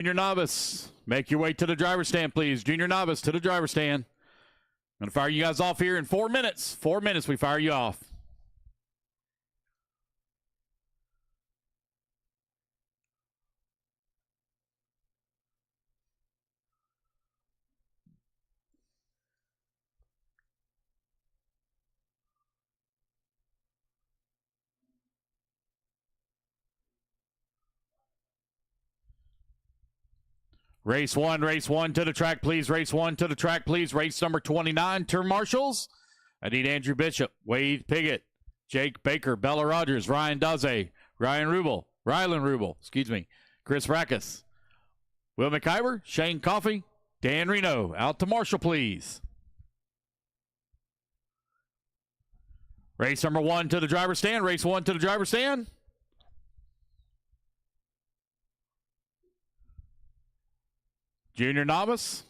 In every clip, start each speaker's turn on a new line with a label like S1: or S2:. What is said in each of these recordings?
S1: Junior novice, make your way to the driver's stand, please. Junior novice to the driver's stand. I'm going to fire you guys off here in 4 minutes. 4 minutes, we fire you off. Race one to the track, please. Race one to the track, please. Race number 29, turn marshals. I need Andrew Bishop, Wade Piggott, Jake Baker, Bella Rogers, Ryan Daze, Rylan Rubel, Chris Rackus, Will McIver, Shane Coffey, Dan Reno. Out to marshal, please. Race number 1 to the driver's stand. Race 1 to the driver's stand. Junior novice.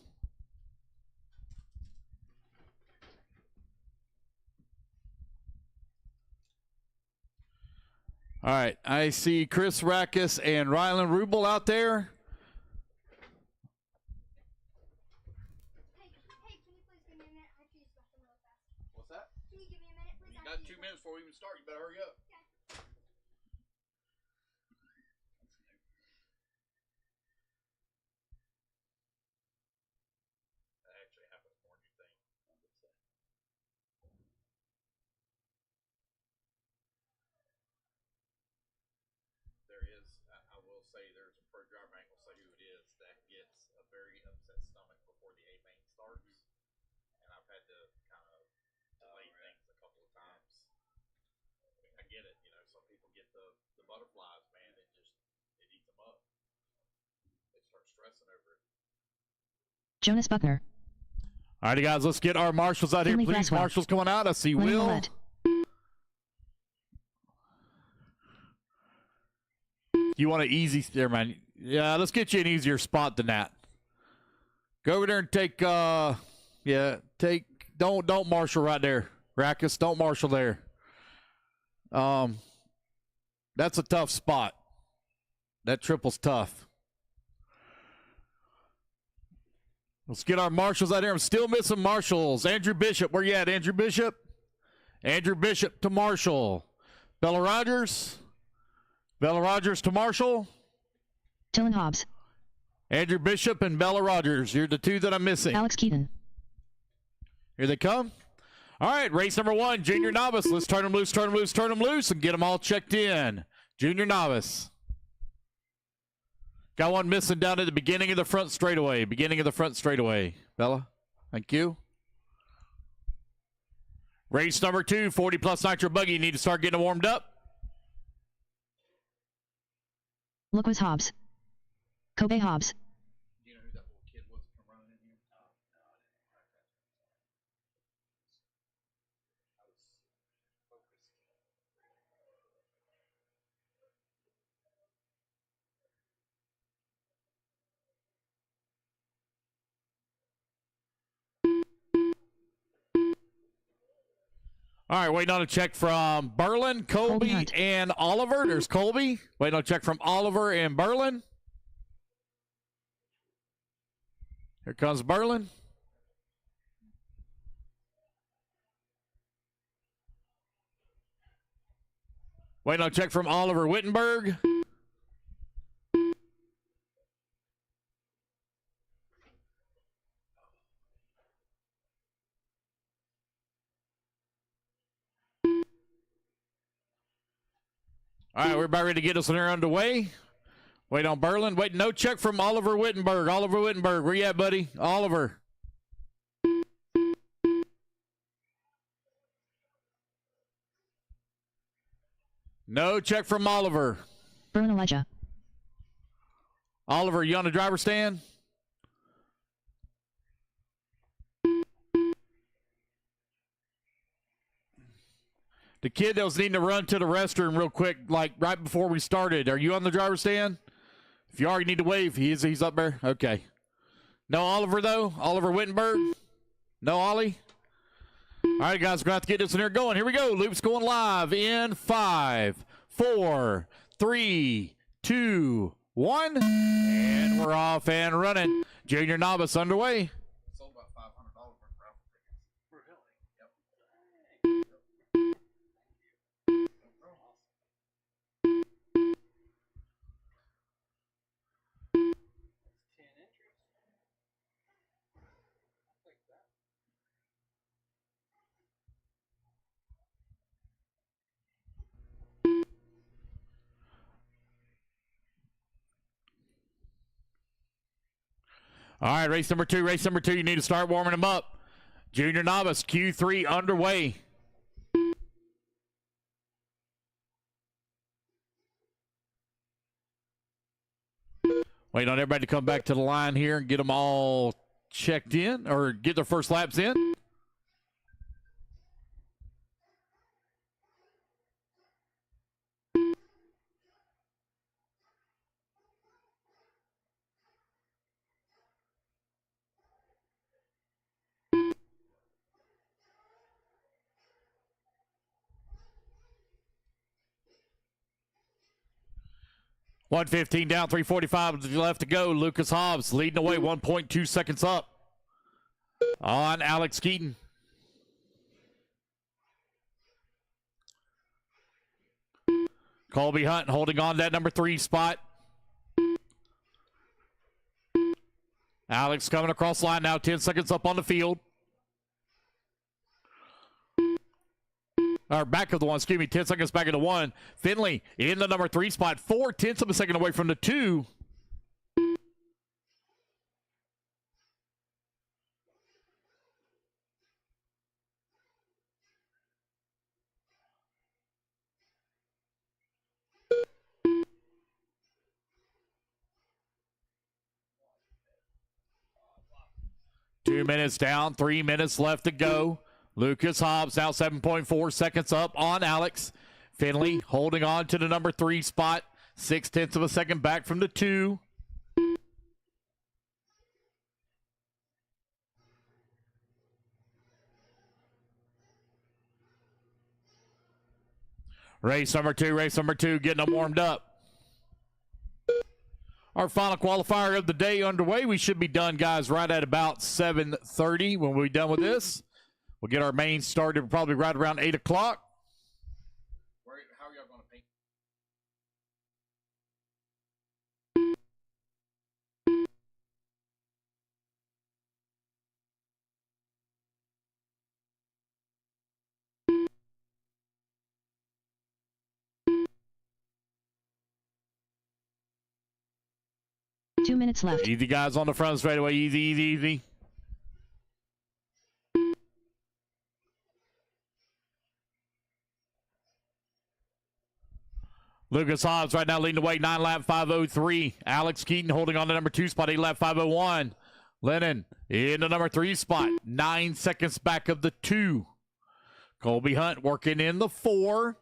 S1: All right, I see Chris Rackus and Rylan Rubel out there.
S2: Hey, can you please give me a minute? I have to use the bathroom really fast.
S1: What's that?
S2: Can you give me a minute, please?
S1: You got 2 minutes before we even start. You better hurry up. There's a pro driver, I ain't gonna say who it is, that gets a very upset stomach before the A main starts, and I've had to kind of delay things a couple of times. I get it, you know, some people get the butterflies, man, it eats them up. They start stressing over it.
S3: Jonas Buckner.
S1: Alrighty, guys, let's get our marshals out here, please. Marshals coming out. I see Will. You want an easy there, man? Yeah, let's get you an easier spot than that. Go over there and take don't marshal right there. Rackus, don't marshal there. That's a tough spot. That triple's tough. Let's get our marshals out here. I'm still missing marshals. Andrew Bishop, where you at, Andrew Bishop? Andrew Bishop to marshal. Bella Rogers. Bella Rogers to marshal.
S3: Dylan Hobbs.
S1: Andrew Bishop and Bella Rogers. You're the 2 that I'm missing.
S3: Alex Keaton.
S1: Here they come. All right, race number 1, junior novice. Let's turn them loose, and get them all checked in. Junior novice. Got one missing down at the beginning of the front straightaway. Bella, thank you. Race number 2, 40-plus nitro buggy. You need to start getting warmed up.
S3: Look was Hobbs. Kobe Hobbs.
S1: Do you know who that little kid was from running in here? All right, waiting on a check from Berlin, Colby, and Oliver. There's Colby. Waiting on a check from Oliver and Berlin. Here comes Berlin. Waiting on a check from Oliver Wittenberg. All right, we're about ready to get us underway. Wait on Berlin. Wait, no check from Oliver Wittenberg. Oliver Wittenberg, where you at, buddy? Oliver. No check from Oliver.
S3: Burn Elijah.
S1: Oliver, you on the driver's stand? The kid that was needing to run to the restroom real quick, like right before we started. Are you on the driver's stand? If you are, you need to wave. He's up there. Okay. No Oliver, though? Oliver Wittenberg? No Ollie? All right, guys, we're going to have to get this in here going. Here we go. Loop's going live in 5, 4, 3, 2, 1. And we're off and running. Junior Novice underway.
S4: Sold about $500 worth of raffle tickets. Really? Yep.
S1: All right, race number 2. Race number 2. You need to start warming them up. Junior Novice Q3 underway. Waiting on everybody to come back to the line here and get them all checked in or get their first laps in. $115 down, 345 left to go. Lucas Hobbs leading away, 1.2 seconds up on Alex Keaton. Colby Hunt holding on to that number 3 spot. Alex coming across the line now, 10 seconds up on the field. Or back of the 1, excuse me, 10 seconds back of the 1. Finley in the number 3 spot, 0.4 of a second away from the 2. Two minutes down, 3 minutes left to go. Lucas Hobbs now 7.4 seconds up on Alex. Finley holding on to the number 3 spot, 0.6 of a second back from the 2. Race number 2, getting them warmed up. Our final qualifier of the day underway. We should be done, guys, right at about 7:30 when we're done with this. We'll get our main started probably right around 8 o'clock.
S4: How are y'all going to paint?
S3: Two minutes left.
S1: Easy, guys, on the front straightaway. Easy, easy, easy. Lucas Hobbs right now leading the way, 9 lap 5:03. Alex Keaton holding on to number 2 spot, 8 lap 5:01. Lennon in the number 3 spot, 9 seconds back of the 2. Colby Hunt working in the 4.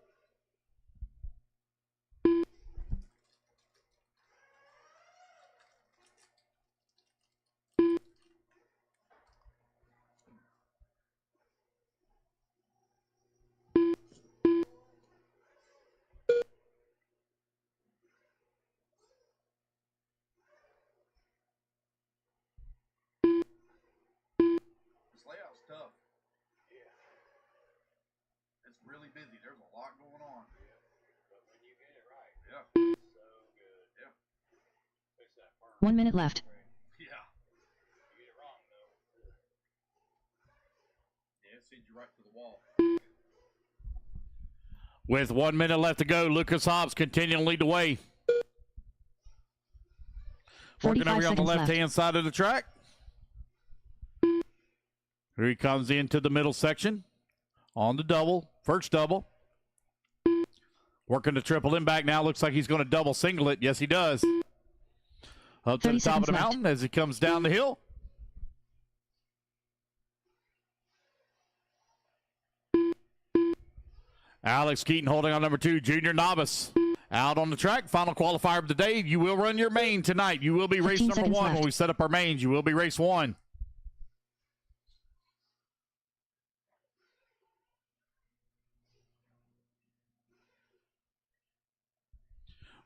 S4: This layout's tough. Yeah. It's really busy. There's a lot going on. Yeah. But when you get it right. Yeah. So good. Yeah. Fix that firm.
S3: 1 minute left.
S4: Yeah. You get it wrong, though. Yeah, it sends you right to the wall.
S1: With 1 minute left to go, Lucas Hobbs continuing to lead the way. Working
S3: 45
S1: over here on the
S3: seconds
S1: left-hand side of the track. Here he comes into the middle section on the double, first double. Working the triple in back now. Looks like he's going to double single it. Yes, he does. Up to the
S3: 30
S1: top of the
S3: seconds
S1: mountain as he comes down the hill. Alex Keaton holding on number 2, Junior Novice. Out on the track, final qualifier of the day. You will run your main tonight. You will be race
S3: 15
S1: number
S3: seconds
S1: 1
S3: left.
S1: when we set up our mains. You will be race 1.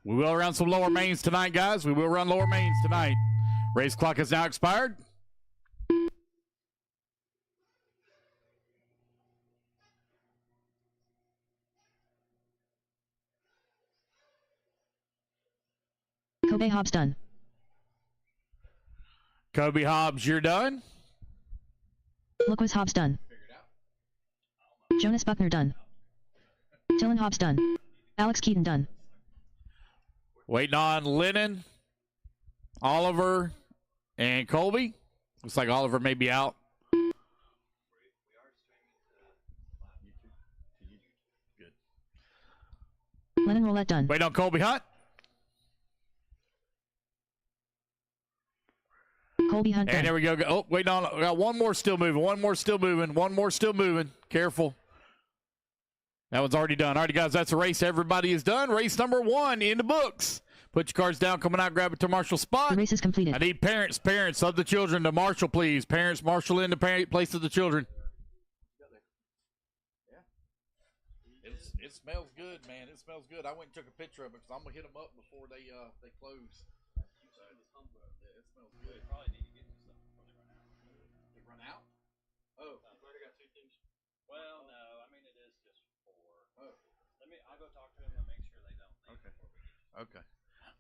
S1: We will run some lower mains tonight, guys. We will run lower mains tonight. Race clock is now expired.
S3: Kobe Hobbs done.
S1: Kobe Hobbs, you're done.
S3: Lucas Hobbs done. Jonas Buckner done. Dylan Hobbs done. Alex Keaton done.
S1: Waiting on Lennon, Oliver, and Colby. Looks like Oliver may be out. Good.
S3: Lennon Roulette done.
S1: Waiting on Colby Hunt.
S3: Colby Hunt
S1: And
S3: done.
S1: there we go. Oh, wait on. We got one more still moving. One more still moving. One more still moving. Careful. That one's already done. All right, guys, that's a race. Everybody is done. Race number 1 in the books. Put your cards down. Coming out. Grab it to Marshall spot.
S3: The race is completed.
S1: I need parents of the children to marshal, please. Parents, marshal in the place of the children. It smells good, man. It smells good. I went and took a picture of it because I'm gonna hit them up before they close. It smells good. Probably need to get some before they run out. They run out? Oh, you've already got 2 things. Well, no. I mean, it is just 4. Oh, I'll go talk to them and make sure they don't. Okay.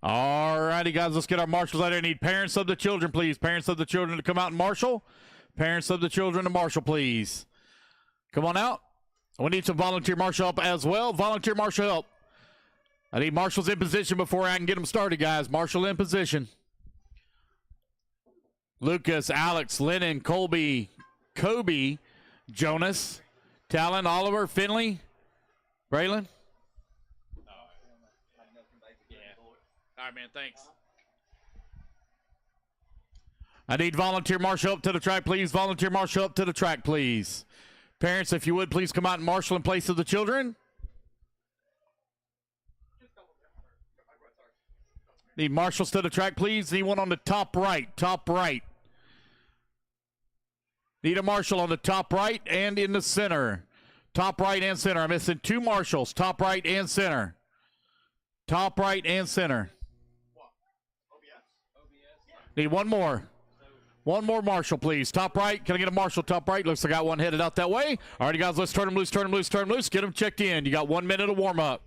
S1: All righty, guys. Let's get our marshals out there. I need parents of the children, please. Parents of the children to come out and marshal. Parents of the children to marshal, please. Come on out. We need some volunteer marshal help as well. Volunteer marshal help. I need marshals in position before I can get them started, guys. Marshal in position. Lucas, Alex, Lennon, Colby, Kobe, Jonas, Talon, Oliver, Finley, Braylon. All right, man, thanks. I need volunteer marshal up to the track, please. Volunteer marshal up to the track, please. Parents, if you would, please come out and marshal in place of the children. Need marshals to the track, please. Need one on the top right. Top right. Need a marshal on the top right and in the center. Top right and center. I'm missing 2 marshals. Top right and center. Top right and center. Need one more. One more marshal, please. Top right. Can I get a marshal top right? Looks like I got one headed out that way. All right, guys, let's turn them loose, turn them loose, turn them loose. Get them checked in. You got 1 minute of warm up.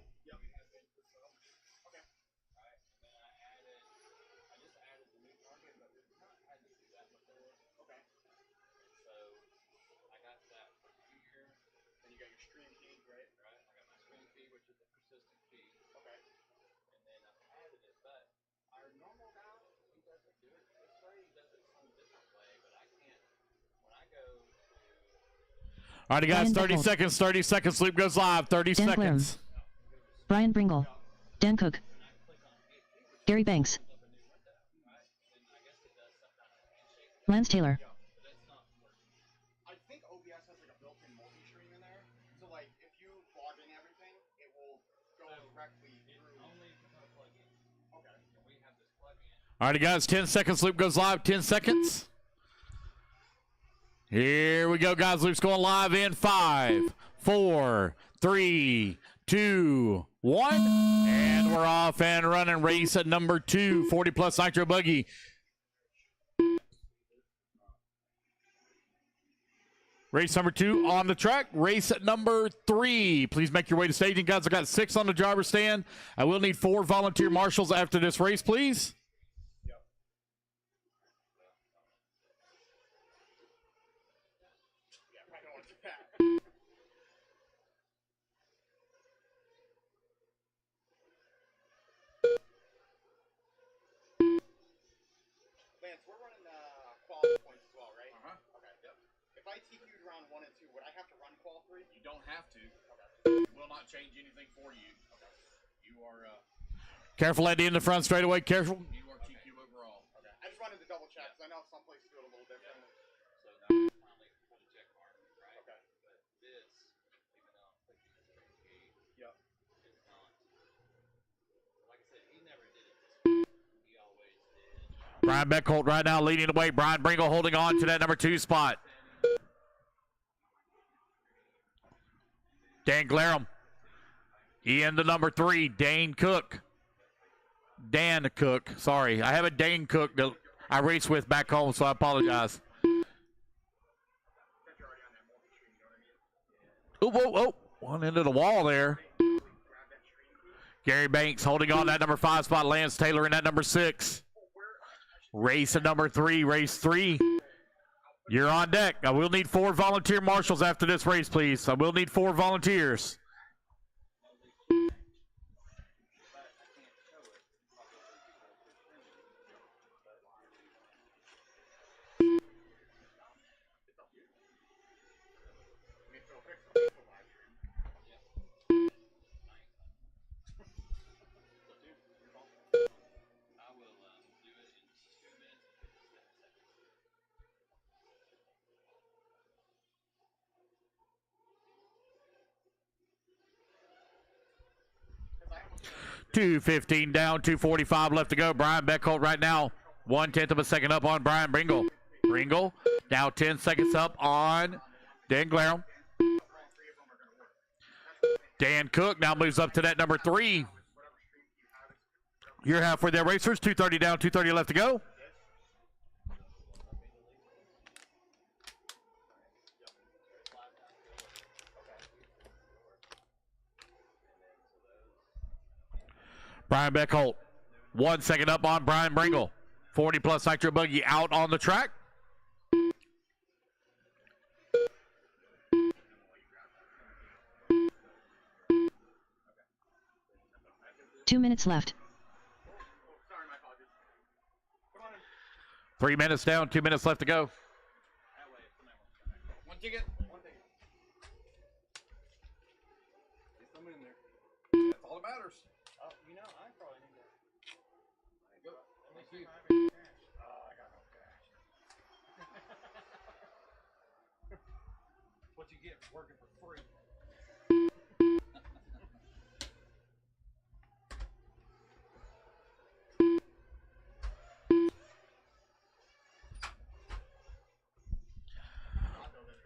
S1: All right, guys, 30 seconds, 30 seconds. Loop goes live, 30
S3: Dan
S1: seconds.
S3: Brian Bringle. Dan Cook. Gary Banks. Lance Taylor.
S5: I think OBS has like a built-in multi-stream in there, so like if you log in everything, it will go directly through. Okay.
S1: All right, guys, 10 seconds. Loop goes live, 10 seconds. Here we go, guys. Loop's going live in 5, 4, 3, 2, 1. And we're off and running. Race at number 2, 40-plus Nitro Buggy. Race number 2 on the track. Race at number 3. Please make your way to staging, guys. I got 6 on the driver's stand. I will need 4 volunteer marshals after this race, please.
S5: Lance, we're running quality points as well, right? Okay. Yep. If I TQ'd round 1 and 2, would I have to run qual 3?
S4: You don't have to. Okay. It will not change anything for you. Okay. You are.
S1: Careful at the end of the front straightaway. Careful.
S4: You are TQ overall.
S5: Okay. I just wanted to double check because I know some places do it a little different.
S4: So now finally pull the check mark, right?
S5: Okay.
S4: But this, even though I'm clicking this key,
S5: Yep.
S4: is not. Like I said, he never did it this way. He always did.
S1: Brian Beckholt right now leading the way. Brian Bringle holding on to that number 2 spot. Dan Glarum in the number 3, Dane Cook. Dan Cook. Sorry, I have a Dane Cook that I race with back home, so I apologize. Oh, whoa, whoa. One into the wall there. Gary Banks holding on that number 5 spot. Lance Taylor in that number 6. Race at number 3. Race 3. You're on deck. I will need 4 volunteer marshals after this race, please. I will need 4 volunteers. $2:15 down, 2:45 left to go. Brian Beckholt right now, 1/10 of a second up on Brian Bringle. Bringle now 10 seconds up on Dan Glarum. Dan Cook now moves up to that number 3. You're halfway there, racers. 2:30 down, 2:30 left to go. Brian Beckholt, 1 second up on Brian Bringle. 40-plus nitro buggy out on the track.
S3: Two minutes left.
S1: 3 minutes down, 2 minutes left to go.
S5: One ticket. One ticket. Get some in there.
S4: That's all that matters.
S5: Oh, you know, I probably need that.
S4: Go.
S5: Thank you. Oh, I got no cash. What you get for working for free.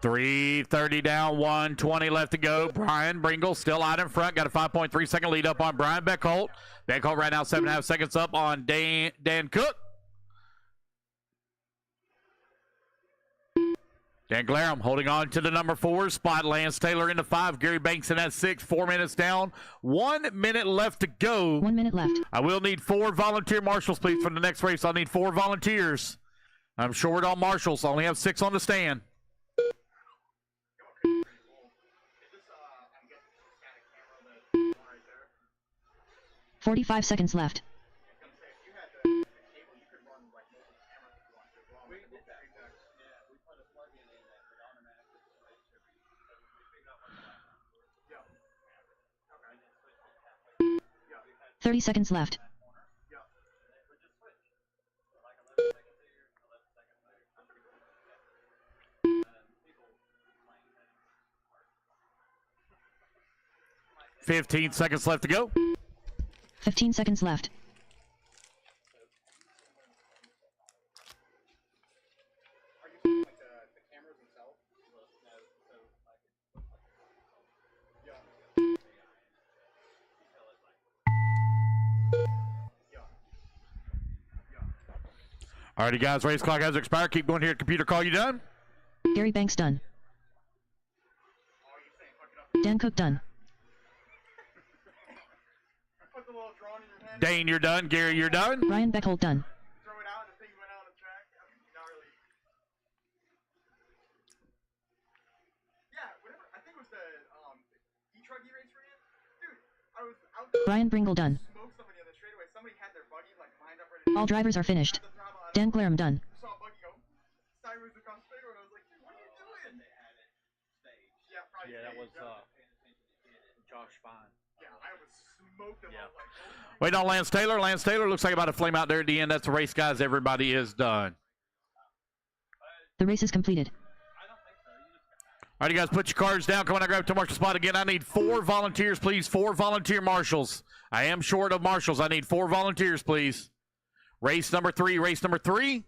S1: $3:30 down, 1:20 left to go. Brian Bringle still out in front. Got a 5.3-second lead up on Brian Beckholt. Beckholt right now 7.5 seconds up on Dan Cook. Dan Glarum holding on to the number 4 spot. Lance Taylor into 5. Gary Banks in that 6. 4 minutes down. 1 minute left to go.
S3: 1 minute left.
S1: I will need 4 volunteer marshals, please, for the next race. I'll need 4 volunteers. I'm short on marshals. I only have 6 on the stand.
S5: Is this, I'm guessing this static camera, the one right there?
S3: 45 seconds left.
S5: I was gonna say, if you had the cable, you could run like multiple cameras if you wanted to as well. We did that. Yeah, we put a plug in that would automatically switch every. Yeah. Okay.
S3: 30 seconds left.
S5: Yeah. And it would just switch. So like 11 seconds here, 11 seconds there. That's pretty cool. Yeah. People playing that.
S1: 15 seconds left to go.
S3: 15 seconds left.
S5: Are you saying like the cameras themselves? No, so like yeah. Yeah.
S1: Alrighty, guys. Race clock has expired. Keep going here. Computer call you done.
S3: Gary Banks done.
S5: Oh, you saying fuck it up?
S3: Dan Cook done.
S5: Put the little drone in your hand.
S1: Dane, you're done. Gary, you're done.
S3: Brian Beckholt done.
S5: Throw it out and the thing went out on the track. I mean, gnarly. Yeah, whatever. I think it was the E-Truck E-Race for you. Dude, I was out there.
S3: Brian Bringle done.
S5: Smoked somebody on the straightaway. Somebody had their buggy like lined up ready to
S3: All drivers are finished.
S5: had the throttle out.
S3: Dan Glarum done.
S5: Saw a buggy go sideways across the straightaway. I was like, dude, what are you doing? They had it staged. Yeah, probably.
S1: Yeah, that was,
S5: staged.
S1: Josh Fine.
S5: Yeah, I was smoked him. I was like, oh.
S1: Wait on Lance Taylor. Lance Taylor looks like about to flame out there at the end. That's the race, guys. Everybody is done.
S3: The race is completed.
S1: All right, you guys, put your cards down. Come on, I grab to marshal spot again. I need 4 volunteers, please. 4 volunteer marshals. I am short of marshals. I need 4 volunteers, please. Race number 3. Race number 3.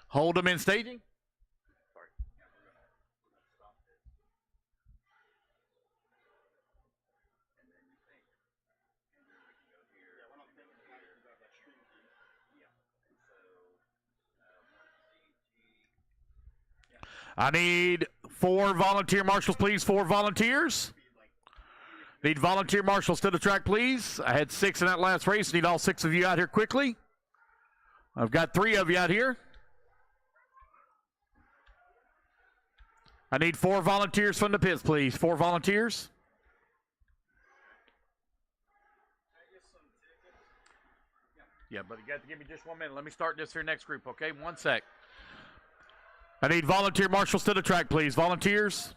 S1: Hold them in staging. I need 4 volunteer marshals, please. 4 volunteers. Need volunteer marshals to the track, please. I had 6 in that last race. Need all 6 of you out here quickly. I've got 3 of you out here. I need 4 volunteers from the pits, please. 4 volunteers. Yeah, but you got to give me just 1 minute. Let me start this here next group, okay? 1 sec. I need volunteer marshals to the track, please. Volunteers.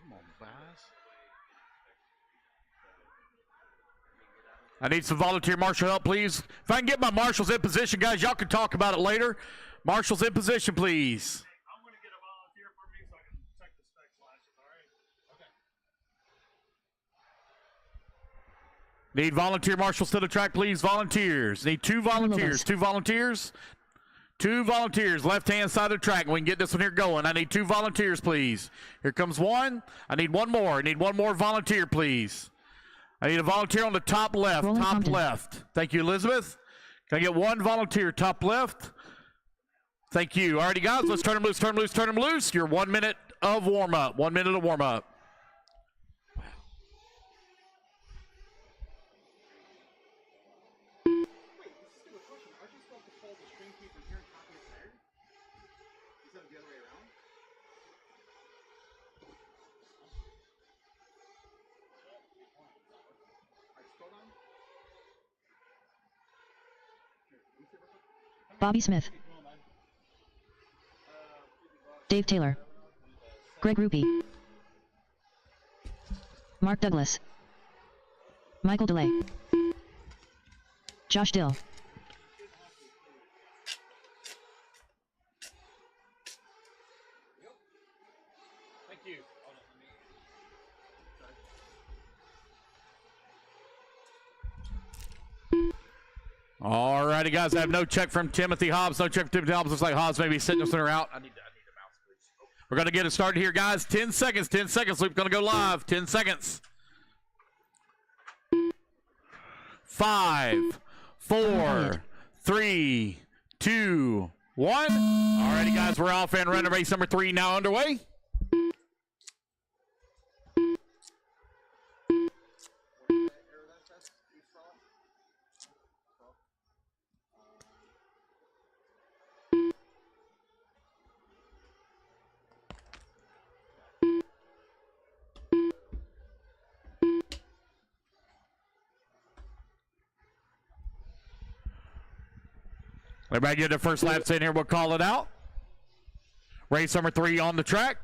S1: Come on, guys. I need some volunteer marshal help, please. If I can get my marshals in position, guys, y'all can talk about it later. Marshals in position, please.
S6: I'm going to get a volunteer for me so I can check the spec flashes, all right? Okay.
S1: Need volunteer marshals to the track, please. Volunteers. Need 2 volunteers. 2 volunteers. 2 volunteers. Left-hand side of the track. We can get this one here going. I need 2 volunteers, please. Here comes 1. I need 1 more. I need 1 more volunteer, please. I need a volunteer on the top left.
S3: Rolling
S1: top
S3: Compton.
S1: left. Thank you, Elizabeth. Can I get 1 volunteer top left? Thank you. Alrighty, guys. Let's turn them loose, turn them loose, turn them loose. Your 1 minute of warm-up. 1 minute of warm-up.
S5: Wait, this is a stupid question. Aren't you supposed to pull the string key from here and copy it there? Instead of the other way around? Alright, scroll down. Here, let me see real quick.
S3: Bobby Smith. Dave Taylor. Greg Rupee. Mark Douglas. Michael DeLay. Josh Dill.
S1: Thank you. All righty, guys. I have no check from Timothy Hobbs. No check from Timothy Hobbs. Looks like Hobbs may be sitting us center out. I need a mouse, please. We're going to get it started here, guys. 10 seconds. 10 seconds. We're going to go live. 10 seconds. 5, 4, 3, 2, 1. All righty, guys. We're off and running. Race number 3 now underway. Everybody get their first laps in here. We'll call it out. Race number 3 on the track.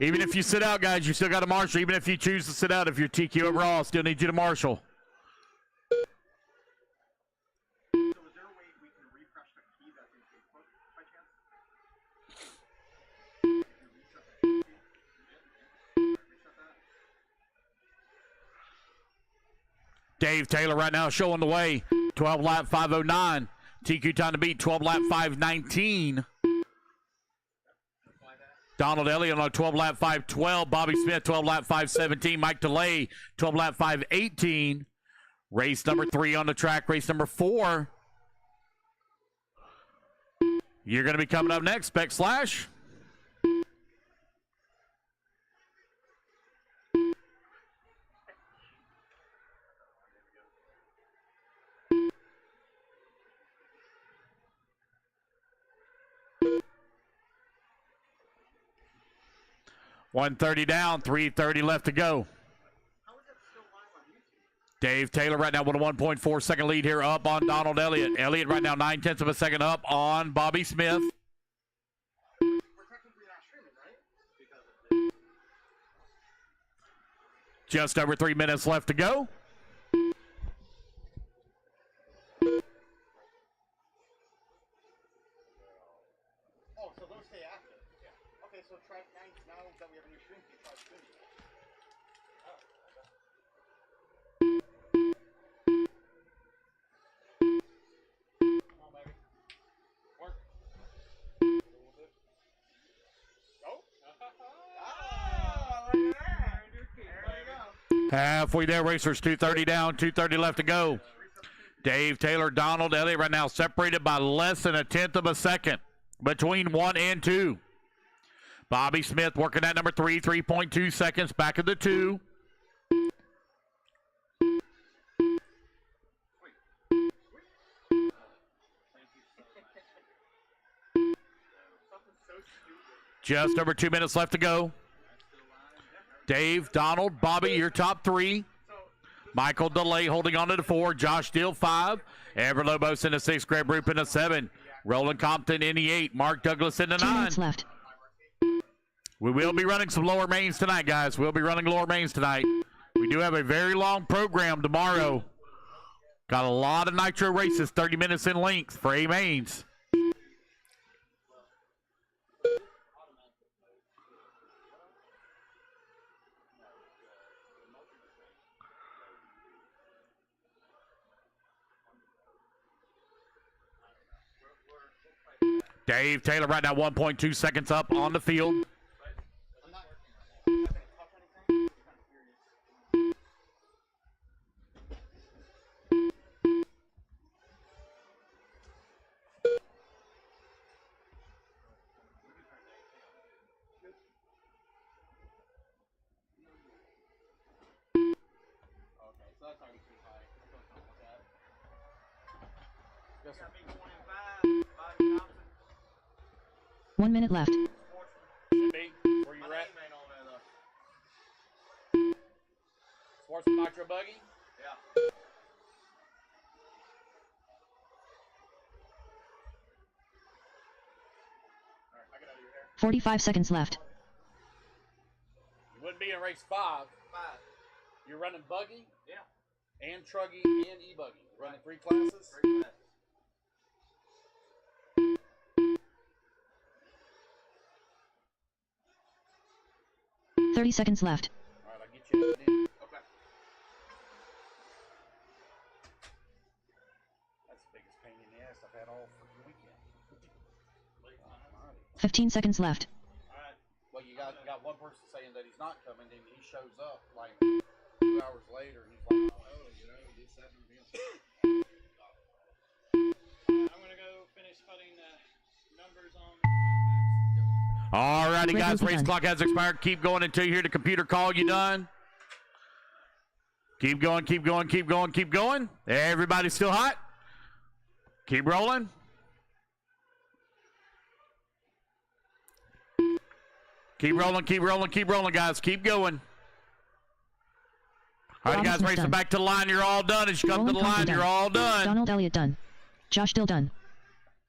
S1: Even if you sit out, guys, you still got to marshal. Even if you choose to sit out, if you're TQ at Raw, still need you to marshal.
S5: So is there a way we can refresh the key that's in Facebook by chance? Can you reset that key? Reset that?
S1: Dave Taylor right now showing the way. 12 lap 509. TQ time to beat 12 lap 519. Donald Elliott on a 12 lap 512. Bobby Smith 12 lap 517. Mike DeLay 12 lap 518. Race number 3 on the track. Race number 4. You're going to be coming up next, Spec Slash. $130 down, 3:30 left to go.
S5: How is that still live on YouTube?
S1: Dave Taylor right now with a 1.4 second lead here up on Donald Elliott. Elliott right now 9/10 of a second up on Bobby Smith.
S5: We're technically not streaming, right?
S1: Just over 3 minutes left to go.
S5: Oh, so those stay active. Yeah. Okay, so try now that we have a new stream feed, try streaming. Come on, baby. Work. Go. Ah, look at that. There you go.
S1: Halfway there, racers. 2:30 down, 2:30 left to go. Dave Taylor, Donald Elliott right now separated by less than 1/10 of a second between 1 and 2. Bobby Smith working at number 3, 3.2 seconds back of the 2. Just over 2 minutes left to go. Dave, Donald, Bobby, your top 3. Michael DeLay holding on to the 4. Josh Deal 5. Amber Lobos in the 6. Greg Roop in the 7. Roland Compton in the 8. Mark Douglas in the
S3: 2
S1: 9.
S3: minutes left.
S1: We will be running some lower mains tonight, guys. We'll be running lower mains tonight. We do have a very long program tomorrow. Got a lot of nitro races, 30 minutes in length for A mains. Dave Taylor right now 1.2 seconds up on the field.
S5: Got me 25. Bobby Thompson.
S3: 1 minute left.
S1: Where you
S5: My
S1: at?
S5: name ain't on there though.
S1: Sportsman Nitro Buggy?
S5: Yeah. Alright, I get out of your hair.
S3: 45 seconds left.
S1: You wouldn't be in race 5.
S5: 5.
S1: You're running buggy
S5: Yeah.
S1: and truggy and e-buggy. Running 3 classes.
S5: 3 classes.
S3: Thirty seconds left.
S1: All right, I'll get you in.
S5: Okay.
S1: That's the biggest pain in the ass I've had all freaking weekend.
S3: 15 seconds left.
S1: Alright. Well, you got one person saying that he's not coming, then he shows up like 2 hours later, and he's like, oh, you know, this, that, and this.
S6: I'm gonna go finish putting numbers on.
S1: All righty,
S3: Red
S1: guys,
S3: Rope
S1: race
S3: done.
S1: clock has expired. Keep going until you hear the computer call you done. Keep going, keep going, keep going, keep going. Everybody's still hot. Keep rolling. Keep rolling, keep rolling, keep rolling, guys. Keep going. All right, guys,
S3: Robinson's
S1: racing
S3: done.
S1: back to the line. You're all done. As you come to
S3: Roland
S1: the line,
S3: Compton
S1: you're
S3: done.
S1: all done.
S3: Donald Elliott done. Josh Dill done.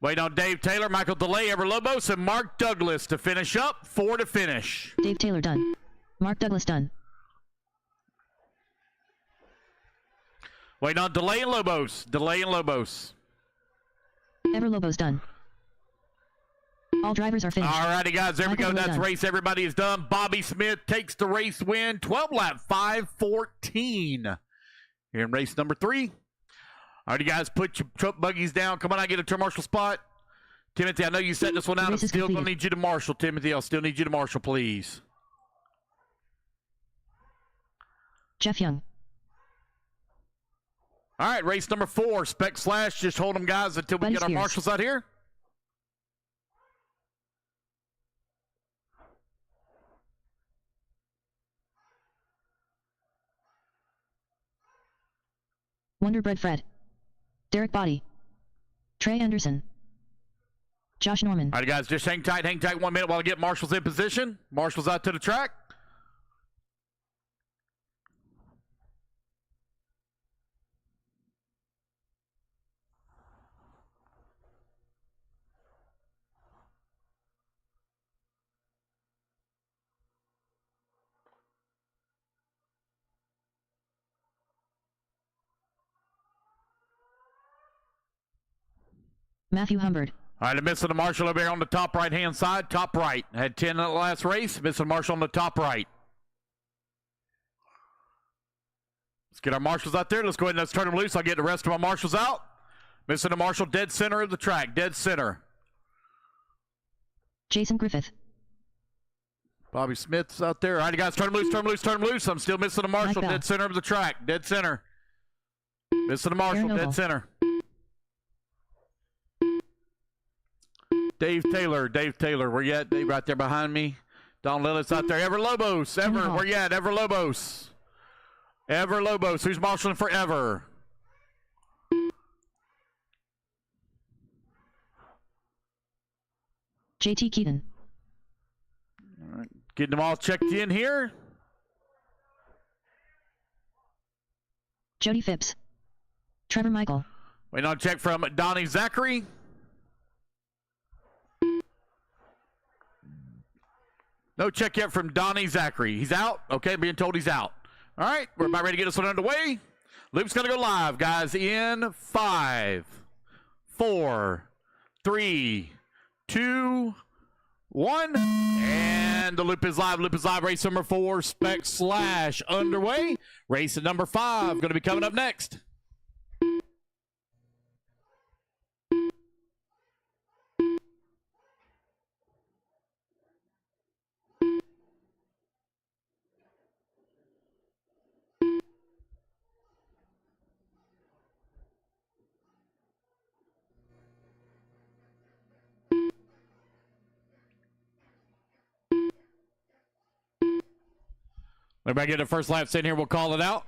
S1: Wait on Dave Taylor, Michael DeLay, Ever Lobos, and Mark Douglas to finish up. 4 to finish.
S3: Dave Taylor done. Mark Douglas done.
S1: Wait on DeLay and Lobos. DeLay and Lobos.
S3: Ever Lobos done. All drivers are finished.
S1: All righty, guys, there we
S3: Michael
S1: go.
S3: DeLay
S1: That's
S3: done.
S1: race. Everybody is done. Bobby Smith takes the race win. 12 lap 5:14 here in race number 3. All right, you guys, put your truck buggies down. Come on, I get a turn marshal spot. Timothy, I know you set this one out. I'm
S3: Race is
S1: still going to
S3: completed.
S1: need you to marshal, Timothy. I'll still need you to marshal, please.
S3: Jeff Young.
S1: All right, race number 4, Spec Slash. Just hold them, guys, until we
S3: Buddy
S1: get our
S3: Spears.
S1: marshals out here.
S3: Wonderbread Fred. Derek Body. Trey Anderson. Josh Norman.
S1: All right, guys, just hang tight 1 minute while I get marshals in position. Marshals out to the track.
S3: Matthew Humbard.
S1: All right, missing the marshal over here on the top right-hand side. Top right. Had 10 in the last race. Missing the marshal on the top right. Let's get our marshals out there. Let's go ahead and let's turn them loose. I'll get the rest of my marshals out. Missing the marshal dead center of the track. Dead center.
S3: Jason Griffith.
S1: Bobby Smith's out there. All right, you guys, turn them loose, turn them loose, turn them loose. I'm still missing the marshal.
S3: Mike Bell.
S1: Dead center of the track. Dead center. Missing the marshal.
S3: Aaron
S1: Dead
S3: Noble.
S1: center. Dave Taylor, where you at? Dave right there behind me. Don Lillis out there. Ever Lobos. Ever. Where you at? Ever Lobos. Ever Lobos. Who's marshalling for Ever?
S3: JT Keaton.
S1: All right. Getting them all checked in here.
S3: Jody Phipps. Trevor Michael.
S1: Waiting on a check from Donnie Zachary. No check yet from Donnie Zachary. He's out. Okay, being told he's out. All right, we're about ready to get this one underway. Loop's going to go live, guys, in 5, 4, 3, 2, 1. And the loop is live. Loop is live. Race number 4, Spec Slash underway. Race at number 5 going to be coming up next. Everybody get the first laps in here. We'll call it out.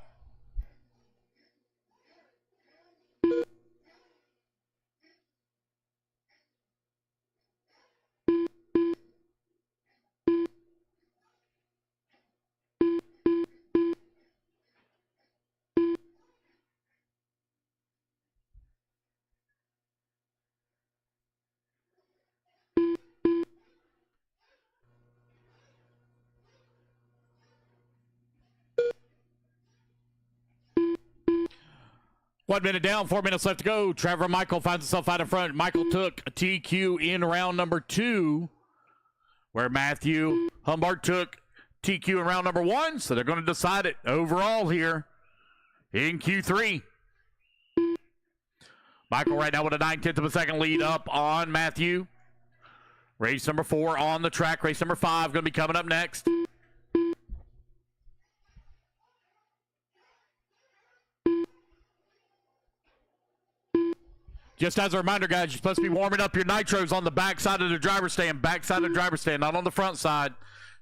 S1: One minute down, 4 minutes left to go. Trevor Michael finds himself out in front. Michael took a TQ in round number 2, where Matthew Humbart took TQ in round number 1. So they're going to decide it overall here in Q3. Michael right now with a 9/10 of a second lead up on Matthew. Race number 4 on the track. Race number 5 going to be coming up next. Just as a reminder, guys, you're supposed to be warming up your nitros on the backside of the driver's stand. Backside of the driver's stand, not on the front side.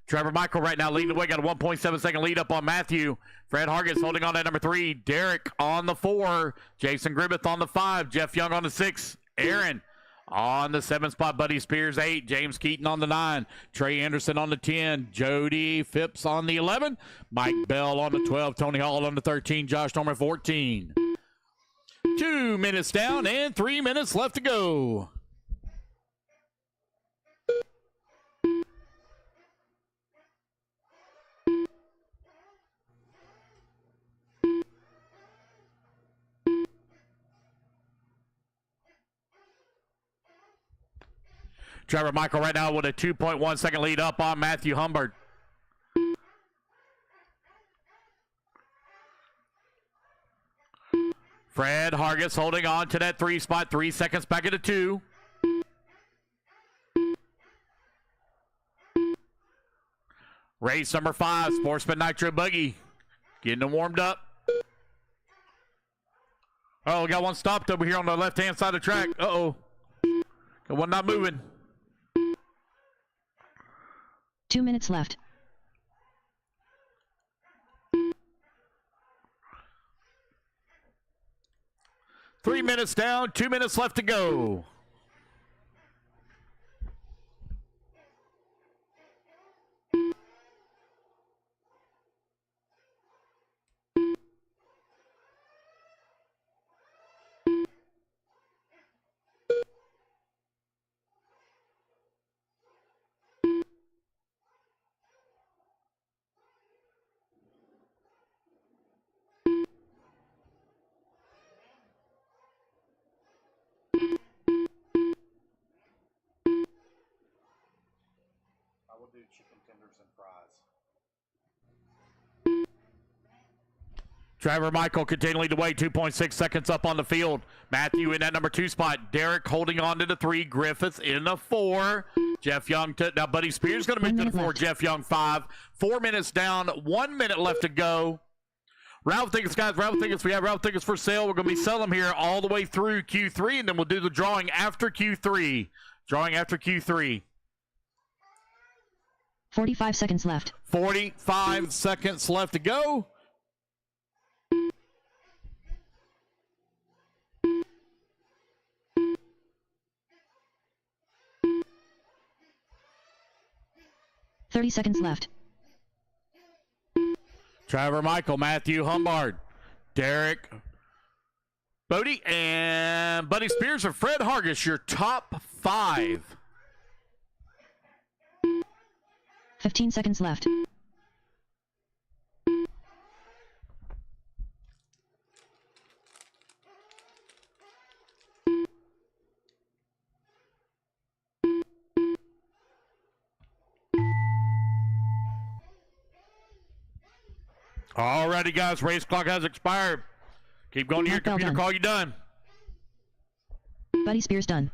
S1: Trevor Michael right now leading the way. Got a 1.7 second lead up on Matthew. Fred Hargis holding on at number 3. Derek on the 4. Jason Gribbeth on the 5. Jeff Young on the 6. Aaron on the 7 spot. Buddy Spears 8. James Keaton on the 9. Trey Anderson on the 10. Jody Phipps on the 11. Mike Bell on the 12. Tony Hall on the 13. Josh Norman 14. 2 minutes down and 3 minutes left to go. Trevor Michael right now with a 2.1 second lead up on Matthew Humbert. Fred Hargis holding on to that 3 spot. 3 seconds back into 2. Race number 5, Sportsman Nitro Buggy. Getting them warmed up. Oh, we got one stopped over here on the left-hand side of the track. Uh-oh. Got one not moving.
S3: 2 minutes left.
S1: Three minutes down, 2 minutes left to go.
S5: I will do chicken tenders and fries.
S1: Trevor Michael continuing to wait. 2.6 seconds up on the field. Matthew in that number 2 spot. Derek holding on to the 3. Griffith in the 4. Jeff Young to now. Buddy Spears going to move to the 4.
S3: Left.
S1: Jeff Young 5. 4 minutes down. 1 minute left to go. Raffle tickets, guys. Raffle tickets. We have raffle tickets for sale. We're going to be selling them here all the way through Q3, and then we'll do the drawing after Q3. Drawing after Q3.
S3: 45 seconds left.
S1: 45 seconds left to go.
S3: $30 left.
S1: Trevor Michael, Matthew Humbard, Derek Bodie, and Buddy Spears and Fred Hargis, your top 5.
S3: 15 seconds left.
S1: Alrighty, guys, race clock has expired. Keep going to your
S3: Mark Bell
S1: computer,
S3: done.
S1: call you done.
S3: Buddy Spears done.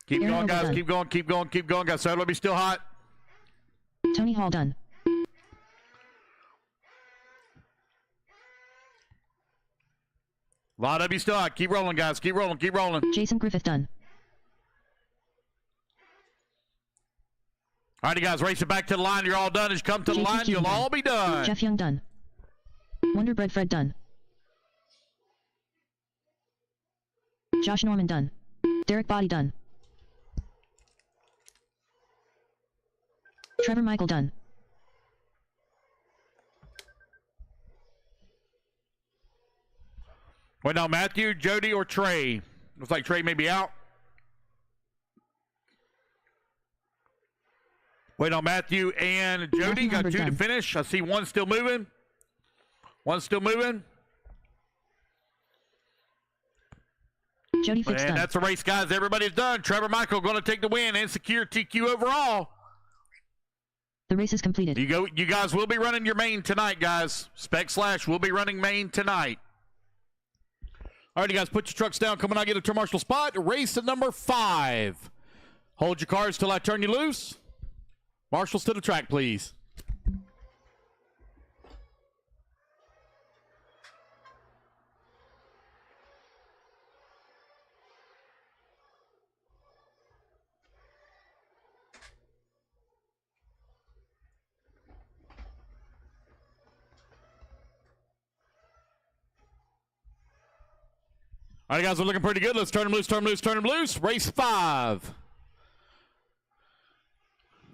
S1: Keep
S3: Aaron
S1: going,
S3: Ogle
S1: guys,
S3: done.
S1: keep going, keep going, keep going, guys. So let me still hot.
S3: Tony Hall done.
S1: A lot of you still hot. Keep rolling, guys, keep rolling, keep rolling.
S3: Jason Griffith done.
S1: Alrighty, guys, race it back to the line. You're all done. As you come to the
S3: Jason
S1: line,
S3: Keaton
S1: you'll
S3: done.
S1: all be done.
S3: Jeff Young done. Wonderbread Fred done. Josh Norman done. Derek Body done. Trevor Michael done.
S1: Wait, now, Matthew, Jody, or Trey? Looks like Trey may be out. Wait on Matthew and Jody.
S3: Matthew
S1: Got
S3: Humbert
S1: 2 to
S3: done.
S1: finish. I see one still moving. One still moving.
S3: Jody Fix
S1: And
S3: done.
S1: that's the race, guys. Everybody's done. Trevor Michael going to take the win and secure TQ overall.
S3: The race is completed.
S1: You guys will be running your main tonight, guys. Spec Slash will be running main tonight. All right, you guys, put your trucks down. Come on out, get a turn marshal spot. Race at number 5. Hold your cars till I turn you loose. Marshals to the track, please. All right, guys, we're looking pretty good. Let's turn them loose, turn them loose, turn them loose. Race 5.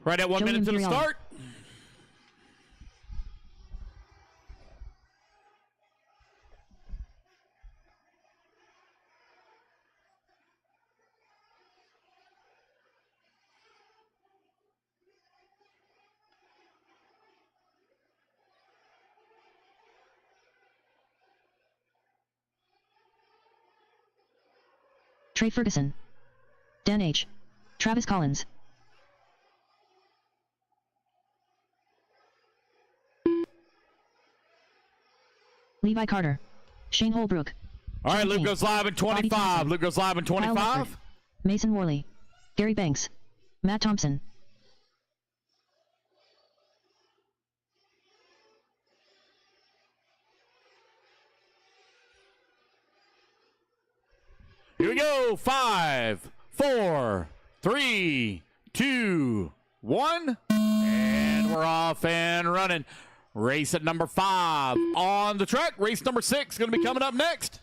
S1: Right at 1
S3: Joey
S1: minute to the
S3: Imperial.
S1: start.
S3: Trey Ferguson. Dan H. Travis Collins. Levi Carter. Shane Holbrook.
S1: All right,
S3: John
S1: Luke
S3: King.
S1: goes live in
S3: Bobby
S1: 25.
S3: Thompson.
S1: Luke goes live in
S3: Kyle
S1: 25.
S3: Ledford. Mason Worley. Gary Banks. Matt Thompson.
S1: Here we go. 5, 4, 3, 2, 1. And we're off and running. Race at number 5 on the track. Race number 6 going to be coming up next.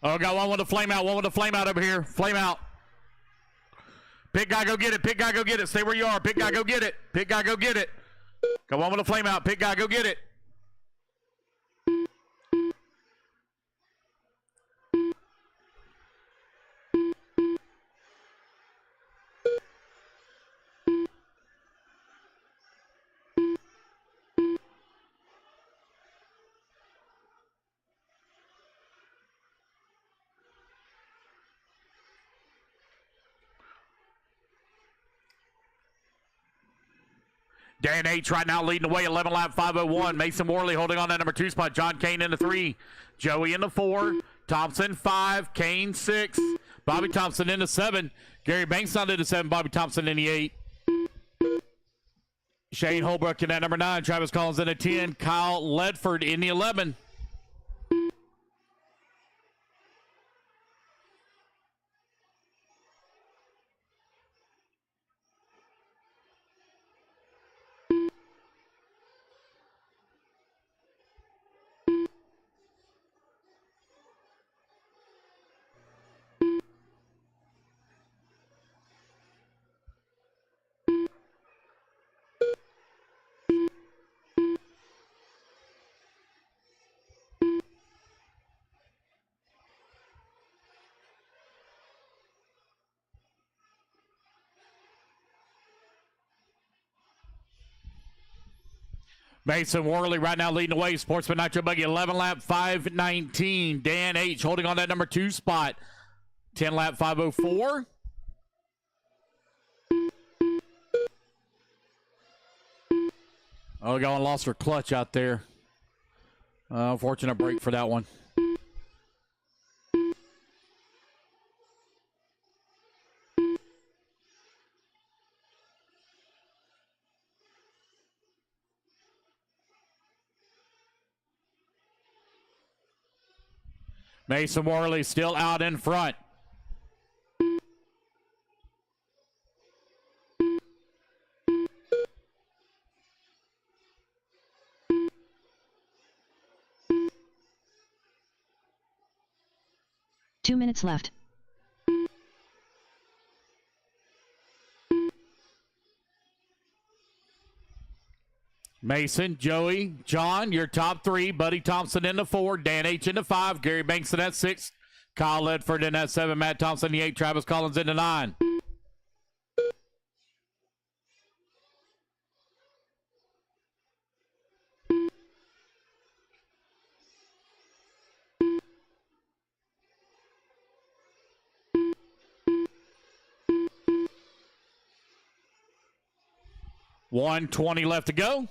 S1: Oh, got one with a flame out. One with a flame out over here. Flame out. Pit guy, go get it. Pit guy, go get it. Stay where you are. Pit guy, go get it. Pit guy, go get it. Got one with a flame out. Pit guy, go get it. Dan H right now leading the way, 11 lap 501. Mason Worley holding on that number 2 spot. John Kane in the 3. Joey in the 4. Thompson 5. Kane 6. Bobby Thompson in the 7. Gary Banks on to the 7. Bobby Thompson in the 8. Shane Holbrook in that number 9. Travis Collins in the 10. Kyle Ledford in the 11. Mason Worley right now leading the way. Sportsman Nitro Buggy, 11 lap 519. Dan H holding on that number 2 spot. 10 lap 504. Oh, going lost her clutch out there. Unfortunate break for that one. Mason Worley still out in front.
S3: Two minutes left.
S1: Mason, Joey, John, your top 3. Buddy Thompson in the 4. Dan H in the 5. Gary Banks in that 6. Kyle Ledford in that 7. Matt Thompson in the 8. Travis Collins in the 9. $1:20 left to go.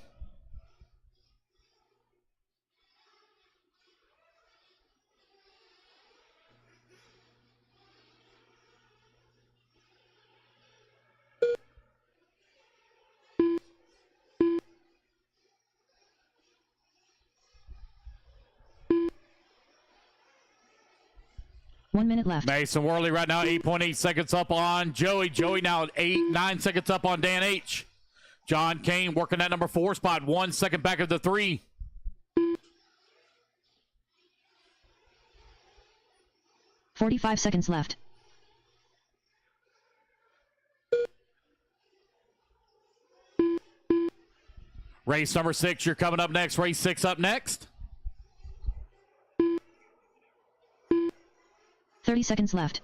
S3: One minute left.
S1: Mason Worley right now 8.8 seconds up on Joey. Joey now 9 seconds up on Dan H. John Kane working that number 4 spot. 1 second back of the 3.
S3: $45 left.
S1: Race number 6, you're coming up next. Race 6 up next.
S3: 30 seconds left.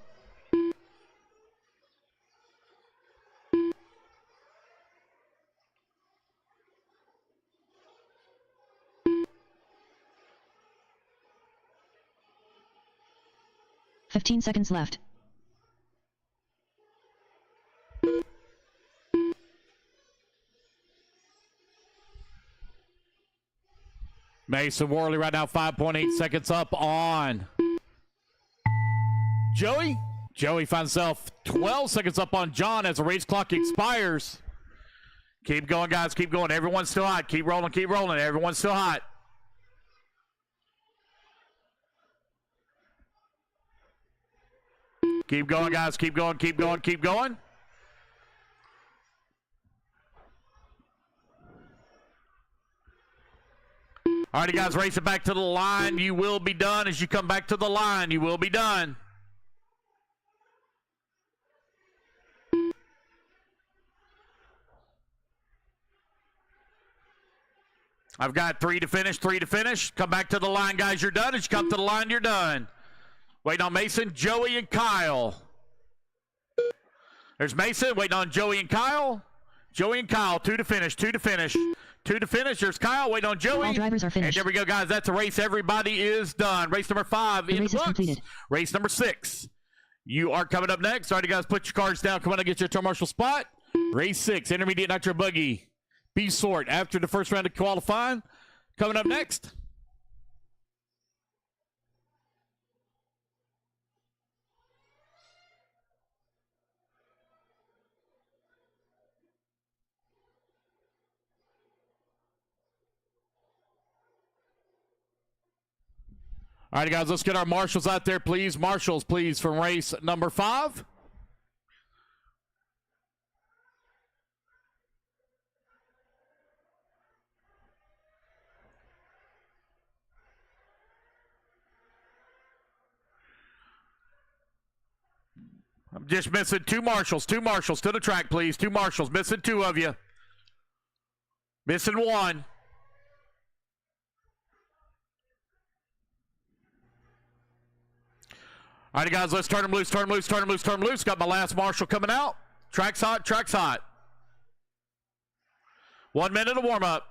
S3: $15 seconds left.
S1: Mason Worley right now 5.8 seconds up on Joey. Joey finds himself 12 seconds up on John as the race clock expires. Keep going, guys. Keep going. Everyone's still hot. Keep rolling. Keep rolling. Everyone's still hot. Keep going, guys. Keep going. Keep going. Keep going. All righty, guys. Race it back to the line. You will be done as you come back to the line. You will be done. I've got 3 to finish, 3 to finish. Come back to the line, guys. You're done. As you come to the line, you're done. Waiting on Mason, Joey, and Kyle. There's Mason waiting on Joey and Kyle. Joey and Kyle, 2 to finish, 2 to finish. 2 to finish. There's Kyle waiting on Joey.
S3: All drivers are finished.
S1: And there we go, guys. That's a race. Everybody is done. Race number 5 in the books.
S3: Completed.
S1: Race number 6. You are coming up next. All right, guys, put your cards down. Come on and get your turn marshal spot. Race 6, Intermediate Nitro Buggy. B sort after the first round of qualifying. Coming up next. All right, guys, let's get our marshals out there, please. Marshals, please, from race number 5. I'm just missing 2 marshals. 2 marshals to the track, please. 2 marshals. Missing 2 of you. Missing 1. All right, guys, let's turn them loose, turn them loose, turn them loose, turn them loose. Got my last marshal coming out. Track's hot, track's hot. 1 minute of warm-up.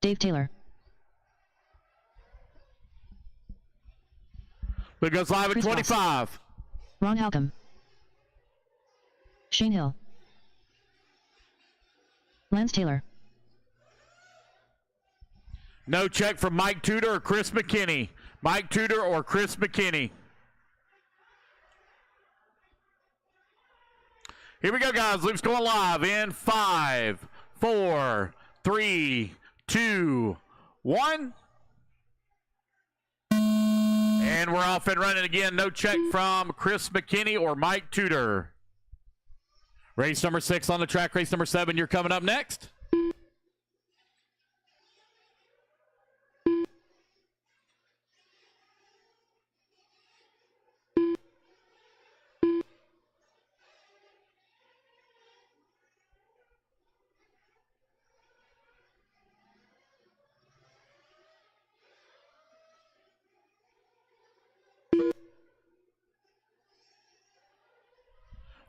S3: Dave Taylor.
S1: It goes live at
S3: Chris
S1: 25.
S3: Ron Halcomb. Shane Hill. Lance Taylor.
S1: No check from Mike Tudor or Chris McKinney. Mike Tudor or Chris McKinney. Here we go, guys. Loop's going live in 5, 4, 3, 2, 1. And we're off and running again. No check from Chris McKinney or Mike Tudor. Race number 6 on the track. Race number 7, you're coming up next.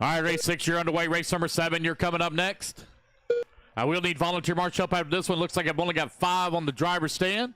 S1: All right, race 6, you're underway. Race number 7, you're coming up next. We'll need volunteer march up after this one. Looks like I've only got 5 on the driver's stand.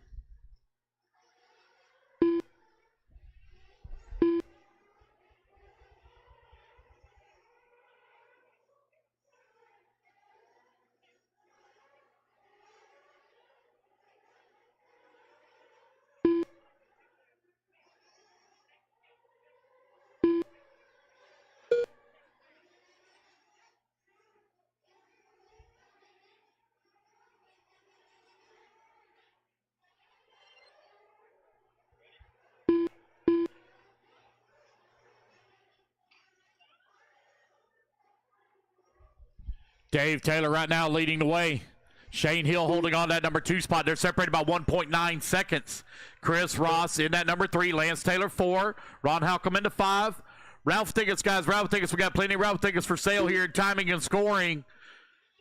S1: Dave Taylor right now leading the way. Shane Hill holding on that number 2 spot. They're separated by 1.9 seconds. Chris Ross in that number 3. Lance Taylor 4. Ron Halcomb into 5. Ralph tickets, guys. Ralph tickets. We got plenty of Ralph tickets for sale here. Timing and scoring.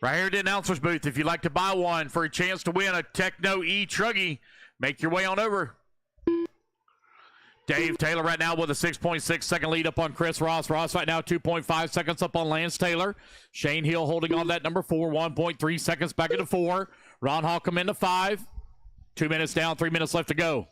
S1: Right here at the announcer's booth. If you'd like to buy one for a chance to win a Techno E Truggy, make your way on over. Dave Taylor right now with a 6.6 second lead up on Chris Ross. Ross right now 2.5 seconds up on Lance Taylor. Shane Hill holding on that number 4. 1.3 seconds back into 4. Ron Halcomb into 5. 2 minutes down, 3 minutes left to go.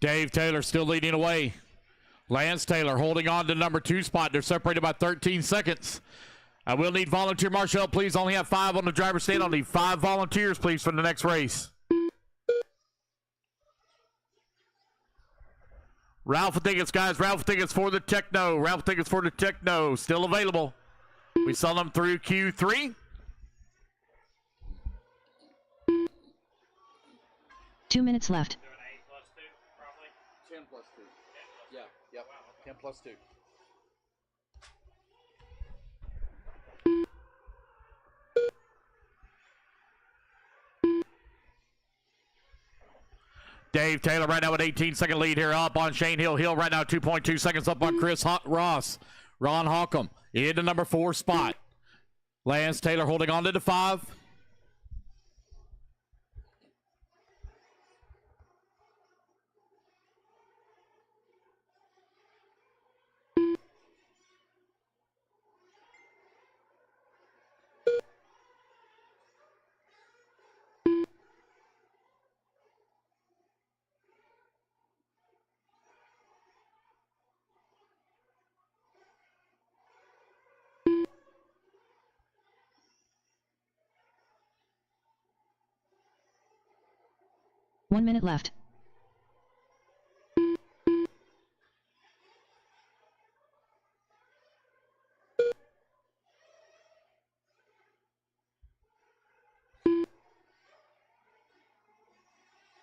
S1: Dave Taylor still leading away. Lance Taylor holding on to the number 2 spot. They're separated by 13 seconds. I will need volunteer marshal, please. Only have 5 on the driver's stand. I'll need 5 volunteers, please, for the next race. Ralph tickets, guys. Ralph tickets for the Techno. Ralph tickets for the Techno. Still available. We sell them through Q3.
S3: 2 minutes left.
S4: 10 plus 2. Yeah, yep. 10 plus 2.
S1: Dave Taylor right now with 18-second lead here up on Shane Hill. Hill right now 2.2 seconds up on Chris Ross. Ron Hockham in the number 4 spot. Lance Taylor holding on to the 5.
S3: One minute left.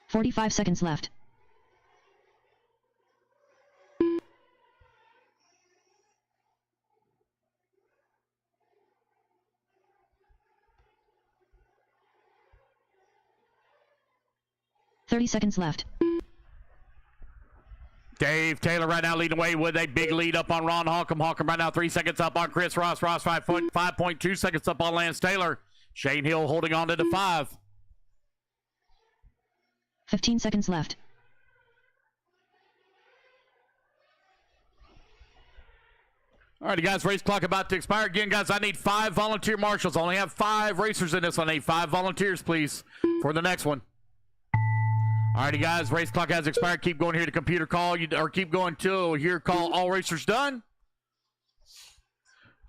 S3: "45 seconds left. "30 seconds left.
S1: Dave Taylor right now leading away with a big lead up on Ron Hockham. Hockham right now 3 seconds up on Chris Ross. Ross 5.2 seconds up on Lance Taylor. Shane Hill holding on to the 5.
S3: 15 seconds left.
S1: All righty, guys, race clock about to expire. Again, guys, I need 5 volunteer marshals. I only have 5 racers in this one. I need 5 volunteers, please, for the next one. All righty, guys, race clock has expired. Keep going here to computer call, or keep going till here call all racers done.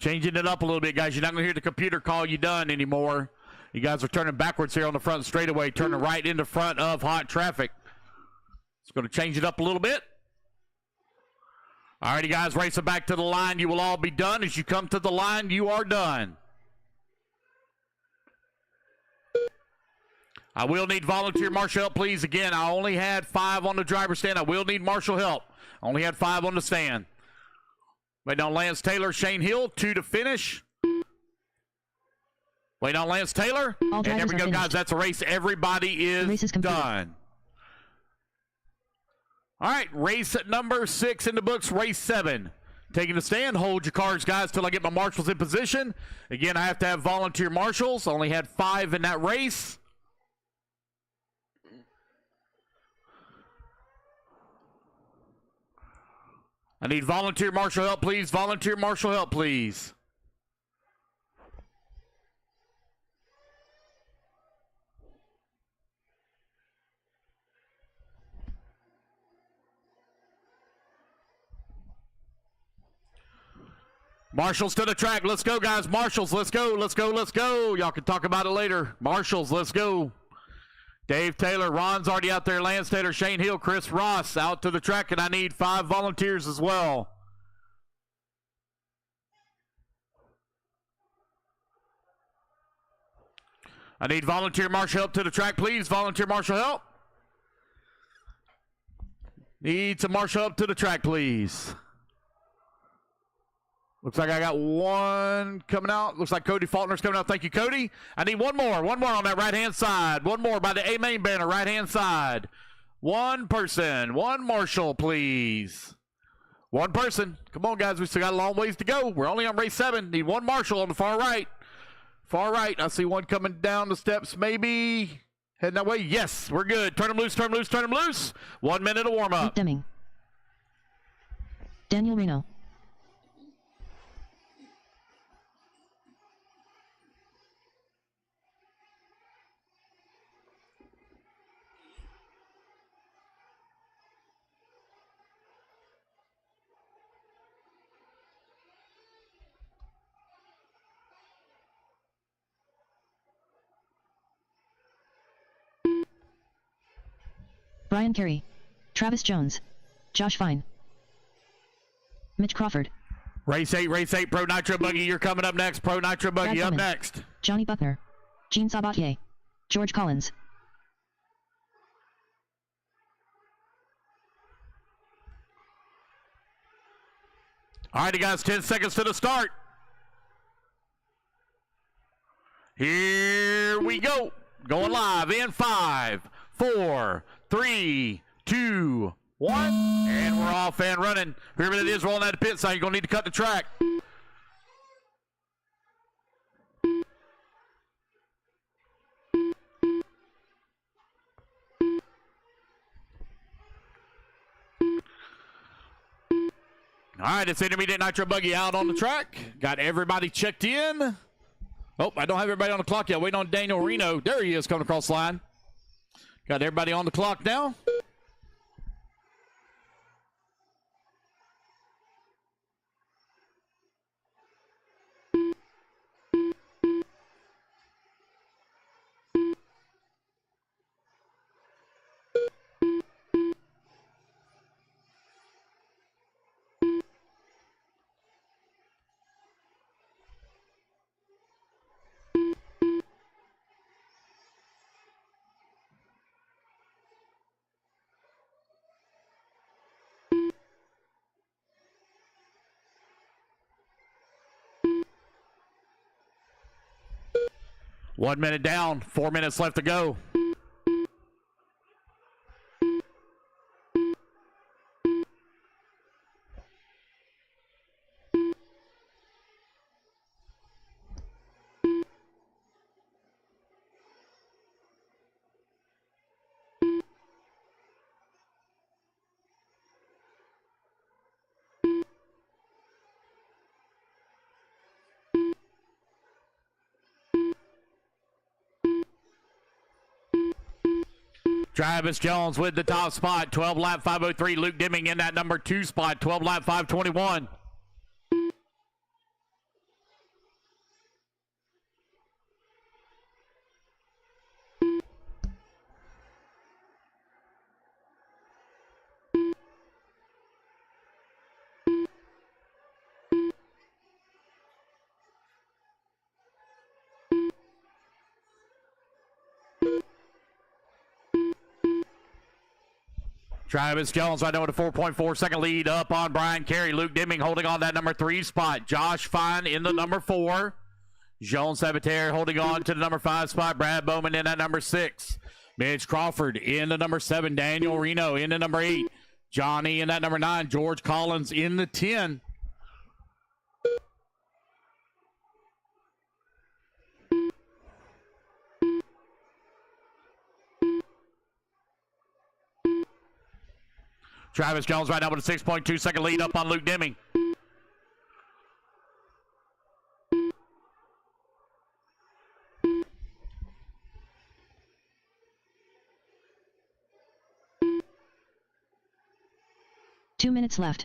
S1: Changing it up a little bit, guys. You're not going to hear the computer call you done anymore. You guys are turning backwards here on the front straightaway, turning right into front of hot traffic. It's going to change it up a little bit. All righty, guys, racing back to the line. You will all be done. As you come to the line, you are done. I will need volunteer marshal help, please. Again, I only had 5 on the driver's stand. I will need marshal help. I only had 5 on the stand. Waiting on Lance Taylor, Shane Hill, 2 to finish. Waiting on Lance Taylor.
S3: All
S1: and there
S3: drivers
S1: we
S3: are
S1: go,
S3: finished.
S1: guys. That's a race. Everybody is
S3: Race is completed.
S1: done. All right, race number 6 in the books, race 7. Taking the stand, hold your cards, guys, till I get my marshals in position. Again, I have to have volunteer marshals. Only had 5 in that race. I need volunteer marshal help, please. Volunteer marshal help, please. Marshals to the track. Let's go, guys. Marshals, let's go, let's go, let's go. Y'all can talk about it later. Marshals, let's go. Dave Taylor, Ron's already out there. Lance Taylor, Shane Hill, Chris Ross out to the track, and I need 5 volunteers as well. I need volunteer marshal help to the track, please. Volunteer marshal help. Need some marshal help to the track, please. Looks like I got 1 coming out. Looks like Cody Faulkner's coming out. Thank you, Cody. I need one more on that right-hand side. One more by the A-main banner, right-hand side. 1 person, 1 marshal, please. 1 person. Come on, guys. We still got a long ways to go. We're only on race 7. Need 1 marshal on the far right. Far right. I see 1 coming down the steps, maybe. Heading that way. Yes, we're good. Turn him loose, turn him loose, turn him loose. 1 minute of warm-up.
S3: Luke Deming. Daniel Reno. Brian Carey. Travis Jones. Josh Fine. Mitch Crawford.
S1: Race 8, Pro Nitro Buggy, you're coming up next. Pro Nitro Buggy
S3: Brad
S1: up
S3: Bowman.
S1: next.
S3: Johnny Buckner. Gene Sabatier. George Collins.
S1: All right, you guys, 10 seconds to the start. Here we go. Going live in 5, 4, 3, 2, 1. And we're off and running. Whoever that is rolling out the pit side, you're going to need to cut the track. All right, it's Intermediate Nitro Buggy out on the track. Got everybody checked in. Oh, I don't have everybody on the clock yet. Waiting on Daniel Reno. There he is coming across the line. Got everybody on the clock now. One minute down, 4 minutes left to go. Travis Jones with the top spot, 12 lap 503. Luke Deming in that number 2 spot, 12 lap 521. Travis Jones right now with a 4.4 second lead up on Brian Carey. Luke Deming holding on that number 3 spot. Josh Fine in the number 4. Jean Sabatier holding on to the number 5 spot. Brad Bowman in that number 6. Mitch Crawford in the number 7. Daniel Reno in the number 8. Johnny in that number 9. George Collins in the 10. Travis Jones right now with a 6.2 second lead up on Luke Deming.
S3: Two minutes left.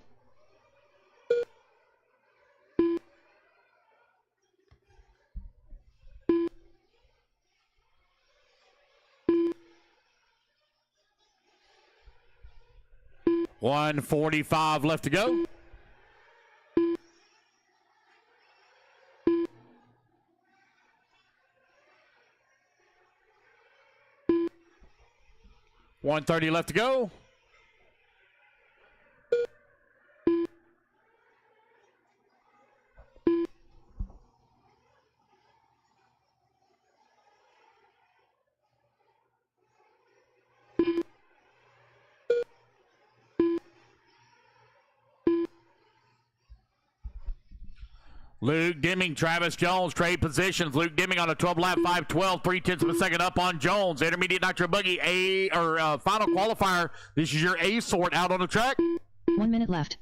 S1: $1:45 left to go. $1:30 left to go. Luke Deming, Travis Jones trade positions. Luke Deming on a 12 lap 512, 3/10 of a second up on Jones. Intermediate Nitro Buggy final qualifier. This is your A sort out on the track.
S3: 1 minute left.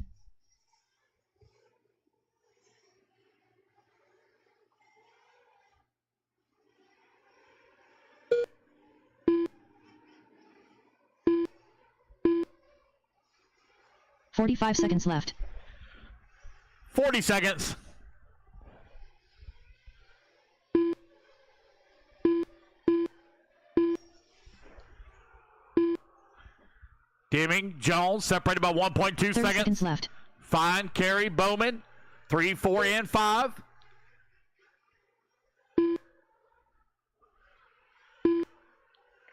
S3: $45 seconds left.
S1: 40 seconds. Deming, Jones, separated by 1.2
S3: 30
S1: seconds.
S3: seconds left.
S1: Fine, Carey, Bowman, 3, 4, and 5.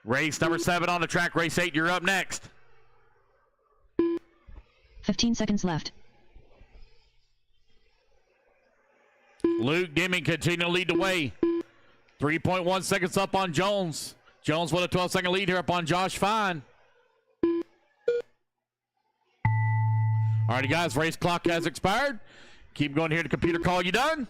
S1: Race number 7 on the track. Race 8, you're up next.
S3: 15 seconds left.
S1: Luke Deming continue to lead the way. 3.1 seconds up on Jones. Jones with a 12-second lead here up on Josh Fine. All righty, guys, race clock has expired. Keep going here to computer call you done.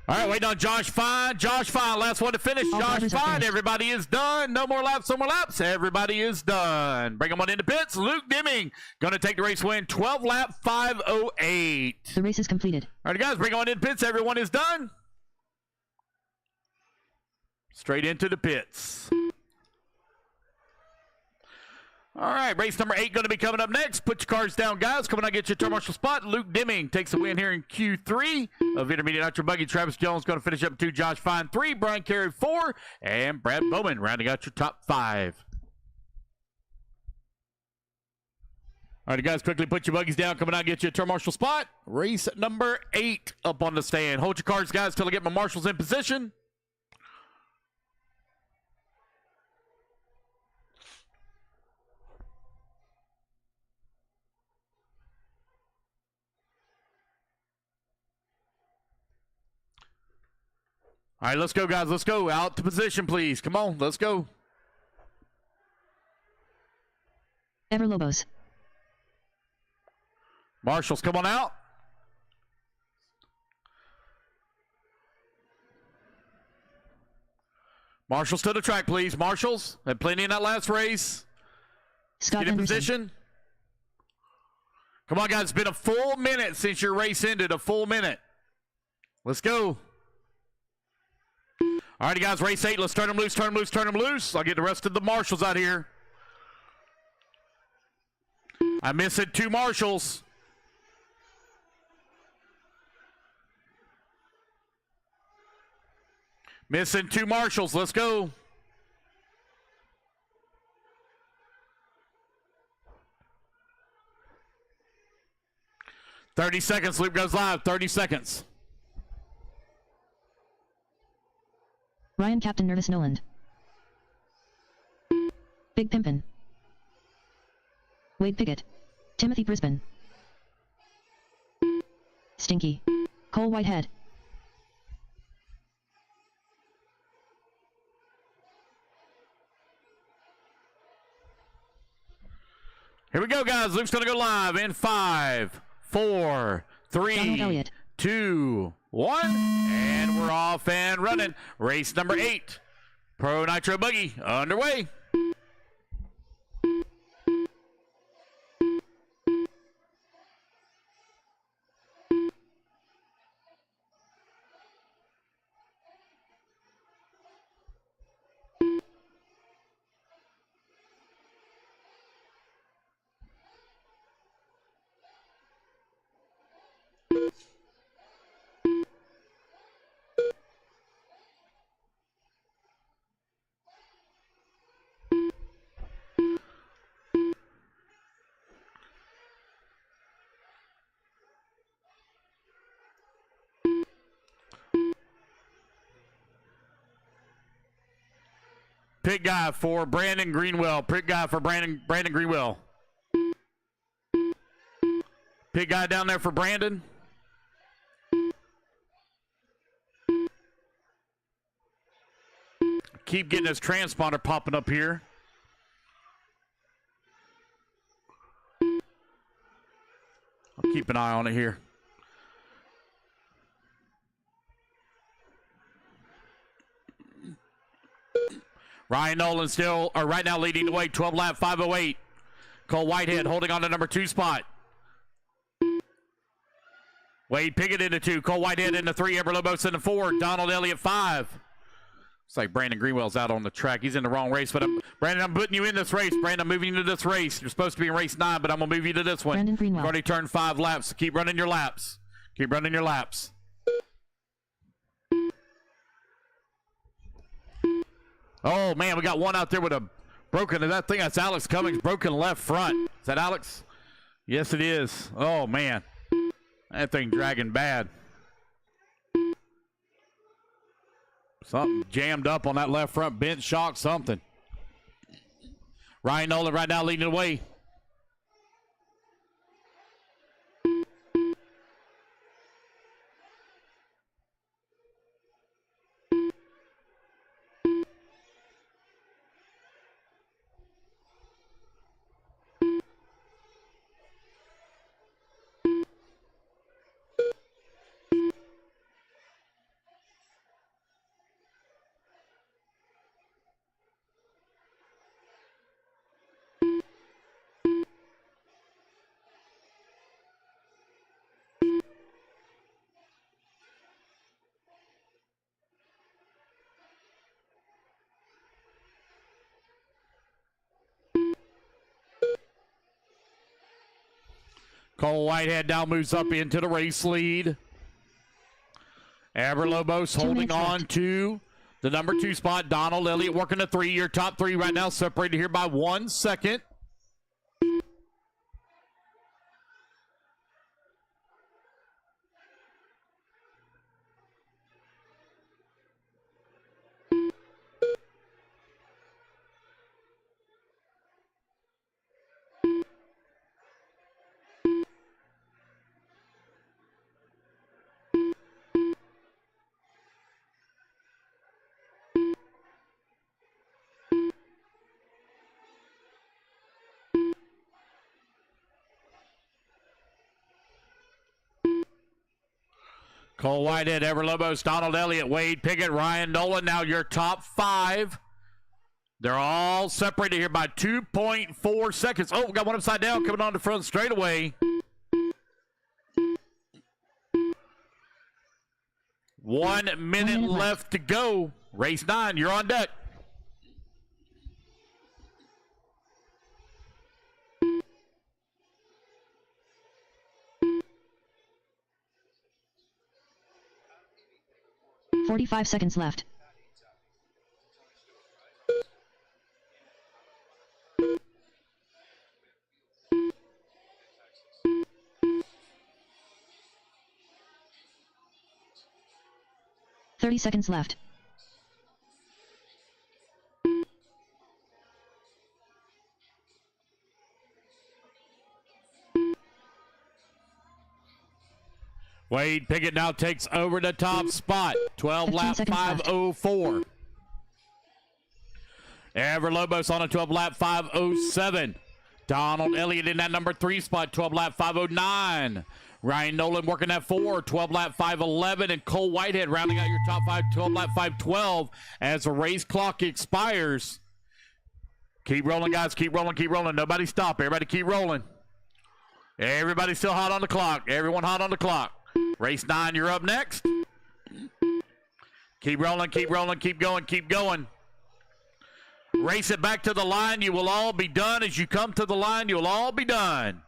S1: All right, waiting on Josh Fine. Josh Fine, last one to finish.
S3: All
S1: Josh
S3: drivers are
S1: Fine,
S3: finished.
S1: everybody is done. No more laps, no more laps. Everybody is done. Bring them on into pits. Luke Deming going to take the race win. 12 lap 5:08.
S3: The race is completed.
S1: All right, guys, bring on in pits. Everyone is done. Straight into the pits. All right, race number 8 going to be coming up next. Put your cards down, guys. Coming on, get your turn marshal spot. Luke Deming takes the win here in Q3 of Intermediate Nitro Buggy. Travis Jones going to finish up 2. Josh Fine 3. Brian Carey 4. And Brad Bowman rounding out your top 5. All right, guys, quickly put your buggies down. Coming out, get you a turn marshal spot. Race number 8 up on the stand. Hold your cards, guys, till I get my marshals in position. All right, let's go, guys. Let's go. Out to position, please. Come on, let's go.
S3: Ever Lobos.
S1: Marshals, come on out. Marshals to the track, please. Marshals, had plenty in that last race.
S3: Scott
S1: Get in
S3: Anderson.
S1: position. Come on, guys. It's been a full minute since your race ended. A full minute. Let's go. All righty, guys. Race 8. Let's turn them loose, turn them loose, turn them loose. I'll get the rest of the marshals out here. I'm missing 2 marshals. Missing 2 marshals. Let's go. $30 seconds. Loop goes live. 30 seconds.
S3: Ryan Captain Nervous Noland. Big Pimpin. Wade Piggott. Timothy Brisbane. Stinky. Cole Whitehead.
S1: Here we go, guys. Luke's going to go live in 5, 4,
S3: Donald
S1: 3,
S3: Elliott.
S1: 2, 1. And we're off and running. Race number 8. Pro Nitro Buggy underway. Pit guy for Brandon Greenwell. Pit guy for Brandon Greenwell. Pit guy down there for Brandon. Keep getting this transponder popping up here. I'll keep an eye on it here. Ryan Nolan still, or right now leading the way, 12 lap 5:08. Cole Whitehead holding on to number 2 spot. Wade Piggott into 2. Cole Whitehead into 3. Eber Lobos into 4. Donald Elliott 5. It's like Brandon Greenwell's out on the track. He's in the wrong race. But Brandon, I'm putting you in this race. Brandon, I'm moving you to this race. You're supposed to be in race 9, but I'm going to move you to this one.
S3: Brandon Greenwell.
S1: You've already turned 5 laps. So keep running your laps. Keep running your laps. Oh, man, we got one out there with a broken. That thing, that's Alex Cummings, broken left front. Is that Alex? Yes, it is. Oh, man. That thing dragging bad. Something jammed up on that left front, bent shock, something. Ryan Nolan right now leading the way. Cole Whitehead now moves up into the race lead. Averlobos holding on to the number 2 spot. Donald Elliott working the 3. Your top 3 right now separated here by 1 second. Cole Whitehead, Everlobos, Donald Elliott, Wade Pickett, Ryan Nolan. Now your top 5. They're all separated here by 2.4 seconds. Oh, we got one upside down coming on the front straightaway. 1 minute left to go. Race 9, you're on deck.
S3: $45 seconds left. $30 seconds left.
S1: Wade Pickett now takes over the top spot. 12 lap 5:04. Everlobos on a 12 lap 5:07. Donald Elliott in that number 3 spot. 12 lap 5:09. Ryan Nolan working that 4. 12 lap 5:11. And Cole Whitehead rounding out your top 5. 12 lap 5:12 as the race clock expires. Keep rolling, guys. Keep rolling. Keep rolling. Nobody stop. Everybody keep rolling. Everybody's still hot on the clock. Everyone hot on the clock. Race 9, you're up next. Keep rolling, keep rolling, keep going, keep going. Race it back to the line. You will all be done. As you come to the line, you'll all be done.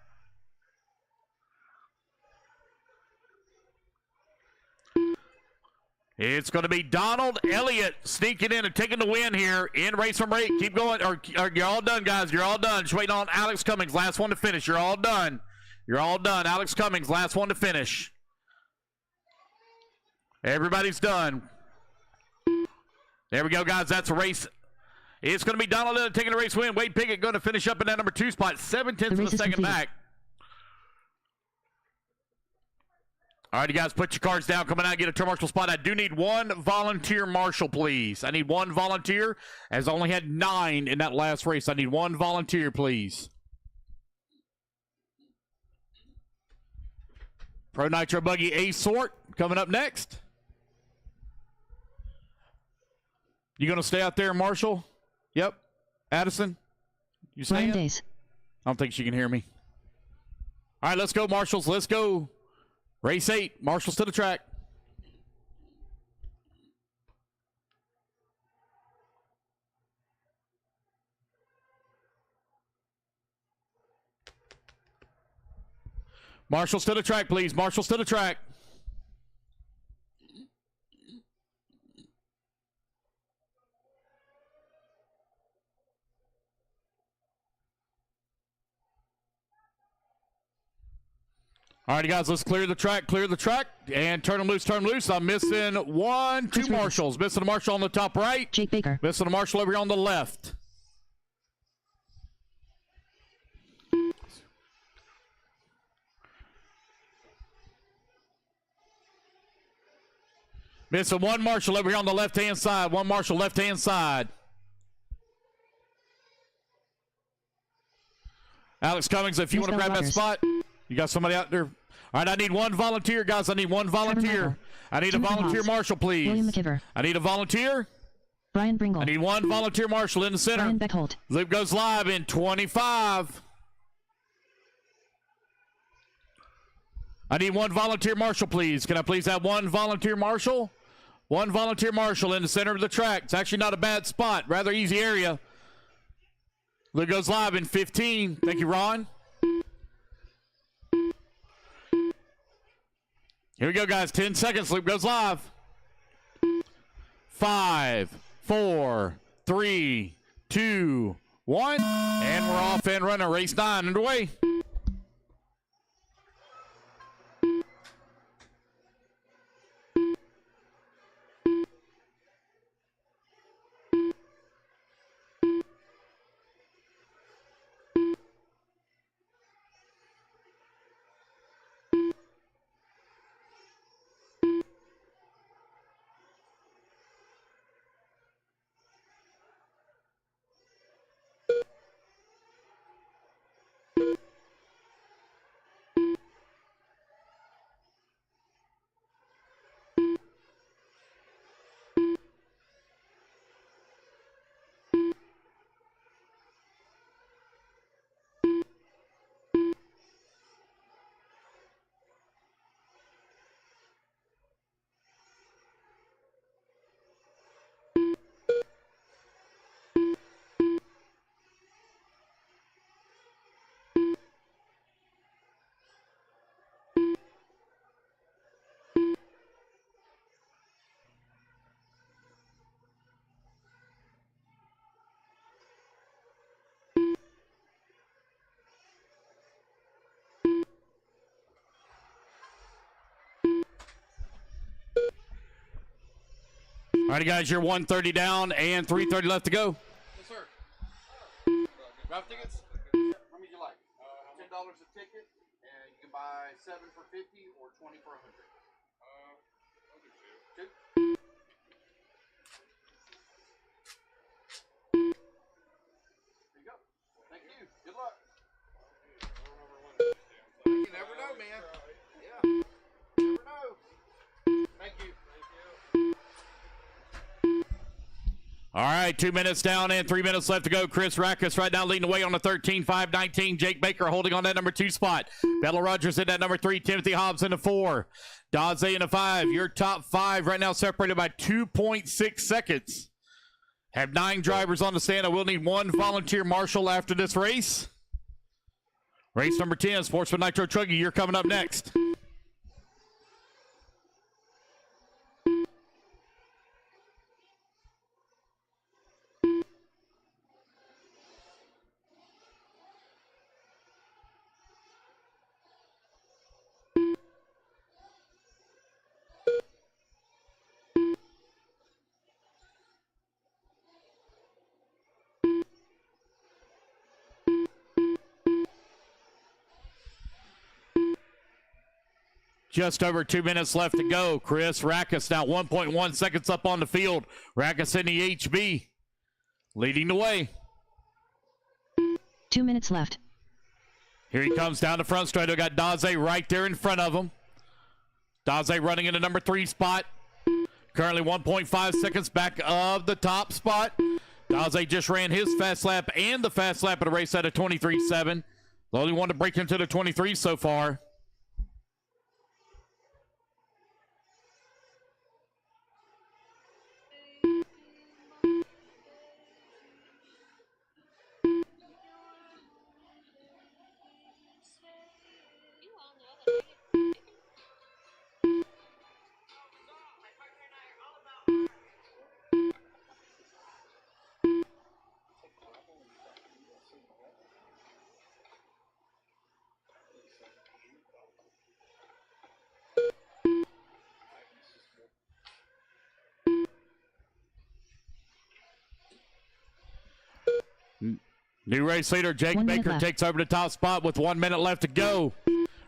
S1: It's going to be Donald Elliott sneaking in and taking the win here in race number 8. Keep going. Or you're all done, guys. You're all done. Just waiting on Alex Cummings, last one to finish. You're all done. You're all done. Alex Cummings, last one to finish. Everybody's done. There we go, guys. That's a race. It's going to be Donald Elliott taking the race win. Wade Pickett going to finish up in that number 2 spot. 7/10 of a second back. All right, you guys, put your cards down. Coming out and get a turn marshal spot. I do need one volunteer marshal, please. I need one volunteer, as I only had 9 in that last race. I need one volunteer, please. Pro Nitro Buggy A Sort coming up next. You going to stay out there, Marshall? Yep. Addison? You staying?
S3: 9 days.
S1: I don't think she can hear me. All right, let's go, Marshals. Let's go. Race 8. Marshals to the track. Marshals to the track, please. Marshals to the track. All right, guys, let's clear the track, and turn them loose. I'm missing two marshals. Missing a marshal on the top right.
S3: Jake Baker.
S1: Missing a marshal over here on the left. Missing one marshal over here on the left-hand side. One marshal left-hand side. Alex Cummings, if you want to grab that spot, you got somebody out there. All right, I need one volunteer, guys. I need one volunteer. I need a volunteer marshal, please.
S3: William McKiver.
S1: I need a volunteer.
S3: Brian Bringle.
S1: I need one volunteer marshal in the center.
S3: Brian Beckholt.
S1: Loop goes live in 25. I need one volunteer marshal, please. Can I please have one volunteer marshal? One volunteer marshal in the center of the track. It's actually not a bad spot. Rather easy area. Loop goes live in 15. Thank you, Ron. Here we go, guys. 10 seconds. Loop goes live. 5, 4, 3, 2, 1. And we're off and running. Race 9 underway. All right, guys, you're 130 down and 330 left to go.
S4: Yes, sir. Drive tickets? How many do you like? $10 a ticket, and you can buy 7 for 50 or 20 for 100. I'll do 2. 2? There you go. Thank you. Good luck. You never know, man. Yeah. You never know. Thank you.
S1: All right, 2 minutes down and 3 minutes left to go. Chris Rackus right now leading the way on the 13, 5-19. Jake Baker holding on that number 2 spot. Bella Rogers in that number 3. Timothy Hobbs in the 4. Daze in the 5. Your top 5 right now separated by 2.6 seconds. Have 9 drivers on the stand. I will need one volunteer marshal after this race. Race number 10, Sportsman Nitro Truggy, you're coming up next. Just over 2 minutes left to go. Chris Rackus now 1.1 seconds up on the field. Rackus in the HB, leading the way.
S3: 2 minutes left.
S1: Here he comes down the front straight. We got Daze right there in front of him. Daze running in the number 3 spot. Currently 1.5 seconds back of the top spot. Daze just ran his fast lap and the fast lap of the race at a 23.7. The only one to break into the 23 so far. New race leader Jake
S3: 1 minute
S1: Baker
S3: left.
S1: takes over the top spot with 1 minute left to go.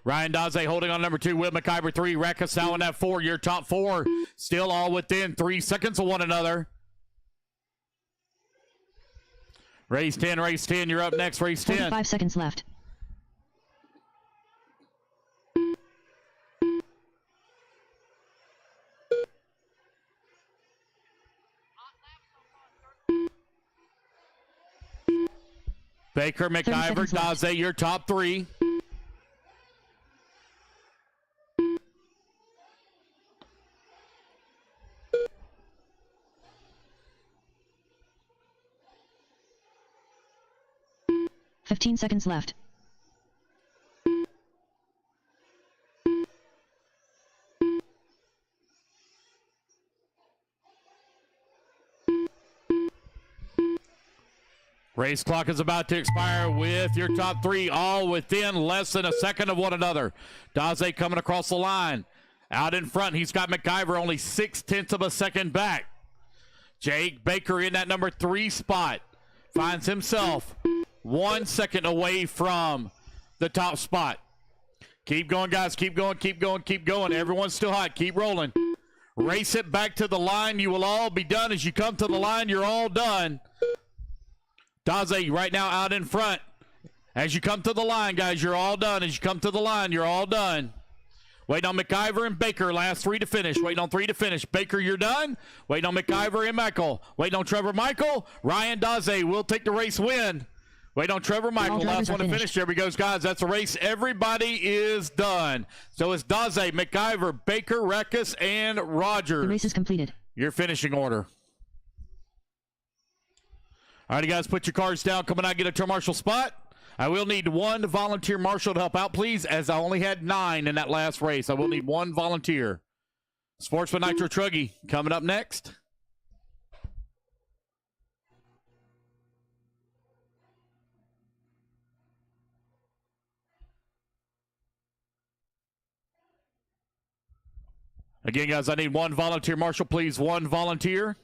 S1: Ryan Daze holding on number 2. Will McIver 3. Rekkas now in that 4. Your top 4 still all within 3 seconds of one another. Race 10, race 10. You're up next, race 10.
S3: 45 seconds left.
S1: Baker,
S3: 30
S1: McIver,
S3: seconds left.
S1: Daze, your top 3.
S3: Fifteen seconds left.
S1: Race clock is about to expire with your top 3 all within less than a second of one another. Daze coming across the line. Out in front, he's got McIver only 0.6 of a second back. Jake Baker in that number 3 spot finds himself 1 second away from the top spot. Keep going, guys. Keep going, keep going, keep going. Everyone's still hot. Keep rolling. Race it back to the line. You will all be done. As you come to the line, you're all done. Daze right now out in front. As you come to the line, guys, you're all done. As you come to the line, you're all done. Waiting on McIver and Baker, last 3 to finish. Waiting on 3 to finish. Baker, you're done. Waiting on McIver and Michael. Waiting on Trevor Michael. Ryan Daze will take the race win. Waiting on Trevor Michael,
S3: All
S1: last
S3: drivers
S1: one
S3: are
S1: to
S3: finished.
S1: finish. There we goes, guys. That's a race. Everybody is done. So it's Daze, McIver, Baker, Rekkas, and Rogers.
S3: The race is completed.
S1: Your finishing order. All right, guys, put your cards down. Come on out, get a turn marshal spot. I will need 1 volunteer marshal to help out, please, as I only had 9 in that last race. I will need 1 volunteer. Sportsman Nitro Truggy coming up next. Again, guys, I need 1 volunteer marshal, please. 1 volunteer.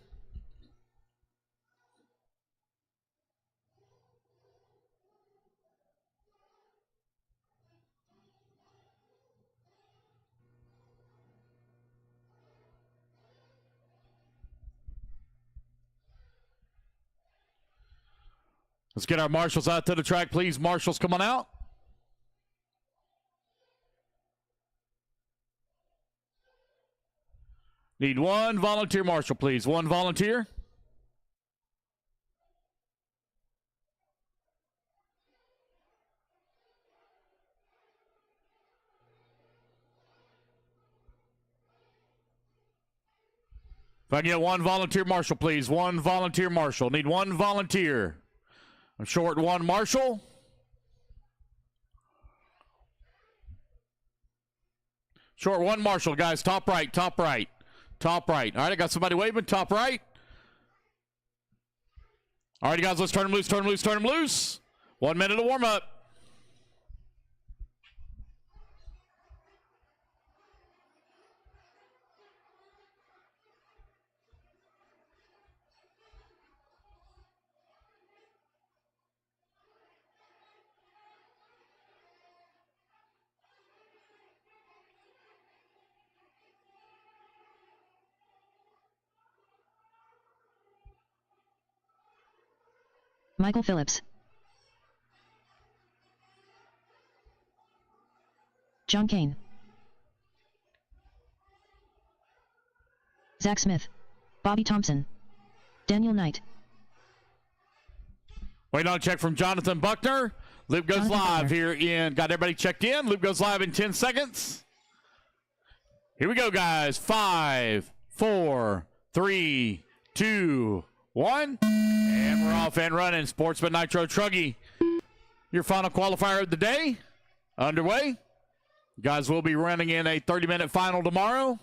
S1: Let's get our marshals out to the track, please. Marshals, come on out. Need 1 volunteer marshal, please. 1 volunteer. If I can get 1 volunteer marshal, please. 1 volunteer marshal. Need 1 volunteer. I'm short 1 marshal. Short 1 marshal, guys. Top right, top right, top right. All right, I got somebody waving. Top right. All right, guys, let's turn them loose, turn them loose, turn them loose. 1 minute to warm up.
S3: Michael Phillips. John Kane. Zach Smith. Bobby Thompson. Daniel Knight.
S1: Waiting on a check from Jonathan Buckner. Loop goes
S3: Jonathan
S1: live
S3: Buckner.
S1: here in. Got everybody checked in. Loop goes live in 10 seconds. Here we go, guys. 5, 4, 3, 2, 1. And we're off and running. Sportsman Nitro Truggy. Your final qualifier of the day. Underway. You guys will be running in a 30-minute final tomorrow.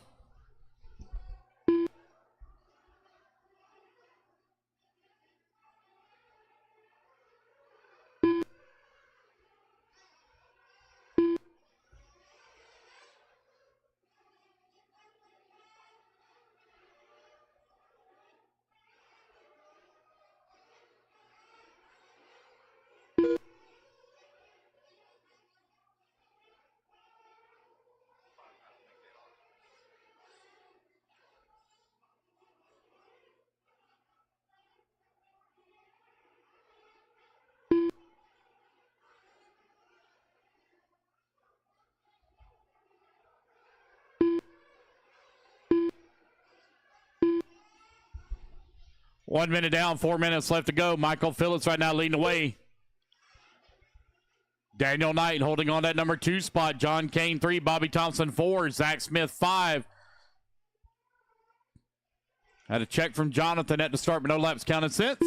S1: 1 minute down, 4 minutes left to go. Michael Phillips right now leading the way. Daniel Knight holding on that number 2 spot. John Kane 3, Bobby Thompson 4, Zach Smith 5. Had a check from Jonathan at the start, but no laps counted since.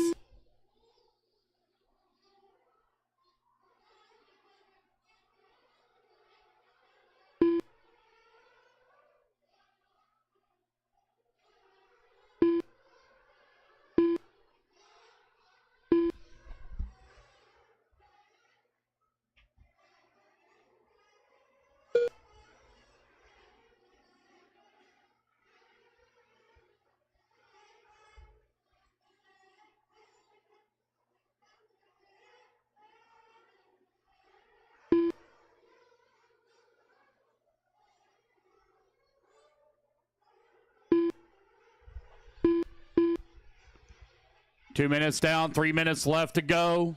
S1: Two minutes down, 3 minutes left to go.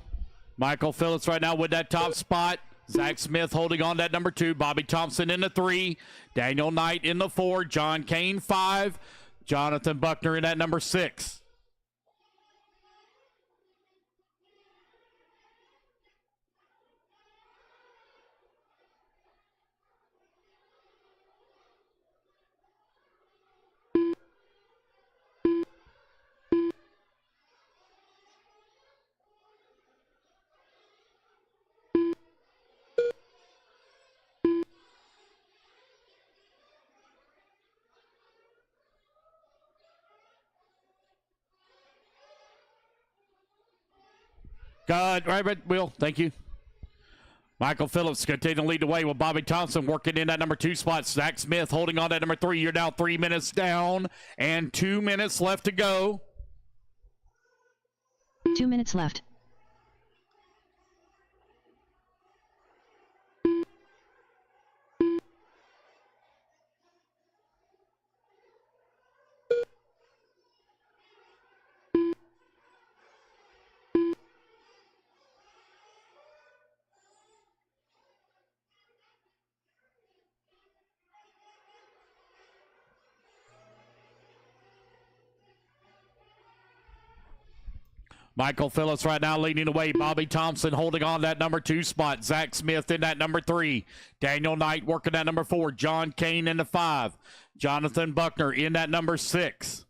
S1: Michael Phillips right now with that top spot. Zach Smith holding on that number 2. Bobby Thompson in the 3. Daniel Knight in the 4. John Kane 5. Jonathan Buckner in that number 6. Good. Right, Will. Thank you. Michael Phillips continuing to lead the way with Bobby Thompson working in that number 2 spot. Zach Smith holding on that number 3. You're now 3 minutes down and 2 minutes left to go.
S3: 2 minutes left.
S1: Michael Phillips right now leading the way. Bobby Thompson holding on that number 2 spot. Zach Smith in that number 3. Daniel Knight working that number 4. John Kane in the 5. Jonathan Buckner in that number 6.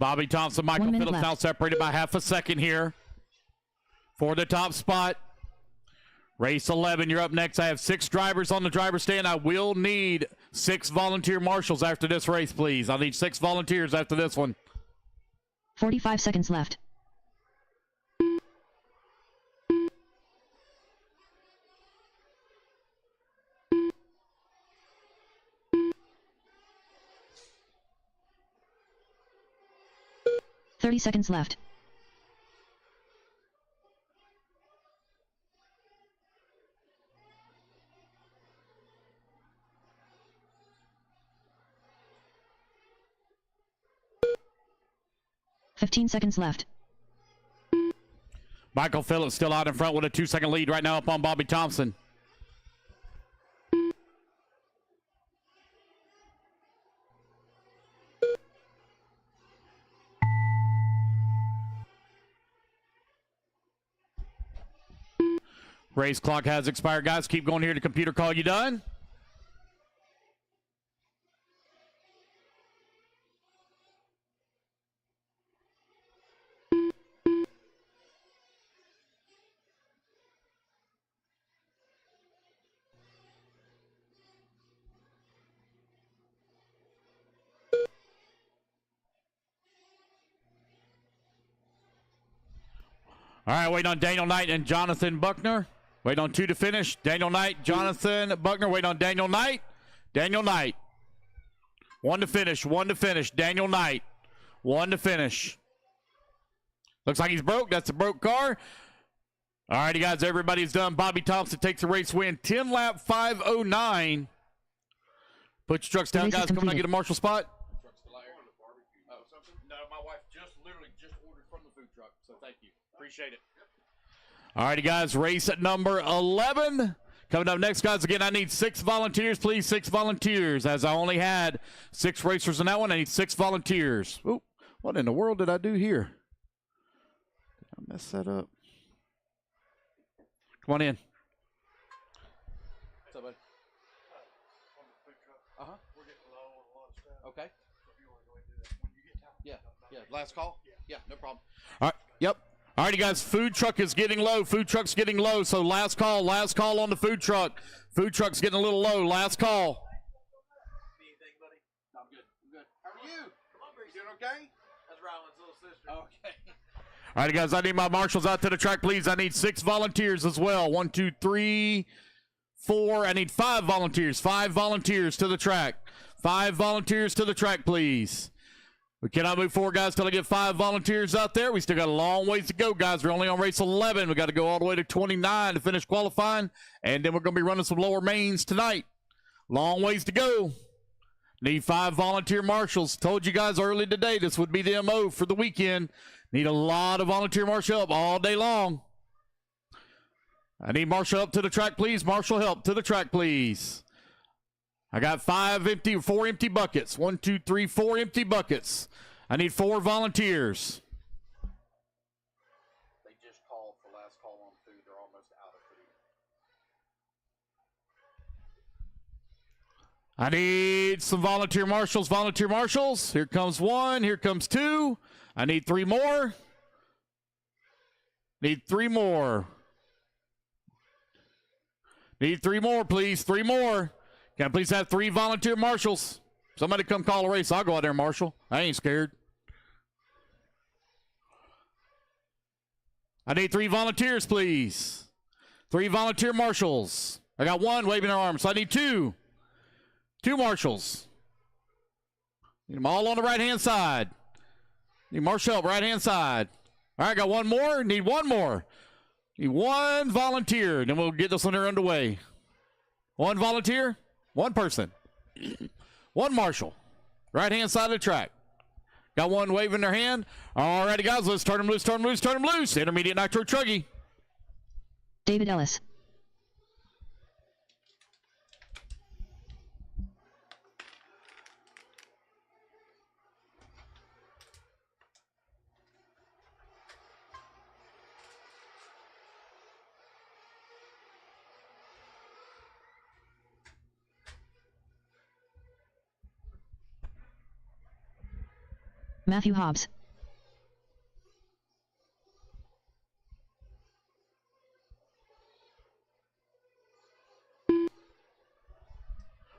S1: Bobby Thompson, Michael Phillips
S3: left.
S1: now separated by half a second here for the top spot. Race 11, you're up next. I have 6 drivers on the driver's stand. I will need 6 volunteer marshals after this race, please. I'll need 6 volunteers after this one.
S3: 45 seconds left. Thirty seconds left. Fifteen seconds left.
S1: Michael Phillips still out in front with a 2-second lead right now up on Bobby Thompson. Race clock has expired, guys. Keep going here to computer call you done. All right, waiting on Daniel Knight and Jonathan Buckner. Wait on 2 to finish. Daniel Knight, Jonathan Buckner. Wait on Daniel Knight. Daniel Knight. 1 to finish. 1 to finish. Daniel Knight. 1 to finish. Looks like he's broke. That's a broke car. All righty, guys. Everybody's done. Bobby Thompson takes the race win. 10 lap 509. Put your trucks down, guys. Come on, get a marshal spot. Appreciate it. All righty, guys. Race at number 11. Coming up next, guys. Again, I need 6 volunteers, please. 6 volunteers. As I only had 6 racers in that one, I need 6 volunteers. Ooh, what in the world did I do here? Did I mess that up? Come on in. What's up, buddy? Uh-huh.
S6: We're getting low on a lot of stuff.
S1: Okay.
S6: So if you want to go ahead and do that, when you get time.
S1: Yeah. Last call?
S6: Yeah.
S1: No problem. All right. Yep. All righty, guys. Food truck is getting low. Food truck's getting low. So last call on the food truck. Food truck's getting a little low. Last call.
S6: Anything, buddy?
S4: I'm good. I'm good. How are you?
S6: Come on, Gracie.
S4: You doing okay?
S6: That's Ryland's little sister.
S4: Okay.
S1: All right, guys, I need my marshals out to the track, please. I need 6 volunteers as well. 1, 2, 3, 4. I need 5 volunteers. 5 volunteers to the track. 5 volunteers to the track, please. We cannot move forward, guys, till I get 5 volunteers out there. We still got a long ways to go, guys. We're only on race 11. We got to go all the way to 29 to finish qualifying, and then we're going to be running some lower mains tonight. Long ways to go. Need 5 volunteer marshals. Told you guys early today this would be the MO for the weekend. Need a lot of volunteer marshal help all day long. I need marshal help to the track, please. Marshal help to the track, please. I got 4 empty buckets. 1, 2, 3, 4 empty buckets. I need 4 volunteers.
S4: They just called for last call on food. They're almost out of food.
S1: I need some volunteer marshals. Volunteer marshals. Here comes 1. Here comes 2. I need 3 more. Need 3 more. Need 3 more, please. 3 more. Can I please have 3 volunteer marshals? Somebody come call a race. I'll go out there and marshal. I ain't scared. I need 3 volunteers, please. 3 volunteer marshals. I got 1 waving their arms, so I need 2. 2 marshals. Need them all on the right-hand side. Need marshal help, right-hand side. All right, got 1 more. Need 1 more. Need 1 volunteer. Then we'll get this one here underway. 1 volunteer. 1 person. 1 marshal. Right-hand side of the track. Got 1 waving their hand. All righty, guys. Let's turn them loose, turn them loose, turn them loose. Intermediate nitro truggy.
S3: David Ellis. Matthew Hobbs.
S1: All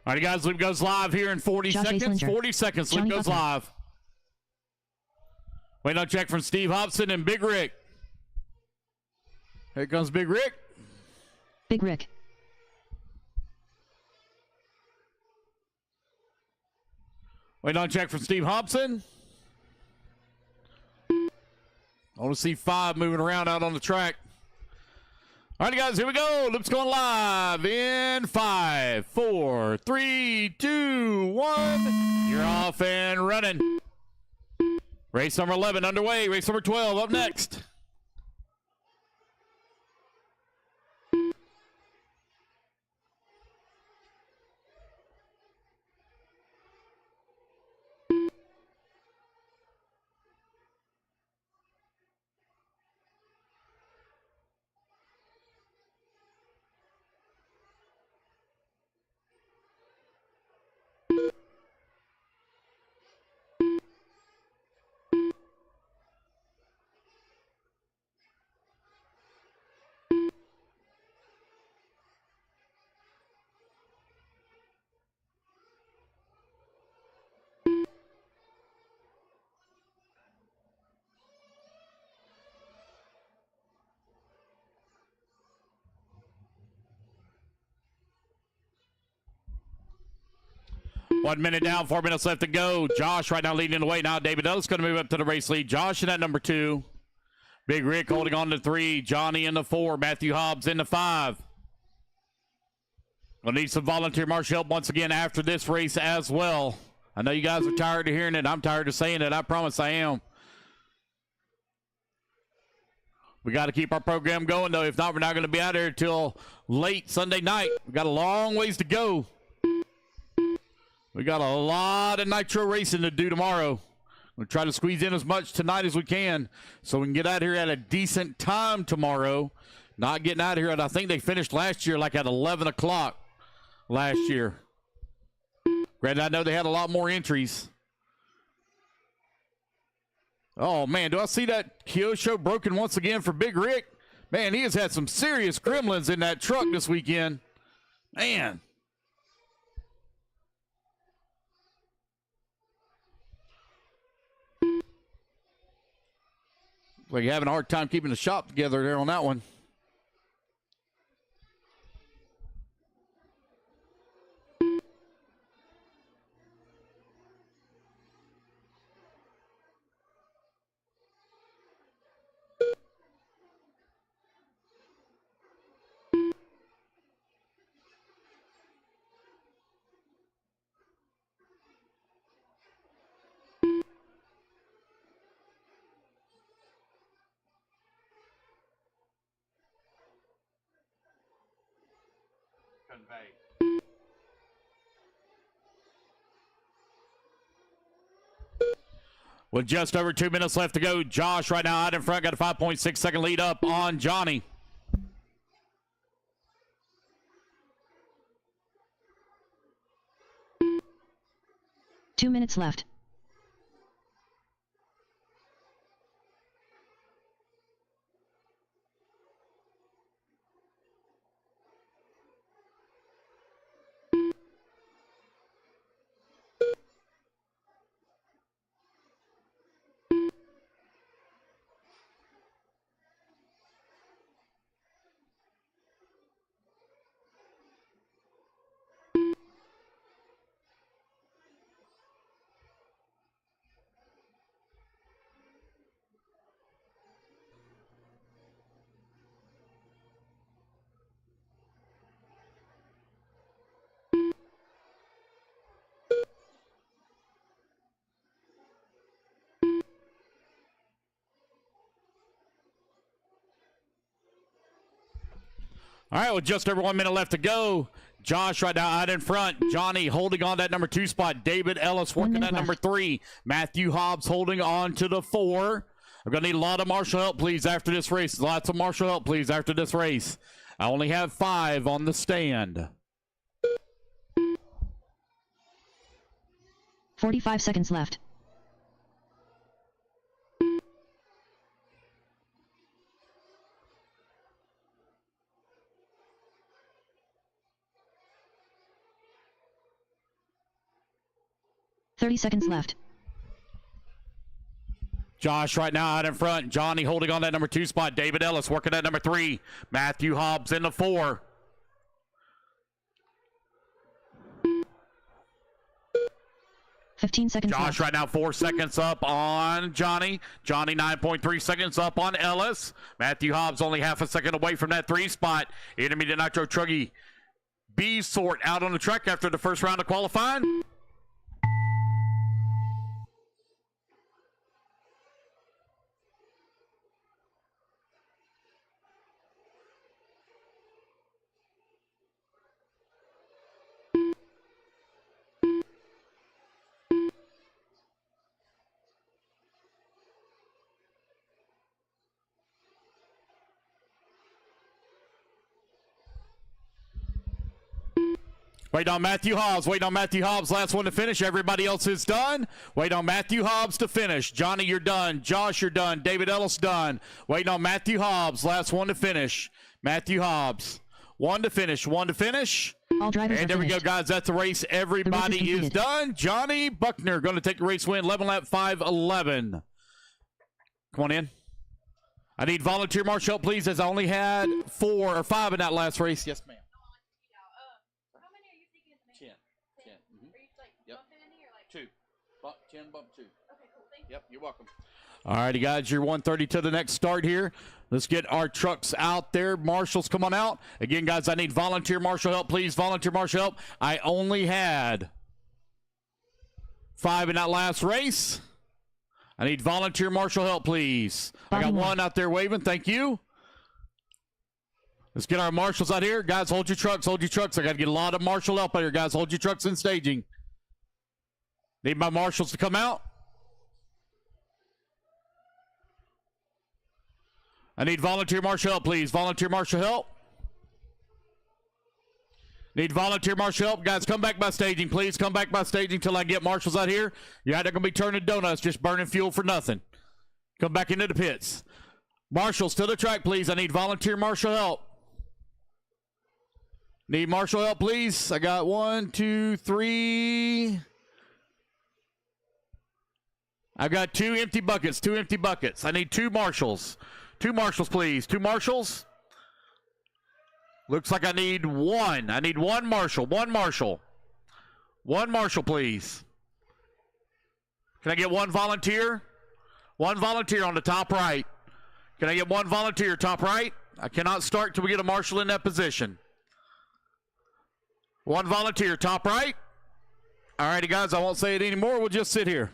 S1: right, guys, Loop goes live here in 40
S3: Josh
S1: seconds.
S3: Aislinger.
S1: 40 seconds. Loop
S3: Johnny
S1: goes
S3: Buckner.
S1: live. Waiting on check from Steve Hobson and Big Rick. Here comes Big Rick.
S3: Big Rick.
S1: Waiting on check from Steve Hobson. I want to see 5 moving around out on the track. All right, guys, here we go. Loop's going live in 5, 4, 3, 2, 1. You're off and running. Race number 11 underway. Race number 12 up next. One minute down, 4 minutes left to go. Josh right now leading the way. Now David Ellis going to move up to the race lead. Josh in at number 2. Big Rick holding on to 3. Johnny in the 4. Matthew Hobbs in the 5. We'll need some volunteer marshal help once again after this race as well. I know you guys are tired of hearing it. I'm tired of saying it. I promise I am. We got to keep our program going, though. If not, we're not going to be out here till late Sunday night. We got a long ways to go. We got a lot of nitro racing to do tomorrow. We'll try to squeeze in as much tonight as we can so we can get out here at a decent time tomorrow. Not getting out here at, I think they finished last year like at 11 o'clock last year. Granted, I know they had a lot more entries. Oh, man, do I see that Kyosho broken once again for Big Rick? Man, he has had some serious gremlins in that truck this weekend. Man. Like you're having a hard time keeping the shop together there on that one. With just over 2 minutes left to go, Josh right now out in front, got a 5.6 second lead up on Johnny.
S3: Two minutes left.
S1: All right, with just over 1 minute left to go, Josh right now out in front. Johnny holding on that number 2 spot. David Ellis working at number 3. Matthew Hobbs holding on to the 4. I'm going to need a lot of marshal help, please, after this race. Lots of marshal help, please, after this race. I only have 5 on the stand.
S3: 45 seconds left. Thirty seconds left.
S1: Josh right now out in front. Johnny holding on that number 2 spot. David Ellis working at number 3. Matthew Hobbs in the 4.
S3: Fifteen seconds
S1: Josh
S3: left.
S1: right now 4 seconds up on Johnny. Johnny 9.3 seconds up on Ellis. Matthew Hobbs only half a second away from that 3 spot. Intermediate Nitro Truggy B sort out on the track after the first round of qualifying. Wait on Matthew Hobbs. Wait on Matthew Hobbs. Last one to finish. Everybody else is done. Wait on Matthew Hobbs to finish. Johnny, you're done. Josh, you're done. David Ellis, done. Waiting on Matthew Hobbs. Last one to finish. Matthew Hobbs. One to finish. One to finish.
S3: All drivers
S1: And
S3: are
S1: there we go,
S3: finished.
S1: guys. That's the race. Everybody is
S3: completed.
S1: done. Johnny Buckner going to take the race win. 11 lap 5:11. Come on in. I need volunteer marshal help, please, as I only had 4 or 5 in that last race. Yes, ma'am.
S2: How many are you thinking is making?
S1: 10. 10.
S2: Are you like
S1: Yep.
S2: bumping any or like?
S1: 2. Bump 10, bump 2.
S2: Okay, cool. Thank you.
S1: Yep, you're welcome. All righty, guys, you're 130 to the next start here. Let's get our trucks out there. Marshals, come on out. Again, guys, I need volunteer marshal help, please. Volunteer marshal help. I only had 5 in that last race. I need volunteer marshal help, please. I got
S3: Bobby
S1: one out there waving. Thank you. Let's get our marshals out here. Guys, hold your trucks. Hold your trucks. I got to get a lot of marshal help out here, guys. Hold your trucks in staging. Need my marshals to come out. I need volunteer marshal help, please. Volunteer marshal help. Need volunteer marshal help. Guys, come back by staging, please. Come back by staging until I get marshals out here. You're not going to be turning donuts, just burning fuel for nothing. Come back into the pits. Marshals to the track, please. I need volunteer marshal help. Need marshal help, please. I got 1, 2, 3. I've got 2 empty buckets. 2 empty buckets. I need 2 marshals. 2 marshals, please. 2 marshals. Looks like I need 1. I need 1 marshal. 1 marshal. 1 marshal, please. Can I get 1 volunteer? 1 volunteer on the top right. Can I get 1 volunteer top right? I cannot start till we get a marshal in that position. 1 volunteer top right. All righty, guys. I won't say it anymore. We'll just sit here.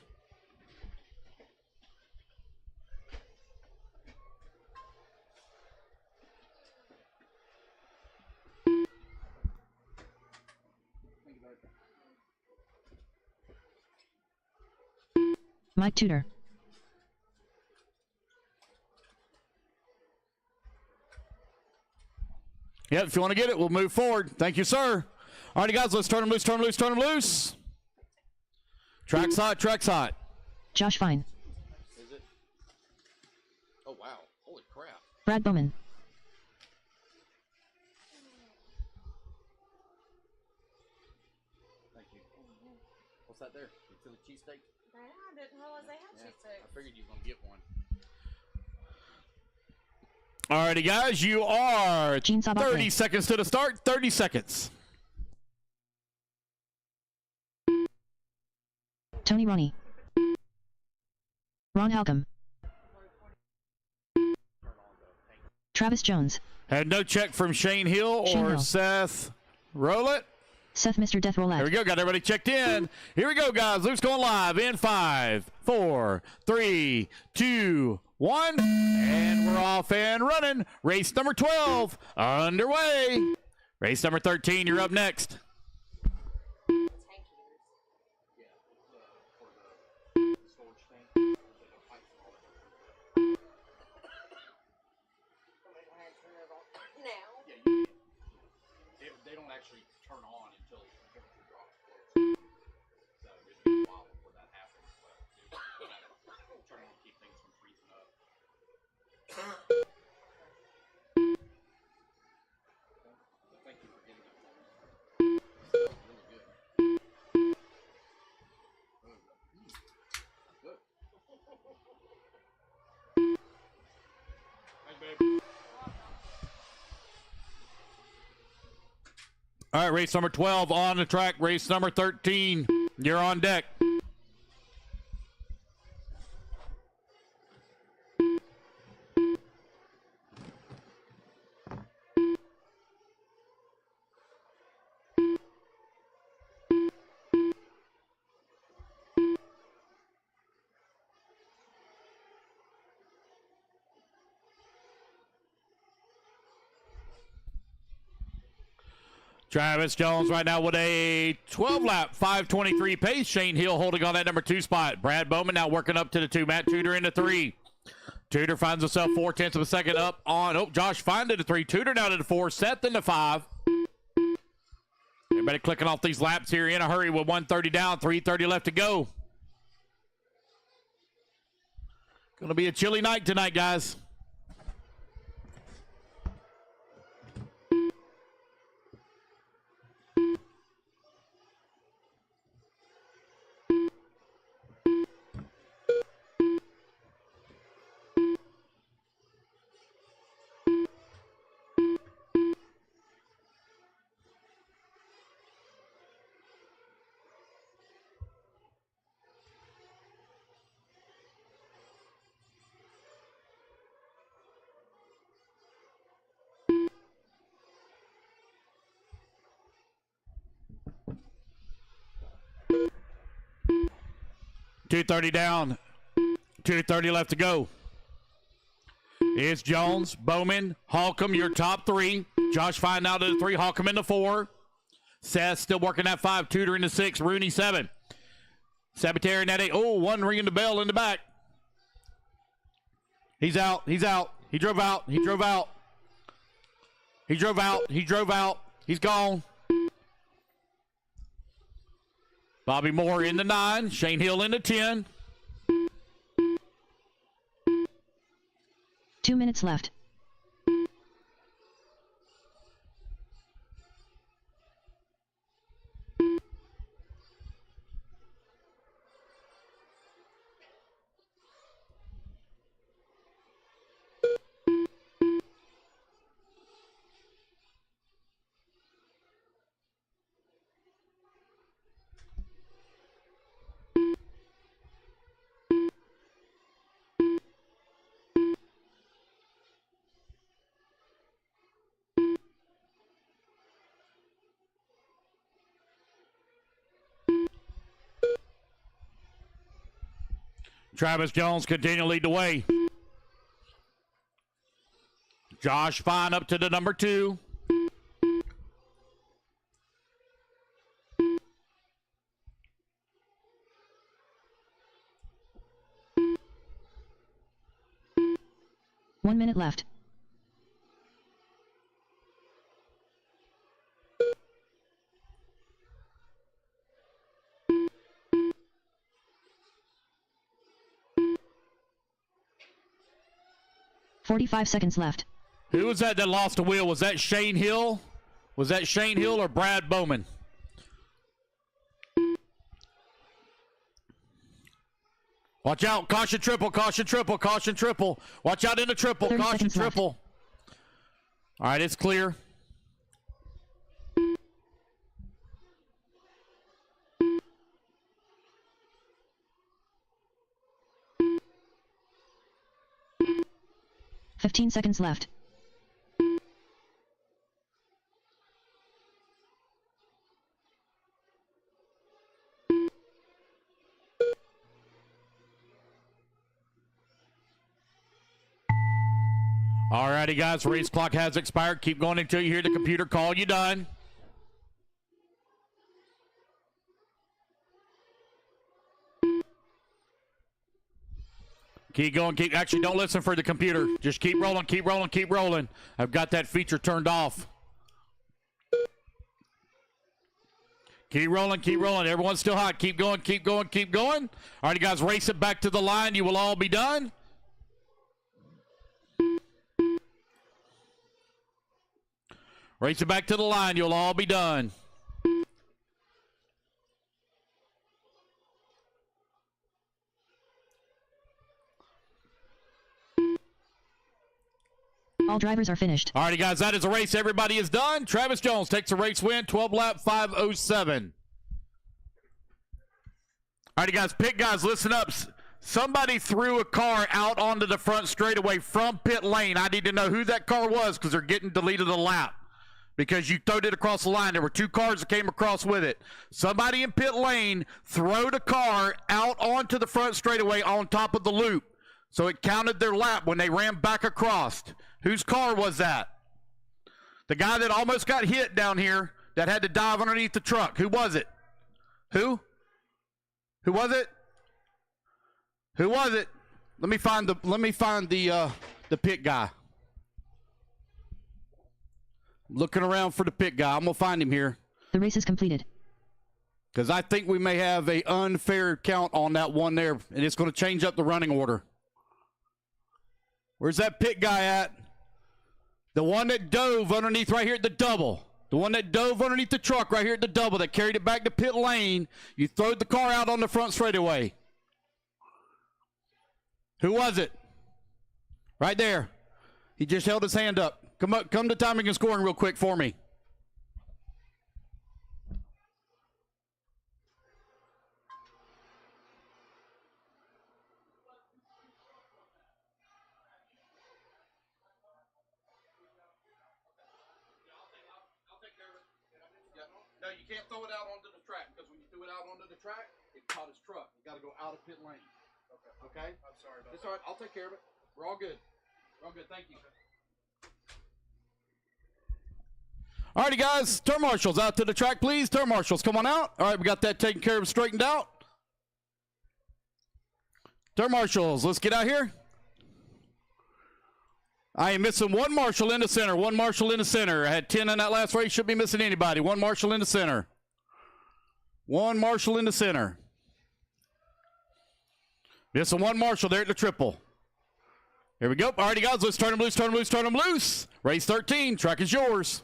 S3: Mike Tudor.
S1: Yep, if you want to get it, we'll move forward. Thank you, sir. All righty, guys, let's turn them loose, turn them loose, turn them loose. Track's hot, track's hot.
S3: Josh Fine.
S4: Is it? Oh, wow. Holy crap.
S3: Brad Bowman.
S4: Thank you. What's that there? Philly cheesesteak?
S7: I didn't realize they had cheesesteaks.
S4: I figured you were going to get one.
S1: All righty, guys, you are
S3: Gene Sabah
S1: 30
S3: Gray.
S1: seconds to the start. 30 seconds.
S3: Tony Ronnie. Ron Halcomb. Travis Jones.
S1: Had no check from Shane Hill
S3: Shane
S1: or
S3: Hill.
S1: Seth Rowlett.
S3: Seth Mr. Death
S1: There we
S3: Roulette.
S1: go. Got everybody checked in. Here we go, guys. Luke's going live in 5, 4, 3, 2, 1. And we're off and running. Race number 12 underway. Race number 13, you're up next.
S4: They don't actually turn on until the temperature drops below. So it'll be a while before that happens. But trying to keep things from freezing up. Thank you for getting that for me. Really good. Good. Thanks, babe.
S1: All right, race number 12 on the track. Race number 13, you're on deck. Travis Jones right now with a 12-lap, 5:23 pace. Shane Hill holding on that number 2 spot. Brad Bowman now working up to the 2. Matt Tudor into 3. Tudor finds himself 0.4 of a second up on. Oh, Josh Fine into 3. Tudor now to the 4. Seth into 5. Everybody clicking off these laps here in a hurry with 130 down, 330 left to go. Going to be a chilly night tonight, guys. $230 down. 2:30 left to go. It's Jones, Bowman, Holcomb, your top three. Josh Fine out of the 3, Holcomb in the 4. Seth still working at 5, Tudor in the 6, Rooney 7. Sabatier in that 8. Oh, one ringing the bell in the back. He's out. He's out. He drove out. He drove out. He drove out. He drove out. He's gone. Bobby Moore in the 9. Shane Hill in the 10.
S3: 2 minutes left.
S1: Travis Jones continue to lead the way. Josh Fine up to the number 2.
S3: One minute left. $45 seconds left.
S1: Who was that lost the wheel? Was that Shane Hill? Was that Shane Hill or Brad Bowman? Watch out. Caution triple, caution triple, caution triple. Watch out in the triple,
S3: 30
S1: caution
S3: seconds left.
S1: triple. All right, it's clear.
S3: $15 seconds left.
S1: All righty, guys. Race clock has expired. Keep going until you hear the computer call you done. Keep going. Actually, don't listen for the computer. Just keep rolling, keep rolling, keep rolling. I've got that feature turned off. Keep rolling, keep rolling. Everyone's still hot. Keep going, keep going, keep going. All right, guys, race it back to the line. You will all be done. Race it back to the line. You'll all be done.
S3: All drivers are finished.
S1: All righty, guys, that is a race. Everybody is done. Travis Jones takes a race win, 12 lap, 5:07. All righty, guys, pit guys, listen up. Somebody threw a car out onto the front straightaway from pit lane. I need to know who that car was because they're getting deleted a lap because you throwed it across the line. There were 2 cars that came across with it. Somebody in pit lane throwed a car out onto the front straightaway on top of the loop. So it counted their lap when they ran back across. Whose car was that? The guy that almost got hit down here that had to dive underneath the truck. Who was it? Who? Who was it? Who was it? Let me find the pit guy. Looking around for the pit guy. I'm gonna find him here.
S3: The race is completed.
S1: Because I think we may have a unfair count on that one there, and it's gonna change up the running order. Where's that pit guy at? The one that dove underneath right here at the double. The one that dove underneath the truck right here at the double that carried it back to pit lane. You throwed the car out on the front straightaway. Who was it? Right there. He just held his hand up. Come to timing and scoring real quick for me. No, you can't throw it out onto the track because when you threw it out onto the track, it caught his truck. You got to go out of pit lane.
S4: Okay?
S6: I'm sorry about
S4: It's all right. I'll take care of it. We're all good. We're all good. Thank you.
S1: All righty, guys. Turn marshals out to the track, please. Turn marshals, come on out. All right, we got that taken care of, straightened out. Turn marshals, let's get out here. I am missing one marshal in the center. One marshal in the center. I had 10 in that last race. Shouldn't be missing anybody. One marshal in the center. One marshal in the center. Missing one marshal there at the triple. Here we go. All righty, guys. Let's turn them loose, turn them loose, turn them loose. Race 13. Track is yours.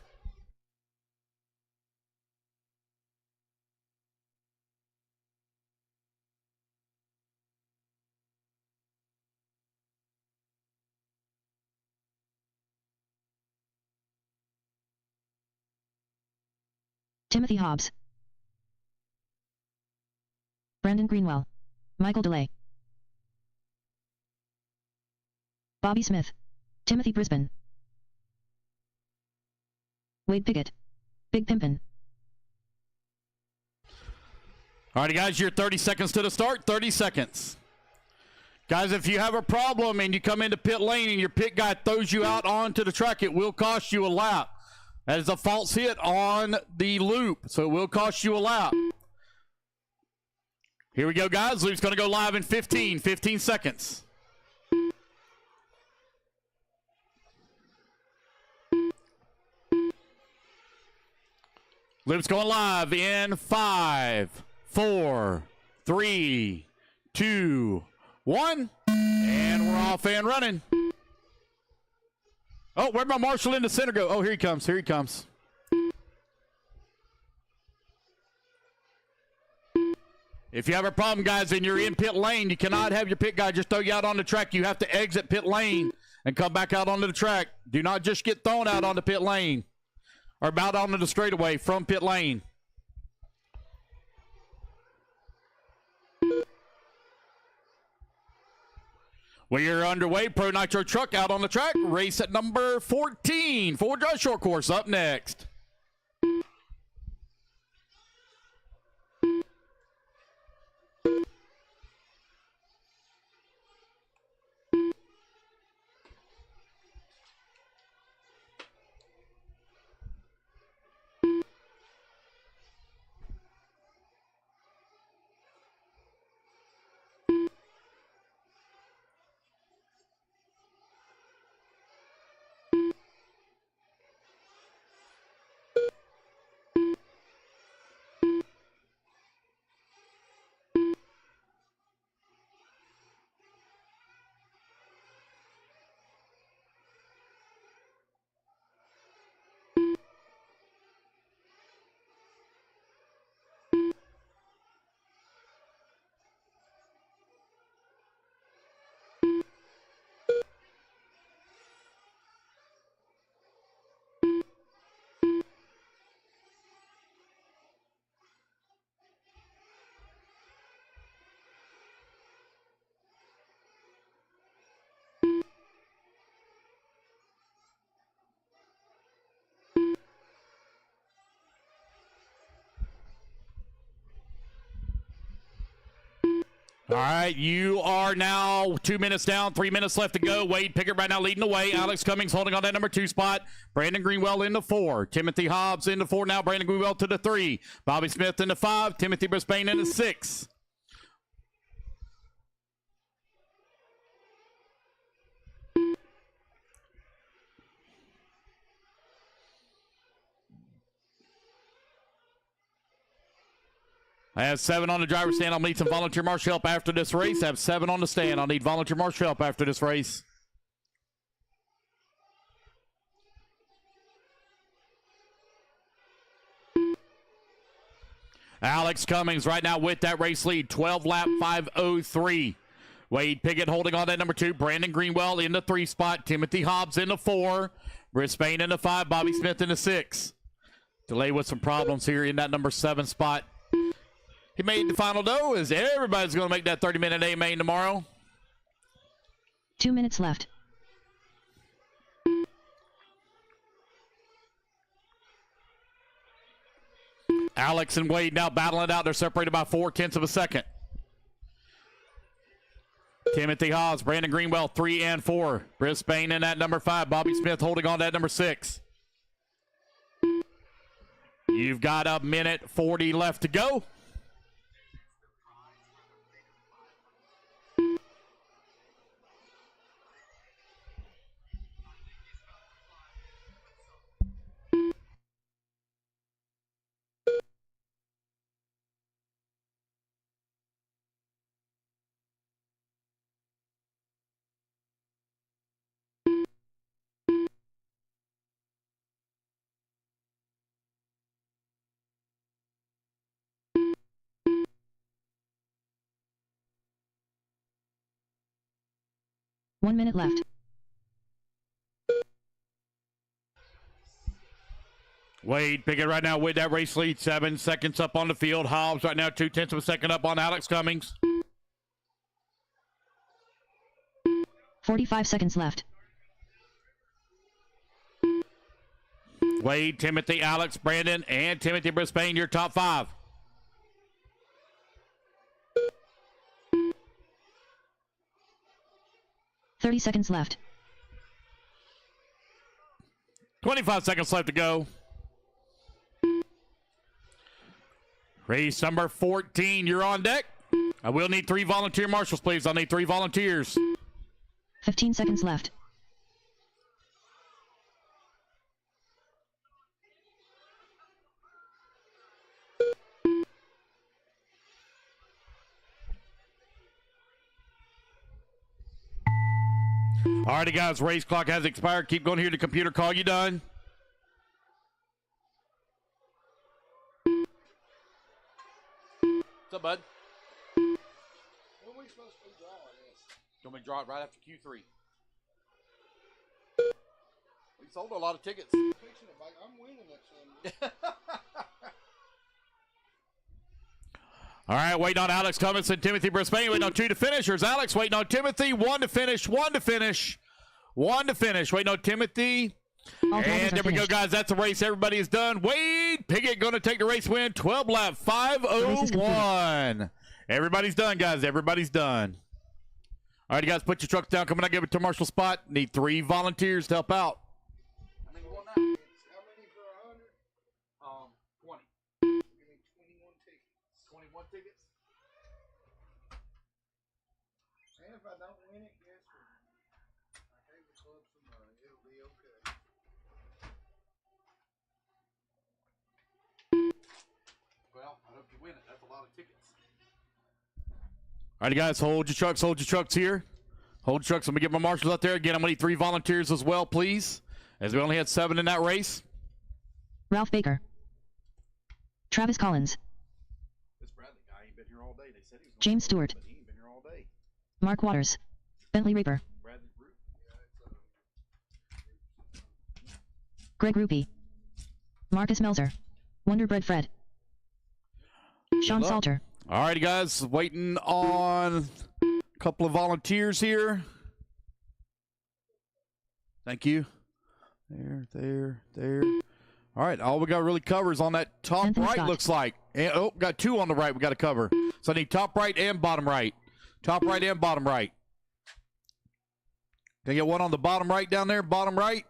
S3: Timothy Hobbs, Brandon Greenwell, Michael DeLay, Bobby Smith, Timothy Brisbane, Wade Piggott, Big Pimpin'.
S1: All righty, guys, you're 30 seconds to the start. 30 seconds. Guys, if you have a problem and you come into pit lane and your pit guy throws you out onto the track, it will cost you a lap. That is a false hit on the loop, so it will cost you a lap. Here we go, guys. Loop's going to go live in 15 seconds. Loop's going live in 5, 4, 3, 2, 1. And we're off and running. Oh, where'd my marshal in the center go? Oh, here he comes. Here he comes. If you have a problem, guys, and you're in pit lane, you cannot have your pit guy just throw you out on the track. You have to exit pit lane and come back out onto the track. Do not just get thrown out onto pit lane or out onto the straightaway from pit lane. We are underway. Pro Nitro Truck out on the track. Race at number 14. Four drive short course up next. All right, you are now 2 minutes down, 3 minutes left to go. Wade Pickett right now leading the way. Alex Cummings holding on that number 2 spot. Brandon Greenwell in the 4. Timothy Hobbs in the 4 now. Brandon Greenwell to the 3. Bobby Smith in the 5. Timothy Brisbane in the 6. I have 7 on the driver's stand. I'll need some volunteer marshal help after this race. I have 7 on the stand. I'll need volunteer marshal help after this race. Alex Cummings right now with that race lead. 12 lap 5:03. Wade Piggott holding on that number 2. Brandon Greenwell in the 3 spot. Timothy Hobbs in the 4. Brisbane in the 5. Bobby Smith in the 6. Delay with some problems here in that number 7 spot. He made the final though, as everybody's going to make that 30-minute A main tomorrow.
S3: 2 minutes left.
S1: Alex and Wade now battling it out. They're separated by 0.4 of a second. Timothy Haas, Brandon Greenwell, 3 and 4. Brisbane in at number 5. Bobby Smith holding on to that number 6. You've got a minute 40 left to go.
S3: One minute left.
S1: Wade Pickett right now with that race lead. 7 seconds up on the field. Hobbs right now 0.2 of a second up on Alex Cummings.
S3: 45 seconds left.
S1: Wade, Timothy, Alex, Brandon, and Timothy Brisbane, your top 5.
S3: $30 seconds left.
S1: 25 seconds left to go. Race number 14, you're on deck. I will need 3 volunteer marshals, please. I'll need 3 volunteers.
S3: 15 seconds left.
S1: Alrighty, guys, race clock has expired. Keep going here to computer. Call you done. What's up, bud?
S5: When are we supposed to be drawing this?
S1: Don't we draw it right after Q3? We sold a lot of tickets.
S5: Fixing it, Mike. I'm winning that Sunday.
S1: All right, waiting on Alex Cummins and Timothy Brisbane. Waiting on 2 to finish. Here's Alex waiting on Timothy. 1 to finish. 1 to finish. 1 to finish. Waiting on Timothy.
S3: All drivers
S1: And
S3: are
S1: there we go,
S3: finished.
S1: guys. That's the race. Everybody is done. Wade Pickett going to take the race win. 12 lap,
S3: race is
S1: 5:01. Everybody's done, guys. Everybody's done. All right, you guys, put your trucks down. Coming out, give it to Marshall Spot. Need 3 volunteers to help out.
S4: How many you want now?
S5: How many for 100?
S4: 20.
S5: Give me 21 tickets.
S4: 21 tickets?
S5: And if I don't win it, guess what? I gave the club some money. It'll be okay.
S4: Well, I hope you win it. That's a lot of tickets.
S1: All right, you guys, hold your trucks. Hold your trucks here. Hold your trucks. Let me get my marshals out there. Again, I'm going to need 3 volunteers as well, please, as we only had 7 in that race.
S3: Ralph Baker. Travis Collins.
S4: This Bradley guy ain't been here all day. They said he was gonna
S3: James
S4: come,
S3: Stewart.
S4: but he ain't been here all day.
S3: Mark Waters. Bentley Reaper.
S4: Bradley Root.
S3: Greg Rupie. Marcus Melzer. Wonderbread Fred. Sean
S1: luck.
S3: Salter.
S1: All righty, guys, waiting on a couple of volunteers here. Thank you. There. All right, all we got really covers on that top
S3: Anthony
S1: right,
S3: Scott.
S1: looks like. And, got 2 on the right we got to cover. So I need top right and bottom right. Top right and bottom right. Can I get one on the bottom right down there? Bottom right.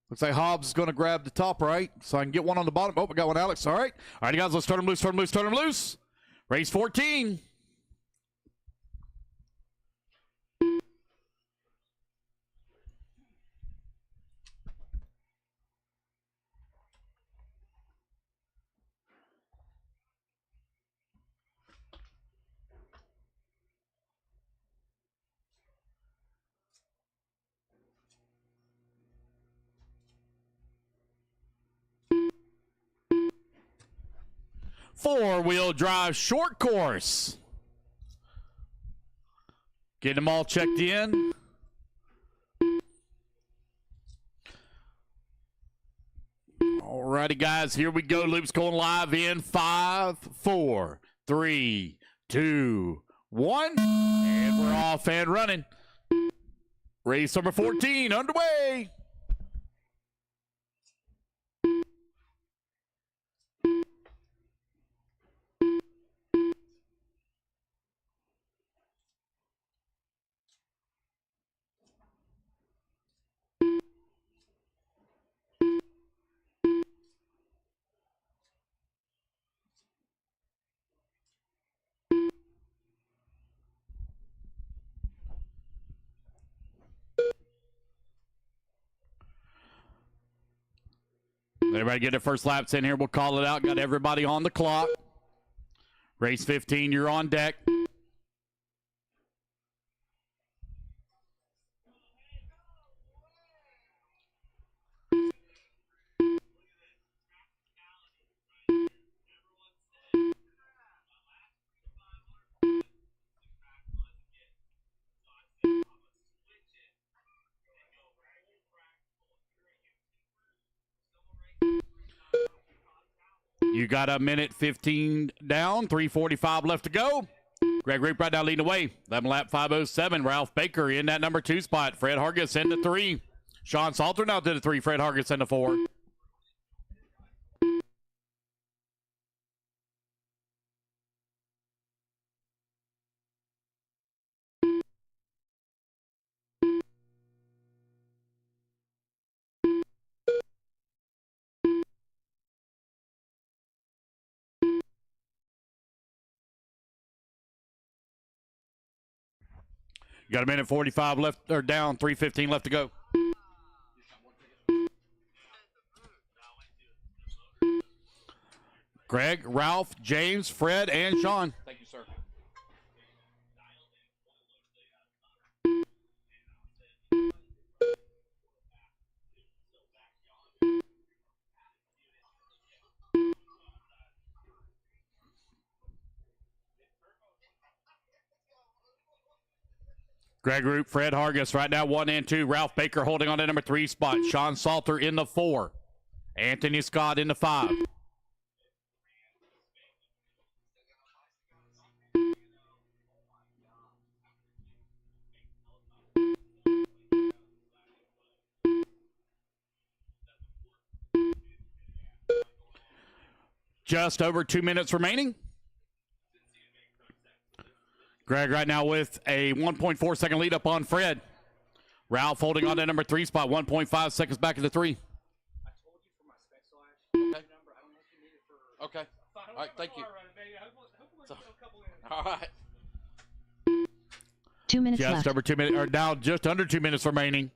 S1: Looks like Hobbs is going to grab the top right, so I can get one on the bottom. Oh, I got one, Alex. All right. All right, guys, let's turn them loose. Race 14. Four-wheel drive short course. Getting them all checked in. Alrighty, guys, here we go. Loop's going live in 5, 4, 3, 2, 1. And we're off and running. Race number 14 underway. Everybody get their first laps in here. We'll call it out. Got everybody on the clock. Race 15, you're on deck. You got a minute 15 down, 3:45 left to go. Greg Roop right now leading the way. 11 lap 5:07. Ralph Baker in that number 2 spot. Fred Hargis in the 3. Sean Salter now to the 3. Fred Hargis in the 4. You got a minute 45 left, or down, 3:15 left to go. Greg, Ralph, James, Fred, and Sean. Thank you, sir. Greg Roop, Fred Hargis right now 1 and 2. Ralph Baker holding on to number 3 spot. Sean Salter in the 4. Anthony Scott in the 5. Just over 2 minutes remaining. Greg right now with a 1.4 second lead up on Fred. Ralph holding on to number 3 spot, 1.5 seconds back into 3.
S5: I told you for my spec slash
S1: Okay.
S5: number. I don't know if you need it for.
S1: Okay. All right, thank you.
S6: All
S1: All right.
S3: 2 minutes
S1: Just
S3: left.
S1: over 2 minutes, or now just under 2 minutes remaining.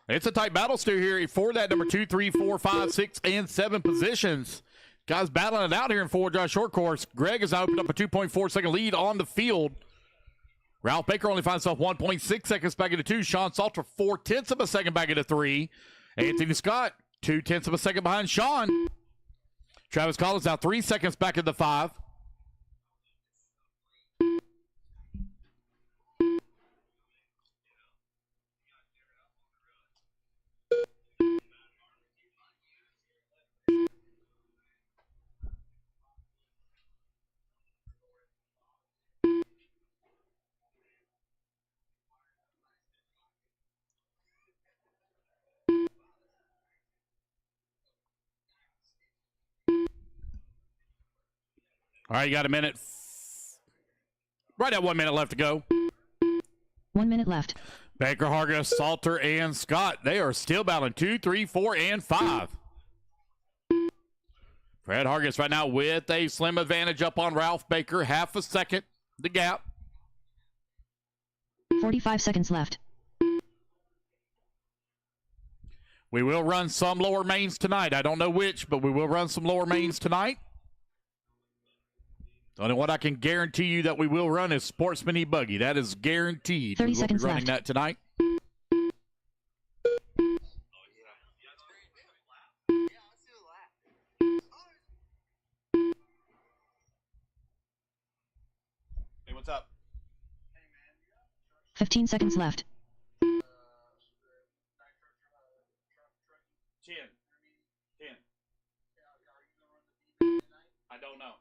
S1: It's a tight battle still here for that number 2, 3, 4, 5, 6, and 7 positions. Guys battling it out here in 4-drive short course. Greg has now opened up a 2.4 second lead on the field. Ralph Baker only finds himself 1.6 seconds back into 2. Sean Salter 0.4 of a second back into 3. Anthony Scott 0.2 of a second behind Sean. Travis Collins now 3 seconds back into 5. All right, you got a minute. Right at 1 minute left to go.
S3: 1 minute left.
S1: Baker, Hargis, Salter, and Scott. They are still battling 2, 3, 4, and 5. Fred Hargis right now with a slim advantage up on Ralph Baker. Half a second, the gap.
S3: 45 seconds left.
S1: We will run some lower mains tonight. I don't know which, but we will run some lower mains tonight. Only what I can guarantee you that we will run is Sportsman E-Buggy. That is guaranteed.
S3: 30
S1: we will
S3: seconds
S1: be running
S3: left.
S1: that tonight.
S4: Hey, what's up?
S3: 15 seconds left.
S1: 10. I don't know.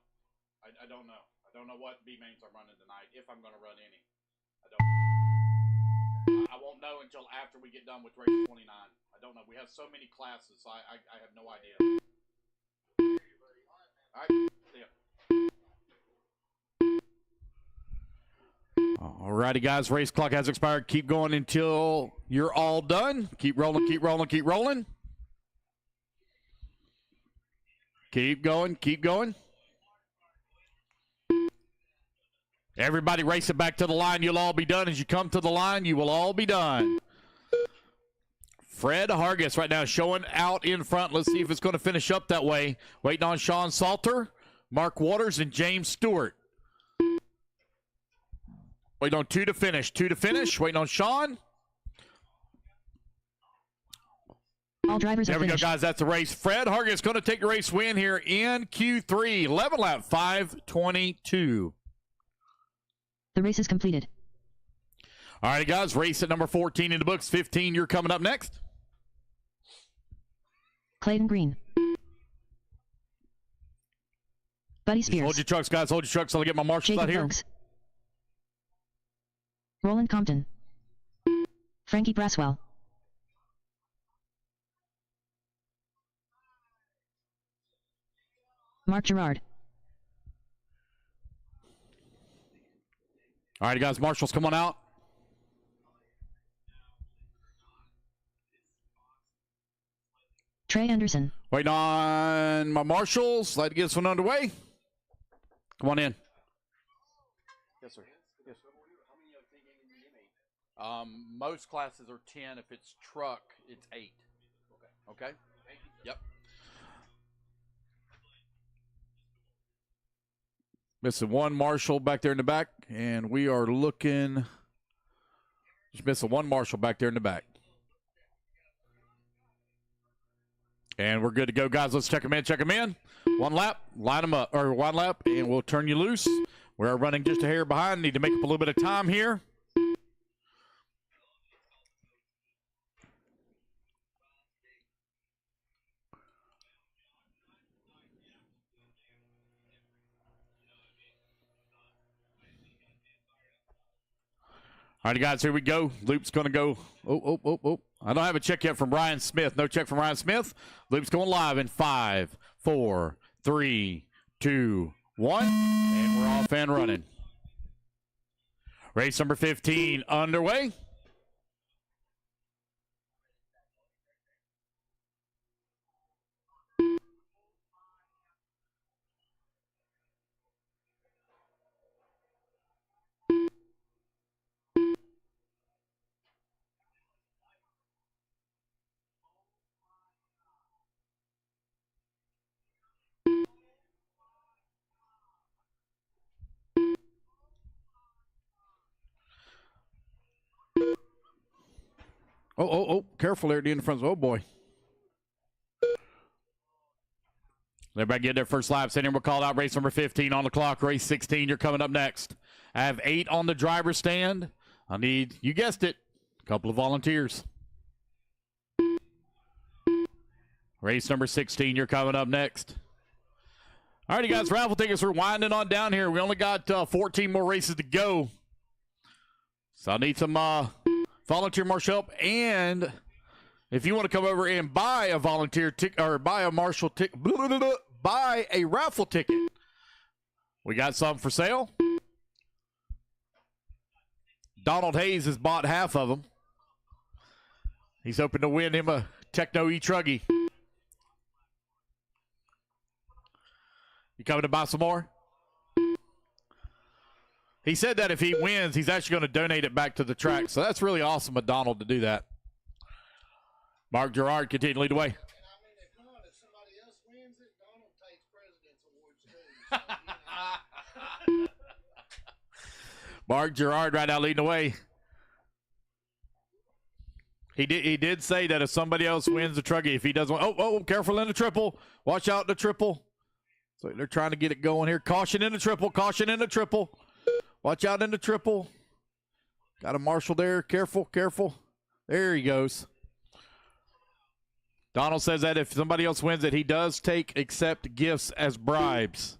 S1: I don't know. I don't know what B mains I'm running tonight, if I'm going to run any. I don't. I won't know until after we get done with race 29. I don't know. We have so many classes, so I have no idea. All right. See ya. All righty, guys. Race clock has expired. Keep going until you're all done. Keep rolling, keep rolling, keep rolling. Keep going, keep going. Everybody race it back to the line. You'll all be done. As you come to the line, you will all be done. Fred Hargis right now showing out in front. Let's see if it's going to finish up that way. Waiting on Sean Salter, Mark Waters, and James Stewart. Waiting on two to finish. Waiting on Sean.
S3: All drivers
S1: There
S3: are
S1: we
S3: finished.
S1: go, guys. That's the race. Fred Hargis going to take the race win here in Q3. 11 lap 5:22.
S3: The race is completed.
S1: All right, guys. Race at number 14 in the books. 15, you're coming up next.
S3: Clayton Green. Buddy
S1: Just
S3: Spears.
S1: hold your trucks, guys. Hold your trucks. I'll get my marshals
S3: Jacob
S1: out here.
S3: Vokes. Roland Compton. Frankie Braswell. Mark Gerard.
S1: All right, guys. Marshals, come on out.
S3: Trey Anderson.
S1: Waiting on my marshals. Like to get this one underway. Come on in. Yes, sir. Yes. Most classes are 10. If it's truck, it's 8. Okay. Yep. Missing one marshal back there in the back, and we are looking. Just missing one marshal back there in the back. And we're good to go, guys. Let's check them in. Check them in. One lap, line them up, or one lap, and we'll turn you loose. We're running just a hair behind. Need to make up a little bit of time here. All right, guys, here we go. Loop's going to go. Oh. I don't have a check yet from Ryan Smith. No check from Ryan Smith. Loop's going live in 5, 4, 3, 2, 1. And we're off and running. Race number 15 underway. Oh, careful there at the end of the front. Oh, boy. Everybody get their first laps in here. We'll call out race number 15 on the clock. Race 16, you're coming up next. I have 8 on the driver's stand. I need, you guessed it, a couple of volunteers. Race number 16, you're coming up next. All righty, guys, raffle tickets are winding on down here. We only got 14 more races to go. So I need some volunteer marshal help, and if you want to come over and buy a volunteer ticket or buy a marshal ticket, buy a raffle ticket, we got some for sale. Donald Hayes has bought half of them. He's hoping to win him a Techno E-Truggy. You coming to buy some more? He said that if he wins, he's actually going to donate it back to the track. So that's really awesome of Donald to do that. Mark Gerard continue to lead the way.
S8: And I mean, if somebody else wins it, Donald takes President's Awards too. So, you know.
S1: Mark Gerard right now leading the way. He did say that if somebody else wins the truggy, if he doesn't, careful in the triple. Watch out in the triple. So they're trying to get it going here. Caution in the triple. Caution in the triple. Watch out in the triple. Got a marshal there. Careful. There he goes. Donald says that if somebody else wins it, he does accept gifts as bribes.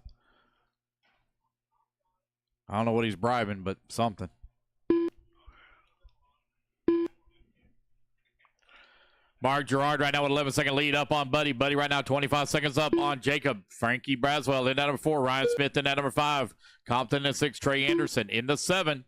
S1: I don't know what he's bribing, but something. Mark Gerard right now with 11-second lead up on Buddy. Buddy right now 25 seconds up on Jacob. Frankie Braswell in that number 4. Ryan Smith in that number 5. Compton in 6. Trey Anderson in the 7.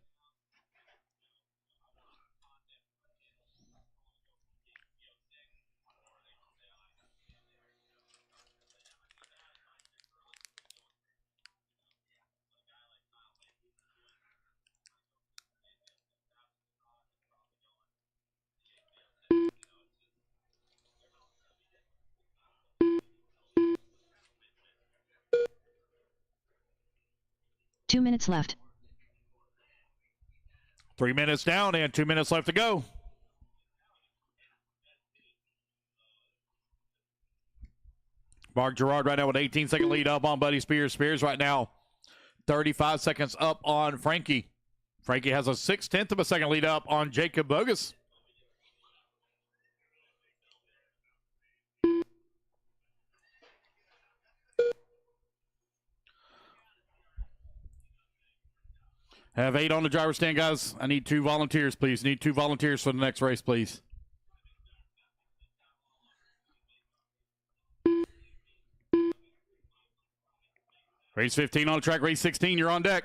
S3: 2 minutes left.
S1: 3 minutes down and 2 minutes left to go. Mark Gerard right now with 18-second lead up on Buddy Spears. Spears right now 35 seconds up on Frankie. Frankie has a 6/10 of a second lead up on Jacob Bogus. Have 8 on the driver's stand, guys. I need 2 volunteers, please. Need 2 volunteers for the next race, please. Race 15 on the track. Race 16, you're on deck.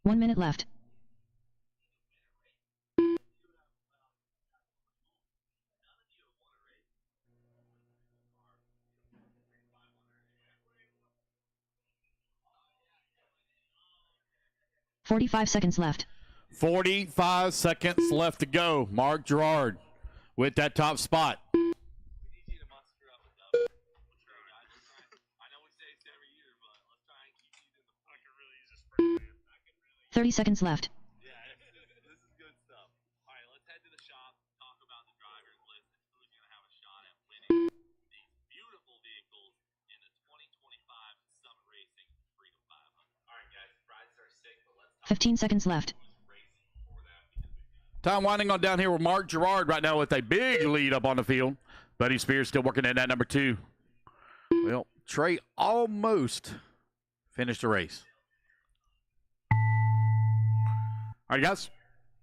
S3: One minute left. "45 seconds left.
S1: 45 seconds left to go. Mark Gerard with that top spot.
S3: 30 seconds left.
S9: Yeah, this is good stuff. All right, let's head to the shop, talk about the drivers list, and who's going to have a shot at winning these beautiful vehicles in the 2025 Summit Racing Freedom 500. All right, guys, prizes are sick, but let's talk
S3: 15 seconds left.
S1: Time winding on down here with Mark Gerard right now with a big lead up on the field. Buddy Spears still working in that number 2. Well, Trey almost finished the race. All right, guys.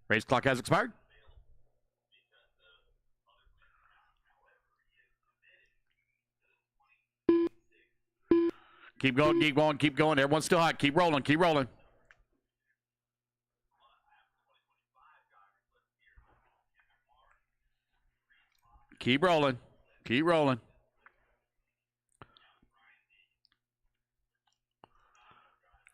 S1: Race clock has expired. Keep going, keep going, keep going. Everyone's still hot. Keep rolling, keep rolling. Keep rolling. Keep rolling.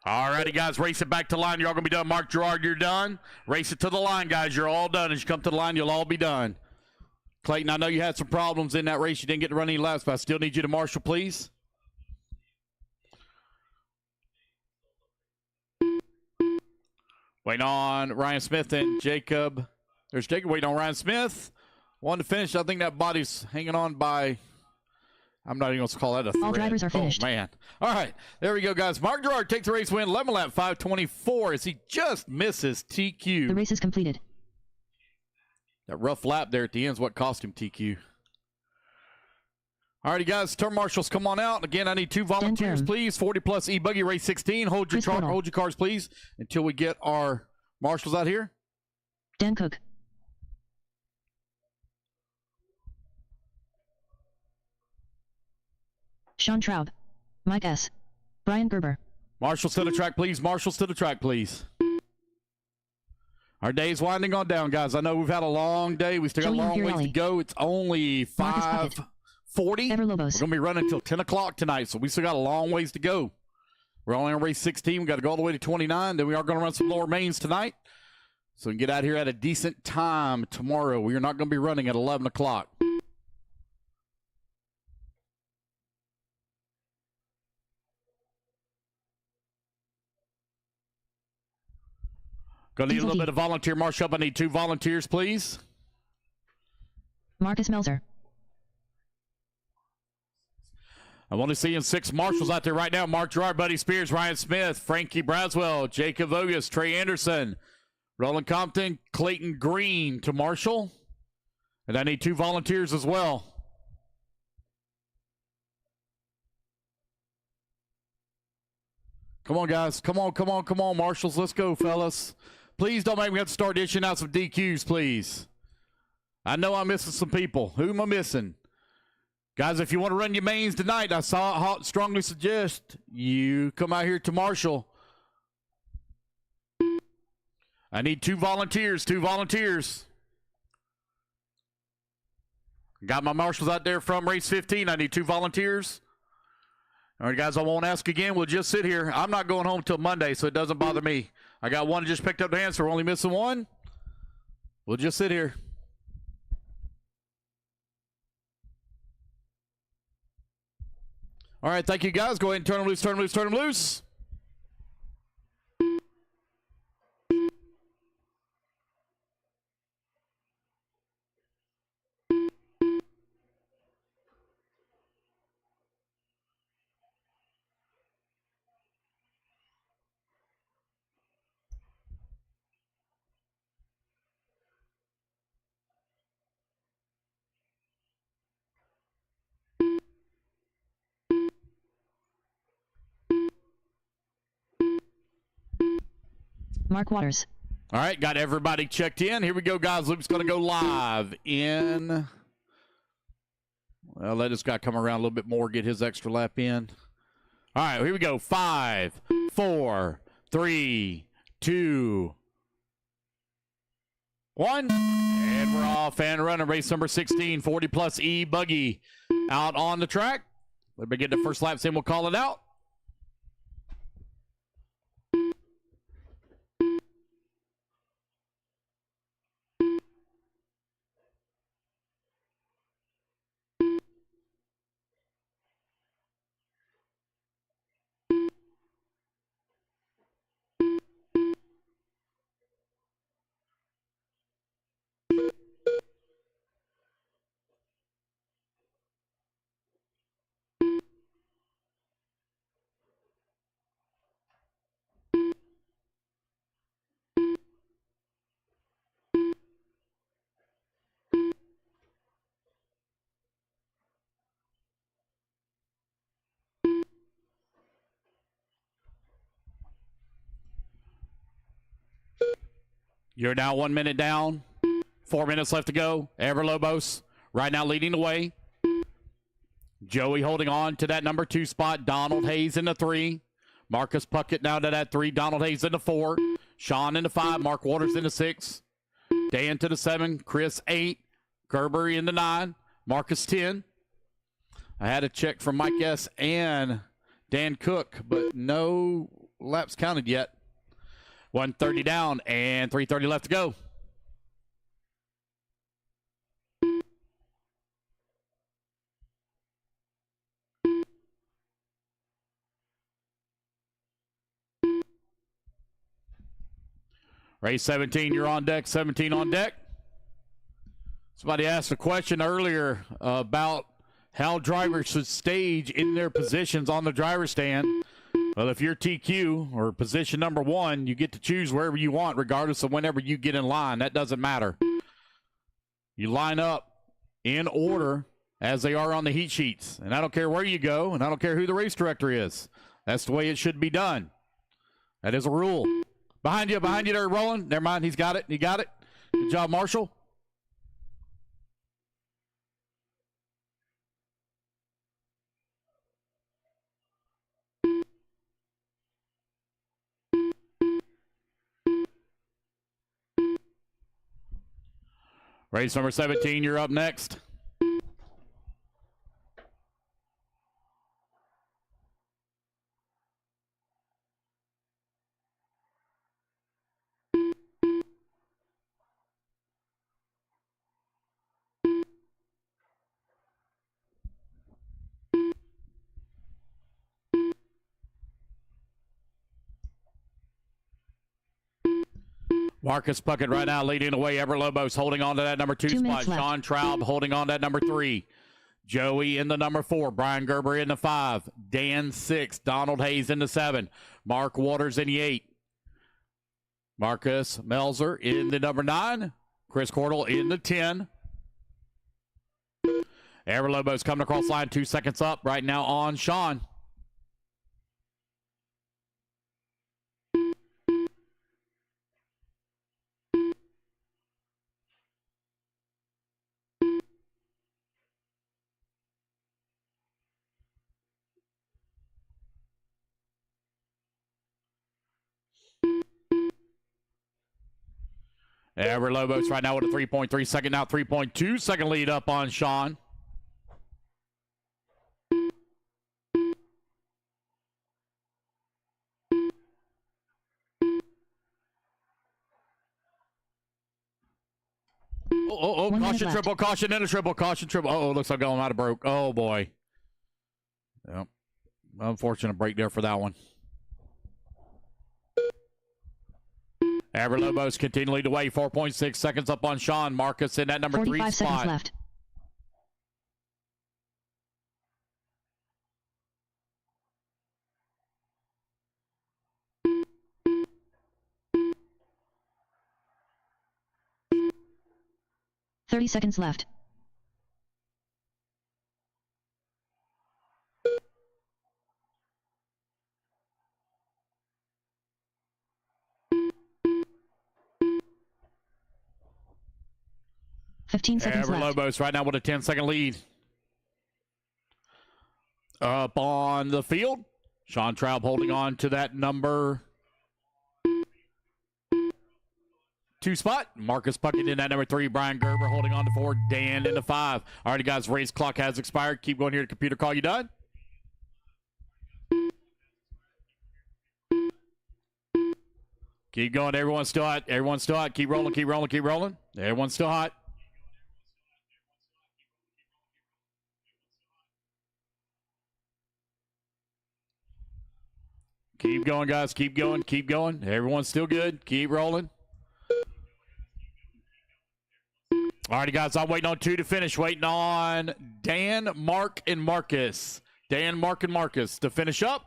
S1: All righty, guys, race it back to the line. You're all going to be done. Mark Gerard, you're done. Race it to the line, guys. You're all done. As you come to the line, you'll all be done. Clayton, I know you had some problems in that race. You didn't get to run any laps, but I still need you to marshal, please. Waiting on Ryan Smith and Jacob. There's Jacob waiting on Ryan Smith. One to finish. I think that body's hanging on by... I'm not even going to call that a thread.
S3: All drivers are finished.
S1: Oh, man. All right. There we go, guys. Mark Gerard takes the race win. 11 lap 5:24 as he just misses TQ.
S3: The race is completed.
S1: That rough lap there at the end is what cost him TQ. All righty, guys. Turn marshals, come on out. Again, I need 2 volunteers, please. 40-plus E-Buggy Race 16. Hold your cars, please, until we get our marshals out here.
S3: Dan Cook. Sean Traub. Mike S. Brian Gerber.
S1: Marshals to the track, please. Marshals to the track, please. Our day's winding on down, guys. I know we've had a long day. We still got a long ways to go. It's only 5:40. We're going to be running until 10 o'clock tonight, so we still got a long ways to go. We're only on race 16. We got to go all the way to 29. Then we are going to run some lower mains tonight, so we can get out here at a decent time tomorrow. We are not going to be running at 11 o'clock. Going to need a little bit of volunteer marshal. I need 2 volunteers, please.
S3: Marcus Melzer.
S1: I'm only seeing 6 marshals out there right now. Mark Gerard, Buddy Spears, Ryan Smith, Frankie Braswell, Jacob Vogus, Trey Anderson, Roland Compton, Clayton Green to marshal. And I need 2 volunteers as well. Come on, guys. Come on, come on, come on, marshals. Let's go, fellas. Please don't make me have to start dishing out some DQs, please. I know I'm missing some people. Who am I missing? Guys, if you want to run your mains tonight, I strongly suggest you come out here to marshal. I need 2 volunteers, 2 volunteers. Got my marshals out there from race 15. I need 2 volunteers. All right, guys, I won't ask again. We'll just sit here. I'm not going home till Monday, so it doesn't bother me. I got one that just picked up the hand, so we're only missing one. We'll just sit here. All right, thank you, guys. Go ahead and turn them loose, turn them loose, turn them loose.
S3: Mark Waters.
S1: All right, got everybody checked in. Here we go, guys. Luke's going to go live in. Well, let this guy come around a little bit more, get his extra lap in. All right, here we go. 5, 4, 3, 2, 1. And we're off and running. Race number 16, 40 plus E buggy out on the track. Let me get the first laps in. We'll call it out. You're now 1 minute down. 4 minutes left to go. Ever Lobos right now leading the way. Joey holding on to that number 2 spot. Donald Hayes in the 3. Marcus Puckett now to that 3. Donald Hayes in the 4. Sean in the 5. Mark Waters in the 6. Dan to the 7. Chris 8. Gerber in the 9. Marcus 10. I had a check from Mike S. and Dan Cook, but no laps counted yet. 1:30 down and 3:30 left to go. Race 17, you're on deck. 17 on deck. Somebody asked a question earlier about how drivers should stage in their positions on the driver's stand. Well, if you're TQ or position number 1, you get to choose wherever you want, regardless of whenever you get in line. That doesn't matter. You line up in order as they are on the heat sheets. And I don't care where you go, and I don't care who the race director is. That's the way it should be done. That is a rule. Behind you there, Roland. Never mind, he's got it. He got it. Good job, Marshall. Race number 17, you're up next. Marcus Puckett right now leading the way. Everett Lobos holding on to that number 2 spot. Sean Traub holding on to that number 3. Joey in the number 4. Brian Gerber in the 5. Dan 6. Donald Hayes in the 7. Mark Waters in the 8. Marcus Melzer in the number 9. Chris Cordell in the 10. Everett Lobos coming across line 2 seconds up right now on Sean. Everett Lobos right now with a 3.3 second, now 3.2 second lead up on Sean.
S3: 1 minute
S1: caution,
S3: left.
S1: triple, caution, and a triple, caution, triple. Oh, looks like I might have broke. Oh, boy. Yep. Unfortunate break there for that one. Lobos continue to lead the way. 4.6 seconds up on Sean. Marcus in that number 3
S3: 45
S1: spot.
S3: seconds left. Thirty seconds left. Fifteen seconds left.
S1: Lobos right now with a 10-second lead. Up on the field. Sean Traub holding on to that number 2 spot. Marcus Puckett in that number 3. Brian Gerber holding on to 4. Dan in the 5. All right, guys, race clock has expired. Keep going here to computer call. You done? Keep going. Everyone's still hot. Everyone's still hot. Keep rolling, keep rolling, keep rolling. Everyone's still hot. Keep going, guys. Keep going. Keep going. Everyone's still good. Keep rolling. All righty, guys. I'm waiting on 2 to finish. Waiting on Dan, Mark, and Marcus. Dan, Mark, and Marcus to finish up.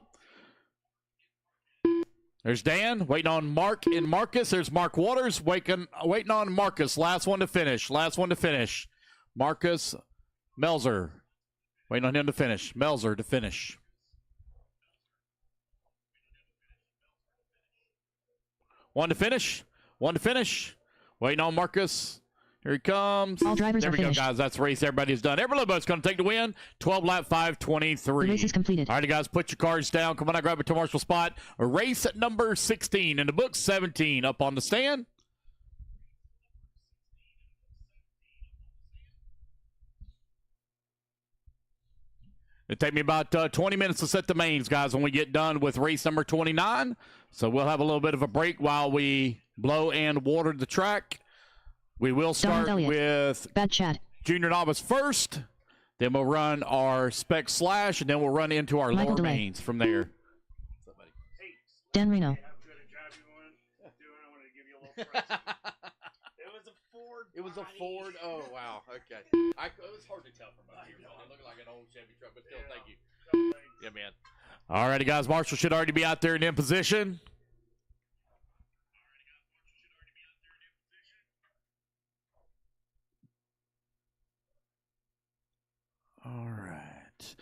S1: There's Dan. Waiting on Mark and Marcus. There's Mark Waters. Waiting on Marcus. Last one to finish. Last one to finish. Marcus Melzer. Waiting on him to finish. Melzer to finish. One to finish. One to finish. Waiting on Marcus. Here he comes.
S3: All drivers
S1: there
S3: are
S1: we
S3: finished.
S1: go, guys. That's the race. Everybody's done. Everybody's going to take the win. 12 lap 5:23.
S3: The race is completed.
S1: All right, guys. Put your cards down. Come on, I grab a Marshall spot. Race number 16 in the book. 17 up on the stand. It'll take me about 20 minutes to set the mains, guys, when we get done with race number 29. So we'll have a little bit of a break while we blow and water the track. We will start with
S3: Bad Chat.
S1: Junior Novice first. Then we'll run our Spec Slash, and then we'll run into our
S3: Michael
S1: lower
S3: Delay.
S1: mains from there.
S3: Dan Reno.
S6: How good a job you were doing. I want to give you a little praise. It was a Ford.
S1: It was a
S6: body.
S1: Ford. Oh, wow. Okay. It was hard to tell from up here. It looked like an old Chevy truck, but still, thank you. Yeah, man. All righty, guys. Marshall should already be out there and in position. All right.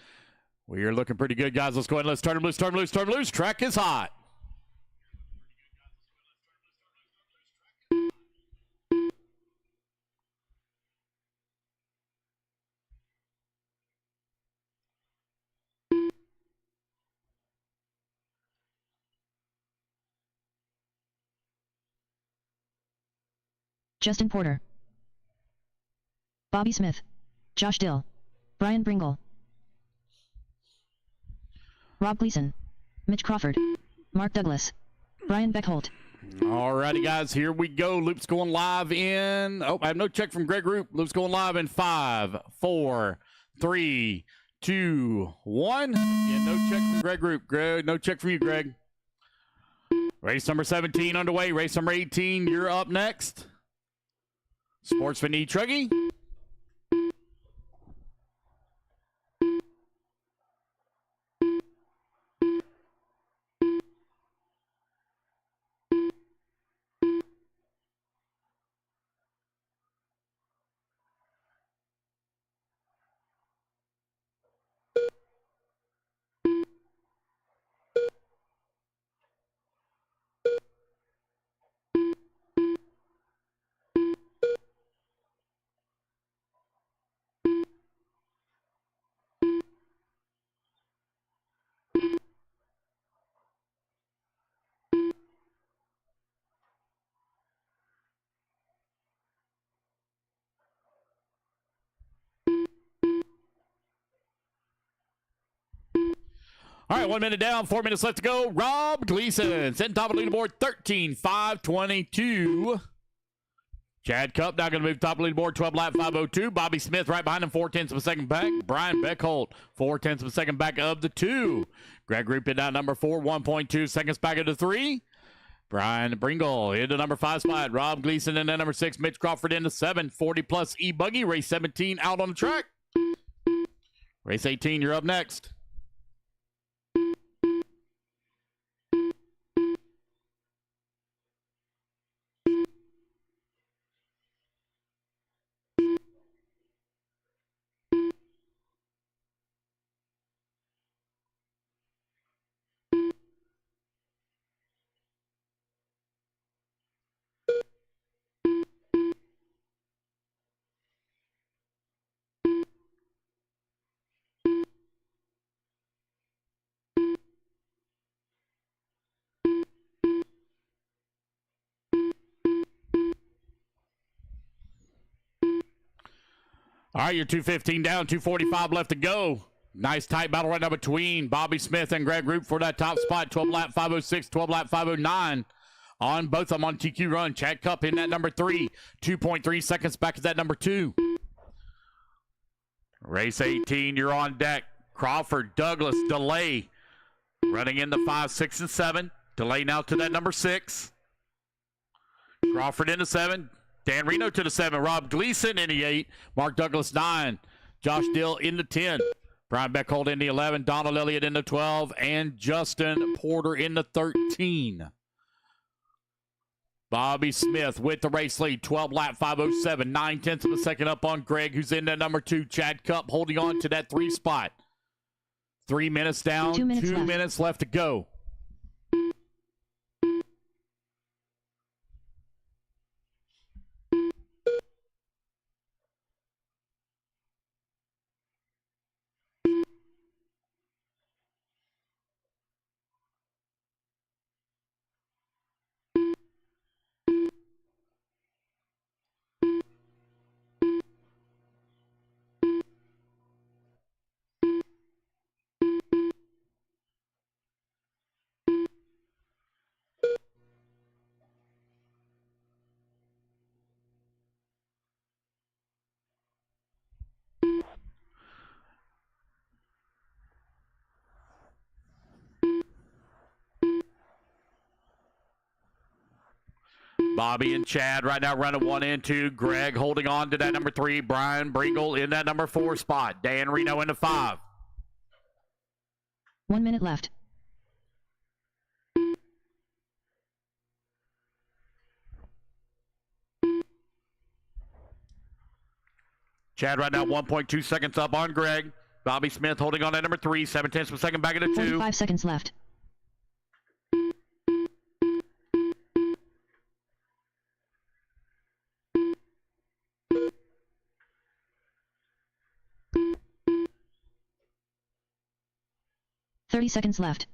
S1: We are looking pretty good, guys. Let's go ahead and let's turn them loose, turn them loose, turn them loose. Track is hot.
S3: Justin Porter. Bobby Smith. Josh Dill. Brian Bringle. Rob Gleason. Mitch Crawford. Mark Douglas. Brian Beckholt.
S1: All righty, guys. Here we go. Loop's going live in. Oh, I have no check from Greg Roop. Loop's going live in 5, 4, 3, 2, 1. Yeah, no check from Greg Roop. Greg, no check from you, Greg. Race number 17 underway. Race number 18, you're up next. Sportsman E. Truggy. All right, 1 minute down, 4 minutes left to go. Rob Gleason, sitting top of the leaderboard, 13,522. Chad Cup now going to move top of the leaderboard, 12 lap 502. Bobby Smith right behind him, 4/10 of a second back. Brian Beckholt, 4/10 of a second back of the 2. Greg Group in out number 4, 1.2 seconds back of the 3. Brian Bringle into number 5 spot. Rob Gleason into number 6. Mitch Crawford into 7. 40 plus E-Buggy. Race 17 out on the track. Race 18, you're up next. All right, you're 2:15 down, 2:45 left to go. Nice tight battle right now between Bobby Smith and Greg Roop for that top spot. 12 lap 506, 12 lap 509. On both of them on TQ run. Chad Cup in that number 3. 2.3 seconds back to that number 2. Race 18, you're on deck. Crawford, Douglas, Delay. Running in the 5, 6, and 7. Delay now to that number 6. Crawford into 7. Dan Reno to the 7. Rob Gleason in the 8. Mark Douglas 9. Josh Dill in the 10. Brian Beckhold in the 11. Donald Elliott in the 12. And Justin Porter in the 13. Bobby Smith with the race lead. 12 lap 507. 9/10 of a second up on Greg, who's in that number 2. Chad Cup holding on to that 3 spot. 3 minutes down.
S3: 2 minutes
S1: 2
S3: left.
S1: minutes left to go. Bobby and Chad right now running 1 and 2. Greg holding on to that number 3. Brian Bringle in that number 4 spot. Dan Reno in the 5.
S3: 1 minute left.
S1: Chad right now 1.2 seconds up on Greg. Bobby Smith holding on to number 3. 7/10 of a second back of the 2.
S3: 45 seconds left. $30 left.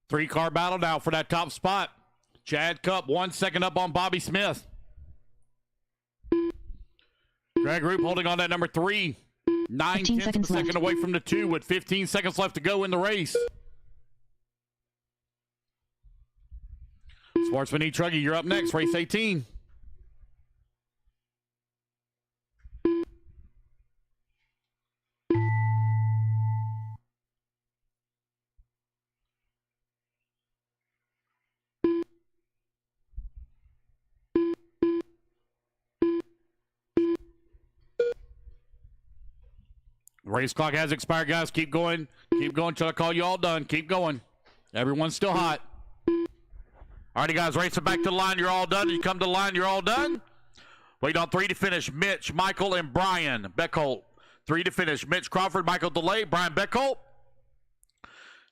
S1: 3-car battle now for that top spot. Chad Cup 1 second up on Bobby Smith. Greg Roop holding on that number 3. 9/10
S3: seconds
S1: of a second
S3: left.
S1: away from the 2 with 15 seconds left to go in the race. Sportsman E. Truggy, you're up next. Race 18. Race clock has expired, guys. Keep going. Keep going till I call you all done. Keep going. Everyone's still hot. All right, guys, racing back to the line. You're all done. You come to the line. You're all done. Wait on 3 to finish. Mitch, Michael, and Brian Beckholt. 3 to finish. Mitch Crawford, Michael DeLay, Brian Beckholt.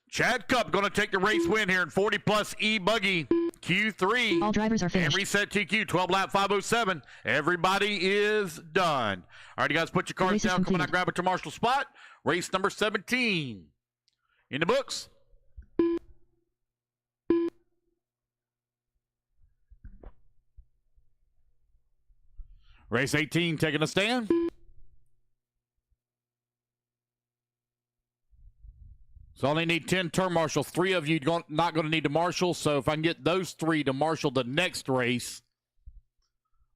S1: Chad Cup going to take the race win here in 40 plus E-Buggy Q3.
S3: All drivers are
S1: And
S3: finished.
S1: reset TQ, 12 lap 507. Everybody is done. All right, you guys, put your cards
S3: Race is
S1: down. Come on out,
S3: completed.
S1: grab it to Marshall spot. Race number 17. In the books. Race 18 taking a stand. So I only need 10 turn marshals. 3 of you not going to need to marshal. So if I can get those 3 to marshal the next race,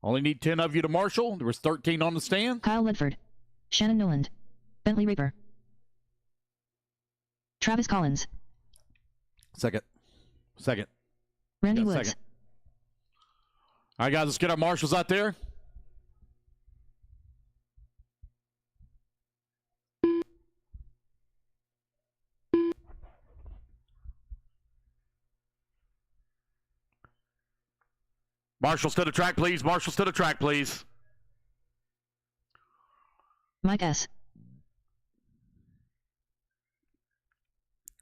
S1: only need 10 of you to marshal. There was 13 on the stand.
S3: Kyle Ledford, Shannon Noland, Bentley Reaper, Travis Collins,
S1: Second.
S3: Randy
S1: Got a
S3: Woods,
S1: second. All right, guys, let's get our marshals out there. Marshals to the track, please. Marshals to the track, please.
S3: Mike S.,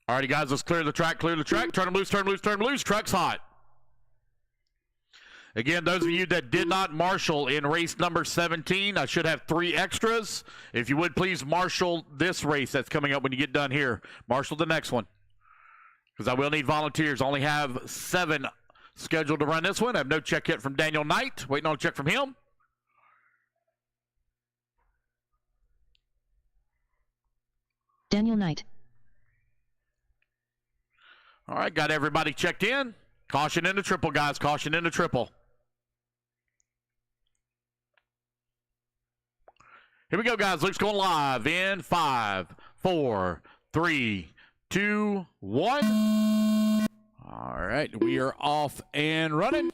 S1: All righty, guys, let's clear the track, Turn them loose, turn them loose, turn them loose. Track's hot. Again, those of you that did not marshal in race number 17, I should have 3 extras. If you would, please marshal this race that's coming up when you get done here. Marshal the next one, because I will need volunteers. I only have 7 scheduled to run this one. I have no check yet from Daniel Knight. Waiting on a check from him.
S3: Daniel Knight,
S1: All right, got everybody checked in. Caution in the triple, guys. Caution in the triple. Here we go, guys. Luke's going live in 5, 4, 3, 2, 1. All right, we are off and running.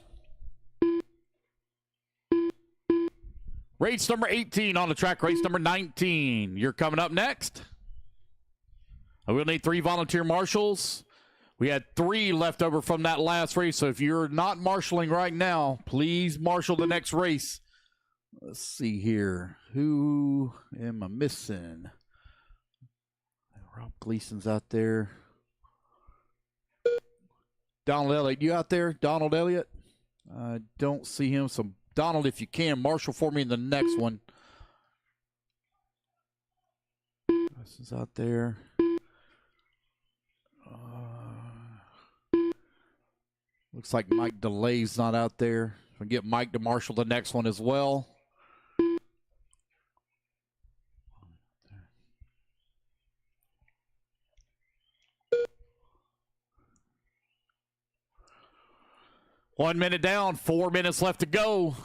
S1: Race number 18 on the track. Race number 19. You're coming up next. I will need 3 volunteer marshals. We had 3 left over from that last race, so if you're not marshaling right now, please marshal the next race. Let's see here. Who am I missing? Rob Gleason's out there. Donald Elliott, you out there? Donald Elliott? I don't see him, so Donald, if you can, marshal for me in the next one. This is out there. Looks like Mike DeLay's not out there. We'll get Mike to marshal the next one as well. One minute down, 4 minutes left to go.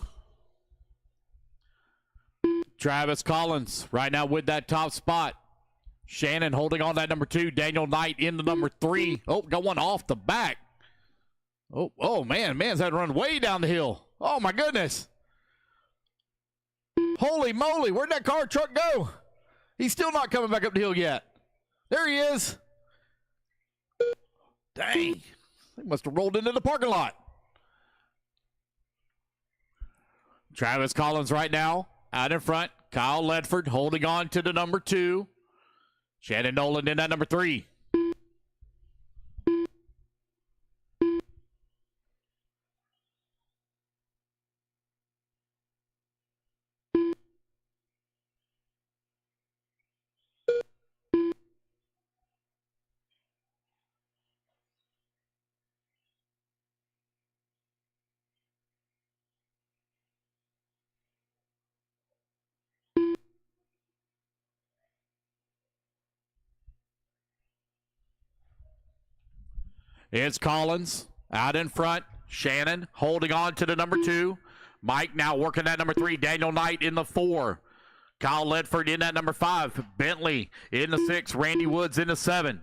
S1: Travis Collins right now with that top spot. Shannon holding on that number 2. Daniel Knight in the number 3. Oh, got one off the back. Oh, man. Man's had to run way down the hill. Oh, my goodness. Holy moly. Where'd that car truck go? He's still not coming back up the hill yet. There he is. Dang. They must have rolled into the parking lot. Travis Collins right now out in front. Kyle Ledford holding on to the number 2. Shannon Nolan in that number 3. It's Collins out in front. Shannon holding on to the number 2. Mike now working that number 3. Daniel Knight in the 4. Kyle Ledford in that number 5. Bentley in the 6. Randy Woods in the 7.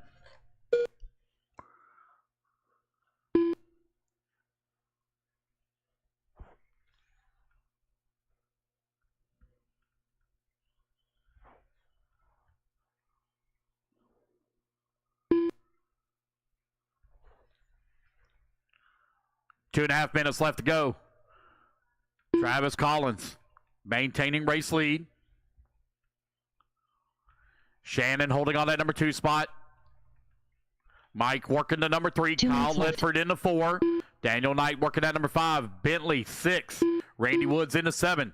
S1: Two and a half minutes left to go. Travis Collins maintaining race lead. Shannon holding on that number 2 spot. Mike working the number 3. Kyle Ledford in the 4. Daniel Knight working that number 5. Bentley 6. Randy Woods in the 7.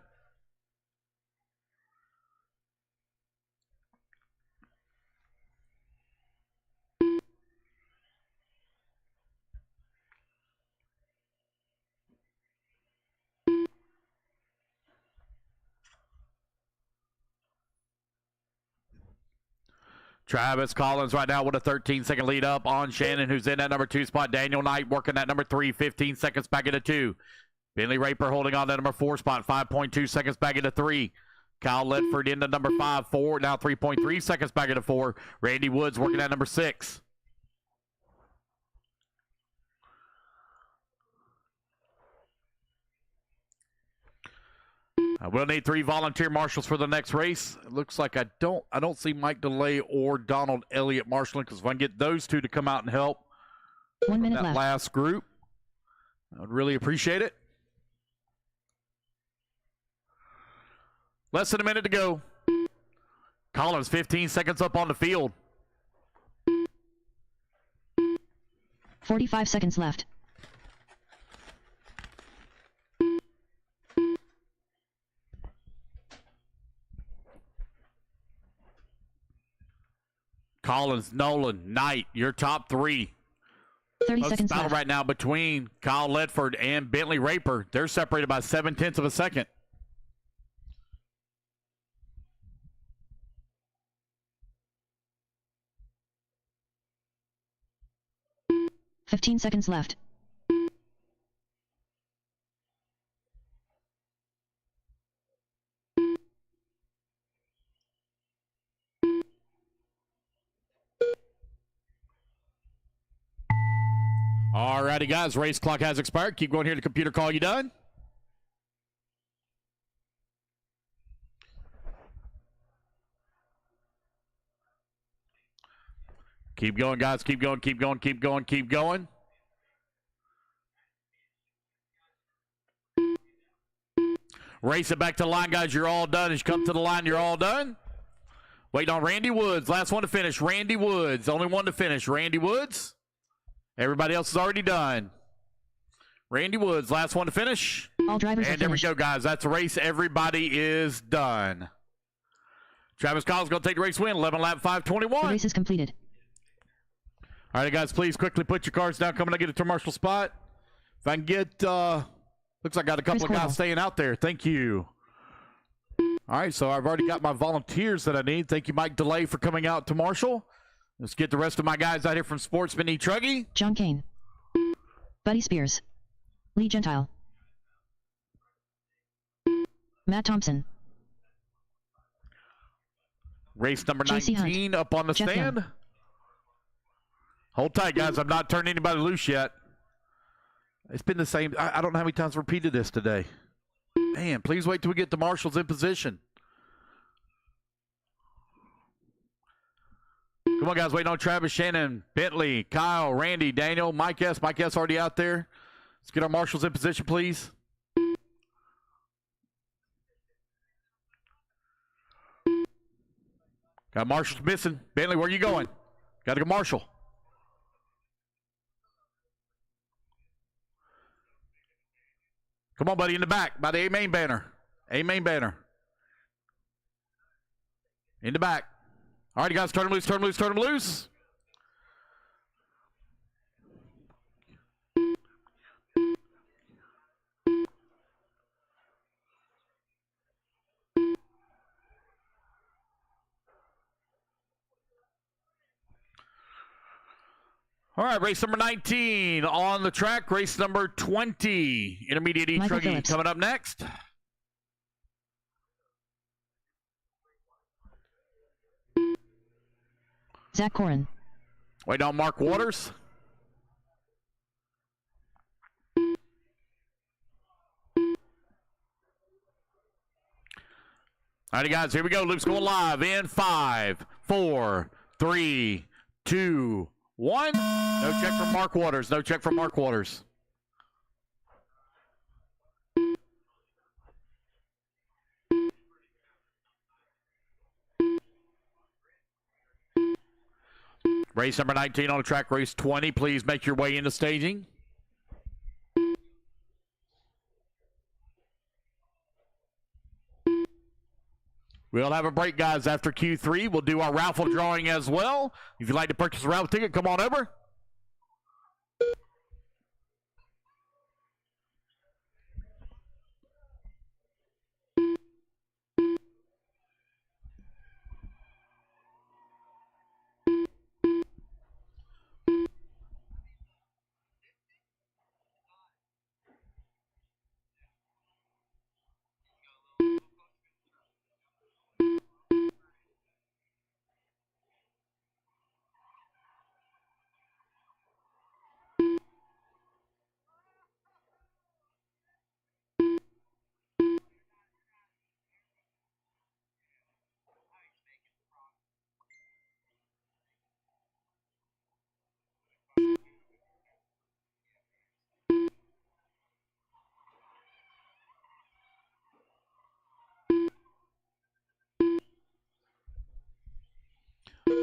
S1: Travis Collins right now with a 13-second lead up on Shannon, who's in that number 2 spot. Daniel Knight working that number 3, 15 seconds back into 2. Bentley Raper holding on that number 4 spot, 5.2 seconds back into 3. Kyle Ledford into number 5, 4, now 3.3 seconds back into 4. Randy Woods working that number 6. We'll need 3 volunteer marshals for the next race. It looks like I don't see Mike DeLay or Donald Elliott marshaling, because if I can get those two to come out and help
S3: 1 minute
S1: that
S3: left.
S1: last group, I would really appreciate it. Less than a minute to go. Collins 15 seconds up on the field.
S3: 45 seconds left.
S1: Collins, Nolan, Knight, your top 3.
S3: 30
S1: Close
S3: seconds
S1: battle
S3: left.
S1: right now between Kyle Ledford and Bentley Raper. They're separated by 0.7 of a second.
S3: Fifteen seconds left.
S1: All righty, guys. Race clock has expired. Keep going here to computer call you done. Keep going, guys. Keep going, keep going, keep going, keep going. Race it back to the line, guys. You're all done. As you come to the line, you're all done. Waiting on Randy Woods. Last one to finish. Randy Woods. Only one to finish. Randy Woods. Everybody else is already done. Randy Woods. Last one to finish.
S3: All drivers are
S1: And there we
S3: finished.
S1: go, guys. That's a race. Everybody is done. Travis Collins going to take the race win. 11 lap
S3: The
S1: 521.
S3: race is completed.
S1: All right, guys, please quickly put your cards down. Coming to get a commercial spot. If I can get, looks like I got a couple of
S3: Chris
S1: guys
S3: Coyle.
S1: staying out there. Thank you. All right, so I've already got my volunteers that I need. Thank you, Mike DeLay, for coming out to Marshall. Let's get the rest of my guys out here from Sportsman E. Truggy.
S3: John Kane. Buddy Spears. Lee Gentile. Matt Thompson.
S1: Race number
S3: JC Hunt.
S1: 19 up on the
S3: Jeff
S1: stand.
S3: Young.
S1: Hold tight, guys. I'm not turning anybody loose yet. It's been the same. I don't know how many times I repeated this today. Man, please wait till we get the marshals in position. Come on, guys. Waiting on Travis, Shannon, Bentley, Kyle, Randy, Daniel, Mike S. Mike S. already out there. Let's get our marshals in position, please. Got marshals missing. Bentley, where you going? Got to go marshal. Come on, buddy, in the back by the A main banner. A main banner. In the back. All right, you guys, turn them loose, turn them loose, turn them loose. All right, race number 19 on the track. Race number 20. Intermediate E
S3: Michael
S1: Truggy
S3: Phillips.
S1: coming up next.
S3: Zach Corin.
S1: Waiting on Mark Waters. All righty, guys, here we go. Loop's going live in 5, 4, 3, 2, 1. No check from Mark Waters. No check from Mark Waters. Race number 19 on the track. Race 20. Please make your way into staging. We'll have a break, guys, after Q3. We'll do our raffle drawing as well. If you'd like to purchase a raffle ticket, come on over.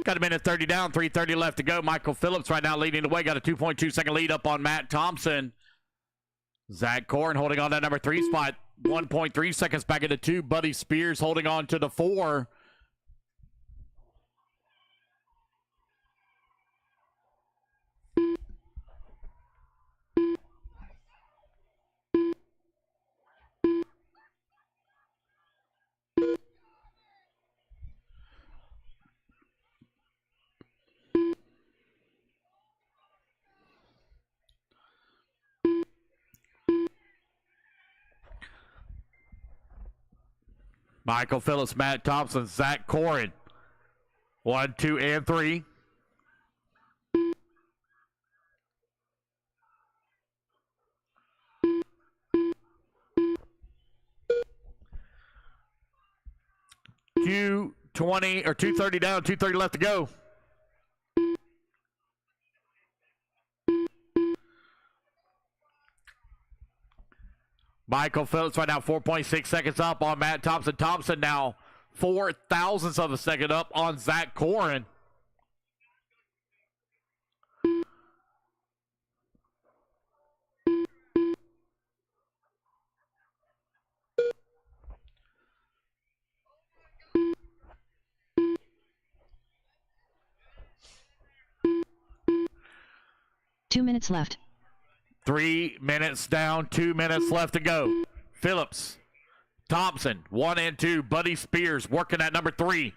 S1: Got a minute 30 down, 3:30 left to go. Michael Phillips right now leading the way. Got a 2.2 second lead up on Matt Thompson. Zach Corn holding on that number 3 spot. 1.3 seconds back into 2. Buddy Spears holding on to the 4. Michael Phillips, Matt Thompson, Zach Corrin. 1, 2, and 3. $2:20 or $2:30 down, 2:30 left to go. Michael Phillips right now 4.6 seconds up on Matt Thompson. Thompson now 4 thousandths of a second up on Zach Corrin.
S3: Two minutes left.
S1: 3 minutes down, 2 minutes left to go. Phillips, Thompson, 1 and 2. Buddy Spears working at number 3.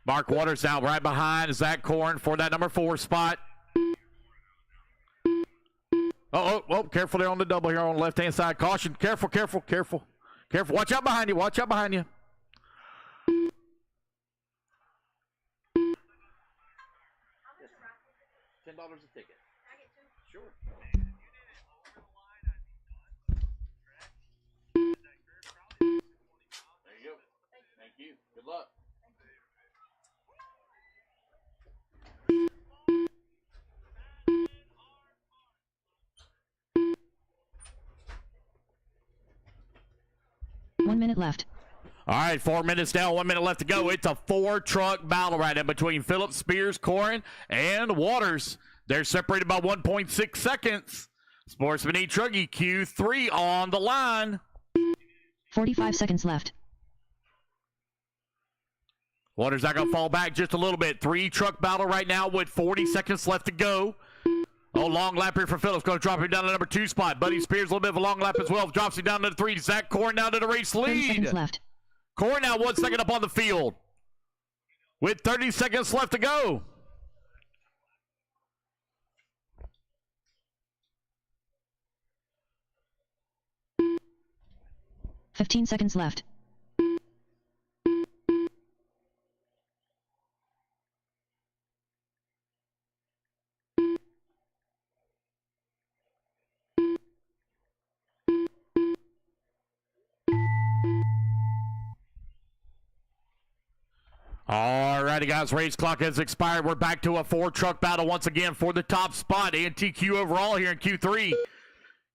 S1: Mark Waters now right behind Zach Corn for that number 4 spot. Oh, careful there on the double here on the left-hand side. Caution, careful. Watch out behind you, $10 a ticket. Sure. There you go. Thank you. Good luck.
S3: One minute left.
S1: All right, 4 minutes down, 1 minute left to go. It's a 4-truck battle right now between Phillips, Spears, Corrin, and Waters. They're separated by 1.6 seconds. Sportsman E. Truggy, Q3 on the line.
S3: 45 seconds left.
S1: Waters not going to fall back just a little bit. 3-truck battle right now with 40 seconds left to go. Oh, long lap here for Phillips. Going to drop him down to number 2 spot. Buddy Spears, a little bit of a long lap as well. Drops him down to the 3. Zach Corn down to the race
S3: 30
S1: lead.
S3: seconds left.
S1: Corn now 1 second up on the field with 30 seconds left to go.
S3: $15 seconds left.
S1: All righty, guys. Race clock has expired. We're back to a 4-truck battle once again for the top spot. NTQ overall here in Q3.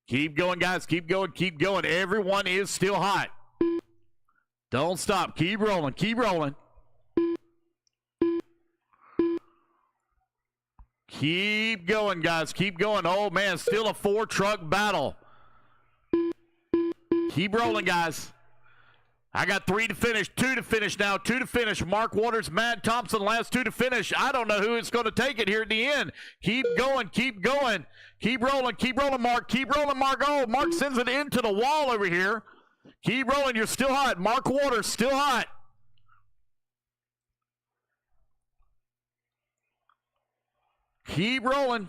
S1: Keep going, guys. Keep going. Everyone is still hot. Don't stop. Keep rolling. Keep going, guys. Keep going. Oh, man. Still a 4-truck battle. Keep rolling, guys. I got 3 to finish, 2 to finish now, 2 to finish. Mark Waters, Matt Thompson, last 2 to finish. I don't know who it's going to take it here at the end. Keep going. Keep rolling, Mark. Keep rolling, Mark. Oh, Mark sends it into the wall over here. Keep rolling. You're still hot. Mark Waters, still hot. Keep rolling.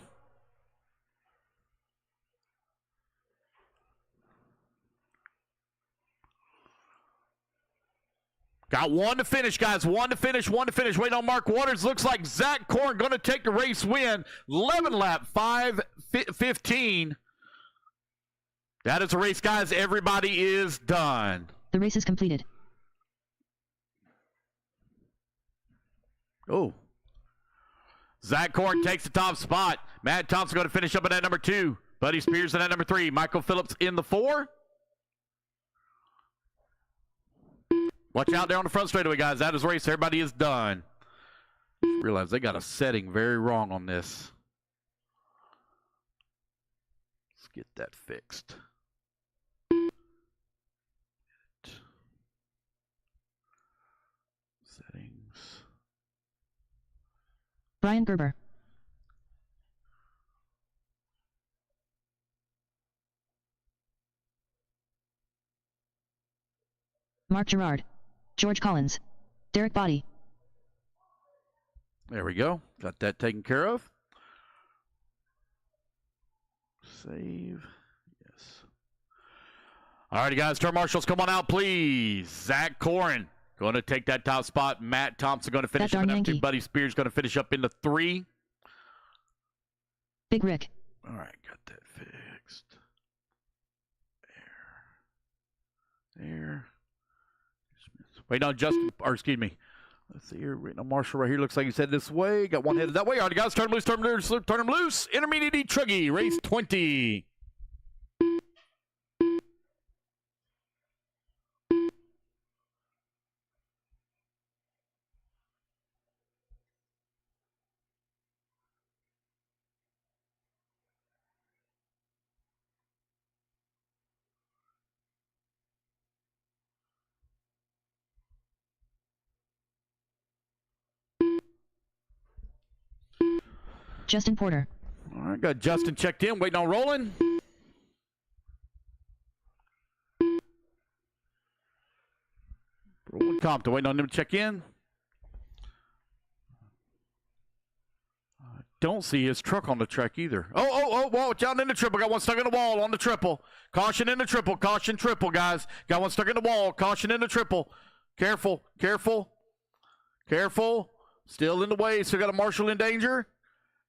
S1: Got 1 to finish, guys. 1 to finish. Waiting on Mark Waters. Looks like Zach Corn going to take the race win. 11 lap, 5:15. That is a race, guys. Everybody is done.
S3: The race is completed.
S1: Oh. Zach Corn takes the top spot. Matt Thompson going to finish up at that number 2. Buddy Spears in at number 3. Michael Phillips in the 4. Watch out there on the front straightaway, guys. That is race. Everybody is done. Just realize they got a setting very wrong on this. Let's get that fixed. Settings.
S3: Brian Gerber. Mark Gerard. George Collins. Derek Body.
S1: There we go. Got that taken care of. Save. Yes. All righty, guys. Turn marshals, come on out, please. Zach Corin going to take that top spot. Matt Thompson going to finish
S3: That
S1: up in
S3: darn
S1: number 2.
S3: Yankee.
S1: Buddy Spears going to finish up into 3.
S3: Big Rick.
S1: All right, got that fixed. There. Wait, no, Justin, or excuse me. Let's see here. Written on Marshall right here. Looks like he's headed this way. Got one headed that way. All right, guys, turn him loose, turn him loose, turn him loose. Intermediate Truggy, race 20.
S3: Justin Porter.
S1: All right, got Justin checked in, waiting on rolling. Roland Compton, waiting on him to check in. Don't see his truck on the track either. Oh, watch out in the triple. Got one stuck in the wall on the triple. Caution in the triple. Caution triple, guys. Got one stuck in the wall. Caution in the triple. Careful, careful, careful. Still in the way. Still got a marshal in danger.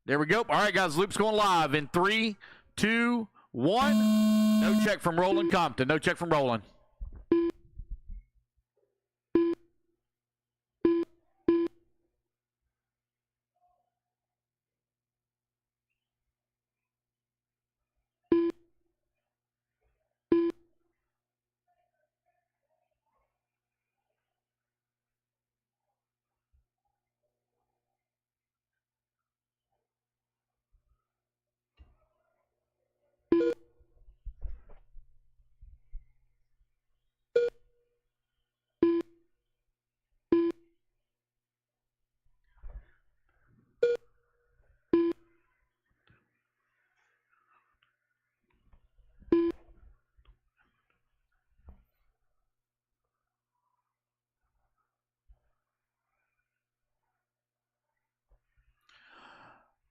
S1: There we go. All right, guys. Loop's going live in 3, 2, 1. No check from Roland Compton. No check from Roland.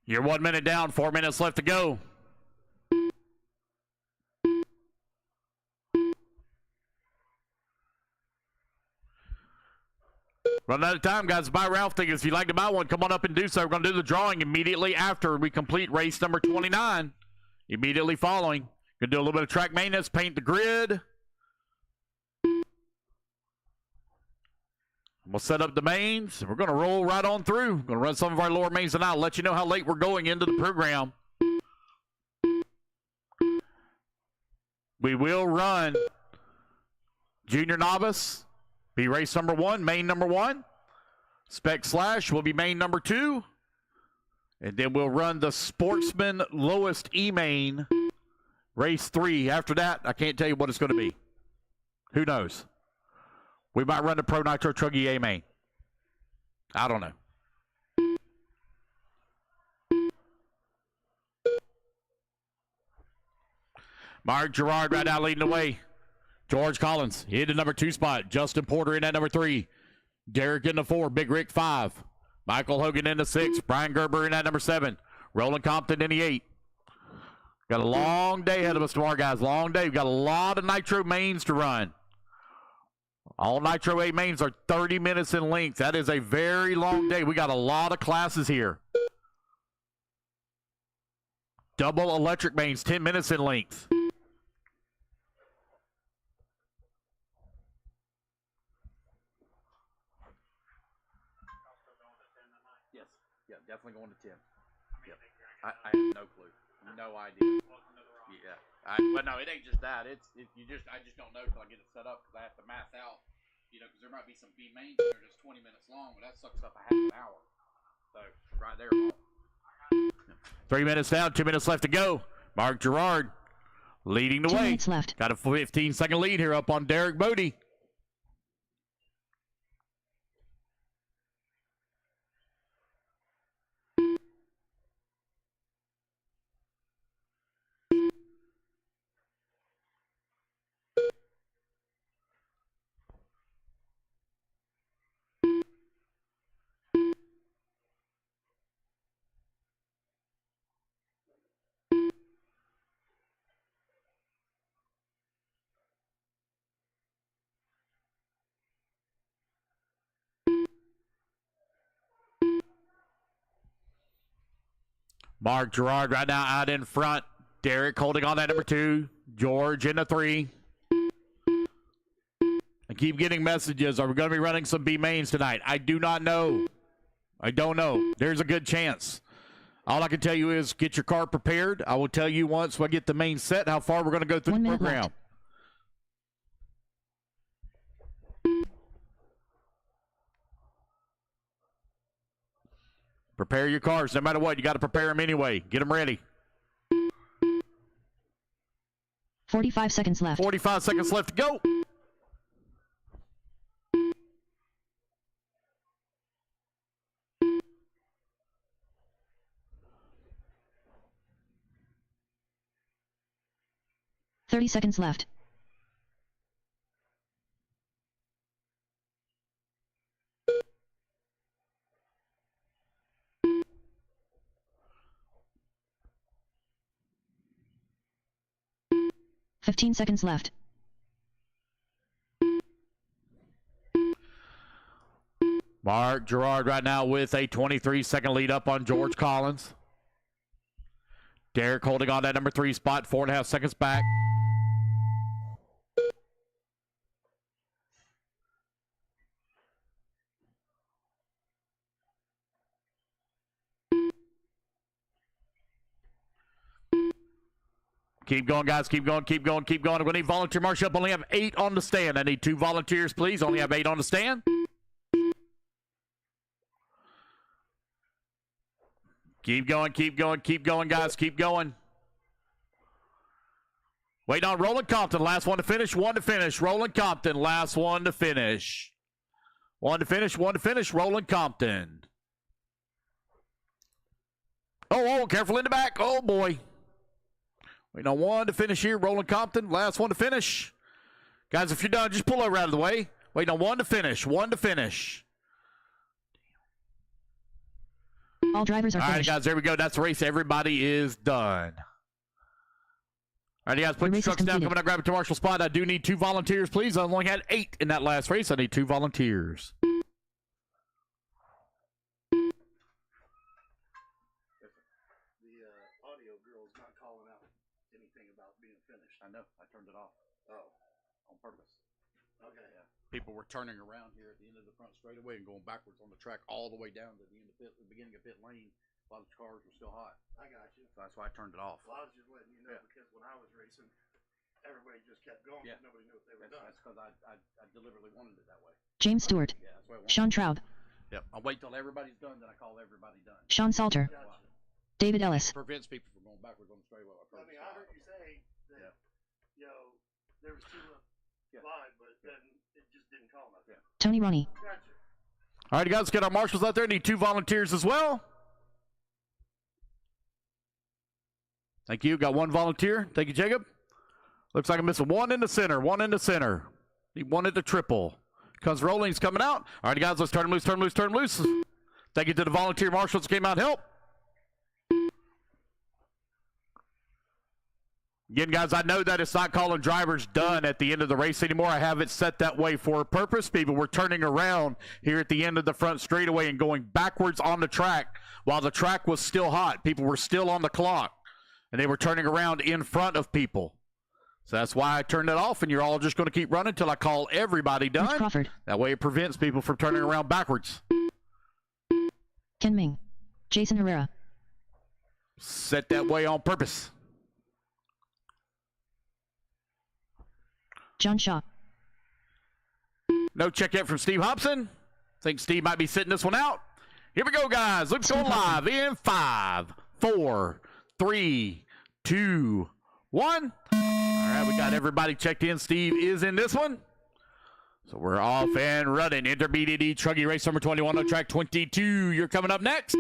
S1: You're 1 minute down, 4 minutes left to go. Run out of time, guys. Buy Ralph tickets. If you'd like to buy one, come on up and do so. We're going to do the drawing immediately after we complete race number 29. Immediately following. Going to do a little bit of track maintenance, paint the grid. We'll set up the mains. We're going to roll right on through. Going to run some of our lower mains tonight. Let you know how late we're going into the program. We will run Junior Novice, be race number 1, main number 1. Spec Slash will be main number 2. And then we'll run the Sportsman Lowest E-Main, race 3. After that, I can't tell you what it's going to be. Who knows? We might run the Pro Nitro Truggy A-Main. I don't know. Mark Gerard right now leading the way. George Collins in the number 2 spot. Justin Porter in at number 3. Derek in the 4. Big Rick 5. Michael Hogan in the 6. Brian Gerber in at number 7. Roland Compton in the 8. Got a long day ahead of us tomorrow, guys. Long day. We've got a lot of Nitro mains to run. All Nitro 8 mains are 30 minutes in length. That is a very long day. We got a lot of classes here. Double electric mains, 10 minutes in length. Yes. Yeah, definitely going to 10. Yep. I have no clue. No idea. Yeah. Well, no, it ain't just that. I just don't know till I get it set up because I have to math out, because there might be some B mains that are just 20 minutes long, but that sucks up a half an hour. So right there. 3 minutes down, 2 minutes left to go. Mark Gerard leading the
S3: 2
S1: way.
S3: minutes left.
S1: Got a 15-second lead here up on Derek Bodie. Mark Gerard right now out in front. Derek holding on that number 2. George in the 3. I keep getting messages. Are we going to be running some B mains tonight? I do not know. I don't know. There's a good chance. All I can tell you is get your car prepared. I will tell you once we get the main set how far we're going to go through
S3: 1
S1: the
S3: minute
S1: program.
S3: left.
S1: Prepare your cars. No matter what, you got to prepare them anyway. Get them ready.
S3: 45 seconds left.
S1: 45 seconds left to go.
S3: Thirty seconds left. $15 seconds left.
S1: Mark Gerard right now with a 23-second lead up on George Collins. Derek holding on that number 3 spot, 4.5 seconds back. Keep going, guys. Keep going, keep going, keep going. I'm going to need volunteer marshal up. Only have 8 on the stand. I need 2 volunteers, please. Only have 8 on the stand. Keep going, keep going, keep going, guys. Keep going. Waiting on Roland Compton. Last one to finish, 1 to finish. Roland Compton, last one to finish. 1 to finish, 1 to finish. Roland Compton. Oh, careful in the back. Oh, boy. Waiting on 1 to finish here. Roland Compton, last one to finish. Guys, if you're done, just pull over out of the way. Waiting on 1 to finish. 1 to finish.
S3: All drivers are
S1: All right,
S3: finished.
S1: guys, there we go. That's the race. Everybody is done. All right, guys, put your trucks down. Coming out, grab it to Marshall spot. I do need 2 volunteers, please. I only had 8 in that last race. I need 2 volunteers.
S6: The audio girl's not calling out anything about being finished.
S1: I know. I turned it off.
S6: Oh,
S1: On purpose.
S6: okay.
S1: Yeah. People were turning around here at the end of the front straightaway and going backwards on the track all the way down to the end of the beginning of pit lane while the cars were still hot.
S6: I got you.
S1: So that's why I turned it off.
S6: Well, I was just letting you know
S1: Yeah.
S6: because when I was racing, everybody just kept going.
S1: Yeah.
S6: Nobody knew if they were
S1: That's
S6: done.
S1: because I deliberately wanted it that way.
S3: James Stewart.
S1: Yeah, that's why I wanted
S3: Sean
S1: it.
S3: Traub.
S1: Yep. I'll wait till everybody's done, then I call everybody done.
S3: Sean Salter.
S6: Gotcha.
S3: David Ellis.
S1: Prevents people from going backwards on the straightaway.
S6: I mean, I heard you say that, there was 2
S1: Yeah.
S6: live, but then it just didn't call enough.
S1: Yeah.
S3: Tony Ronnie.
S6: Gotcha.
S1: All right, guys, let's get our marshals out there. Need 2 volunteers as well. Thank you. Got 1 volunteer. Thank you, Jacob. Looks like I'm missing 1 in the center. 1 in the center. Need 1 at the triple. Comes Rolling's coming out. All right, guys, let's turn him loose, turn him loose, turn him loose. Thank you to the volunteer marshals that came out to help. Again, guys, I know that it's not calling drivers done at the end of the race anymore. I have it set that way for a purpose. People were turning around here at the end of the front straightaway and going backwards on the track while the track was still hot. People were still on the clock, and they were turning around in front of people. So that's why I turned it off, and you're all just going to keep running until I call everybody
S3: Rich
S1: done.
S3: Crawford.
S1: That way it prevents people from turning around backwards.
S3: Ken Ming. Jason Herrera.
S1: Set that way on purpose.
S3: John Shaw.
S1: No check yet from Steve Hobson. Think Steve might be sitting this one out. Here we go, guys. Let's go live in 5, 4, 3, 2, 1. All right, we got everybody checked in. Steve is in this one. So we're off and running. Intermediate E Truggy race number 21 on track 22. You're coming up next.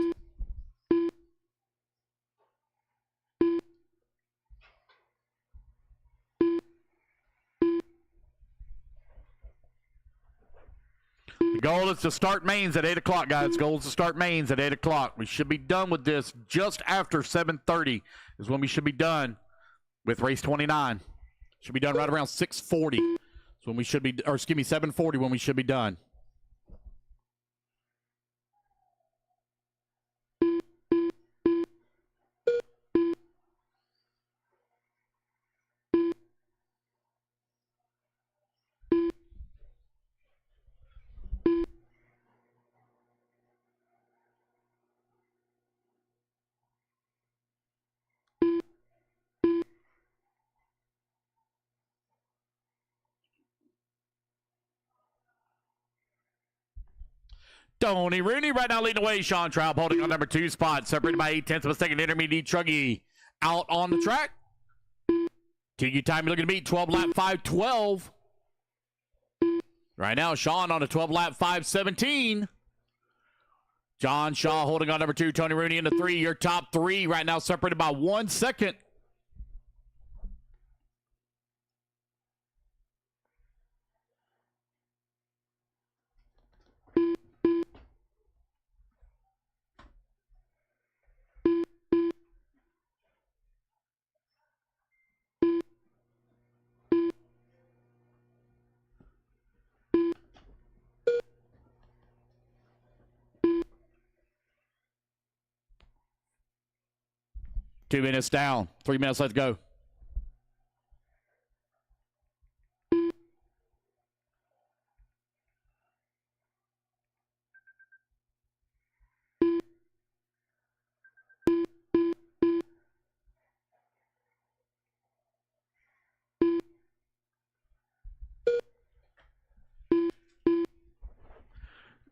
S1: The goal is to start mains at 8 o'clock, guys. Goal is to start mains at 8 o'clock. We should be done with this just after 7:30 is when we should be done with race 29. Should be done right around 6:40. Is when we should be, or excuse me, 7:40 when we should be done. Tony Rooney right now leading the way. Sean Traub holding on number 2 spot. Separated by 0.8 of a second. Intermediate Truggy out on the track. TQ time you're looking to beat 12 lap 5:12. Right now, Sean on a 12 lap 5:17. John Shaw holding on number 2. Tony Rooney in the 3. Your top 3 right now separated by 1 second. Two minutes down. 3 minutes left to go.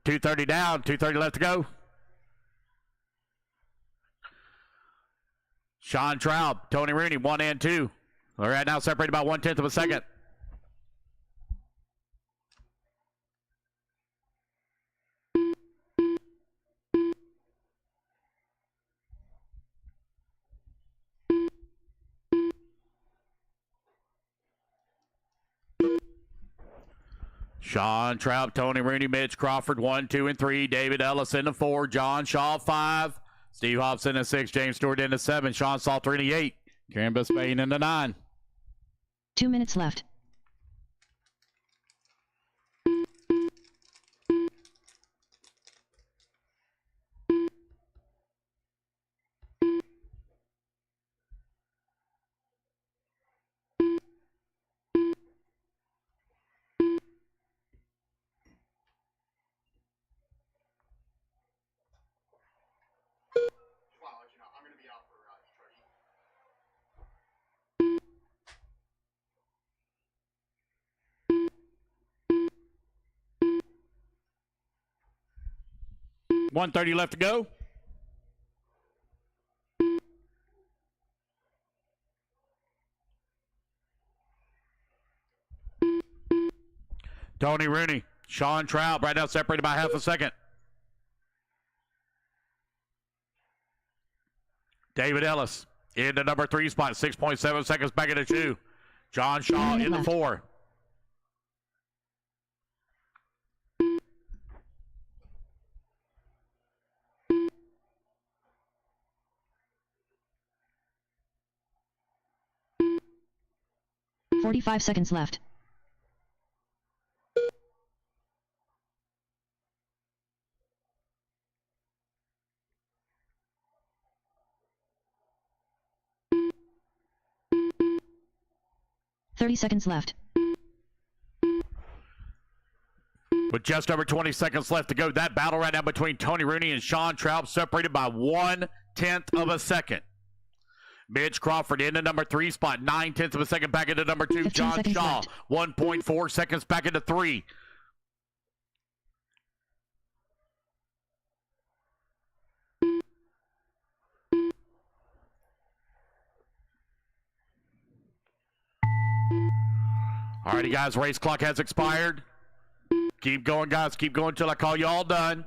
S1: .230 down. 2:30 left to go. Sean Traub, Tony Rooney, 1 and 2. All right, now separated by 1/10 of a second. Sean Traub, Tony Rooney, Mitch Crawford, 1, 2, and 3. David Ellis in the 4. John Shaw, 5. Steve Hobson in 6. James Stewart in the 7. Sean Salter in the 8. Karen Bispain in the 9.
S3: 2 minutes left.
S5: Well, you know, I'm going to be out for Truggy.
S1: 1:30 left to go. Tony Rooney, Sean Traub right now separated by half a second. David Ellis in the number 3 spot, 6.7 seconds back in the 2. John Shaw in the 4.
S3: .45 seconds left. .30 seconds left.
S1: With just over 20 seconds left to go, that battle right now between Tony Rooney and Sean Traub separated by 1/10 of a second. Mitch Crawford into number 3 spot. 9/10 of a second back into number 2.
S3: 15
S1: John
S3: seconds
S1: Shaw.
S3: left.
S1: 1.4 seconds back into 3. Alrighty, guys. Race clock has expired. Keep going, guys. Keep going until I call you all done.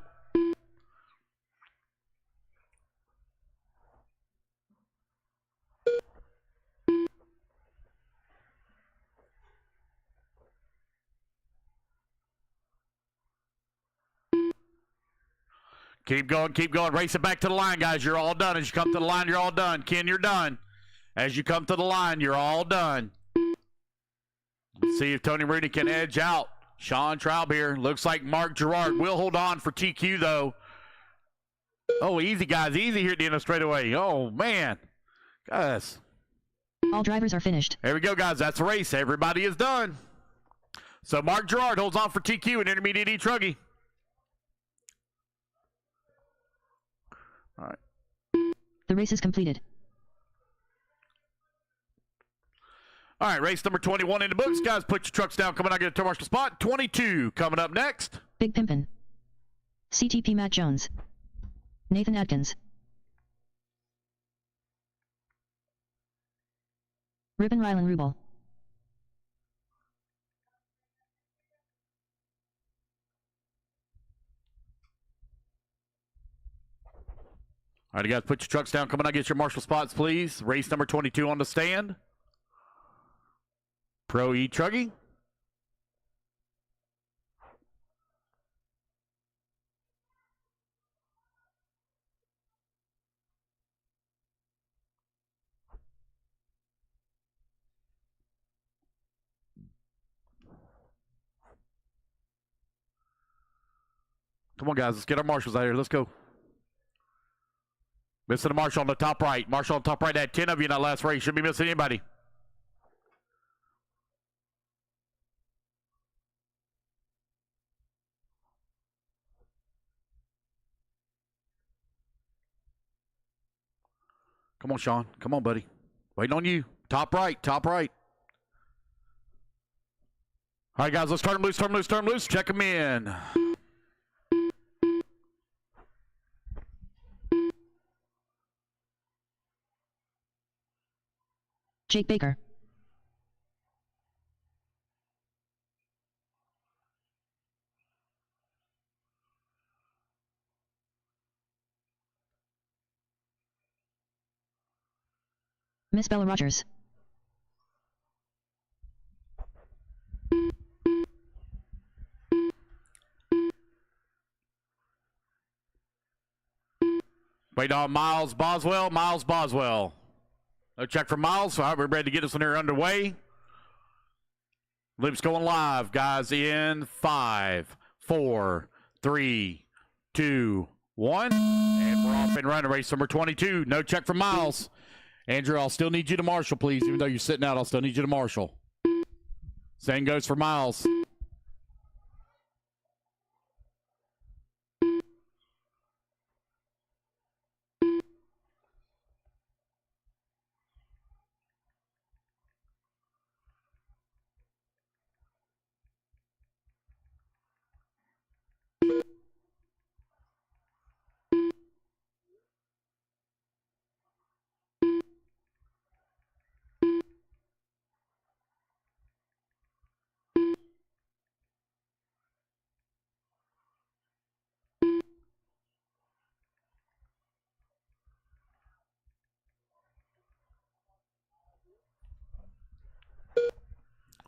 S1: Keep going, keep going. Race it back to the line, guys. You're all done. As you come to the line, you're all done. Ken, you're done. As you come to the line, you're all done. Let's see if Tony Rooney can edge out Sean Traub here. Looks like Mark Gerard will hold on for TQ, though. Oh, easy, guys. Easy here at the end of straightaway. Oh, man. Guys.
S3: All drivers are finished.
S1: There we go, guys. That's the race. Everybody is done. So Mark Gerard holds on for TQ and Intermediate E Truggy. All right.
S3: The race is completed.
S1: All right, race number 21 in the books. Guys, put your trucks down. Coming out, get a turn marshal spot. 22 coming up next.
S3: Big Pimpin'. CTP Matt Jones. Nathan Atkins. Ribbon Rylan Rubel.
S1: All right, you guys, put your trucks down. Coming out, get your marshal spots, please. Race number 22 on the stand. Pro E Truggy. Come on, guys. Let's get our marshals out here. Let's go. Missing a marshal on the top right. Marshal on the top right had 10 of you in that last race. Shouldn't be missing anybody. Come on, Sean. Come on, buddy. Waiting on you. Top right. Top right. All right, guys. Let's turn them loose. Turn them loose. Turn them loose. Check them in.
S3: Jake Baker. Miss Bella Rogers.
S1: Wait on Miles Boswell. Miles Boswell. No check for Miles. All right, we're ready to get this one here underway. Loop's going live, guys, in 5, 4, 3, 2, 1. And we're off and running. Race number 22. No check for Miles. Andrew, I'll still need you to marshal, please. Even though you're sitting out, I'll still need you to marshal. Same goes for Miles.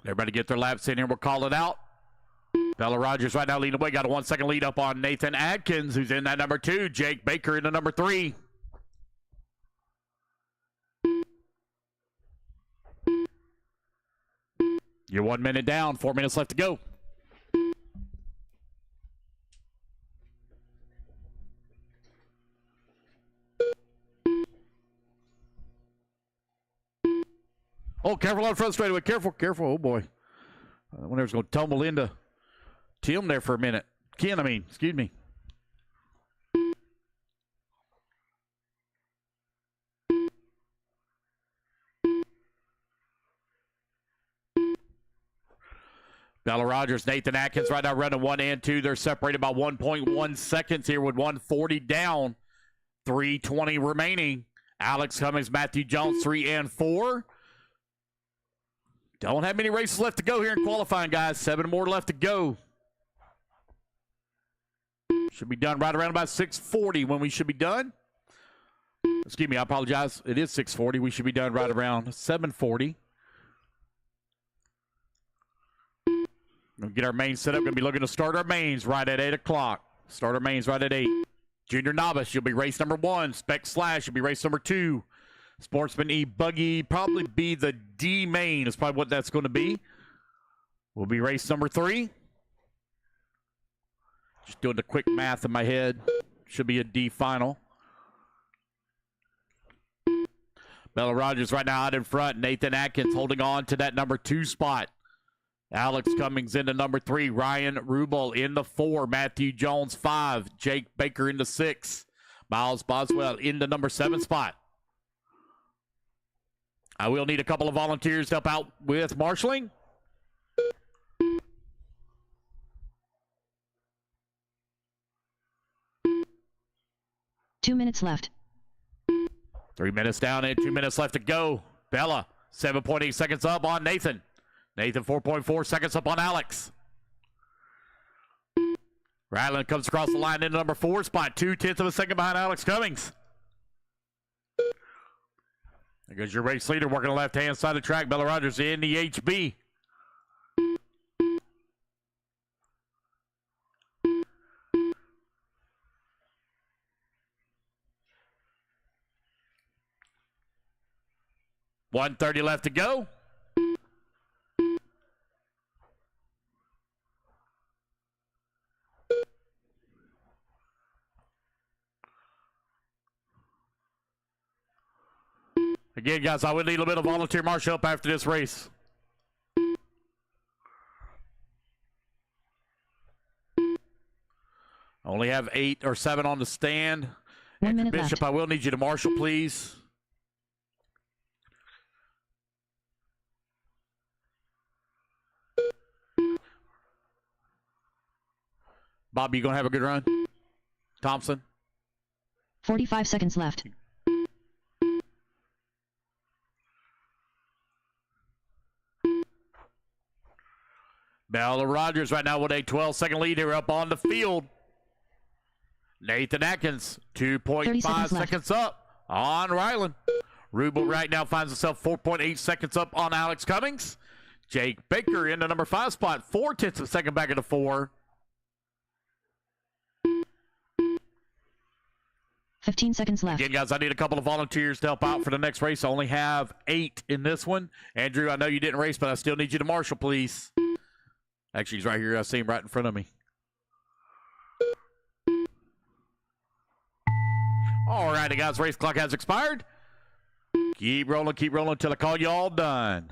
S1: Everybody get their laps in here. We'll call it out. Bella Rogers right now leading the way. Got a 1 second lead up on Nathan Adkins, who's in that number 2. Jake Baker in the number 3. You're 1 minute down. 4 minutes left to go. Oh, careful on front straightaway. Careful, careful. Oh, boy. I wonder if it's going to tumble into Tim there for a minute. Ken, excuse me. Bella Rogers, Nathan Atkins right now running 1 and 2. They're separated by 1.1 seconds here with 140 down. 3:20 remaining. Alex Cummings, Matthew Jones, 3 and 4. Don't have many races left to go here in qualifying, guys. 7 more left to go. Should be done right around about 6:40 when we should be done. Excuse me, I apologize. It is 6:40. We should be done right around 7:40. We'll get our mains set up. Going to be looking to start our mains right at 8 o'clock. Start our mains right at 8. Junior Novice, you'll be race number 1. Spec Slash, you'll be race number 2. Sportsman E Buggy, probably be the D main is probably what that's going to be. Will be race number 3. Just doing the quick math in my head. Should be a D final. Bella Rogers right now out in front. Nathan Atkins holding on to that number 2 spot. Alex Cummings into number 3. Ryan Rubel in the 4. Matthew Jones 5. Jake Baker into 6. Miles Boswell in the number 7 spot. I will need a couple of volunteers to help out with marshaling.
S3: Two minutes left.
S1: 3 minutes down and 2 minutes left to go. Bella, 7.8 seconds up on Nathan. Nathan, 4.4 seconds up on Alex. Ryland comes across the line into number 4 spot. 0.2 of a second behind Alex Cummings. There goes your race leader working the left-hand side of the track. Bella Rogers in the HB. .130 left to go. Again, guys, I would need a little bit of volunteer marshal help after this race. Only have 8 or 7 on the stand.
S3: 1 minute
S1: Bishop,
S3: left.
S1: I will need you to marshal, please. Bob, you going to have a good run? Thompson?
S3: 45 seconds left.
S1: Bella Rogers right now with a 12-second lead here up on the field. Nathan Atkins, 2.5 seconds up on Ryland. Rubel right now finds himself 4.8 seconds up on Alex Cummings. Jake Baker in the number 5 spot, 0.4 of a second back into 4.
S3: 15 seconds left.
S1: Again, guys, I need a couple of volunteers to help out for the next race. I only have 8 in this one. Andrew, I know you didn't race, but I still need you to marshal, please. Actually, he's right here. I see him right in front of me. All righty, guys. Race clock has expired. Keep rolling until I call you all done.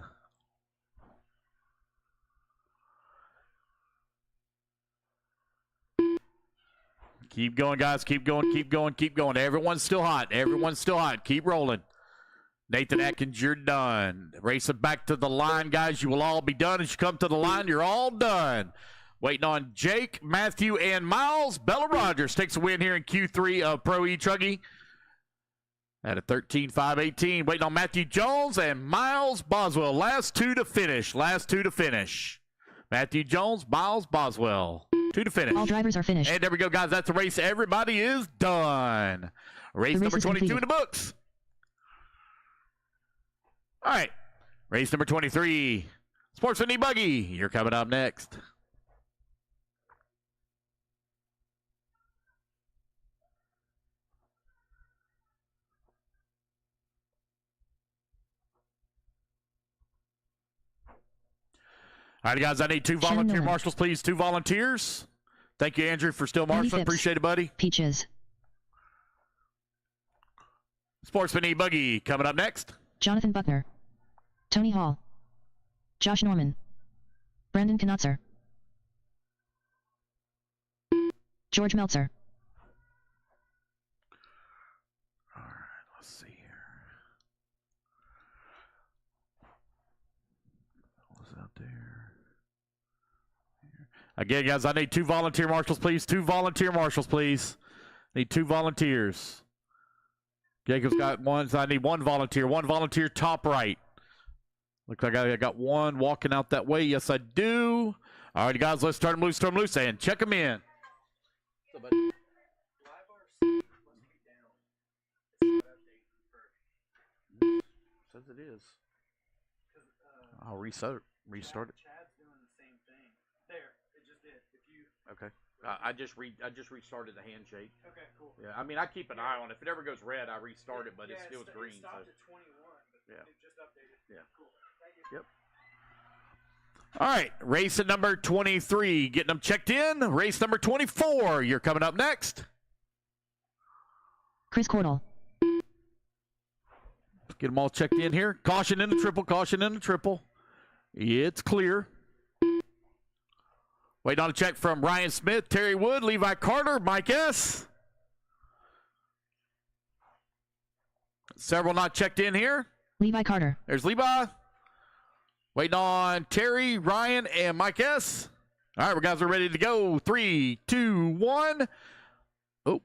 S1: Keep going, guys. Keep going. Everyone's still hot. Keep rolling. Nathan Atkins, you're done. Racing back to the line, guys. You will all be done. As you come to the line, you're all done. Waiting on Jake, Matthew, and Miles. Bella Rogers takes a win here in Q3 of Pro E-Truggy at a 13.518. Waiting on Matthew Jones and Miles Boswell. Last two to finish. Matthew Jones, Miles Boswell. 2 to finish.
S3: All drivers are finished.
S1: And there we go, guys. That's the race. Everybody is done. Race number 22 in the books. All right. Race number 23. Sportsman E-Buggy. You're coming up next. All right, guys, I need 2 volunteer marshals, please. 2 volunteers. Thank you, Andrew, for still marshaling. Appreciate it, buddy.
S3: Peaches.
S1: Sportsman E-Buggy coming up next.
S3: Jonathan Buckner. Tony Hall. Josh Norman. Brandon Knotzer. George Meltzer.
S1: All right, let's see here. What's out there? Again, guys, I need 2 volunteer marshals, please. 2 volunteer marshals, please. Need 2 volunteers. Jacob's got one, so I need 1 volunteer. 1 volunteer top right. Looks like I got 1 walking out that way. Yes, I do. All right, guys, let's turn them loose, and check them in. Says it is. I'll restart it.
S5: Chad's doing the same thing. There, it just did. If you.
S1: Okay. I just restarted the handshake.
S5: Okay, cool.
S1: Yeah, I mean I keep an eye on it. If it ever goes red, I restart it, but it still is green.
S5: It stopped
S1: So.
S5: at 21, but
S1: Yeah.
S5: it just updated.
S1: Yeah.
S5: Cool. Thank you.
S1: Yep. All right, race at number 23, getting them checked in. Race number 24, you're coming up next.
S3: Chris Cordell.
S1: Get them all checked in here. Caution in the triple, caution in the triple. It's clear. Waiting on a check from Ryan Smith, Terry Wood, Levi Carter, Mike S. Several not checked in here.
S3: Levi Carter.
S1: There's Levi. Waiting on Terry, Ryan, and Mike S. All right, we guys are ready to go. 3, 2, 1. Oh,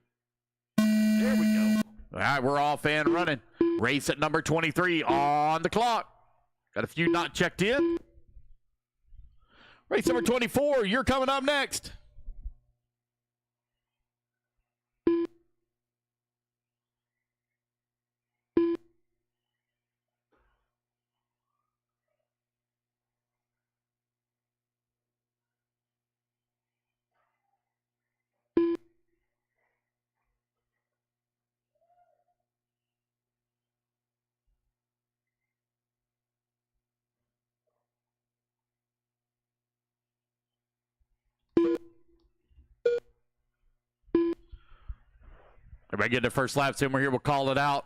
S1: there we go. All right, we're off and running. Race at number 23 on the clock. Got a few not checked in. Race number 24, you're coming up next. Everybody get their first laps in. We're here. We'll call it out.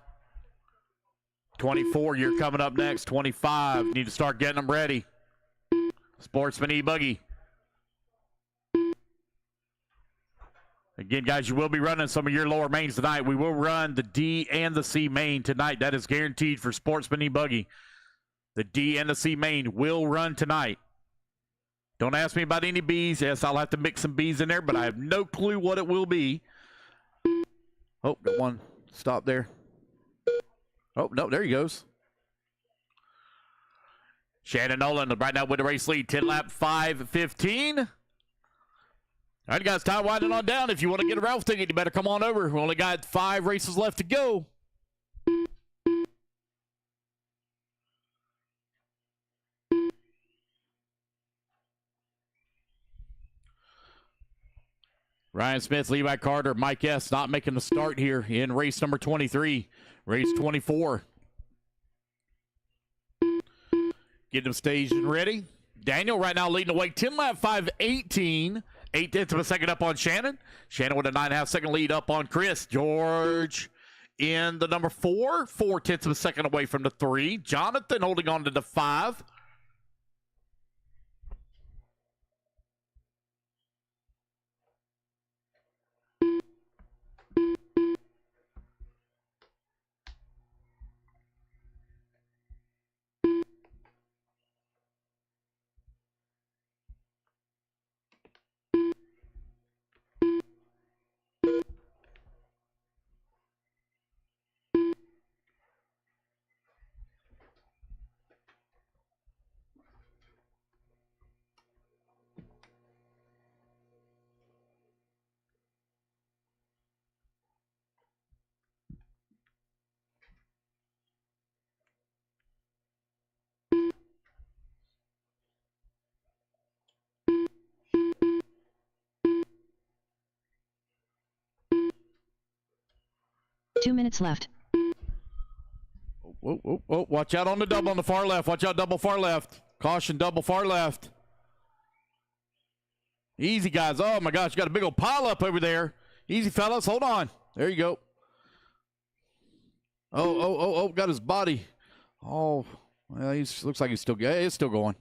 S1: 24, you're coming up next. 25, need to start getting them ready. Sportsman E-Buggy. Again, guys, you will be running some of your lower mains tonight. We will run the D and the C main tonight. That is guaranteed for Sportsman E-Buggy. The D and the C main will run tonight. Don't ask me about any Bs. Yes, I'll have to mix some Bs in there, but I have no clue what it will be. Oh, got one stop there. Oh, no, there he goes. Shannon Nolan right now with the race lead. 10 lap, 5:15. All right, guys, time winding on down. If you want to get a Ralph ticket, you better come on over. We only got 5 races left to go. Ryan Smith, Levi Carter, Mike S. not making the start here in race number 23. Race 24. Getting them staged and ready. Daniel right now leading the way. 10 lap, 5:18. 8/10 of a second up on Shannon. Shannon with a 9.5 second lead up on Chris. George in the number 4. 4/10 of a second away from the 3. Jonathan holding on to the 5.
S3: Two minutes left.
S1: Oh, watch out on the double on the far left. Watch out, double far left. Caution, double far left. Easy, guys. Oh, my gosh, you got a big old pile up over there. Easy, fellas. Hold on. There you go. Oh, got his body. Oh, well, looks like he's still good. It's still going.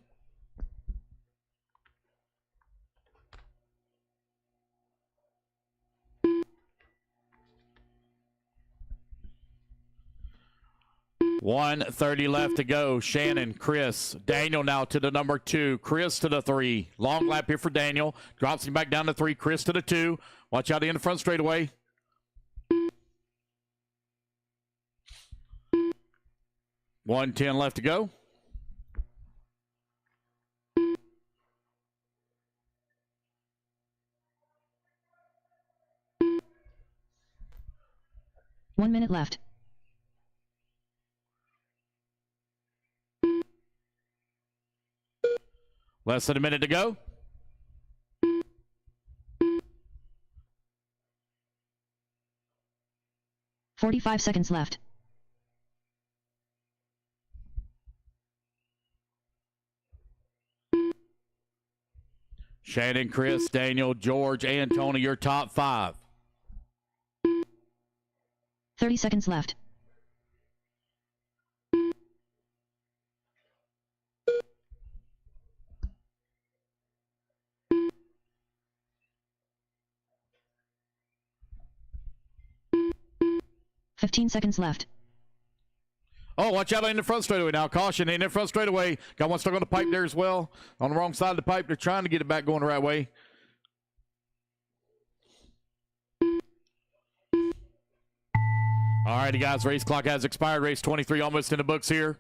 S1: 1:30 left to go. Shannon, Chris, Daniel now to the number 2. Chris to the 3. Long lap here for Daniel. Drops him back down to 3. Chris to the 2. Watch out in the front straightaway. $1:10 left to go.
S3: One minute left.
S1: Less than a minute to go.
S3: $45 seconds left.
S1: Shannon, Chris, Daniel, George, and Tony, your top 5.
S3: 30 seconds left. $15 seconds left.
S1: Oh, watch out in the front straightaway now. Caution in the front straightaway. Got one stuck on the pipe there as well. On the wrong side of the pipe. They're trying to get it back going the right way. All righty, guys. Race clock has expired. Race 23 almost in the books here.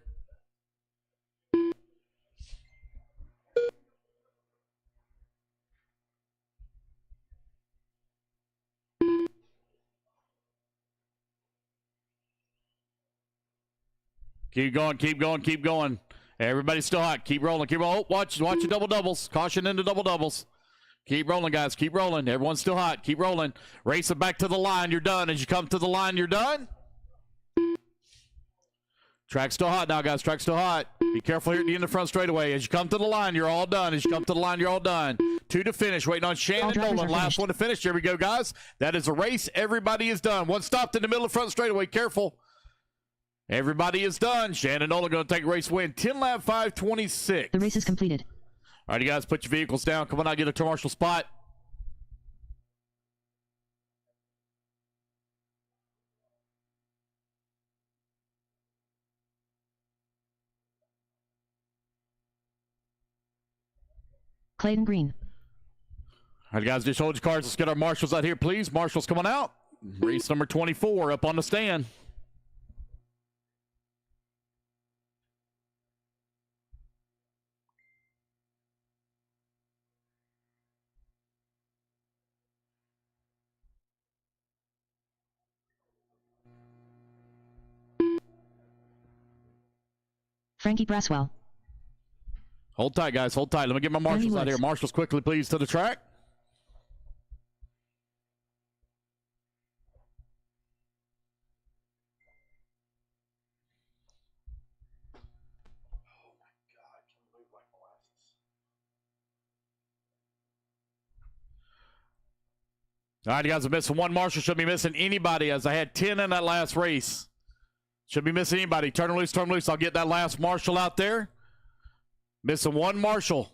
S1: Keep going, keep going, keep going. Everybody's still hot. Keep rolling, keep rolling. Oh, watch your double doubles. Caution into double doubles. Keep rolling, guys. Keep rolling. Everyone's still hot. Keep rolling. Race it back to the line. You're done. As you come to the line, you're done. Track's still hot now, guys. Track's still hot. Be careful here at the end of the front straightaway. As you come to the line, you're all done. As you come to the line, you're all done. 2 to finish. Waiting on Shannon Nolan. Last one to finish. Here we go, guys. That is a race. Everybody is done. One stopped in the middle of the front straightaway. Careful. Everybody is done. Shannon Nolan going to take a race win. 10 lap 5:26.
S3: The race is completed.
S1: All right, you guys, put your vehicles down. Come on out, get a turn marshal spot.
S3: Clayton Green.
S1: All right, guys, just hold your cars. Let's get our marshals out here, please. Marshals, come on out. Race number 24 up on the stand.
S3: Frankie Braswell.
S1: Hold tight, guys. Hold tight. Let me get my marshals out here. Marshals, quickly, please, to the track. All right, you guys are missing one marshal. Should be missing anybody, as I had 10 in that last race. Should be missing anybody. Turn them loose, turn them loose. I'll get that last marshal out there. Missing one marshal.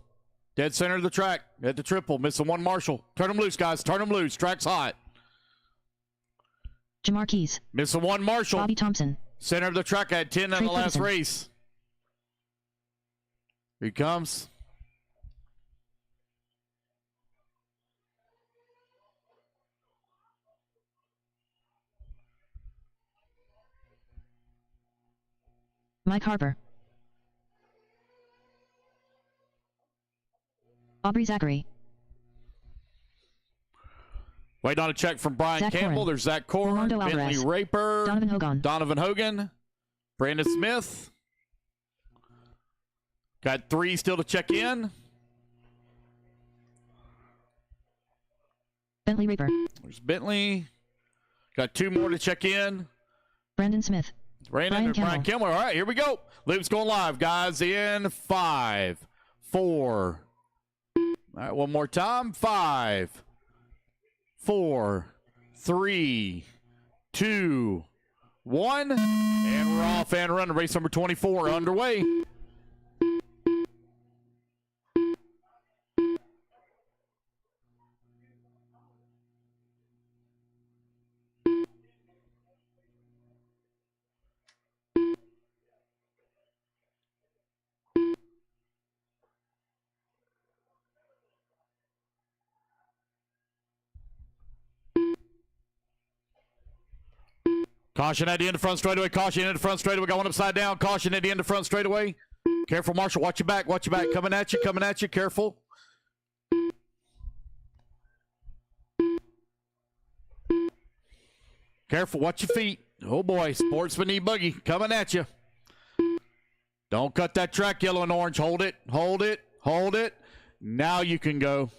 S1: Dead center of the track. At the triple. Missing one marshal. Turn them loose, guys. Turn them loose. Track's hot.
S3: Jamar Keys.
S1: Missing one marshal.
S3: Bobby Thompson.
S1: Center of the track. I had 10 in the last race. Here he comes.
S3: Mike Harper. Aubrey Zachary.
S1: Waiting on a check from Brian
S3: Zach
S1: Campbell.
S3: Corrin.
S1: There's Zach Corrin, Bentley Raper, Donovan Hogan, Brandon Smith. Got 3 still to check in.
S3: Bentley Raper.
S1: There's Bentley. Got 2 more to check in.
S3: Brandon Smith.
S1: Brian Campbell. All right, here we go. Loop's going live, guys, in 5, 4. All right, one more time. 5, 4, 3, 2, 1. And we're off and running. Race number 24 underway. Caution at the end of front straightaway. Caution at the front straightaway. Going upside down. Caution at the end of front straightaway. Careful, Marshall. Watch your back. Watch your back. Coming at you. Coming at you. Careful. Careful. Watch your feet. Oh, boy. Sportsman e-buggy coming at you. Don't cut that track, yellow and orange. Hold it. Hold it. Hold it. Now you can go.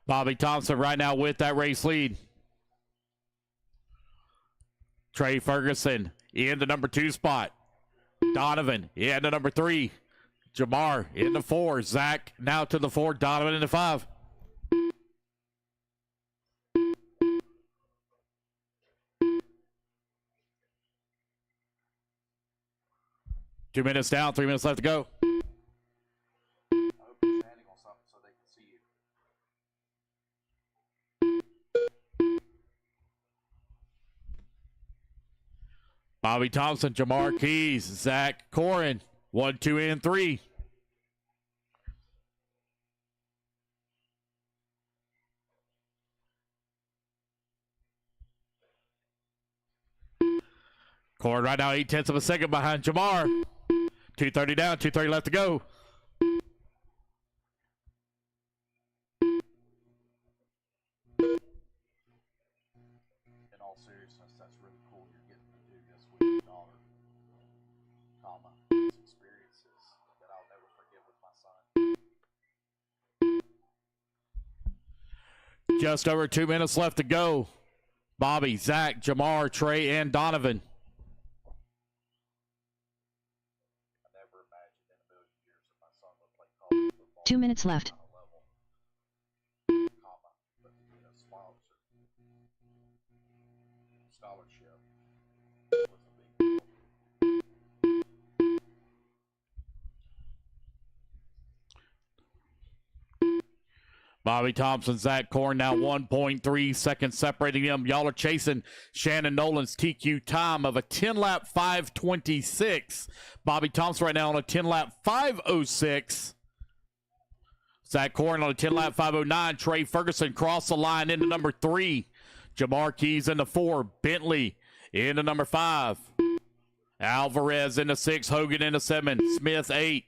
S1: Bobby Thompson right now with that race lead. Trey Ferguson in the number 2 spot. Donovan in the number 3. Jamar in the 4. Zach now to the 4. Donovan in the 5. Two minutes down, 3 minutes left to go.
S4: I hope you're standing on something so they can see you.
S1: Bobby Thompson, Jamar Keys, Zach Corin, 1, 2, and 3. Corin right now 0.8 of a second behind Jamar. 2:30 down, 2:30 left to go.
S4: In all seriousness, that's really cool you're getting to do this with your daughter. These experiences that I'll never forget with my son.
S1: Just over 2 minutes left to go. Bobby, Zach, Jamar, Trey, and Donovan.
S4: I never imagined in a million years that my son would play college football.
S3: 2 minutes left.
S4: On a level, but to get a scholarship was a big deal.
S1: Bobby Thompson, Zach Corin now 1.3 seconds separating them. Y'all are chasing Shannon Nolan's TQ time of a 10-lap 5:26. Bobby Thompson right now on a 10-lap 5:06. Zach Corin on a 10-lap 5:09. Trey Ferguson crossed the line into number 3. Jamar Keys in the 4. Bentley into number 5. Alvarez in the 6. Hogan in the 7. Smith 8.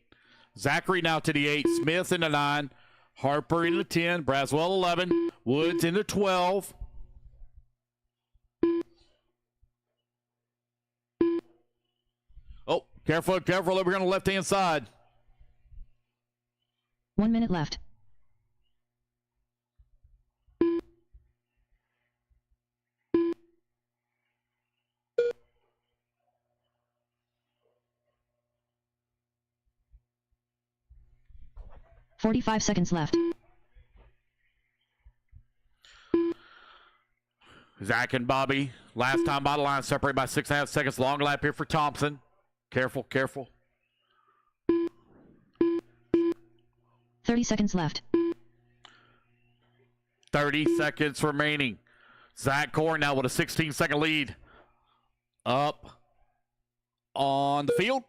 S1: Zachary now to the 8. Smith in the 9. Harper in the 10. Braswell 11. Woods in the 12. Oh, careful, careful. Over here on the left-hand side.
S3: 1 minute left. "45 seconds left.
S1: Zach and Bobby, last time by the line, separated by 6.5 seconds. Long lap here for Thompson. Careful, careful.
S3: 30 seconds left.
S1: 30 seconds remaining. Zach Corin now with a 16-second lead. Up on the field.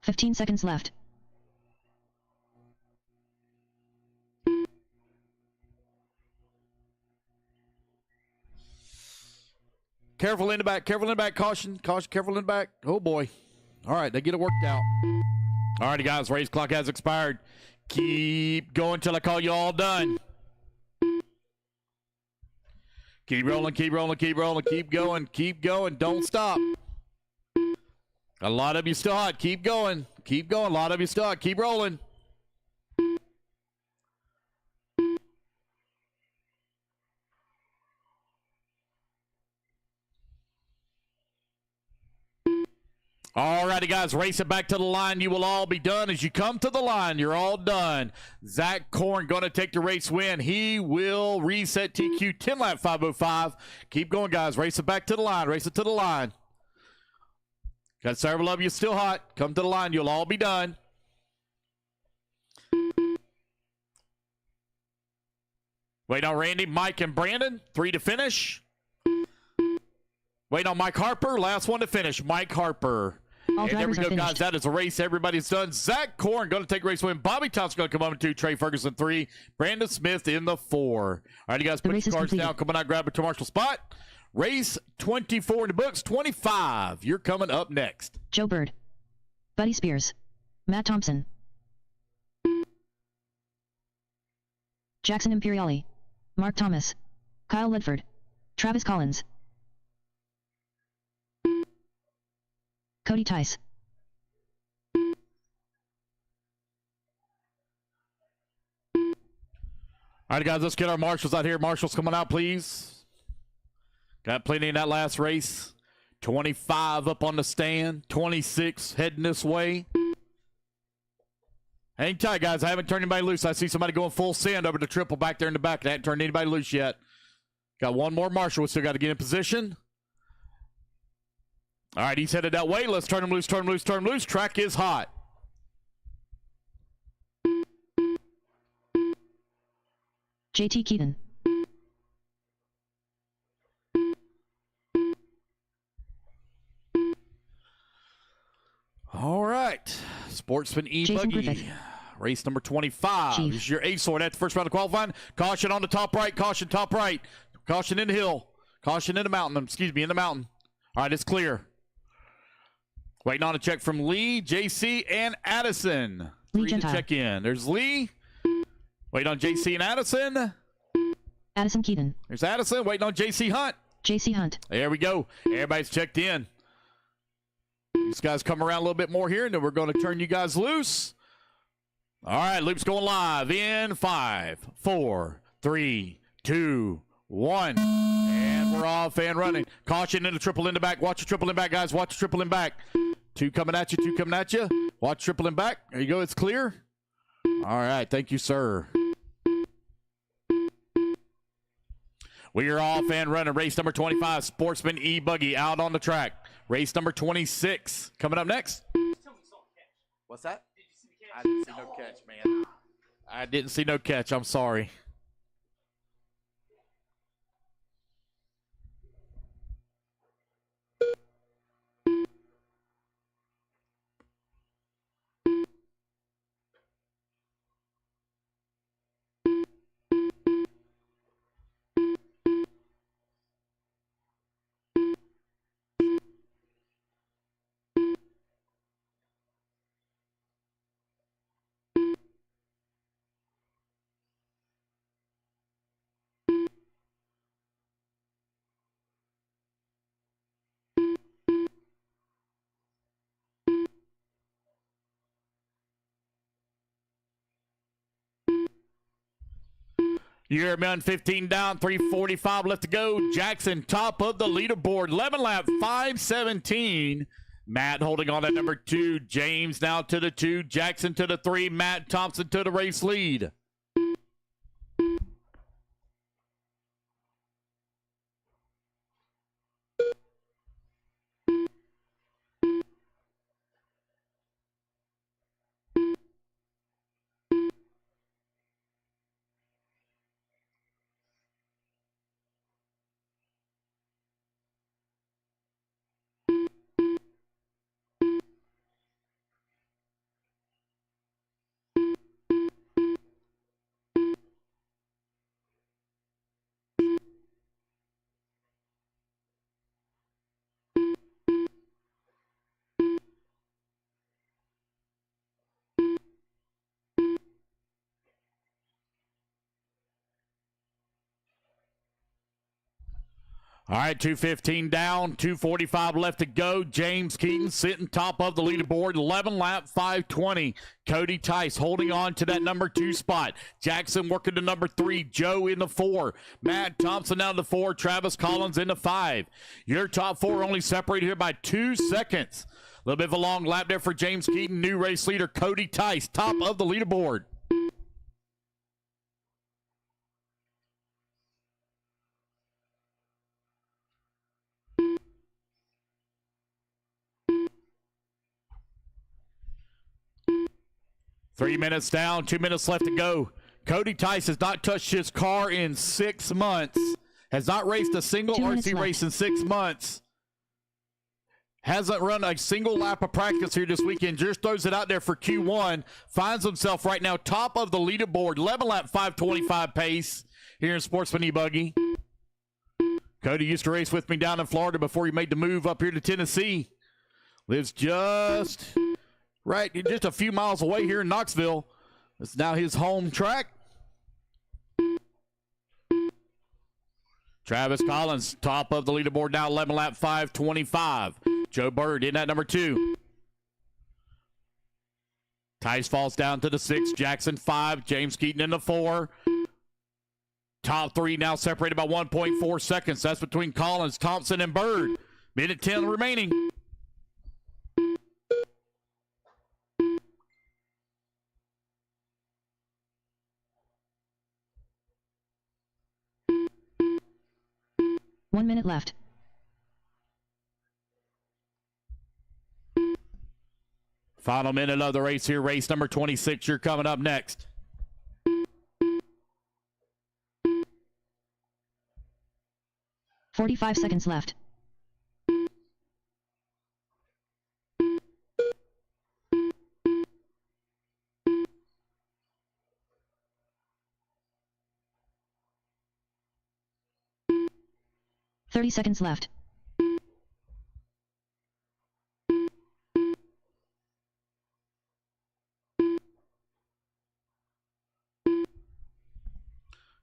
S3: 15 seconds left.
S1: Careful in the back, careful in the back. Caution, caution, careful in the back. Oh, boy. All right, they get it worked out. All righty, guys, race clock has expired. Keep going till I call you all done. Keep rolling, keep rolling, keep rolling, keep going, don't stop. A lot of you still hot. Keep going. Keep going. A lot of you still hot. Keep rolling. All righty, guys, race it back to the line. You will all be done. As you come to the line, you're all done. Zach Korn going to take the race win. He will reset TQ 10 lap 505. Keep going, guys. Race it back to the line. Race it to the line. Got several of you still hot. Come to the line. You'll all be done. Wait on Randy, Mike, and Brandon. 3 to finish. Wait on Mike Harper. Last one to finish. Mike Harper.
S3: All
S1: And there we
S3: drivers are
S1: go, guys.
S3: finished.
S1: That is a race. Everybody's done. Zach Korn going to take race win. Bobby Thompson going to come up in 2. Trey Ferguson 3. Brandon Smith in the 4. All right, you guys,
S3: The
S1: put
S3: race
S1: your
S3: is
S1: cards
S3: completed.
S1: down. Come on out, grab a Marshall spot. Race 24 in the books. 25. You're coming up next.
S3: Joe Bird. Buddy Spears. Matt Thompson. Jackson Imperiali. Mark Thomas. Kyle Ledford. Travis Collins. Cody Tice.
S1: All right, guys, let's get our marshals out here. Marshals coming out, please. Got plenty in that last race. 25 up on the stand. 26 heading this way. Hang tight, guys. I haven't turned anybody loose. I see somebody going full send over the triple back there in the back. I haven't turned anybody loose yet. Got one more marshal. We still got to get in position. All right, he's headed that way. Let's turn him loose, turn him loose, turn him loose. Track is hot.
S3: JT Keaton.
S1: All right. Sportsman
S3: Jason
S1: E-Buggy.
S3: Griffith.
S1: Race number 25.
S3: Chief.
S1: This is your A-sword at the first round of qualifying. Caution on the top right. Caution top right. Caution in the hill. Caution in the mountain. Excuse me, in the mountain. All right, it's clear. Waiting on a check from Lee, JC, and Addison.
S3: Lee
S1: 3 to
S3: Gentile.
S1: check in. There's Lee. Waiting on JC and Addison.
S3: Addison Keaton.
S1: There's Addison. Waiting on JC Hunt.
S3: JC Hunt.
S1: There we go. Everybody's checked in. These guys come around a little bit more here, and then we're going to turn you guys loose. All right, loop's going live in 5, 4, 3, 2, 1. And we're off and running. Caution in the triple in the back. Watch the triple in back, guys. Watch the triple in back. 2 coming at you, 2 coming at you. Watch triple in back. There you go. It's clear. All right. Thank you, sir. We are off and running. Race number 25, Sportsman E-Buggy out on the track. Race number 26 coming up next. What's that? I didn't see no catch, man. I didn't see no catch. I'm sorry. You're man 15 down, 3:45 left to go. Jackson top of the leaderboard, 11 lap, 5:17. Matt holding on at number 2. James now to the 2. Jackson to the 3. Matt Thompson to the race lead. All right, 2:15 down, 2:45 left to go. James Keaton sitting top of the leaderboard, 11 lap, 5:20. Cody Tice holding on to that number 2 spot. Jackson working to number 3. Joe in the 4. Matt Thompson down to 4. Travis Collins in the 5. Your top 4 only separated here by 2 seconds. little bit of a long lap there for James Keaton. New race leader Cody Tice, top of the leaderboard. Three minutes down, 2 minutes left to go. Cody Tice has not touched his car in 6 months. Has not raced a single
S3: 2 minutes
S1: RC
S3: left.
S1: race in 6 months. Hasn't run a single lap of practice here this weekend. Just throws it out there for Q1. Finds himself right now top of the leaderboard. 11 lap 525 pace here in Sportsman E-Buggy. Cody used to race with me down in Florida before he made the move up here to Tennessee. Lives just a few miles away here in Knoxville. It's now his home track. Travis Collins, top of the leaderboard now, 11 lap 525. Joe Bird in at number 2. Tice falls down to the 6. Jackson 5. James Keaton in the 4. Top 3 now separated by 1.4 seconds. That's between Collins, Thompson, and Bird. Minute 10 remaining.
S3: One minute left.
S1: Final minute of the race here. Race number 26. You're coming up next.
S3: $45 seconds left. $30 seconds left.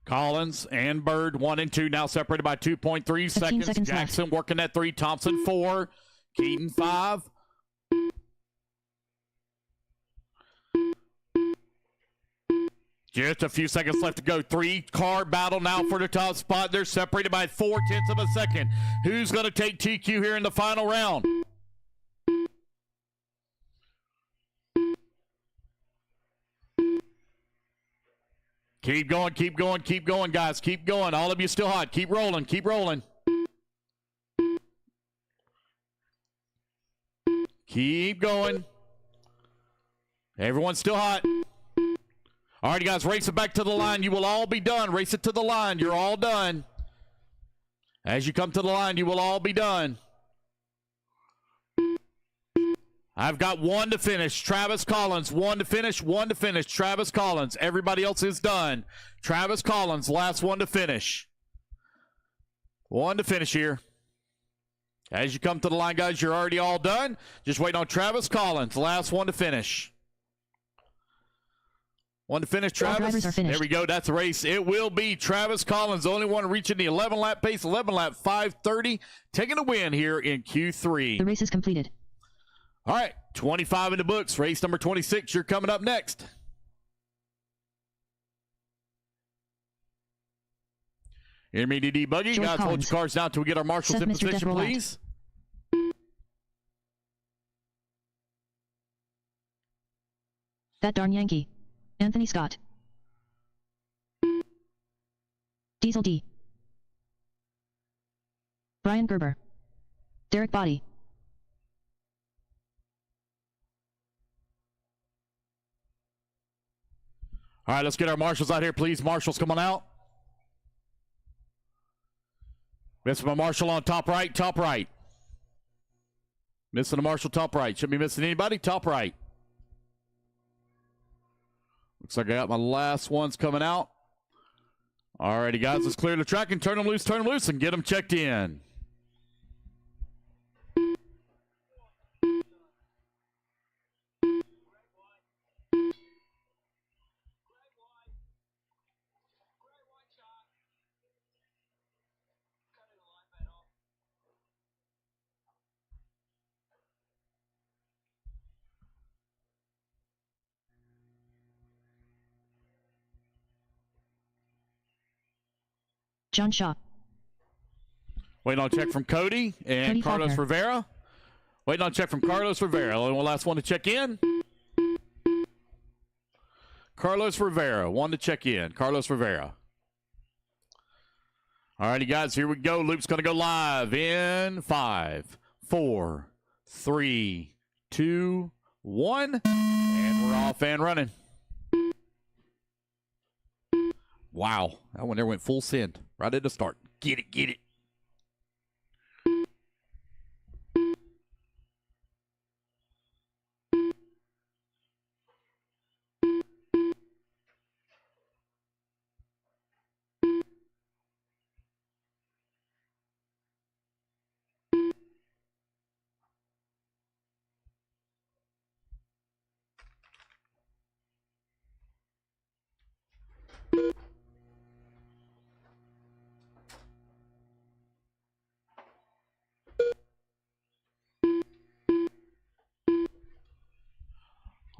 S1: Collins and Bird 1 and 2 now separated by 2.3 seconds.
S3: seconds
S1: Jackson
S3: left.
S1: working at 3. Thompson 4. Keaton 5. Just a few seconds left to go. 3-car battle now for the top spot. They're separated by 0.4 of a second. Who's going to take TQ here in the final round? Keep going, keep going, keep going, guys. Keep going. All of you still hot. Keep rolling, keep rolling. Keep going. Everyone's still hot. All right, guys, race it back to the line. You will all be done. Race it to the line. You're all done. As you come to the line, you will all be done. I've got 1 to finish. Travis Collins, 1 to finish, 1 to finish. Travis Collins. Everybody else is done. Travis Collins, last 1 to finish. 1 to finish here. As you come to the line, guys, you're already all done. Just waiting on Travis Collins, last 1 to finish. 1 to finish,
S3: All
S1: Travis.
S3: drivers are finished.
S1: There we go. That's the race. It will be Travis Collins, the only one reaching the 11-lap pace, 11-lap 530, taking a win here in Q3.
S3: The race is completed.
S1: All right, 25 in the books. Race number 26, you're coming up next. Intermediate D buggy.
S3: George
S1: Guys, hold
S3: Collins.
S1: your cars down until we get our marshals
S3: Seth
S1: in
S3: Mr.
S1: position,
S3: Death Roulette.
S1: please.
S3: That darn Yankee. Anthony Scott. Diesel D. Brian Gerber. Derek Body.
S1: All right, let's get our marshals out here, please. Marshals, come on out. Missing my marshal on top right, top right. Missing a marshal top right. Shouldn't be missing anybody, top right. Looks like I got my last ones coming out. All righty, guys, let's clear the track and turn them loose, and get them checked in.
S3: John Shaw.
S1: Waiting on a check from Cody and
S3: Cody
S1: Carlos
S3: Faulkner.
S1: Rivera. Waiting on a check from Carlos Rivera. Only one last one to check in. Carlos Rivera, one to check in. Carlos Rivera. All righty, guys, here we go. Loop's going to go live in 5, 4, 3, 2, 1. And we're off and running. Wow, that one there went full send right at the start. Get it, get it.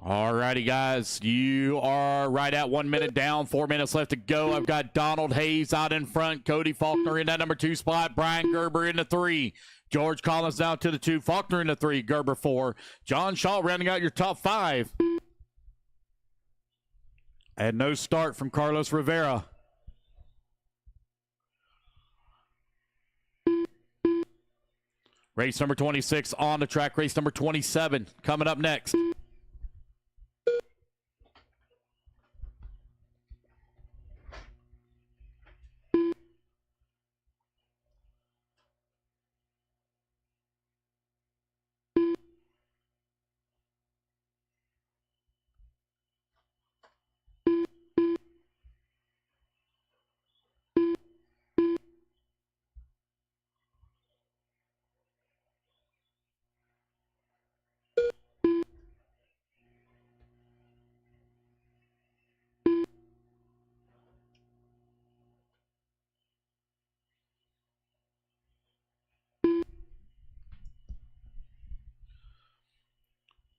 S1: All righty, guys. You are right at 1 minute down, 4 minutes left to go. I've got Donald Hayes out in front, Cody Faulkner in that number 2 spot, Brian Gerber in the 3, George Collins down to the 2, Faulkner in the 3, Gerber 4, John Shaw rounding out your top 5. And no start from Carlos Rivera. Race number 26 on the track. Race number 27 coming up next.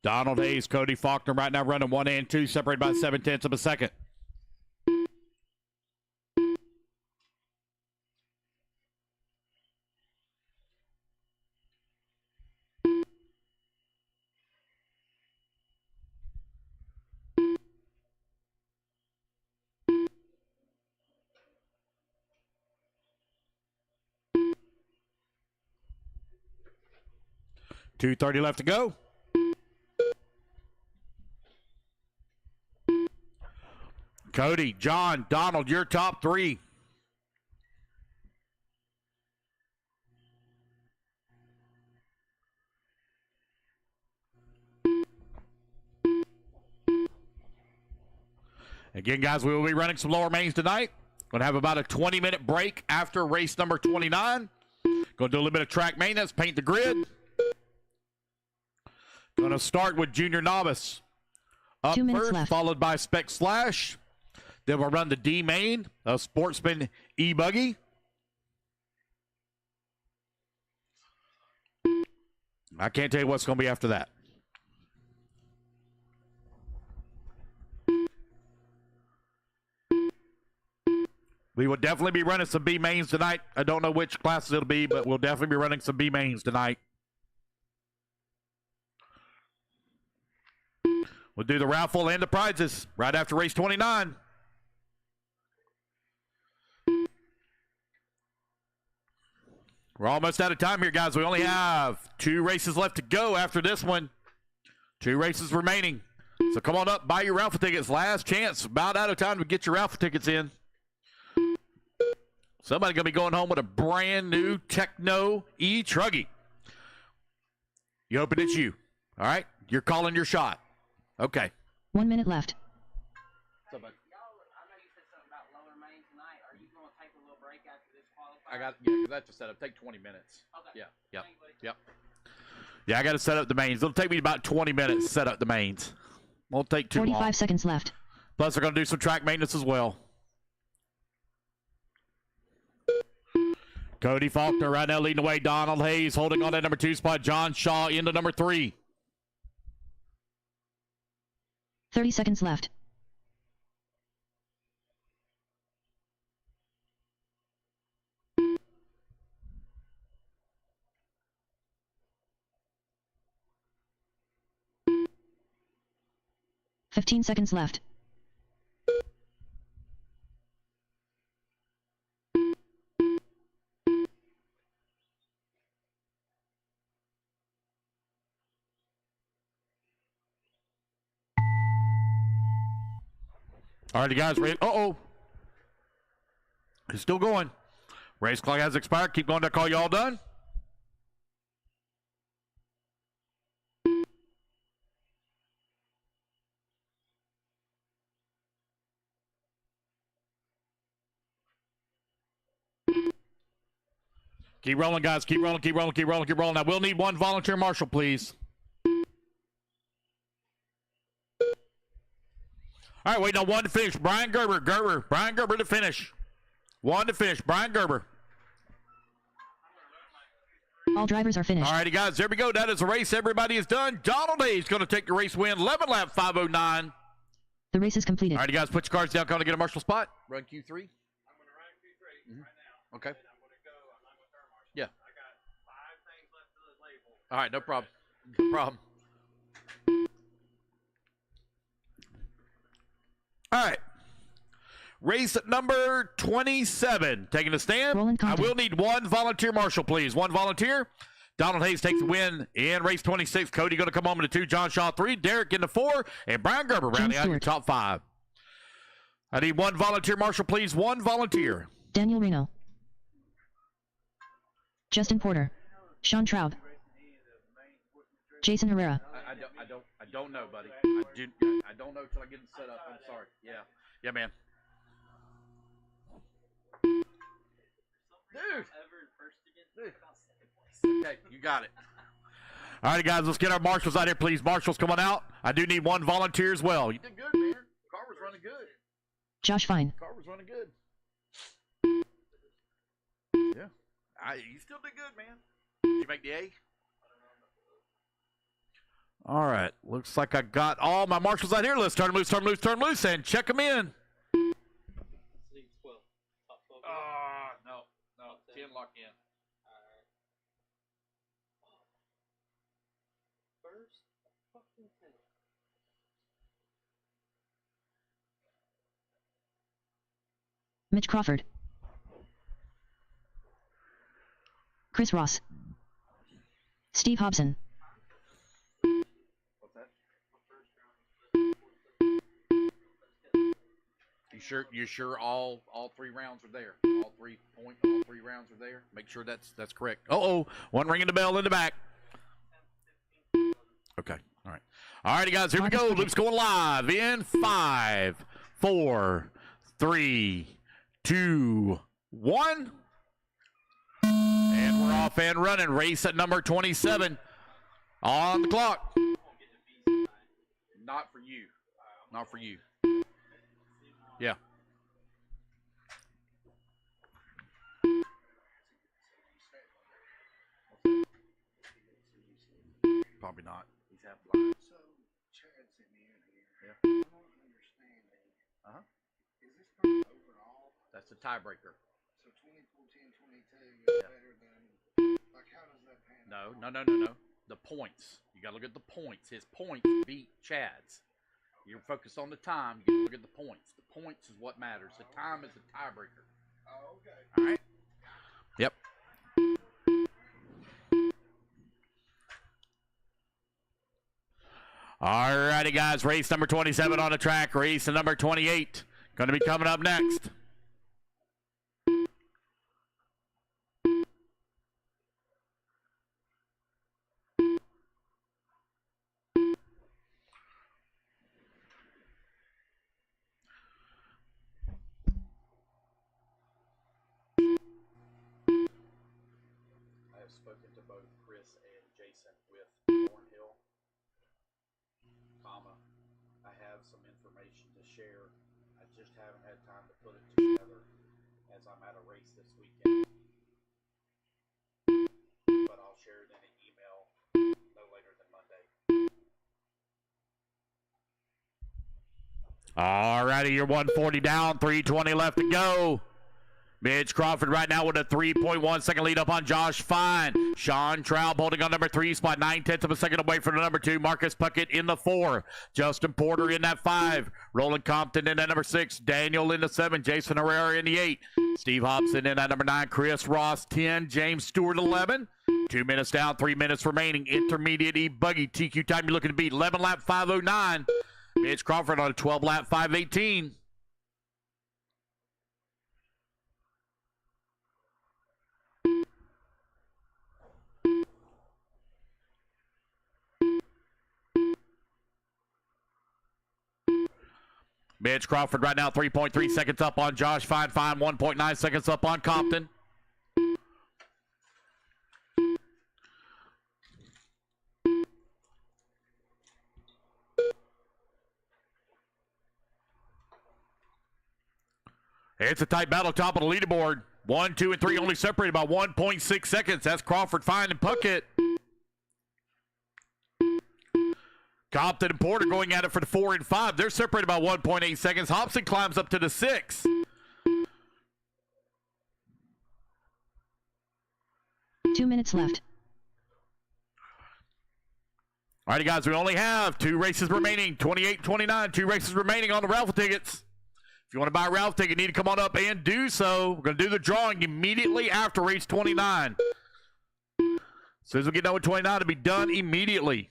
S1: Donald Hayes, Cody Faulkner right now running 1 and 2, separated by 0.7 of a second. .230 left to go. Cody, John, Donald, your top 3. Again, guys, we will be running some lower mains tonight. Going to have about a 20-minute break after race number 29. Going to do a little bit of track maintenance, paint the grid. Going to start with Junior Novice. Up
S3: 2 minutes
S1: first,
S3: left.
S1: followed by Spec Slash. Then we'll run the D main, a Sportsman E-Buggy. I can't tell you what's going to be after that. We will definitely be running some B mains tonight. I don't know which classes it'll be, but we'll definitely be running some B mains tonight. We'll do the raffle and the prizes right after race 29. We're almost out of time here, guys. We only have 2 races left to go after this one. 2 races remaining. So come on up, buy your raffle tickets. Last chance. About out of time to get your raffle tickets in. Somebody going to be going home with a brand new Techno E-Truggy. You hoping it's you. All right? You're calling your shot. Okay.
S3: 1 minute left.
S5: Y'all, I know you said something about lower main tonight. Are you going to take a little break after this qualifier?
S1: Because that's the setup. Take 20 minutes.
S5: Okay.
S1: Yeah. Yep.
S5: Thank you, buddy.
S1: Yep. Yeah, I got to set up the mains. It'll take me about 20 minutes to set up the mains. Won't take too
S3: 45
S1: long.
S3: seconds left.
S1: Plus, we're going to do some track maintenance as well. Cody Faulkner right now leading the way. Donald Hayes holding on that number 2 spot. John Shaw into number 3.
S3: 30 seconds left. 15 seconds left.
S1: All right, you guys ready? Uh-oh. It's still going. Race clock has expired. Keep going to call you all done. Keep rolling, guys. Keep rolling, keep rolling, keep rolling, keep rolling. I will need one volunteer marshal, please. All right, waiting on one to finish. Brian Gerber. Brian Gerber to finish. One to finish. Brian Gerber.
S3: All drivers are finished.
S1: All righty, guys. There we go. That is the race. Everybody is done. Donald Hayes going to take the race win. 11 lap 509.
S3: The race is completed.
S1: All righty, guys. Put your cards down. Going to get a marshal spot. Run Q3.
S9: I'm going to run Q3 right now.
S1: Okay.
S9: And I'm going to go. I'm not going to turn marshal.
S1: Yeah.
S9: I got 5 things left to the label.
S1: All right, no problem. No problem. All right. Race number 27. Taking a stand.
S3: Roland
S1: I
S3: Compton.
S1: will need one volunteer marshal, please. One volunteer. Donald Hayes takes the win in race 26. Cody going to come home in the 2. John Shaw 3. Derek in the 4. And Brian Gerber rounding out your
S3: Stewart.
S1: top 5. I need one volunteer marshal, please. One volunteer.
S3: Daniel Reno. Justin Porter. Sean Traub. Jason Herrera.
S1: I don't know, buddy. I don't know till I get it set up. I'm sorry. Yeah, man. Dude. Okay, you got it. All right, guys, let's get our marshals out here, please. Marshals coming out. I do need one volunteer as well. You did good, man. Car was running good.
S3: Josh Fine.
S1: Car was running good. Yeah. You still did good, man. Did you make the A? All right. Looks like I got all my marshals out here. Let's turn them loose, turn them loose, turn them loose, and check them in. No. 10 lock in.
S9: First fucking 10.
S3: Mitch Crawford. Chris Ross. Steve Hobson.
S1: What's that? You sure all 3 rounds are there? All 3 rounds are there? Make sure that's correct. One ringing the bell in the back. Okay. All right. All righty, guys. Here we go. Loop's going live in 5, 4, 3, 2, 1. And we're off and running. Race at number 27 on the clock. Not for you. Not for you. Yeah. Probably not. He's half blind.
S8: So, Chad sent me in here.
S1: Yeah.
S8: I'm not understanding.
S1: Uh-huh.
S8: Is this for overall?
S1: That's the tiebreaker.
S8: So 24, 10, 22 is better than, like, how does that pan out?
S1: No. The points. You got to look at the points. His points beat Chad's. You're focused on the time. You got to look at the points. The points is what matters. The time is the tiebreaker.
S8: Oh, okay.
S1: All right? Yep. All righty, guys. Race number 27 on the track. Race number 28 going to be coming up next. I have spoken to both Chris and Jason with Thornhill, I have some information to share. I just haven't had time to put it together as I'm at a race this weekend. But I'll share it in an email no later than Monday. All righty, you're 140 down, 320 left to go. Mitch Crawford right now with a 3.1 second lead up on Josh Fine. Sean Traub holding on number 3, spot 9/10 of a second away from the number 2. Marcus Puckett in the 4. Justin Porter in that 5. Roland Compton in that number 6. Daniel in the 7. Jason Herrera in the 8. Steve Hobson in that number 9. Chris Ross 10. James Stewart 11. 2 minutes down, 3 minutes remaining. Intermediate E-Buggy. TQ time you're looking to beat 11 lap 5:09. Mitch Crawford on a 12 lap 5:18. Mitch Crawford right now 3.3 seconds up on Josh Fine. 1.9 seconds up on Compton. It's a tight battle top of the leaderboard. 1, 2, and 3 only separated by 1.6 seconds. That's Crawford, Fine, and Puckett. Compton and Porter going at it for the 4 and 5. They're separated by 1.8 seconds. Hobson climbs up to the 6.
S3: Two minutes left.
S1: All righty, guys, we only have 2 races remaining. 28, 29, 2 races remaining on the raffle tickets. If you want to buy a raffle ticket, you need to come on up and do so. We're going to do the drawing immediately after race 29. As soon as we get done with 29, it'll be done immediately.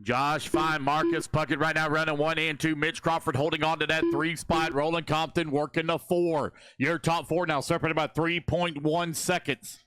S1: Josh Fine, Marcus Puckett right now running 1 and 2. Mitch Crawford holding on to that 3 spot. Roland Compton working the 4. Your top 4 now separated by 3.1 seconds.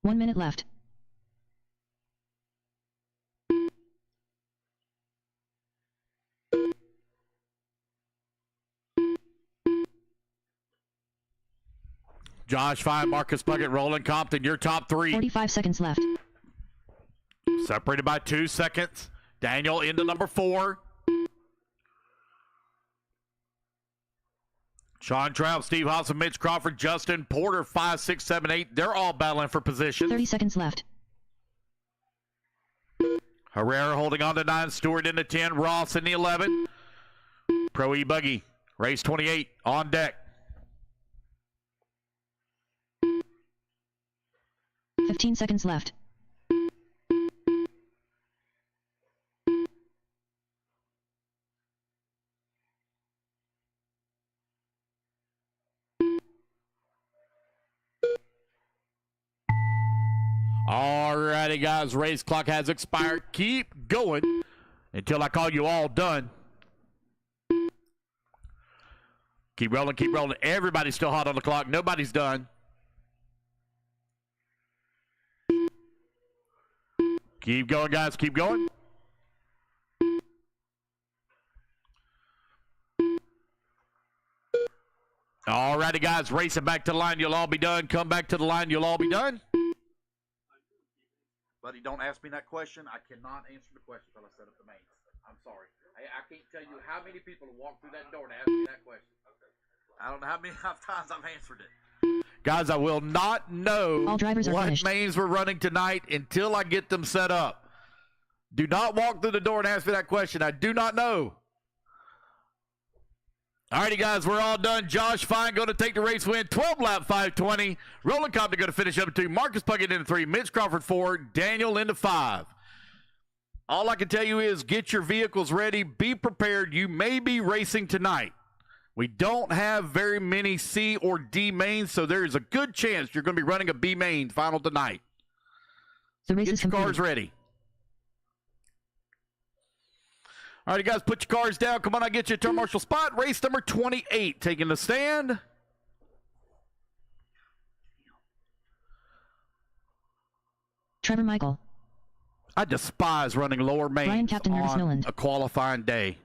S3: One minute left.
S1: Josh Fine, Marcus Puckett, Roland Compton, your top 3.
S3: 45 seconds left.
S1: Separated by 2 seconds. Daniel into number 4. Sean Traub, Steve Hobson, Mitch Crawford, Justin Porter, 5, 6, 7, 8. They're all battling for position.
S3: 30 seconds left.
S1: Herrera holding on to 9. Stewart in the 10. Ross in the 11. Pro E-Buggy, race 28 on deck.
S3: 15 seconds left.
S1: Alrighty, guys, race clock has expired. Keep going until I call you all done. Keep rolling, keep rolling. Everybody's still hot on the clock. Nobody's done. Keep going, guys. Keep going. Alrighty, guys, racing back to the line. You'll all be done. Come back to the line. You'll all be done.
S4: Buddy, don't ask me that question. I cannot answer the question until I set up the mains. I'm sorry. I can't tell you how many people have walked through that door to ask me that question. I don't know how many times I've answered it.
S1: Guys, I will not know
S3: All drivers are
S1: what
S3: finished.
S1: mains we're running tonight until I get them set up. Do not walk through the door and ask me that question. I do not know. Alrighty, guys, we're all done. Josh Fine going to take the race win. 12 lap 520. Roland Compton going to finish up at 2. Marcus Puckett into 3. Mitch Crawford 4. Daniel into 5. All I can tell you is get your vehicles ready. Be prepared. You may be racing tonight. We don't have very many C or D mains, so there is a good chance you're going to be running a B main final tonight.
S3: The race
S1: Get
S3: is
S1: your
S3: completed.
S1: cars ready. All right, guys, put your cars down. Come on, I get you a turn marshal spot. Race number 28, taking the stand.
S3: Trevor Michael.
S1: I despise running lower mains
S3: Ryan Captain Nervous
S1: on
S3: Noland.
S1: a qualifying day.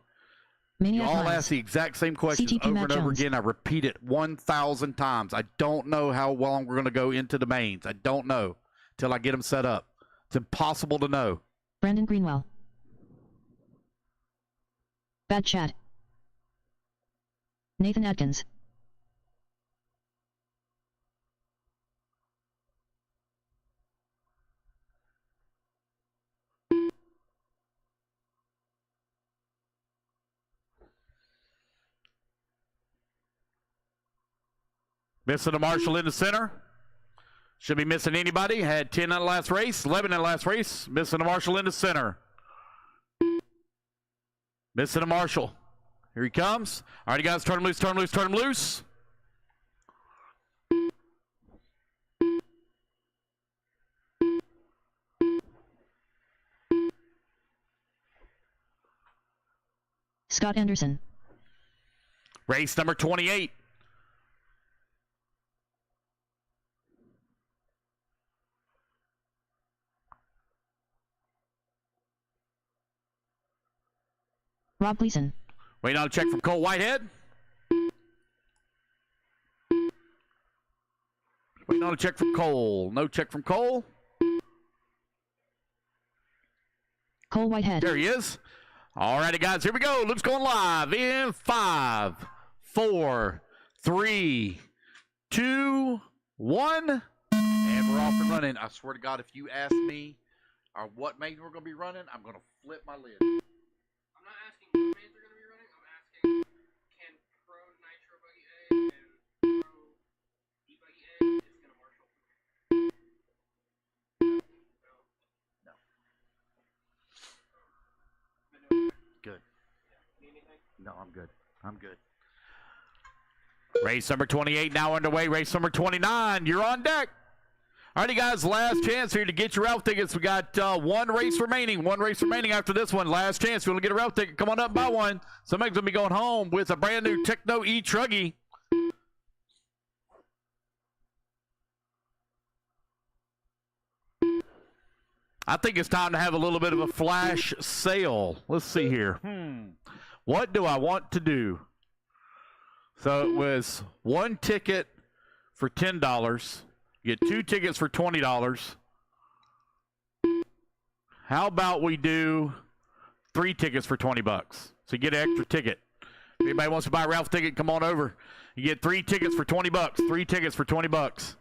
S4: You
S3: Maniac
S4: all
S3: Miles.
S4: ask the exact same questions
S3: CTP
S4: over
S3: Matt
S4: and over
S3: Jones.
S4: again. I repeat it 1,000 times. I don't know how long we're going to go into the mains. I don't know till I get them set up. It's impossible to know.
S3: Brandon Greenwell. Bad Chad. Nathan Atkins.
S1: Missing a Marshall in the center. Should be missing anybody. Had 10 in the last race, 11 in the last race. Missing a Marshall in the center. Missing a Marshall. Here he comes. All right, you guys, turn him loose, turn him loose, turn him loose.
S3: Scott Anderson.
S1: Race number 28.
S3: Rob Gleason.
S1: Waiting on a check from Cole Whitehead. Waiting on a check from Cole. No check from Cole.
S3: Cole Whitehead.
S1: There he is. All righty, guys, here we go. Luke's going live in 5, 4, 3, 2, 1.
S4: And we're off and running. I swear to God, if you ask me what main we're going to be running, I'm going to flip my lid.
S5: I'm not asking what mains are going to be running. I'm asking, can Pro Nitro Buggy A and Pro E-Buggy A is going to Marshall? No.
S4: Good.
S5: Need anything?
S4: No, I'm good. I'm good.
S1: Race number 28 now underway. Race number 29, you're on deck. All righty, guys, last chance here to get your route tickets. We got one race remaining. One race remaining after this one. Last chance. If you want to get a route ticket, come on up and buy one. Somebody's going to be going home with a brand new Techno E-Truggy. I think it's time to have a little bit of a flash sale. Let's see here. What do I want to do? So it was one ticket for $10. You get 2 tickets for $20. How about we do 3 tickets for $20? So you get an extra ticket. If anybody wants to buy a Ralph ticket, come on over. You get 3 tickets for $20. 3 tickets for $20.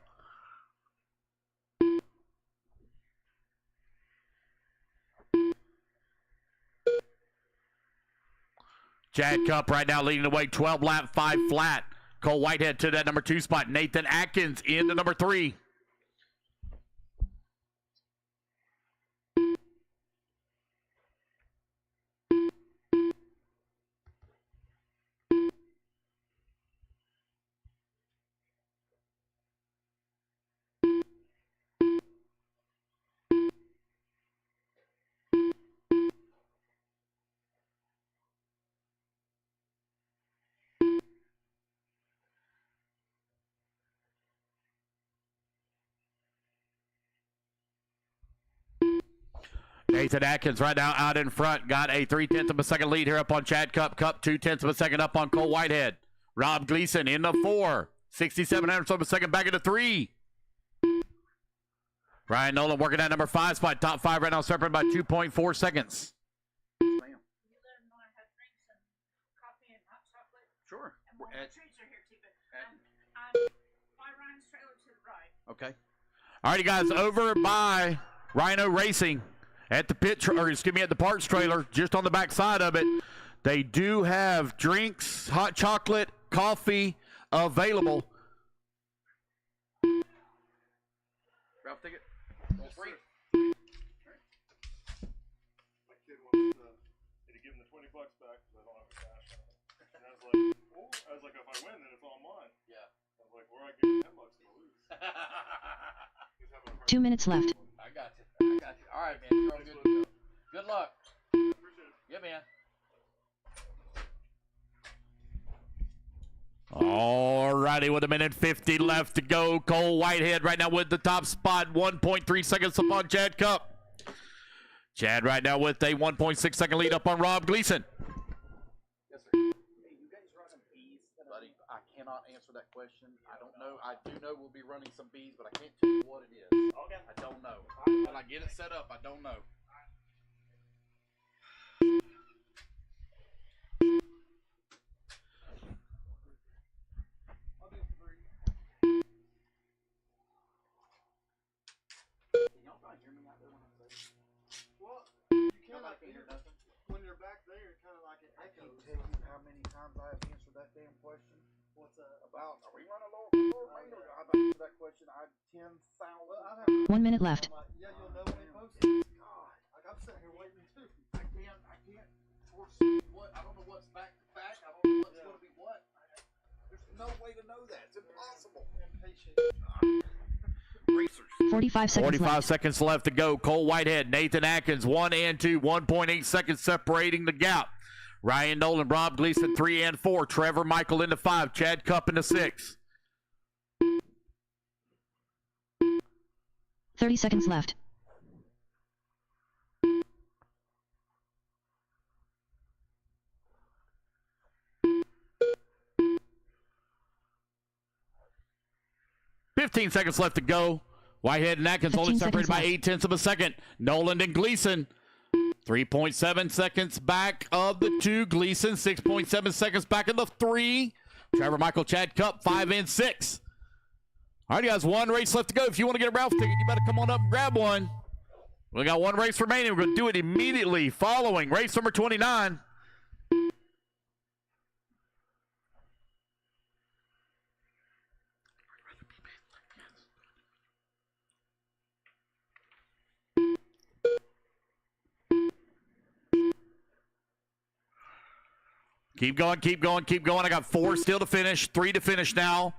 S1: Chad Cup right now leading the way, 12 lap, 5 flat. Cole Whitehead to that number 2 spot. Nathan Atkins in the number 3. Nathan Atkins right now out in front. Got a 3/10 of a second lead here up on Chad Cup. Cup 2/10 of a second up on Cole Whitehead. Rob Gleason in the 4. 6700 of a second back into 3. Ryan Nolan working at number 5 spot. Top 5 right now separated by 2.4 seconds.
S7: You let them know I have drinks and coffee and hot chocolate.
S4: Sure.
S7: And more
S4: At-
S7: treats are here too, but I'm by Ryan's trailer to the right.
S4: Okay.
S1: All righty, guys, over by Rhino Racing at the at the parts trailer, just on the back side of it. They do have drinks, hot chocolate, coffee available.
S4: Ralph ticket.
S6: My kid wants to give him the $20 back because I don't have a cash on it. And I was like, oh, if I win, then it's all mine. Yeah. I was like, where I give you $10 to lose. He's having a hard
S3: 2 minutes left.
S4: I got you. I got you. All right, man. You're all good to go. Good luck.
S6: Appreciate it.
S4: Yeah, man.
S1: All righty, with 1:50 left to go. Cole Whitehead right now with the top spot. 1.3 seconds up on Chad Cup. Chad right now with a 1.6 second lead up on Rob Gleason.
S4: Yes, sir. that question. I don't know. I do know we'll be running some bees, but I can't tell you what it is.
S5: Okay.
S4: I don't know. When I get it set up, I don't know.
S5: I'll do 3.
S4: Can y'all probably hear me out there when I say this?
S5: Well, you can't
S4: Nobody
S5: like
S4: can hear
S5: hear
S4: nothing.
S5: when you're back there, kind of like it
S4: I can't
S5: echoes.
S4: tell you how many times I have answered that damn question.
S5: What's up?
S4: About, are we running lower rain? I've answered that question 10,000
S5: Well, I've had
S3: 1 minute left.
S5: I'm like, yeah, you'll know when they post it.
S4: God,
S5: Like I'm sitting here waiting too.
S4: I can't foresee what. I don't know what's back to back. I don't know what's going to be what. There's no way to know that. It's impossible.
S5: Impatient.
S4: Racers.
S3: 45 seconds
S1: 45
S3: left.
S1: seconds left to go. Cole Whitehead, Nathan Atkins, 1 and 2, 1.8 seconds separating the gap. Ryan Nolan, Rob Gleason, 3 and 4. Trevor Michael into 5. Chad Cup into 6.
S3: 30 seconds left.
S1: Fifteen seconds left to go. Whitehead and Atkins only
S3: 15
S1: separated by
S3: seconds
S1: 0.8 of a second. Nolan and Gleason, 3.7 seconds back of the 2. Gleason, 6.7 seconds back of the 3. Trevor Michael, Chad Cup, 5 and 6. All right, guys, 1 race left to go. If you want to get a Ralph ticket, you better come on up and grab one. We got 1 race remaining. We're going to do it immediately following race number 29. Keep going, keep going, keep going. I got 4 still to finish, 3 to finish now.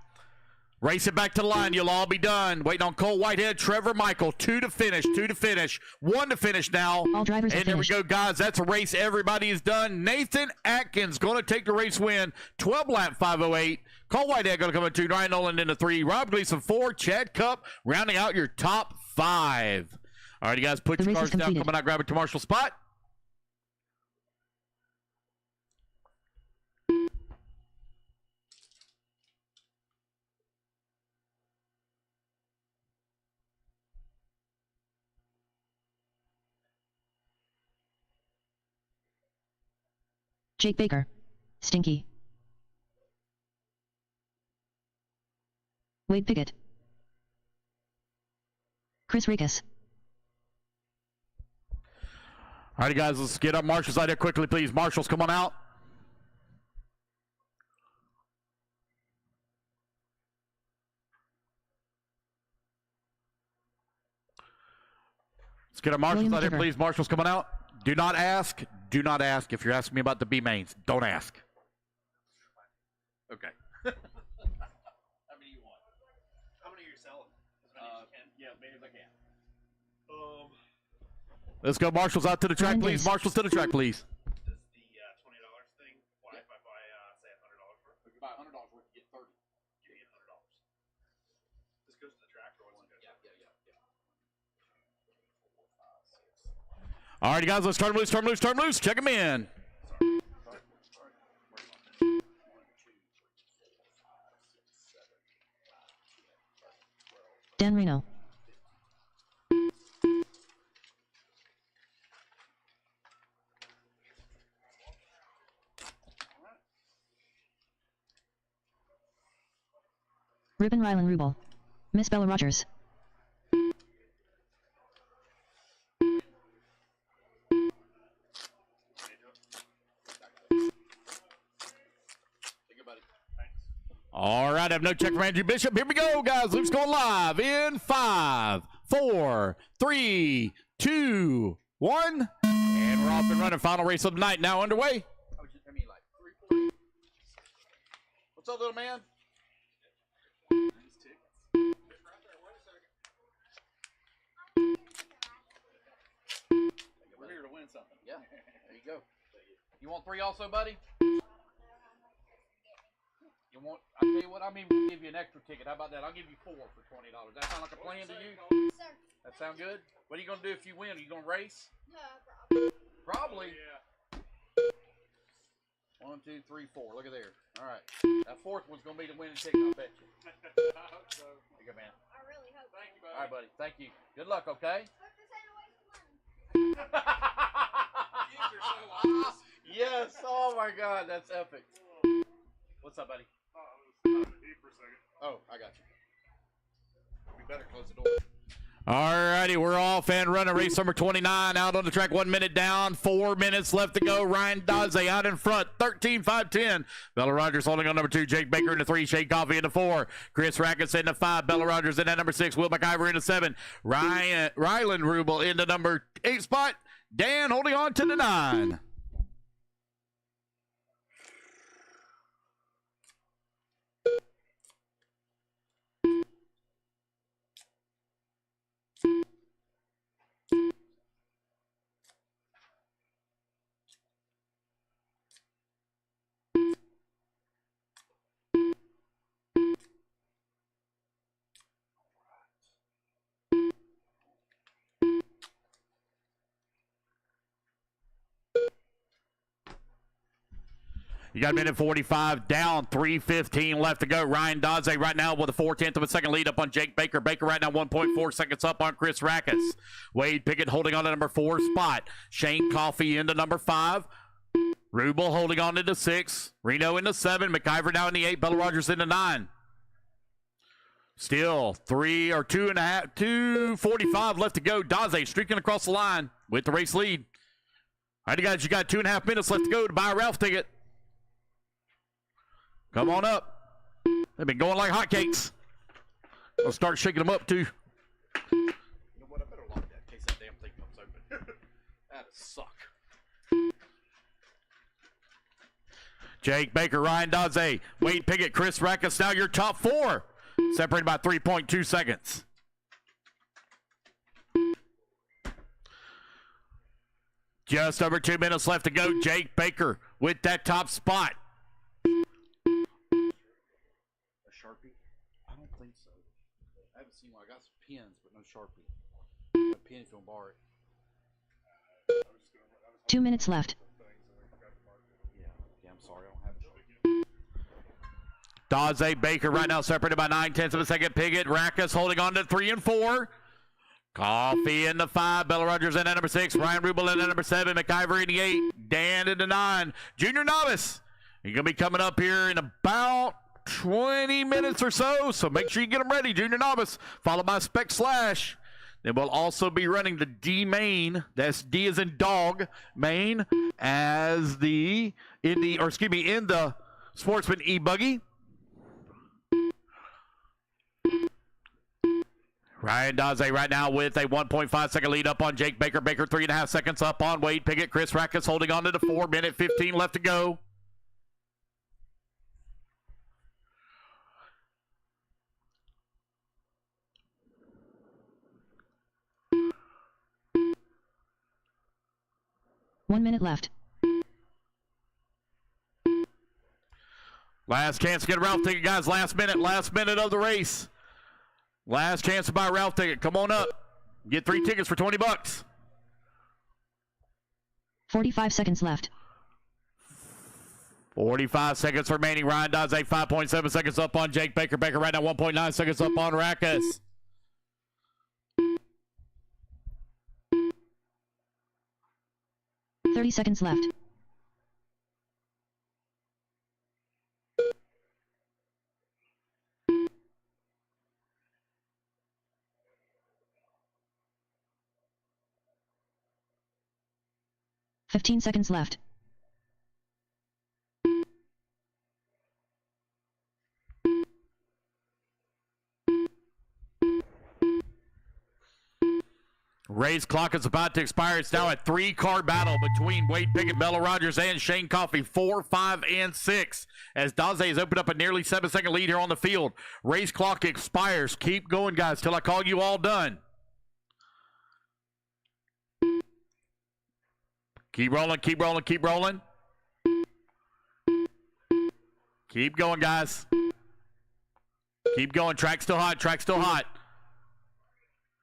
S1: Race it back to the line. You'll all be done. Waiting on Cole Whitehead, Trevor Michael. 2 to finish, 2 to finish, 1 to finish now.
S3: All drivers have
S1: And there we
S3: finished.
S1: go, guys. That's a race everybody is done. Nathan Atkins going to take the race win. 12 lap 508. Cole Whitehead going to come in 2. Ryan Nolan into 3. Rob Gleason 4. Chad Cup rounding out your top 5. All right, you guys, put
S3: The
S1: your
S3: race
S1: cars
S3: is
S1: down.
S3: completed.
S1: Come on out, grab it to Marshall spot.
S3: Jake Baker. Stinky. Wade Pickett. Chris Rikus.
S1: All right, guys, let's get up Marshall's out here quickly, please. Marshals, come on out. Let's get our Marshals
S3: William
S1: out here,
S3: Giver.
S1: please. Marshals, coming out. Do not ask. Do not ask if you're asking me about the B mains. Don't ask.
S4: Okay.
S5: How many you want? How many are you selling? As many as you can.
S4: Yeah, as many as I can.
S1: Let's go, Marshals, out to the track, please.
S3: Yes.
S1: Marshals to the track, please.
S5: Does the $20 thing apply if I buy say $100 worth?
S4: If you buy $100 worth, you get 30.
S5: Give me $100. This goes to the track or what's it
S4: Yeah.
S1: All right, guys, let's turn them loose, turn them loose, turn them loose. Check them in.
S3: Dan Reno. Ruben Rylan Rubel. Miss Bella Rogers.
S4: Take it, buddy.
S1: All right, I have no check from Andrew Bishop. Here we go, guys. Luke's going live in 5, 4, 3, 2, 1. And we're off and running. Final race of the night now underway.
S4: I mean, like 340. What's up, little man? We're here to win something. Yeah, there you go. You want 3 also, buddy? You want? I tell you what. I mean, we'll give you an extra ticket. How about that? I'll give you 4 for $20. That sound like a plan to you?
S2: Sir.
S4: That sound good? What are you gonna do if you win? Are you gonna race?
S2: No, probably.
S4: Probably.
S6: Yeah.
S4: 1, 2, 3, 4. Look at there. All right. That fourth one's going to be the winning ticket, I bet you.
S6: I hope so.
S4: There you go, man.
S2: I really hope.
S6: Thank you,
S4: All right, buddy. Thank you. Good luck, okay?
S2: Hope this ain't a waste of money.
S5: Kids are so obvious.
S4: Yes. Oh, my God. That's epic. What's up, buddy?
S6: Oh, I was about to eat for a second.
S4: Oh, I got you. We better close the door.
S1: All righty, we're off and running. Race number 29 out on the track. 1 minute down, 4 minutes left to go. Ryan Daze out in front, 13-5-10. Bella Rogers holding on number 2. Jake Baker in the 3. Shane Coffey in the 4. Chris Rackets in the 5. Bella Rogers in at number 6. Will McIver in the 7. Rylan Rubel in the number 8 spot. Dan holding on to the 9. You got a minute 45 down, 3:15 left to go. Ryan Daze right now with a 4/10 of a second lead up on Jake Baker. Baker right now 1.4 seconds up on Chris Rackus. Wade Pickett holding on to number 4 spot. Shane Coffey into number 5. Rubel holding on into 6. Reno into 7. McIver now in the 8. Bella Rogers into 9. Still 2:45 left to go. Daze streaking across the line with the race lead. All right, guys, you got 2.5 minutes left to go to buy a Ralph ticket. Come on up. They've been going like hotcakes. I'll start shaking them up, too.
S4: You know what? I better lock that in case that damn thing comes open. That'd suck.
S1: Jake Baker, Ryan Daze, Wade Pickett, Chris Rackus, now your top 4. Separated by 3.2 seconds. Just over 2 minutes left to go. Jake Baker with that top spot.
S4: Sharpie? I don't think so. I haven't seen one. I got some pens, but no Sharpie. A pen if you want to borrow it.
S3: 2 minutes left.
S4: Yeah, I'm sorry. I don't have it.
S1: Daze Baker right now separated by 9/10 of a second. Pickett, Rackus holding on to 3 and 4. Coffee in the 5. Bella Rogers in at number 6. Ryan Rubel in at number 7. McIver in the 8. Dan in the 9. Junior Novice. You're going to be coming up here in about 20 minutes or so make sure you get them ready. Junior Novice, followed by Spec Slash. Then we'll also be running the D main, that's D as in dog main, as in the Sportsman E-Buggy. Ryan Daze right now with a 1.5 second lead up on Jake Baker. Baker 3.5 seconds up on Wade Pickett. Chris Rackus holding on to the 4. Minute 15 left to go.
S3: One minute left.
S1: Last chance to get a Ralph ticket, guys. Last minute of the race. Last chance to buy a Ralph ticket. Come on up. Get 3 tickets for $20.
S3: 45 seconds left.
S1: 45 seconds remaining. Ryan Daze 5.7 seconds up on Jake Baker. Baker right now 1.9 seconds up on Rackus.
S3: $30 seconds left. $15 seconds left.
S1: Race clock is about to expire. It's now a 3-car battle between Wade Pickett, Bella Rogers, and Shane Coffey. 4, 5, and 6. As Daze has opened up a nearly 7-second lead here on the field. Race clock expires. Keep going, guys, till I call you all done. Keep rolling, keep rolling, keep rolling. Keep going, guys. Keep going. Track's still hot. Track's still hot.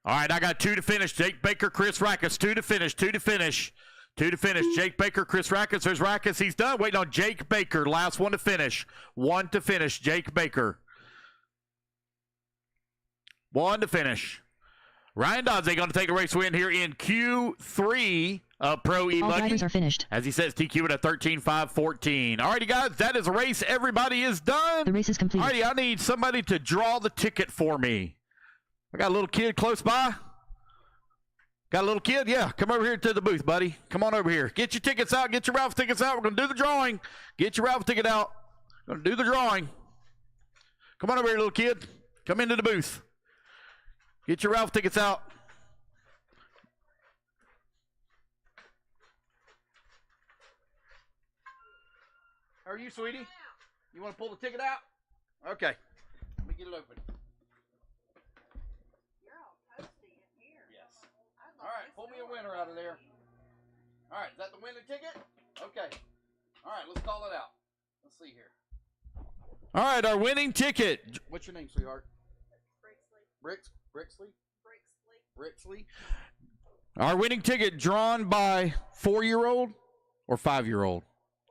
S1: All right, I got 2 to finish. Jake Baker, Chris Rackus, 2 to finish, 2 to finish. 2 to finish. Jake Baker, Chris Rackus. There's Rackus. He's done. Waiting on Jake Baker. Last one to finish. 1 to finish. Jake Baker. 1 to finish. Ryan Dodze going to take the race win here in Q3 of Pro
S3: All
S1: E-Buggy.
S3: drivers are finished.
S1: As he says, TQ at a 13.514. Alrighty, guys, that is a race. Everybody is done.
S3: The race is complete.
S1: Alrighty, I need somebody to draw the ticket for me. I got a little kid close by. Got a little kid? Yeah, come over here to the booth, buddy. Come on over here. Get your tickets out. Get your raffle tickets out. We're going to do the drawing. Get your raffle ticket out. We're going to do the drawing. Come on over here, little kid. Come into the booth. Get your raffle tickets out. How are you, sweetie? You want to pull the ticket out? Okay. Let me get it open.
S7: You're all toasty in here.
S1: Yes. All right, pull me a winner out of there. All right, is that the winning ticket? Okay. All right, let's call it out. Let's see here. All right, our winning ticket. What's your name, sweetheart? Brixley. Brixley. Our winning ticket drawn by 4-year-old or 5-year-old?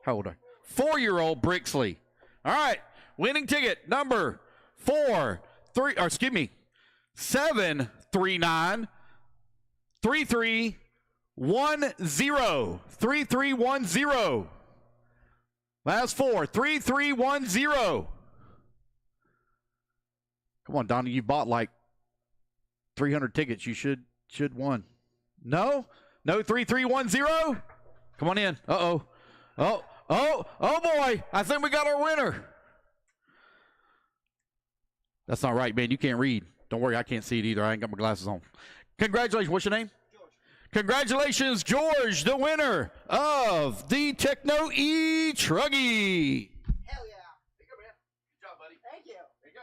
S1: How old are you? 4-year-old Brixley. All right, winning ticket number 739 3310. 3310. Last 4, 3310. Come on, Donnie, you bought like 300 tickets. You should won. No 3310. Come on in. Oh boy! I think we got our winner. That's not right, man. You can't read. Don't worry, I can't see it either. I ain't got my glasses on. Congratulations. What's your name? George. Congratulations, George, the winner of the Techno E-Truggy.
S5: Hell yeah. There you go, man. Good job, buddy. Thank you. There you go.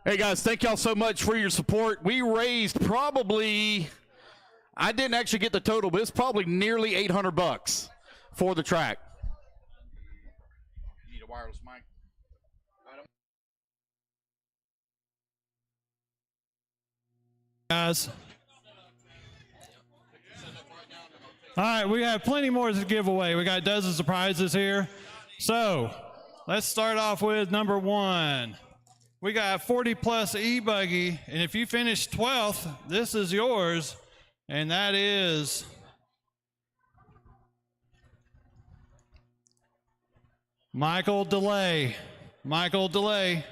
S1: Hey, guys, thank y'all so much for your support. We raised probably, I didn't actually get the total, but it's probably nearly $800 for the track.
S4: You need a wireless mic?
S10: Guys. All right, we have plenty more to give away. We got dozens of prizes here. So let's start off with number 1. We got 40 plus e-buggy, and if you finish 12th, this is yours, and that is Michael DeLay. Michael DeLay,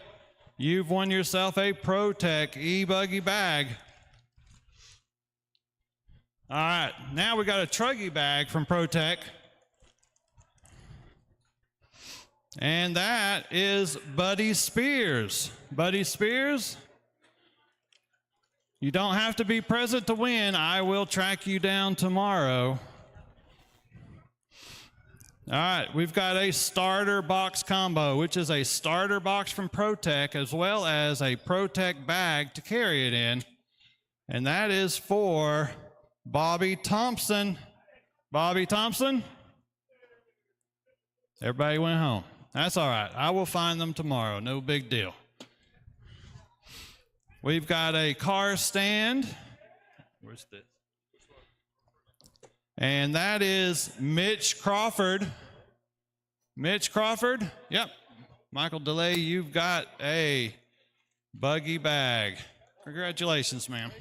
S10: you've won yourself a ProTech e-buggy bag. All right, now we got a Truggy bag from ProTech. And that is Buddy Spears. Buddy Spears, you don't have to be present to win. I will track you down tomorrow. All right, we've got a starter box combo, which is a starter box from ProTech as well as a ProTech bag to carry it in. And that is for Bobby Thompson. Bobby Thompson? Everybody went home. That's all right. I will find them tomorrow. No big deal. We've got a car stand. Where's this? And that is Mitch Crawford. Mitch Crawford? Yep. Michael DeLay, you've got a buggy bag. Congratulations, ma'am.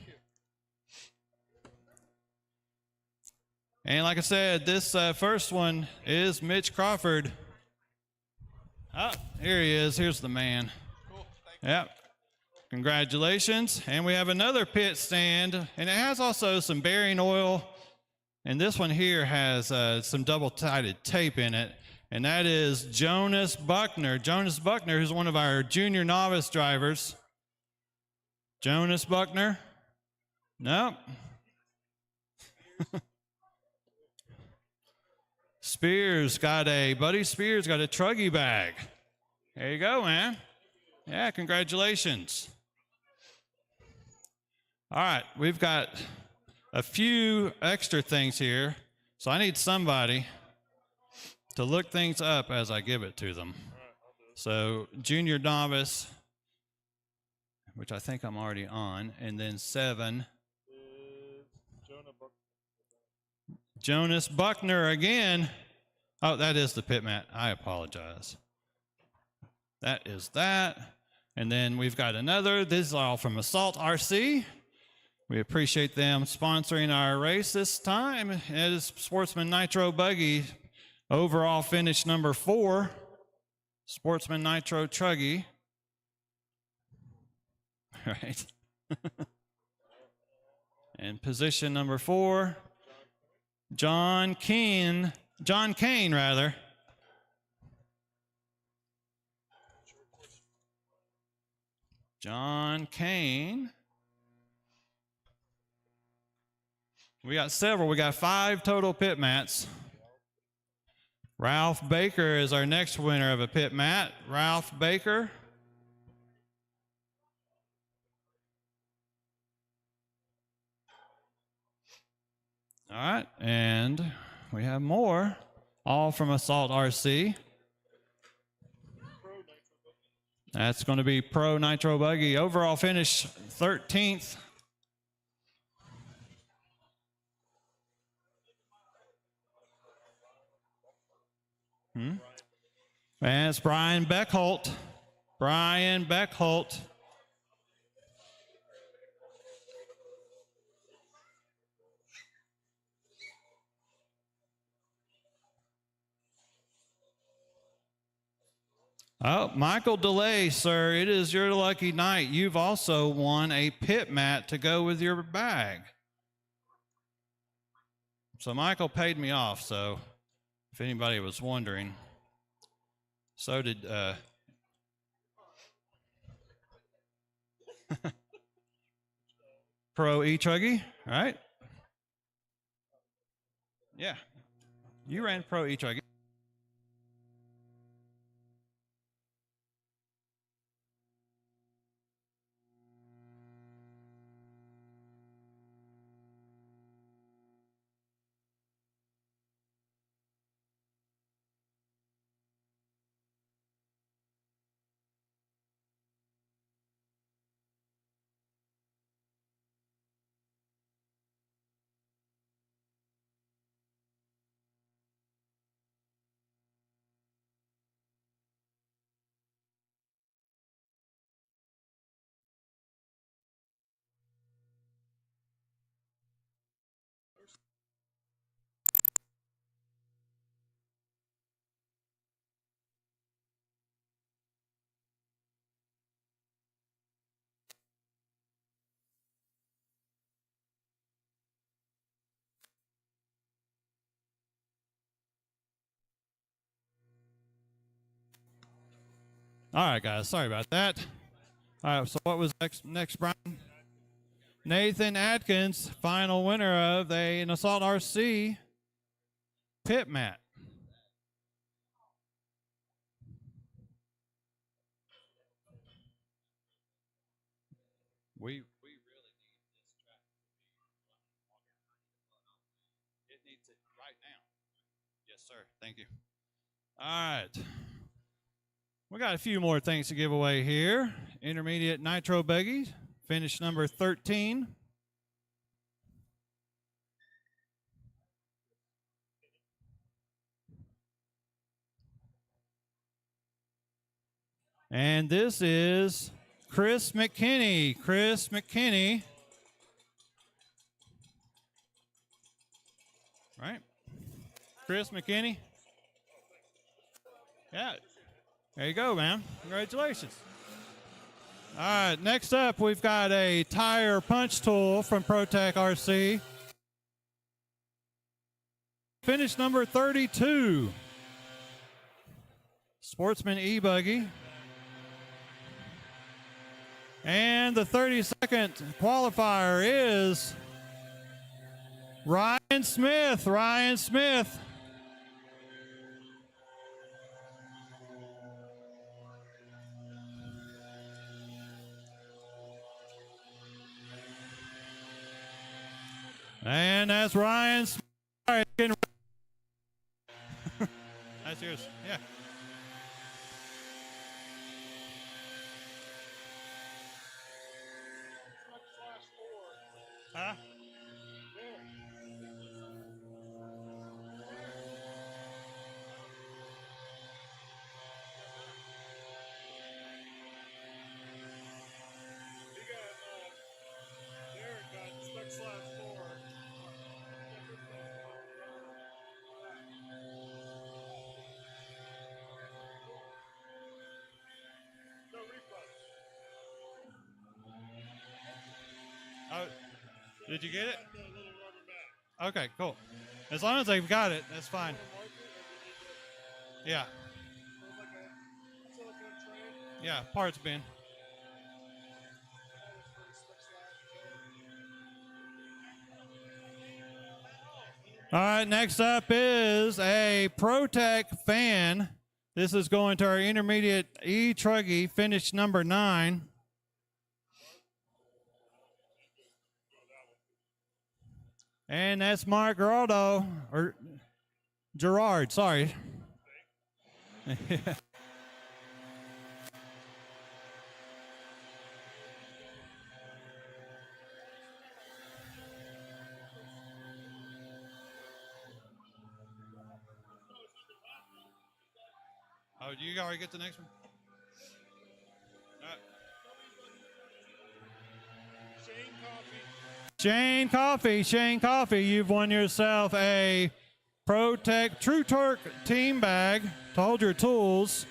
S10: And like I said, this first one is Mitch Crawford. Oh, here he is. Here's the man.
S5: Cool. Thank
S10: you. Yep. Congratulations. And we have another pit stand, and it has also some bearing oil. And this one here has some double-sided tape in it, and that is Jonas Buckner. Jonas Buckner, who's one of our junior novice drivers. Jonas Buckner? Nope. Buddy Spears got a Truggy bag. There you go, man. Yeah, congratulations. All right, we've got a few extra things here, so I need somebody to look things up as I give it to them. So junior novice, which I think I'm already on, and then 7. Jonas Buckner again. Oh, that is the pit mat. I apologize. That is that. And then we've got another. This is all from Assault RC. We appreciate them sponsoring our race this time. It is Sportsman Nitro Buggy. Overall finish number 4. Sportsman Nitro Truggy. All right. And position number 4, John Kane, rather. John Kane. We got several. We got 5 total pit mats. Ralph Baker is our next winner of a pit mat. Ralph Baker. All right, and we have more, all from Assault RC. That's going to be Pro Nitro Buggy. Overall finish 13th. And it's Brian Beckholt. Brian Beckholt. Oh, Michael DeLay, sir, it is your lucky night. You've also won a pit mat to go with your bag. So Michael paid me off, so if anybody was wondering. So did Pro E-Truggy, right? Yeah, you ran Pro E-Truggy. All right, guys, sorry about that. All right, so what was next, Brian? Nathan Atkins, final winner of an Assault RC pit mat. We really need this track to be it needs it right now. Yes, sir. Thank you. All right. We got a few more things to give away here. Intermediate Nitro Buggy, finish number 13. And this is Chris McKinney. Chris McKinney. Right? Chris McKinney. Yeah. There you go, man. Congratulations. All right, next up, we've got a tire punch tool from ProTech RC. Finish number 32. Sportsman E-Buggy. And the 32nd qualifier is Ryan Smith. Ryan Smith. And that's Ryan Smith. That's yours. Yeah. Huh? Did you get it? Okay, cool. As long as they've got it, that's fine. Yeah. Yeah, parts bin. All right, next up is a ProTech fan. This is going to our intermediate E-Truggy, finish number 9. And that's Mark Geraldo, or Gerard, sorry. Oh, do you already get the next one? Shane Coffee, you've won yourself a ProTech True Torque team bag to hold your tools.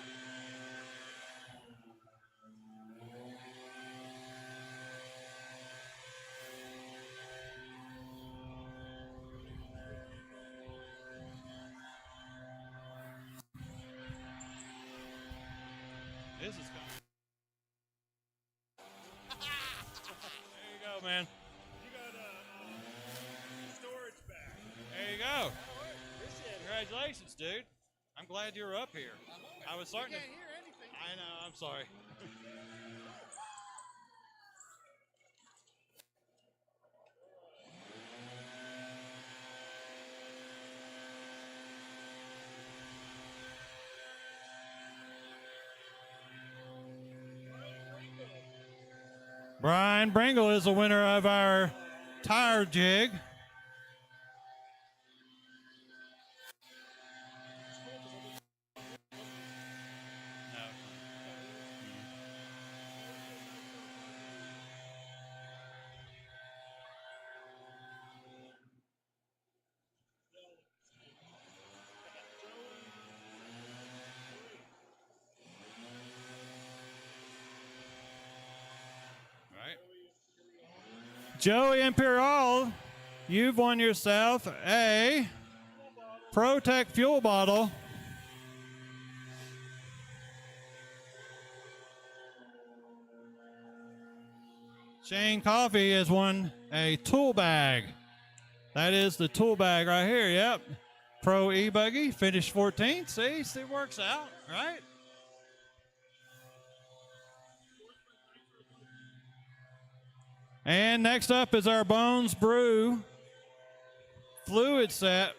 S10: This is coming. There you go, man.
S6: You got a storage bag.
S10: There you go. Congratulations, dude. I'm glad you're up here. I was starting to
S8: hear anything.
S10: I know, I'm sorry. Brian Bringle is the winner of our tire jig. Joey Imperial, you've won yourself a ProTech fuel bottle. Shane Coffee has won a tool bag. That is the tool bag right here, yep. Pro E-Buggy, finished 14th. See, it works out, right? And next up is our Bones Brew fluid set.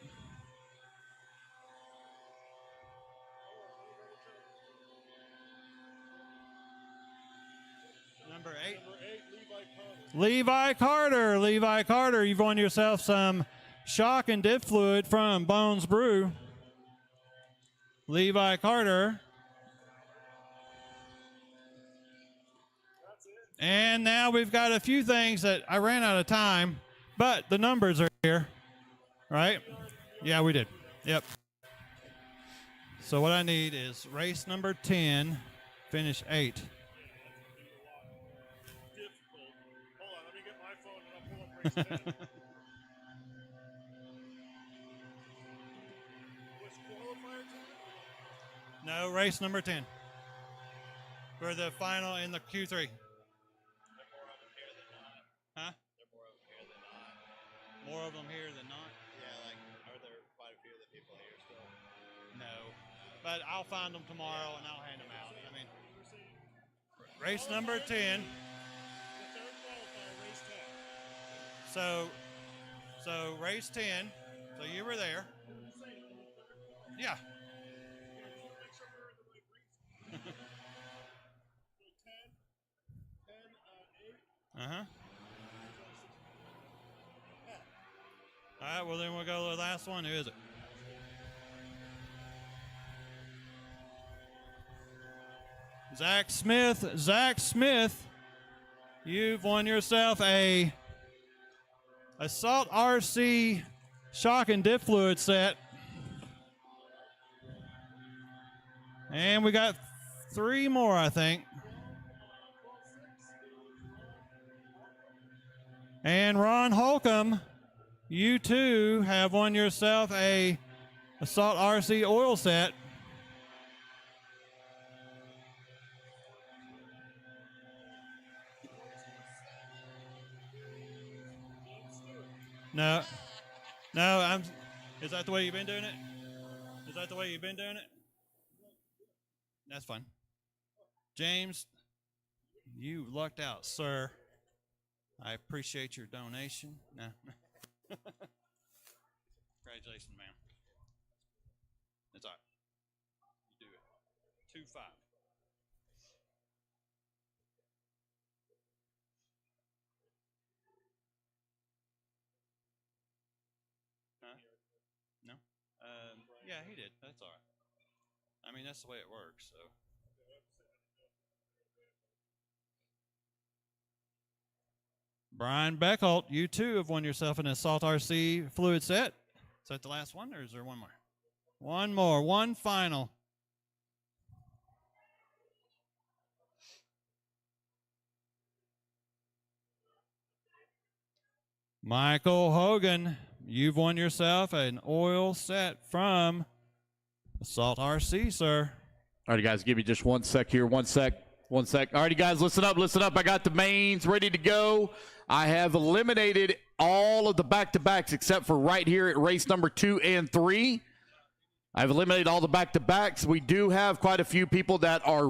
S10: Number 8, Levi Carter. Levi Carter, you've won yourself some shock and diff fluid from Bones Brew. Levi Carter. And now we've got a few things that I ran out of time, but the numbers are here, right? Yeah, we did. Yep. So what I need is race number 10, finish 8.
S6: Difficult. Hold on, let me get my phone and I'll pull up race 10. Was qualifier 10?
S10: No, race number 10 for the final in the Q3. Huh? More of them here than not?
S5: Yeah, like, are there quite a few of the people here still?
S10: No. But I'll find them tomorrow and I'll hand them out. I mean, race number 10. So race 10. So you were there. Yeah. Uh-huh. All right, well, then we'll go to the last one. Who is it? Zach Smith. Zach Smith, you've won yourself a Assault RC shock and diff fluid set. And we got 3 more, I think. And Ron Holcomb, you too have won yourself a Assault RC oil set. No, no, is that the way you've been doing it? Is that the way you've been doing it? That's fine. James, you lucked out, sir. I appreciate your donation. No. Congratulations, ma'am. That's all right. You do it. 2-5. Huh? No? Yeah, he did. That's all right. I mean, that's the way it works, so. Brian Beckholt, you too have won yourself an Assault RC fluid set. Is that the last one, or is there one more? One more, one final. Michael Hogan, you've won yourself an oil set from Assault RC, sir.
S1: All right, guys, give me just 1 sec here. 1 sec. 1 sec. All righty, guys, listen up, listen up. I got the mains ready to go. I have eliminated all of the back-to-backs except for right here at race number 2 and 3. I've eliminated all the back-to-backs. We do have quite a few people that are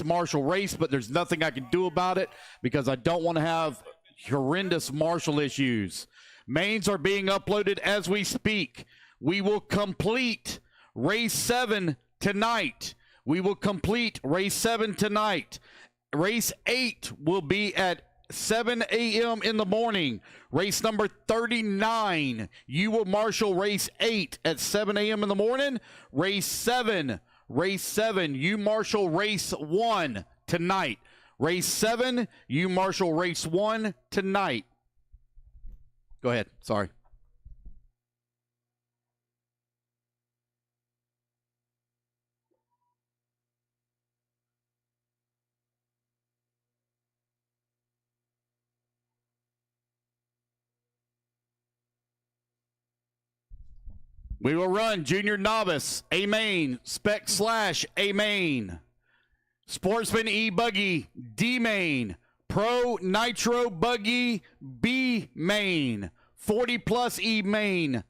S1: marshal race, but there's nothing I can do about it because I don't want to have horrendous marshal issues. Mains are being uploaded as we speak. We will complete race 7 tonight. We will complete race 7 tonight. Race 8 will be at 7 a.m. in the morning. Race number 39, you will marshal race 8 at 7 a.m. in the morning. Race 7, you marshal race 1 tonight. Race 7, you marshal race 1 tonight. Go ahead. Sorry. We will run junior novice, A main, spec slash A main, sportsman E buggy, D main, pro nitro buggy, B main, 40 plus E main,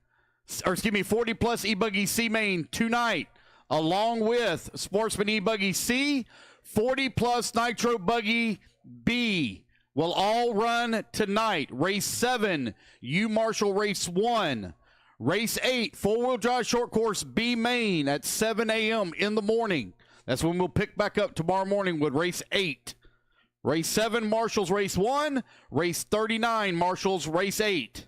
S1: 40 plus E buggy C main tonight, along with sportsman E buggy C, 40 plus nitro buggy B. Will all run tonight. Race 7, you marshal race 1. Race 8, four-wheel drive short course B main at 7 a.m. in the morning. That's when we'll pick back up tomorrow morning with race 8. Race 7, marshals race 1. Race 39, marshals race 8.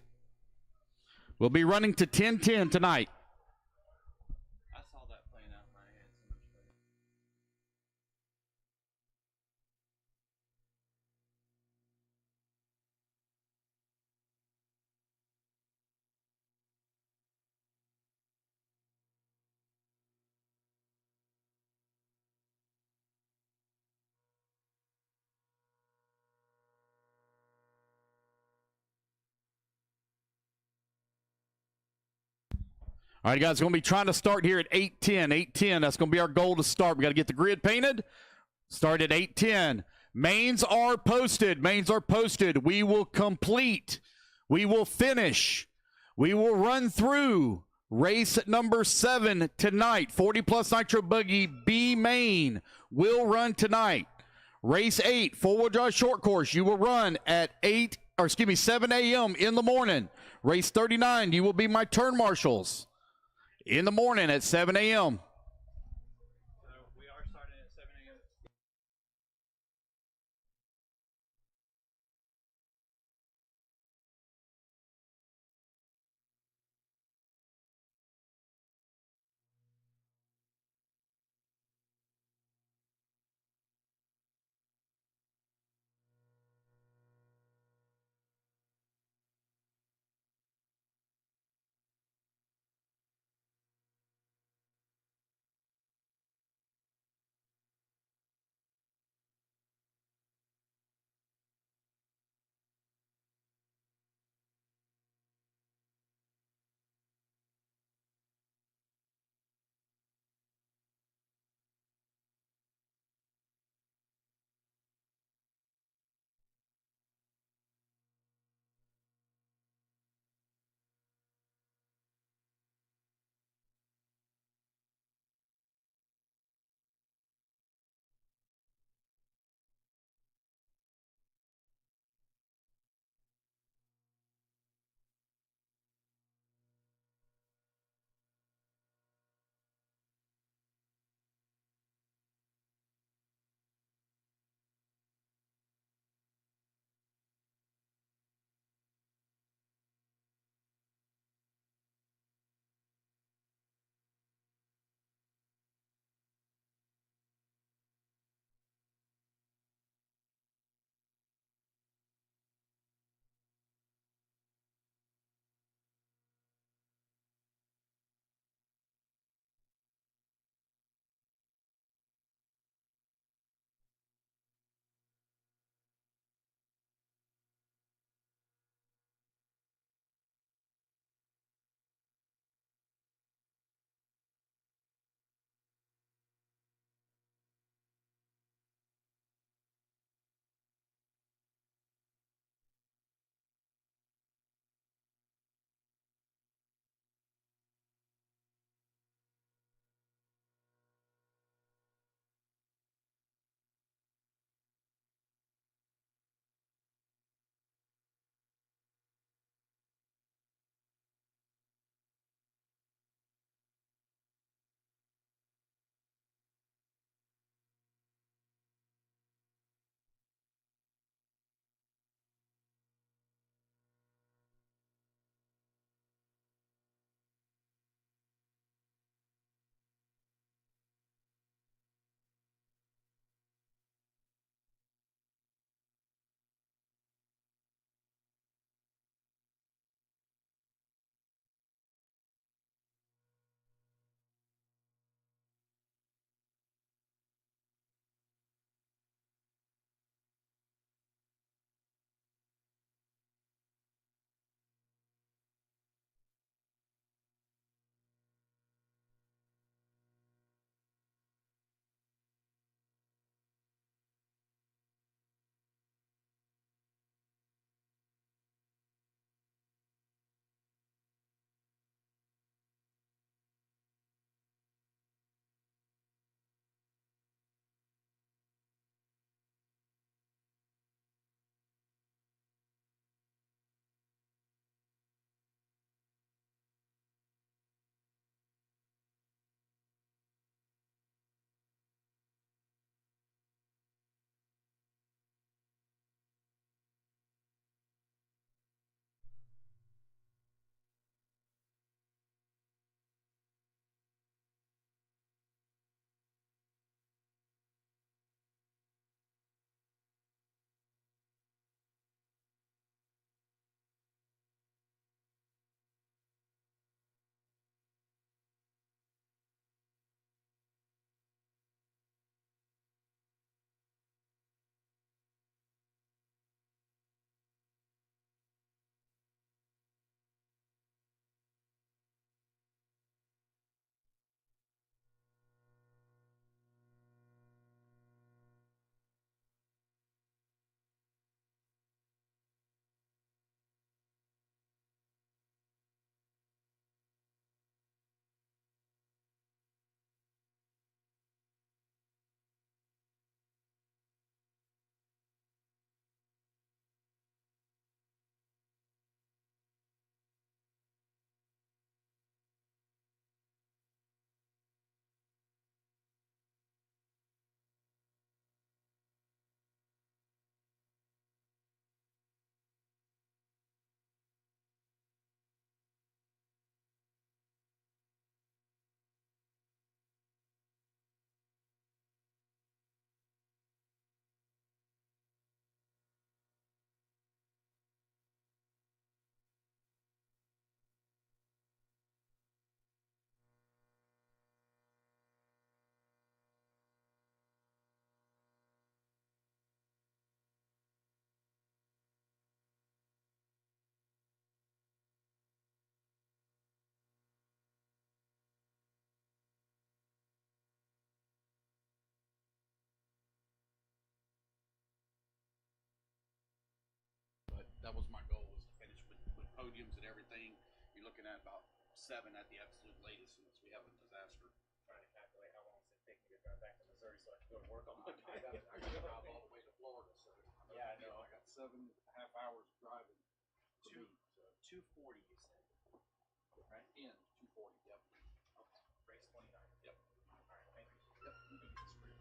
S1: We'll be running to 10:10 tonight.
S10: I saw that playing out in my head so much better.
S1: All right, guys, we're going to be trying to start here at 8:10. 8:10, that's going to be our goal to start. We got to get the grid painted. Start at 8:10. Mains are posted. Mains are posted. We will complete. We will finish. We will run through race number 7 tonight. 40 plus nitro buggy B main will run tonight. Race 8, four-wheel drive short course. You will run at 7 a.m. in the morning. Race 39, you will be my turn marshals in the morning at 7 a.m.
S4: that was my goal, was to finish with podiums and everything. You're looking at about 7 at the absolute latest, unless we have a disaster.
S5: Trying to calculate how long it's taking me to drive back to Missouri so I can go to work on Monday.
S4: I got to drive all the way to Florida, so
S5: Yeah, I know.
S4: I got 7.5 hours driving.
S5: Two, 240, you said. Right?
S4: In 240. Yep.
S5: Okay. Race 29.
S4: Yep.
S5: All right, thank you.
S4: Yep. You can get this free.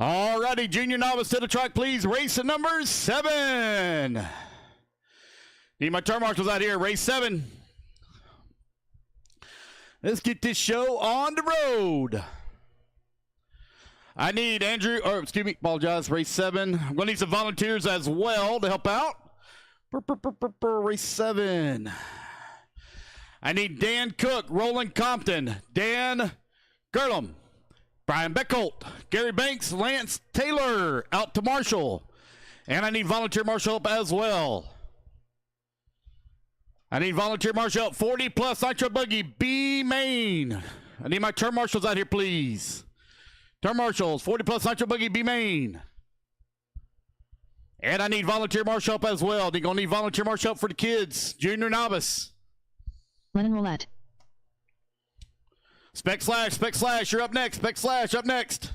S1: All righty, junior novice to the track, please. Race number 7. Need my turn marshals out here. Race 7. Let's get this show on the road. I need apologize, race 7. I'm going to need some volunteers as well to help out. Race 7. I need Dan Cook, Roland Compton, Dan Gerlum, Brian Beckholt, Gary Banks, Lance Taylor out to Marshall. And I need volunteer marshal help as well. I need volunteer marshal help. 40 plus Nitro Buggy B main. I need my turn marshals out here, please. Turn marshals, 40 plus Nitro Buggy B main. And I need volunteer marshal help as well. You're going to need volunteer marshal help for the kids. Junior novice.
S3: Lennon Roulette.
S1: Spec Slash, you're up next. Spec Slash, up next.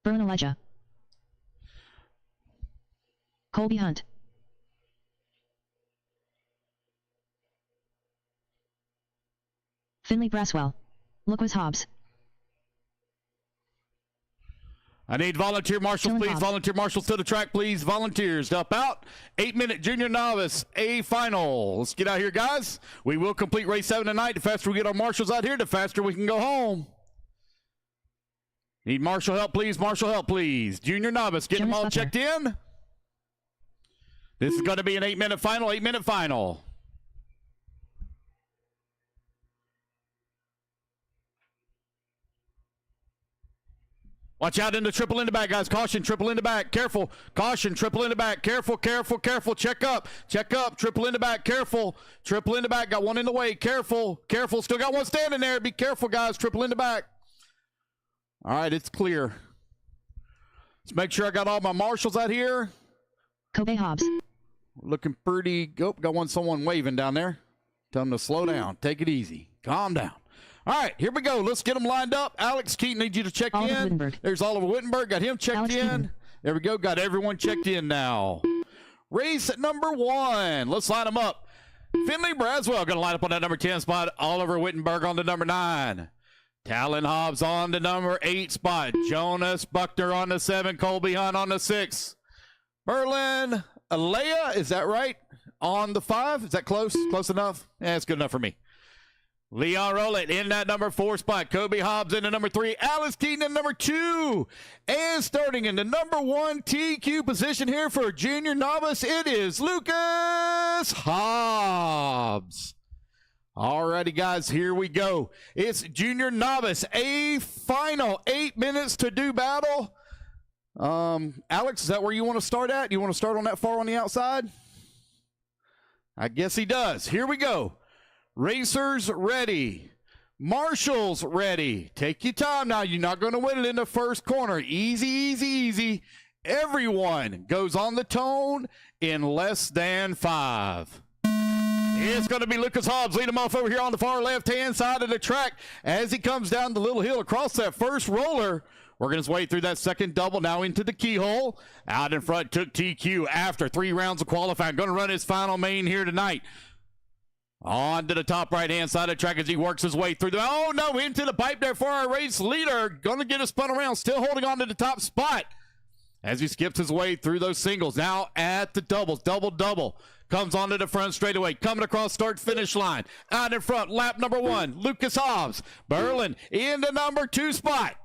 S3: Burn Elijah. Colby Hunt. Finley Braswell. Lucas Hobbs.
S1: I need volunteer marshals,
S3: Dylan
S1: please.
S3: Hobbs.
S1: Volunteer marshals to the track, please. Volunteers to help out. 8-minute junior novice, A final. Let's get out here, guys. We will complete race 7 tonight. The faster we get our marshals out here, the faster we can go home. Need marshal help, please. Marshal help, please. Junior novice, get them
S3: Jonas
S1: all
S3: Butler.
S1: checked in. This is going to be an 8-minute final. 8-minute final. Watch out in the triple in the back, guys. Caution, triple in the back. Careful. Caution, triple in the back. Careful, careful, careful. Check up. Check up. Triple in the back. Careful. Triple in the back. Got one in the way. Careful. Careful. Still got one standing there. Be careful, guys. Triple in the back. All right, it's clear. Let's make sure I got all my marshals out here.
S3: Kobe Hobbs.
S1: Looking pretty. Oh, got someone waving down there. Tell them to slow down. Take it easy. Calm down. All right, here we go. Let's get them lined up. Alex Keaton needs you to check
S3: Oliver
S1: in.
S3: Wittenberg.
S1: There's Oliver Wittenberg. Got him checked
S3: Alex
S1: in.
S3: Keaton.
S1: There we go. Got everyone checked in now. Race number 1. Let's line them up. Finley Braswell going to line up on that number 10 spot. Oliver Wittenberg on the number 9. Talon Hobbs on the number 8 spot. Jonas Buckner on the 7. Colby Hunt on the 6. Berlin Alea, is that right? On the 5? Is that close? Close enough? Yeah, it's good enough for me. Leon Rowlett in that number 4 spot. Kobe Hobbs in the number 3. Alice Keaton in number 2. And starting in the number 1 TQ position here for junior novice, it is Lucas Hobbs. Alrighty, guys, here we go. It's junior novice, a final 8 minutes to do battle. Alex, is that where you want to start at? You want to start on that far on the outside? I guess he does. Here we go. Racers ready. Marshals ready. Take your time now. You're not going to win it in the first corner. Easy, easy, easy. Everyone goes on the tone in less than 5. It's going to be Lucas Hobbs. Lead him off over here on the far left-hand side of the track as he comes down the little hill across that first roller. Working his way through that second double, now into the keyhole. Out in front took TQ after 3 rounds of qualifying. Going to run his final main here tonight. On to the top right-hand side of the track as he works his way through the... Oh, no, into the pipe there for our race leader. Going to get a spun around, still holding on to the top spot as he skips his way through those singles. Now at the doubles, double. Comes onto the front straightaway, coming across start-finish line. Out in front, lap number 1, Lucas Hobbs. Berlin in the number 2 spot.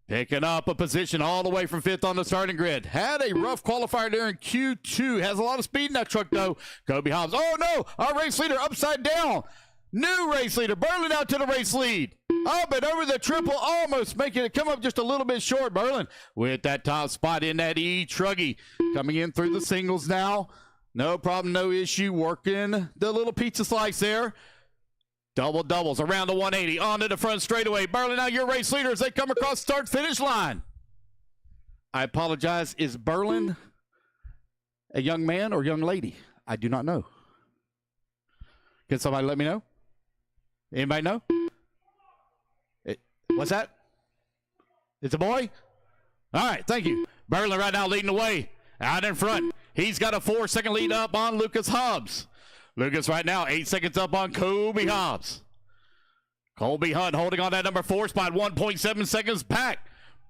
S1: Picking up a position all the way from 5th on the starting grid. Had a rough qualifier there in Q2. Has a lot of speed in that truck, though. Kobe Hobbs. Oh, no. Our race leader upside down. New race leader. Berlin out to the race lead. Up and over the triple. Almost making it come up just a little bit short. Berlin with that top spot in that E-Truggy. Coming in through the singles now. No problem, no issue. Working the little pizza slice there. Doubles around the 180 onto the front straightaway. Berlin now your race leader as they come across start-finish line. I apologize. Is Berlin a young man or young lady? I do not know. Can somebody let me know? Anybody know? What's that? It's a boy? All right, thank you. Berlin right now leading the way. Out in front. He's got a 4-second lead up on Lucas Hobbs. Lucas right now 8 seconds up on Kobe Hobbs. Colby Hunt holding on that number 4 spot, 1.7 seconds back.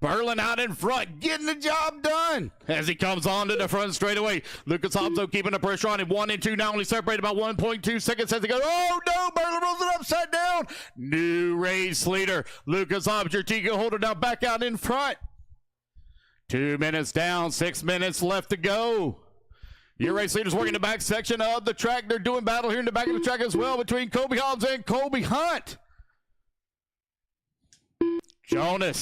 S1: Berlin out in front, getting the job done as he comes on to the front straightaway. Lucas Hobbs, though, keeping the pressure on him. 1 and 2 now only separated about 1.2 seconds as he goes. Oh, no, Berlin rolls it upside down. New race leader, Lucas Hobbs, your TQ holder now back out in front. 2 minutes down, 6 minutes left to go. Your race leaders working the back section of the track. They're doing battle here in the back of the track as well between Kobe Hobbs and Kobe Hunt. Jonas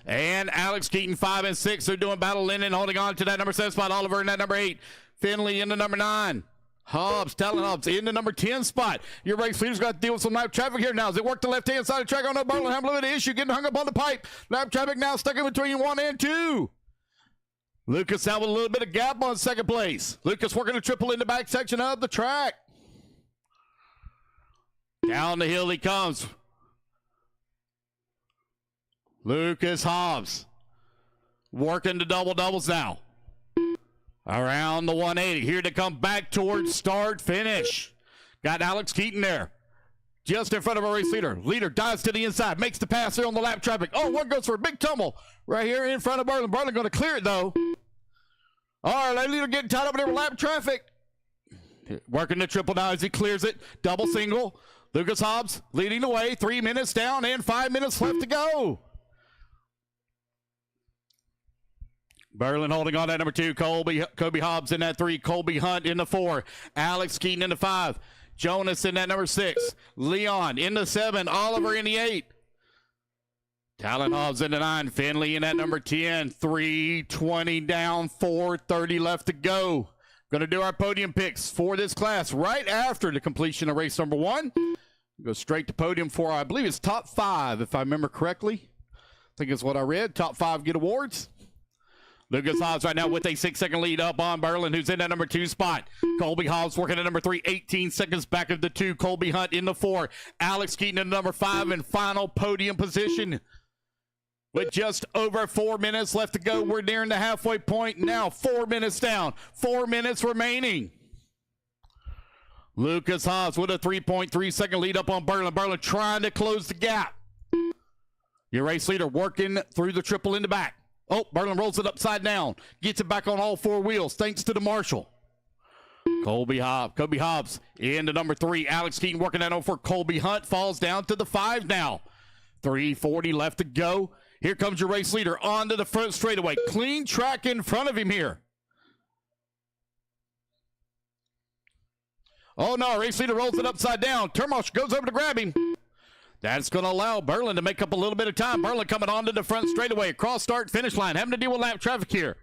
S1: and Alex Keaton, 5 and 6. They're doing battle. Lennon holding on to that number 7 spot. Oliver in that number 8. Finley in the number 9. Hobbs, Talon Hobbs in the number 10 spot. Your race leader's got to deal with some lap traffic here now. As it work the left-hand side of the track on the Berlin, have a little bit of issue getting hung up on the pipe. Lap traffic now stuck in between 1 and 2. Lucas out with a little bit of gap on second place. Lucas working a triple in the back section of the track. Down the hill he comes. Lucas Hobbs working the double-doubles now. Around the 180. Here to come back towards start finish. Got Alex Keaton there. Just in front of our race leader. Leader dives to the inside. Makes the pass there on the lap traffic. Oh, one goes for a big tumble. Right here in front of Berlin. Berlin going to clear it though. All right, leader getting tied up there with lap traffic. Working the triple now as he clears it. Double single. Lucas Hobbs leading the way. 3 minutes down and 5 minutes left to go. Berlin holding on at number 2. Kobe Hobbs in that 3. Colby Hunt in the 4. Alex Keaton in the 5. Jonas in that number 6. Leon in the 7. Oliver in the 8. Talon Hobbs in the 9. Finley in that number 10. 3:20 down. 4:30 left to go. Going to do our podium picks for this class right after the completion of race number 1. Go straight to podium for, I believe it's top 5, if I remember correctly. I think it's what I read. Top 5 get awards. Lucas Hobbs right now with a 6-second lead up on Berlin, who's in that number 2 spot. Colby Hobbs working at number 3, 18 seconds back of the 2. Colby Hunt in the 4. Alex Keaton in number 5 in final podium position. With just over 4 minutes left to go, we're nearing the halfway point now. 4 minutes down, 4 minutes remaining. Lucas Hobbs with a 3.3-second lead up on Berlin. Berlin trying to close the gap. Your race leader working through the triple in the back. Oh, Berlin rolls it upside down. Gets it back on all 4 wheels thanks to the marshal. Kobe Hobbs into number 3. Alex Keaton working that over. Colby Hunt falls down to the 5 now. 3:40 left to go. Here comes your race leader onto the front straightaway. Clean track in front of him here. Oh no, race leader rolls it upside down. Turmarsh goes over to grab him. That's going to allow Berlin to make up a little bit of time. Berlin coming onto the front straightaway. Across start finish line. Having to deal with lap traffic here.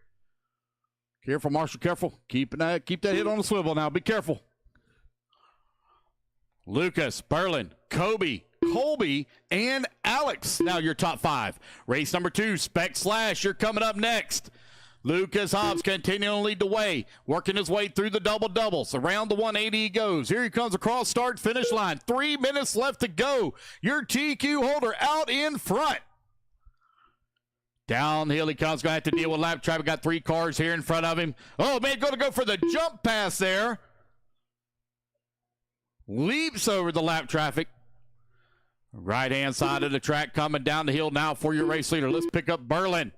S1: Careful, Marshall, careful. Keep that hit on the swivel now. Be careful. Lucas, Berlin, Kobe, Colby, and Alex. Now your top 5. Race number 2, Spec Slash. You're coming up next. Lucas Hobbs continuing to lead the way, working his way through the double-doubles. Around the 180 he goes. Here he comes across start-finish line. 3 minutes left to go. Your TQ holder out in front. Downhill he comes. Going to have to deal with lap traffic. Got 3 cars here in front of him. Oh, man, going to go for the jump pass there. Leaps over the lap traffic. Right-hand side of the track coming down the hill now for your race leader. Let's pick up Berlin.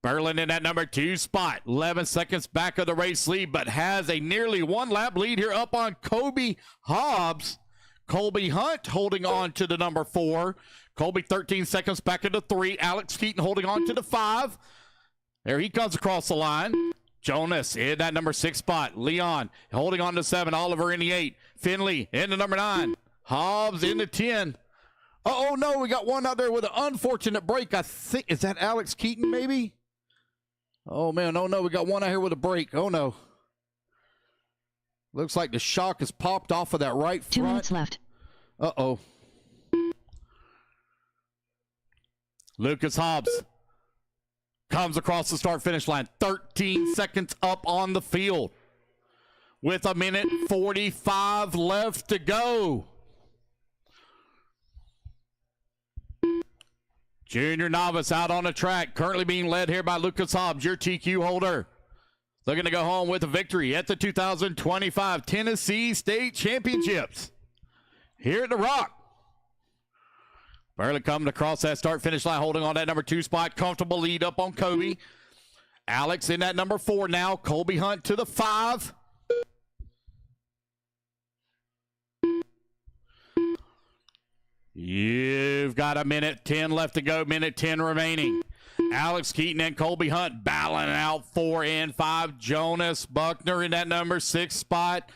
S1: Berlin in that number 2 spot. 11 seconds back of the race lead, but has a nearly 1 lap lead here up on Kobe Hobbs. Colby Hunt holding on to the number 4. Colby 13 seconds back of the 3. Alex Keaton holding on to the 5. There he comes across the line. Jonas in that number 6 spot. Leon holding on to 7. Oliver in the 8. Finley in the number 9. Hobbs in the 10. Oh no, we got one out there with an unfortunate break. I think, is that Alex Keaton maybe? Oh, man, oh, no, we got one out here with a break. Oh, no. Looks like the shock has popped off of that right front.
S3: 2 minutes left.
S1: Uh-oh. Lucas Hobbs comes across the start-finish line. 13 seconds up on the field with 1:45 left to go. Junior novice out on the track, currently being led here by Lucas Hobbs, your TQ holder. Looking to go home with a victory at the 2025 Tennessee State Championships here at the ROCCK. Barely coming across that start-finish line, holding on that number 2 spot. Comfortable lead up on Kobe. Alex in that number 4 now. Colby Hunt to the 5. You've got 1:10 left to go, 1:10 remaining. Alex Keaton and Colby Hunt battling out 4 and 5. Jonas Buckner in that number 6 spot.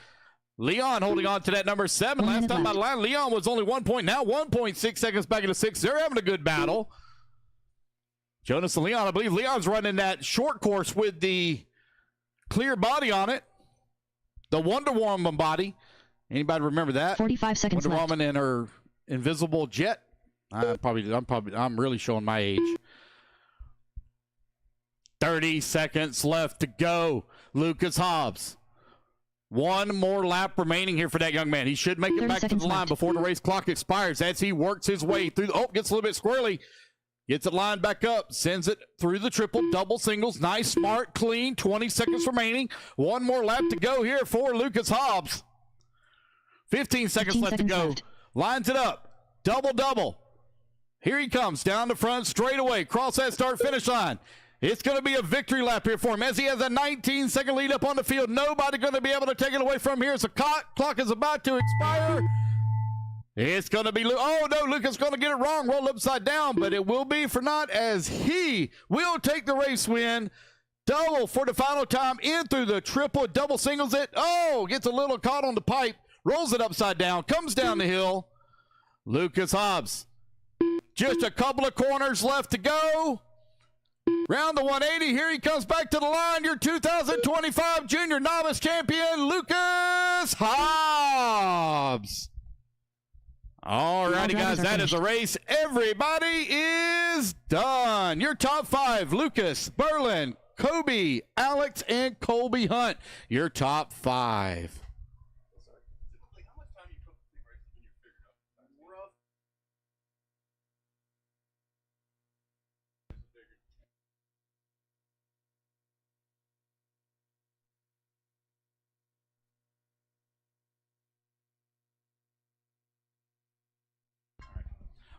S1: Leon holding on to that number 7. Last time by the line, Leon was only 1 point, now 1.6 seconds back into 6. They're having a good battle. Jonas and Leon, I believe Leon's running that short course with the clear body on it. The Wonder Woman body. Anybody remember that?
S3: 45 seconds
S1: Wonder
S3: left.
S1: Woman and her invisible jet. I'm really showing my age. 30 seconds left to go. Lucas Hobbs. One more lap remaining here for that young man. He should make it
S3: 30
S1: back to the
S3: seconds
S1: line
S3: left.
S1: before the race clock expires as he works his way through. Oh, gets a little bit squirrely. Gets it lined back up. Sends it through the triple, double singles. Nice, smart, clean. 20 seconds remaining. One more lap to go here for Lucas Hobbs. 15 seconds left to go. Lines it up. Double, double. Here he comes down the front straight away. Cross that start-finish line. It's going to be a victory lap here for him as he has a 19-second lead up on the field. Nobody going to be able to take it away from here as the clock is about to expire. It's going to be, oh no, Lucas going to get it wrong, roll upside down, but it will be for naught as he will take the race win. Double for the final time in through the triple, double singles it. Oh, gets a little caught on the pipe, rolls it upside down, comes down the hill. Lucas Hobbs, just a couple of corners left to go. Round the 180, here he comes back to the line, your 2025 Junior Novice Champion, Lucas Hobbs. All righty, guys, that is the race. Everybody is done. Your top 5, Lucas, Berlin, Kobe, Alex, and Colby Hunt. Your top 5.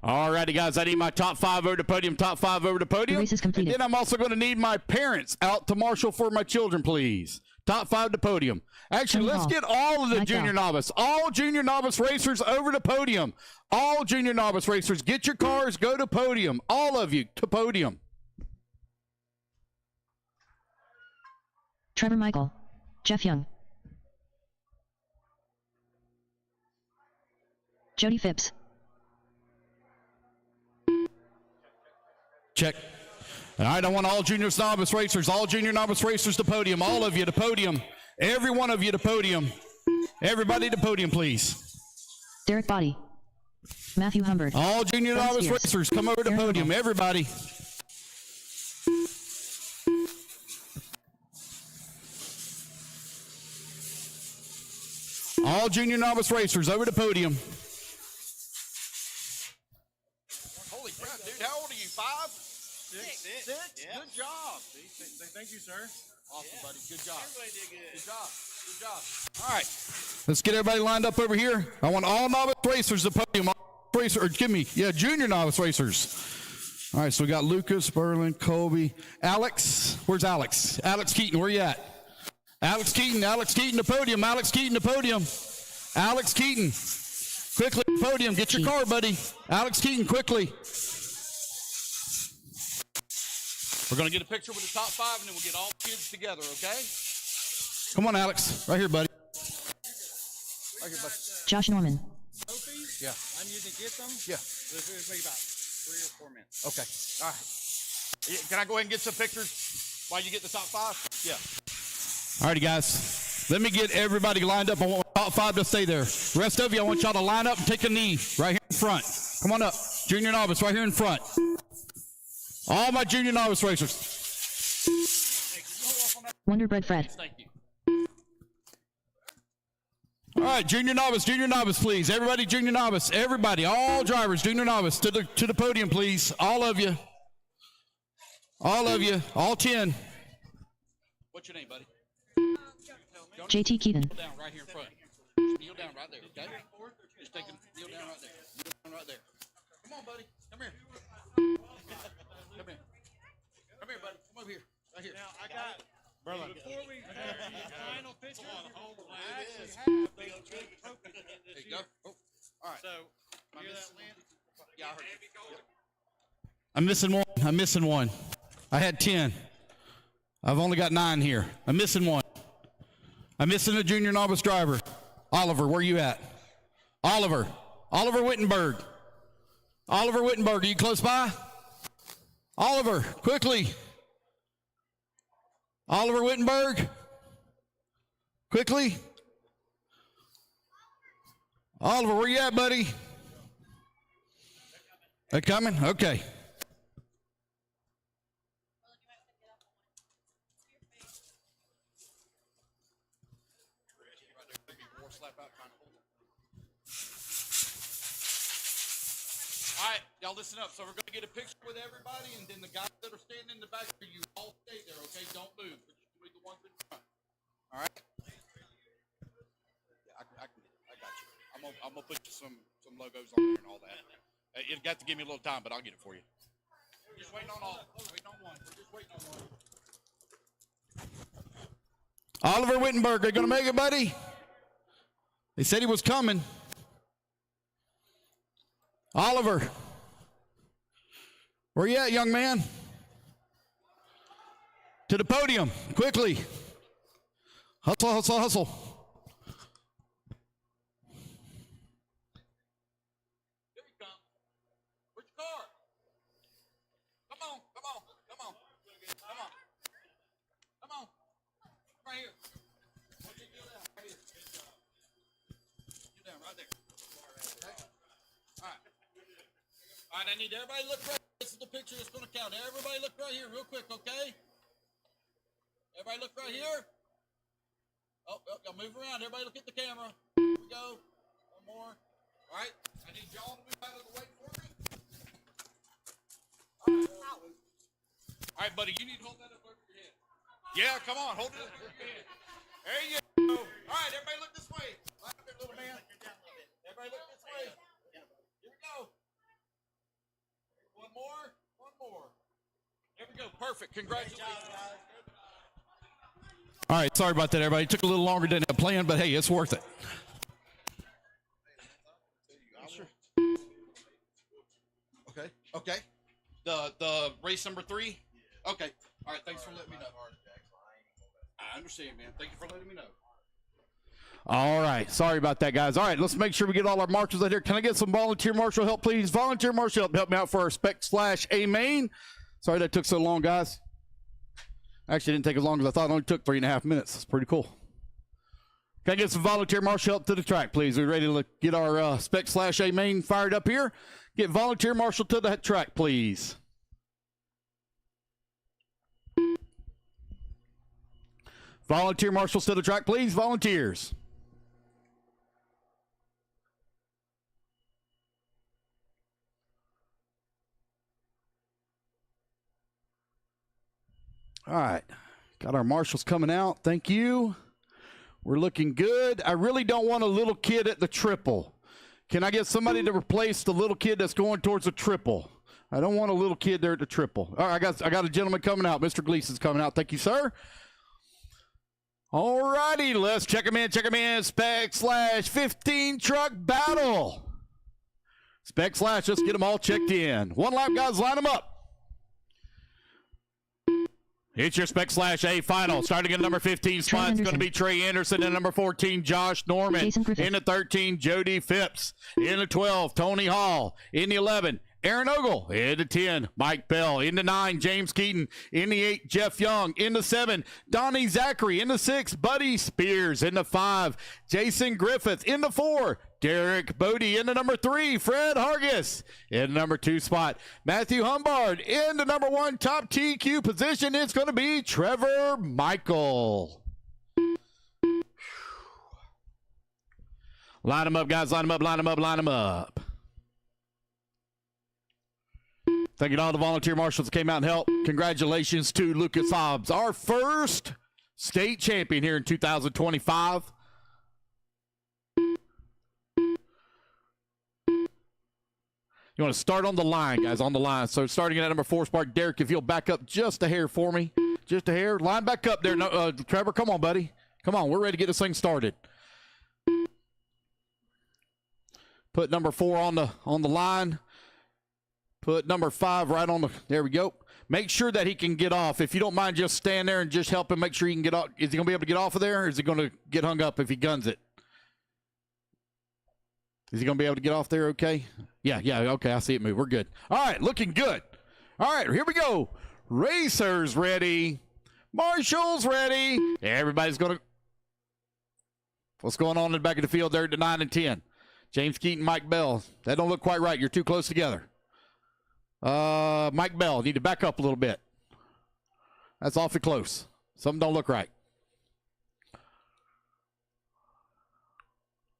S1: All righty, guys, I need my top 5 over the podium, top 5 over the podium.
S3: The race is completed.
S1: And then I'm also going to need my parents out to marshal for my children, please. Top 5 to podium. Actually, let's get all of the junior novice, all junior novice racers over to podium. All junior novice racers, get your cars, go to podium. All of you to podium.
S3: Trevor Michael. Jeff Young. Jody Phipps.
S1: Check. All right, I want all junior novice racers to podium. All of you to podium. Every one of you to podium. Everybody to podium, please.
S3: Derek Body. Matthew Humbert.
S1: All junior
S3: Brent
S1: novice
S3: Spears.
S1: racers, come over to
S3: Aaron
S1: podium.
S3: Hubble.
S1: Everybody. All junior novice racers over to podium.
S5: Holy crap, dude. How old are you? 5? 6? Yeah. Good job.
S6: Thank you, sir.
S5: Awesome, buddy. Good job.
S9: Everybody did good.
S5: Good job. Good job. All right.
S1: Let's get everybody lined up over here. I want all novice racers to podium. Junior novice racers. All right, so we got Lucas, Berlin, Colby, Alex. Where's Alex? Alex Keaton, where you at? Alex Keaton to podium. Alex Keaton to podium. Alex Keaton, quickly to podium. Get your car, buddy. Alex Keaton, quickly. We're going to get a picture with the top 5, and then we'll get all the kids together, okay? Come on, Alex. Right here, buddy. Right here, buddy.
S3: Josh Norman.
S1: Yeah.
S5: I need to get them.
S1: Yeah.
S5: This maybe about 3 or 4 minutes.
S1: Okay. All right. Can I go ahead and get some pictures while you get the top 5? Yeah. All righty, guys. Let me get everybody lined up. I want top 5 to stay there. Rest of you, I want y'all to line up and take a knee right here in front. Come on up. Junior novice right here in front. All my junior novice racers.
S3: Wonderbread Fred.
S1: Thank you. All right, junior novice, please. Everybody, junior novice. Everybody, all drivers, junior novice, to the podium, please. All of you. All of you. All 10. What's your name, buddy?
S3: JT Keaton.
S1: Kneel down right here in front. Kneel down right there, okay? Just take a kneel down right there. Kneel down right there. Come on, buddy. Come here. Come here. Come here, buddy. Come over here. Right here.
S5: Now, I got...
S6: Berlin.
S5: Before we do the final picture, I actually have those big trophies in
S1: There
S5: this
S1: you
S5: year.
S1: go. Oh, all right.
S5: So, hear that, Lynn?
S1: Yeah, I heard it. I'm missing one. I'm missing one. I had 10. I've only got 9 here. I'm missing one. I'm missing a junior novice driver. Oliver, where you at? Oliver. Oliver Wittenberg. Oliver Wittenberg, are you close by? Oliver, quickly. Oliver Wittenberg. Quickly. Oliver, where you at, buddy? They coming? Okay. All right, y'all listen up. So we're going to get a picture with everybody, and then the guys that are standing in the back of you all stay there, okay? Don't move. We're just going to be the ones in front. All right? Yeah, I got you. I'm gonna put some logos on there and all that. It got to give me a little time, but I'll get it for you. We're just waiting on all. Waiting on one. We're just waiting on one. Oliver Wittenberg, are you gonna make it, buddy? They said he was coming. Oliver, where you at, young man? To the podium, quickly. Hustle, hustle, hustle. Here he comes. Where's your car? Come on, come on, come on. Come on. Come on. Right here. Right here. Get down right there. Okay. All right. All right, I need everybody to look right. This is the picture that's going to count. Everybody look right here real quick, okay? Everybody look right here. Oh, y'all move around. Everybody look at the camera. Here we go. One more. All right. I need y'all to move out of the way for me. All right, buddy. You need to hold that up over your head. Yeah, come on. Hold it up over your head. There you go. All right, everybody look this way. Line up there, little man. Everybody look this way. Here we go. One more. One more. There we go. Perfect. Congratulations. All right, sorry about that, everybody. It took a little longer than I planned, but hey, it's worth it. Sure. Okay. Okay. The race number 3. Okay. All right. Thanks for letting me know. I understand, man. Thank you for letting me know. All right. Sorry about that, guys. All right, let's make sure we get all our marshals out here. Can I get some volunteer marshal help, please? Volunteer marshal help me out for our spec/A main. Sorry that took so long, guys. Actually, it didn't take as long as I thought. It only took 3.5 minutes. That's pretty cool. Can I get some volunteer marshal help to the track, please? We're ready to get our spec/A main fired up here. Get volunteer marshal to the track, please. Volunteer marshals to the track, please. Volunteers. All right, got our marshals coming out. Thank you. We're looking good. I really don't want a little kid at the triple. Can I get somebody to replace the little kid that's going towards the triple? I don't want a little kid there at the triple. All right, I got a gentleman coming out. Mr. Gleason's coming out. Thank you, sir. All righty, let's check him in. Check him in. Spec/15 truck battle. Spec/, let's get them all checked in. One lap, guys, line them up. It's your spec/A final. Starting at number 15 spot, it's going to be Trey Anderson. In number 14, Josh Norman. In the 13, Jody Phipps. In the 12, Tony Hall. In the 11, Aaron Ogle. In the 10, Mike Bell. In the 9, James Keaton. In the 8, Jeff Young. In the 7, Donnie Zachary. In the 6, Buddy Spears. In the 5, Jason Griffith. In the 4, Derek Bodie. In the number 3, Fred Hargis. In the number 2 spot, Matthew Humbard. In the number 1 top TQ position, it's going to be Trevor Michael. Line them up, guys. Line them up, line them up, line them up. Thank you to all the volunteer marshals that came out and helped. Congratulations to Lucas Hobbs, our first state champion here in 2025. You want to start on the line, guys, on the line. So starting at number 4 spot, Derek, if you'll back up just a hair for me. Just a hair. Line back up there. No, Trevor, come on, buddy. Come on, we're ready to get this thing started. Put number 4 on the line. Put number 5 right on the, there we go. Make sure that he can get off. If you don't mind, just stand there and just help him make sure he can get off. Is he going to be able to get off of there, or is he going to get hung up if he guns it? Is he going to be able to get off there okay? Yeah, okay, I see it move. We're good. All right, looking good. All right, here we go. Racers ready. Marshall's ready. Everybody's going to. What's going on in the back of the field there at 9 and 10? James Keaton, Mike Bell. That don't look quite right. You're too close together. Mike Bell, need to back up a little bit. That's awfully close. Something don't look right.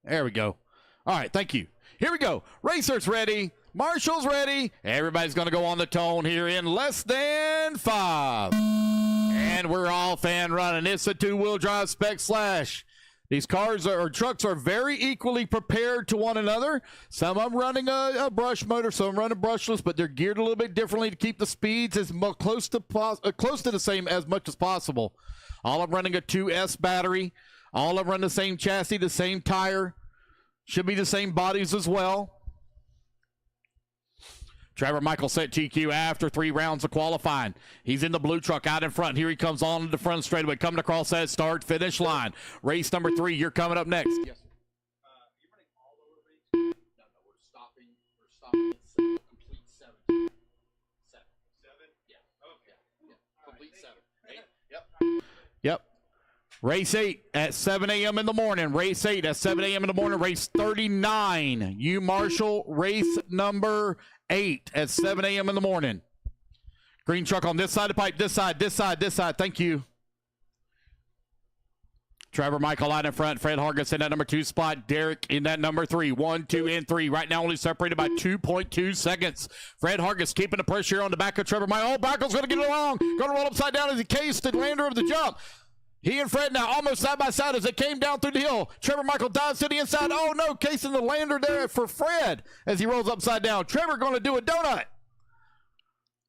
S1: There we go. All right, thank you. Here we go. Racers ready. Marshall's ready. Everybody's going to go on the tone here in less than 5. And we're all fan running. It's a 2-wheel drive spec slash. These cars or trucks are very equally prepared to one another. Some of them running a brush motor, some running brushless, but they're geared a little bit differently to keep the speeds as close to the same as much as possible. All of them running a 2S battery. All of them run the same chassis, the same tire. Should be the same bodies as well. Trevor Michael set TQ after 3 rounds of qualifying. He's in the blue truck out in front. Here he comes on the front straightaway, coming across that start-finish line. Race number 3, you're coming up next.
S5: Yes, sir. You're running all over race? No, we're stopping at 7, complete 7. 7? Yeah. Okay. Yeah. Complete 7. 8? Yep.
S1: Yep. Race 8 at 7 a.m. in the morning. Race 8 at 7 a.m. in the morning. Race 39. You Marshall, race number 8 at 7 a.m. in the morning. Green truck on this side of the pipe. This side, this side, this side. Thank you. Trevor Michael out in front. Fred Hargis in that number 2 spot. Derek in that number 3. 1, 2, and 3. Right now only separated by 2.2 seconds. Fred Hargis keeping the pressure on the back of Trevor Michael. Oh, Michael's going to get it along. Going to roll upside down as he cased the lander of the jump. He and Fred now almost side by side as they came down through the hill. Trevor Michael dives to the inside. Oh, no, casing the lander there for Fred as he rolls upside down. Trevor going to do a donut.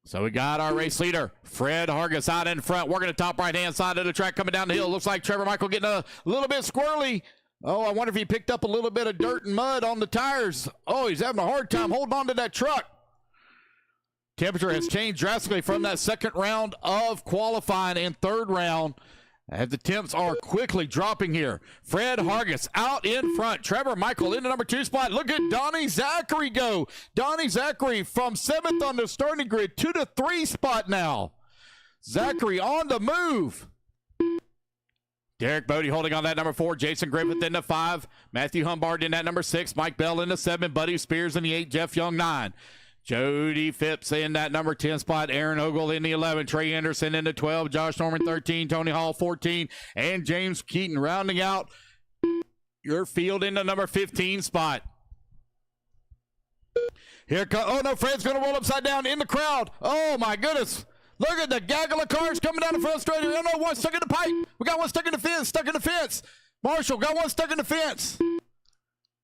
S1: So we got our race leader, Fred Hargis, out in front. Working the top right-hand side of the track coming down the hill. Looks like Trevor Michael getting a little bit squirrely. Oh, I wonder if he picked up a little bit of dirt and mud on the tires. Oh, he's having a hard time holding on to that truck. Temperature has changed drastically from that second round of qualifying and third round. As the temps are quickly dropping here. Fred Hargis out in front. Trevor Michael in the number 2 spot. Look at Donnie Zachary go. Donnie Zachary from 7th on the starting grid to the 3 spot now. Zachary on the move. Derek Bodie holding on that number 4. Jason Griffith in the 5. Matthew Humbard in that number 6. Mike Bell in the 7. Buddy Spears in the 8. Jeff Young 9. Jody Phipps in that number 10 spot. Aaron Ogle in the 11. Trey Anderson in the 12. Josh Norman 13. Tony Hall 14. And James Keaton rounding out your field in the number 15 spot. Here comes, oh no, Fred's going to roll upside down in the crowd. Oh my goodness. Look at the gaggle of cars coming down the front straight. Oh no, one stuck in the pipe. We got one stuck in the fence, Marshall got one stuck in the fence.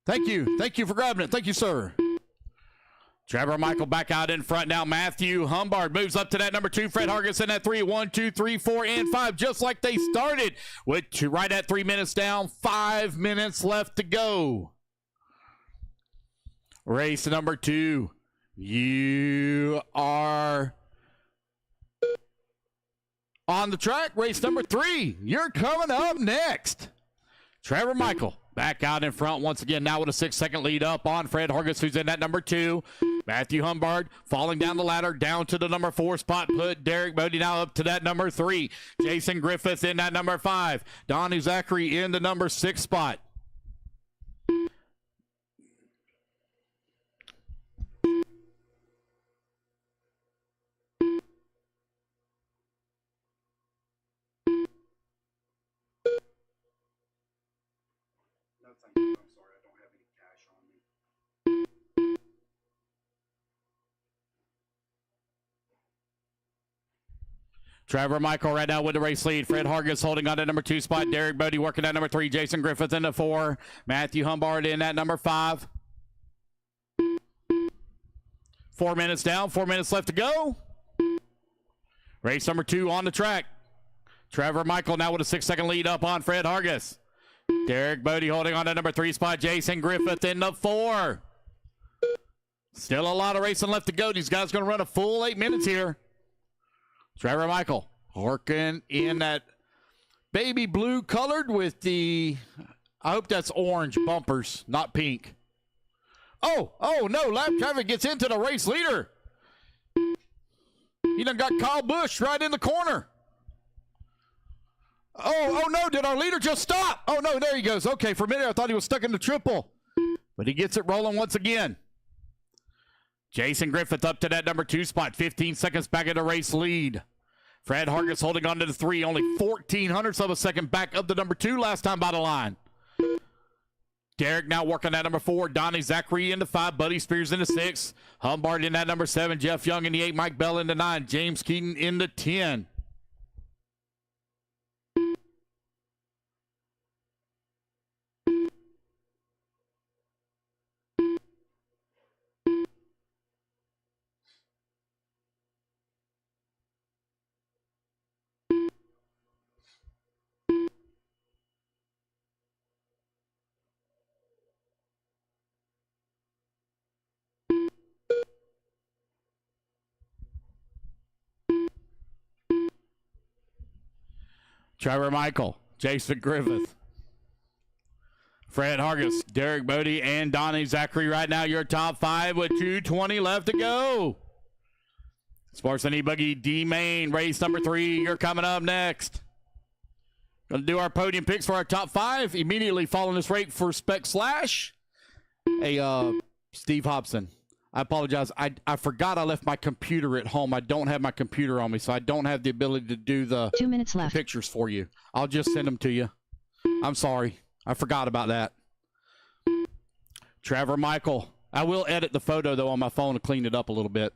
S1: Thank you for grabbing it. Thank you, sir. Trevor Michael back out in front now. Matthew Humbard moves up to that number 2. Fred Hargis in that 3. 1, 2, 3, 4, and 5. Just like they started. With right at 3 minutes down. 5 minutes left to go. Race number 2. You are on the track. Race number 3. You're coming up next. Trevor Michael back out in front once again, now with a 6-second lead up on Fred Hargis, who's in that number 2. Matthew Humbard falling down the ladder, down to the number 4 spot. Put Derek Bodie now up to that number 3. Jason Griffith in that number 5. Donnie Zachary in the number 6 spot.
S5: No, thank you. I'm sorry. I don't have any cash on me.
S1: Trevor Michael right now with the race lead. Fred Hargis holding on to number 2 spot. Derek Bodie working at number 3. Jason Griffith in the 4. Matthew Humbard in at number 5. 4 minutes down. 4 minutes left to go. Race number 2 on the track. Trevor Michael now with a 6-second lead up on Fred Hargis. Derek Bodie holding on to number 3 spot. Jason Griffith in the 4. Still a lot of racing left to go. These guys going to run a full 8 minutes here. Trevor Michael working in that baby blue colored with the, I hope that's orange bumpers, not pink. Oh no, lap traffic gets into the race leader. He done got Kyle Busch right in the corner. Oh no, did our leader just stop? Oh no, there he goes. Okay, for a minute I thought he was stuck in the triple. But he gets it rolling once again. Jason Griffith up to that number 2 spot. 15 seconds back in the race lead. Fred Hargis holding on to the 3. Only 0.14 of a second back of the number 2 last time by the line. Derek now working that number 4. Donnie Zachary in the 5. Buddy Spears in the 6. Humbard in that number 7. Jeff Young in the 8. Mike Bell in the 9. James Keaton in the 10. Trevor Michael, Jason Griffith, Fred Hargis, Derek Bodie, and Donnie Zachary right now your top 5 with 2:20 left to go. Sports and E-Buggy D-Main, race number 3. You're coming up next. Going to do our podium picks for our top 5. Immediately following this rate for Spec Slash. Hey, Steve Hobson. I apologize. I forgot I left my computer at home. I don't have my computer on me, so I don't have the ability to do the
S3: 2 minutes left.
S1: Pictures for you. I'll just send them to you. I'm sorry. I forgot about that. Trevor Michael. I will edit the photo, though, on my phone to clean it up a little bit.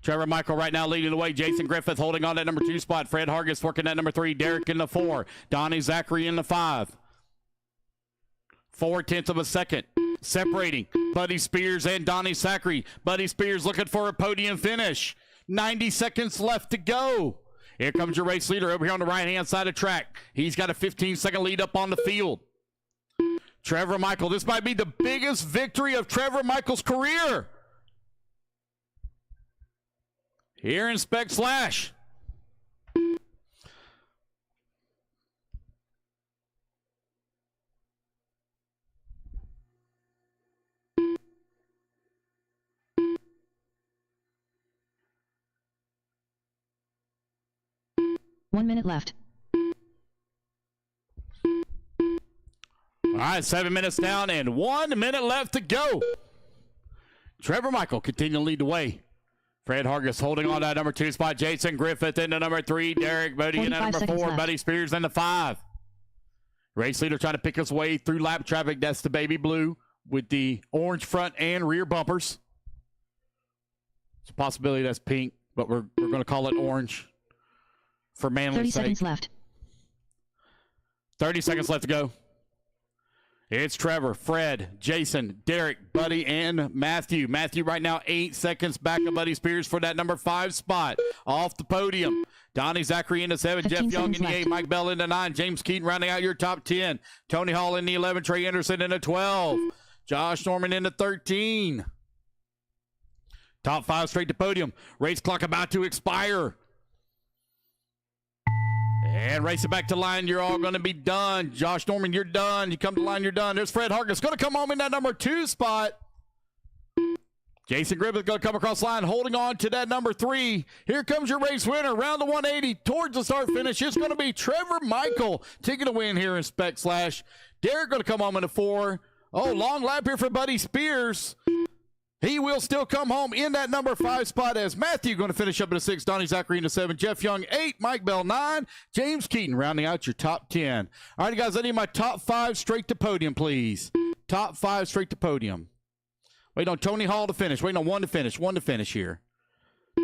S1: Trevor Michael right now leading the way. Jason Griffith holding on that number 2 spot. Fred Hargis working that number 3. Derek in the 4. Donnie Zachary in the 5. 0.4 of a second. Separating Buddy Spears and Donnie Zachary. Buddy Spears looking for a podium finish. 90 seconds left to go. Here comes your race leader over here on the right-hand side of track. He's got a 15-second lead up on the field. Trevor Michael. This might be the biggest victory of Trevor Michael's career. Here in Spec Slash.
S3: One minute left.
S1: All right, 7 minutes down and 1 minute left to go. Trevor Michael continuing to lead the way. Fred Hargis holding on to that number 2 spot. Jason Griffith into number 3. Derek Bodie in number 4.
S3: Left.
S1: Buddy Spears in the 5. Race leader trying to pick his way through lap traffic. That's the baby blue with the orange front and rear bumpers. It's a possibility that's pink, but we're going to call it orange for manly's
S3: 30
S1: sake.
S3: seconds left.
S1: 30 seconds left to go. It's Trevor, Fred, Jason, Derek, Buddy, and Matthew. Matthew right now 8 seconds back of Buddy Spears for that number 5 spot. Off the podium. Donnie Zachary in the 7. Jeff Young in the 8. Mike Bell in the 9. James Keaton rounding out your top 10. Tony Hall in the 11. Trey Anderson in the 12. Josh Norman in the 13. Top 5 straight to podium. Race clock about to expire. And race it back to line. You're all going to be done. Josh Norman, you're done. You come to line, you're done. There's Fred Hargis. Going to come home in that number 2 spot. Jason Griffith going to come across line, holding on to that number 3. Here comes your race winner. Round the 180 towards the start finish. It's going to be Trevor Michael taking a win here in Spec Slash. Derek going to come home in the 4. Oh, long lap here for Buddy Spears. He will still come home in that number 5 spot as Matthew going to finish up in the 6. Donnie Zachary in the 7. Jeff Young 8. Mike Bell 9. James Keaton rounding out your top 10. All right, guys, I need my top 5 straight to podium, please. Top 5 straight to podium. Wait on Tony Hall to finish. Wait on 1 to finish. 1 to finish here.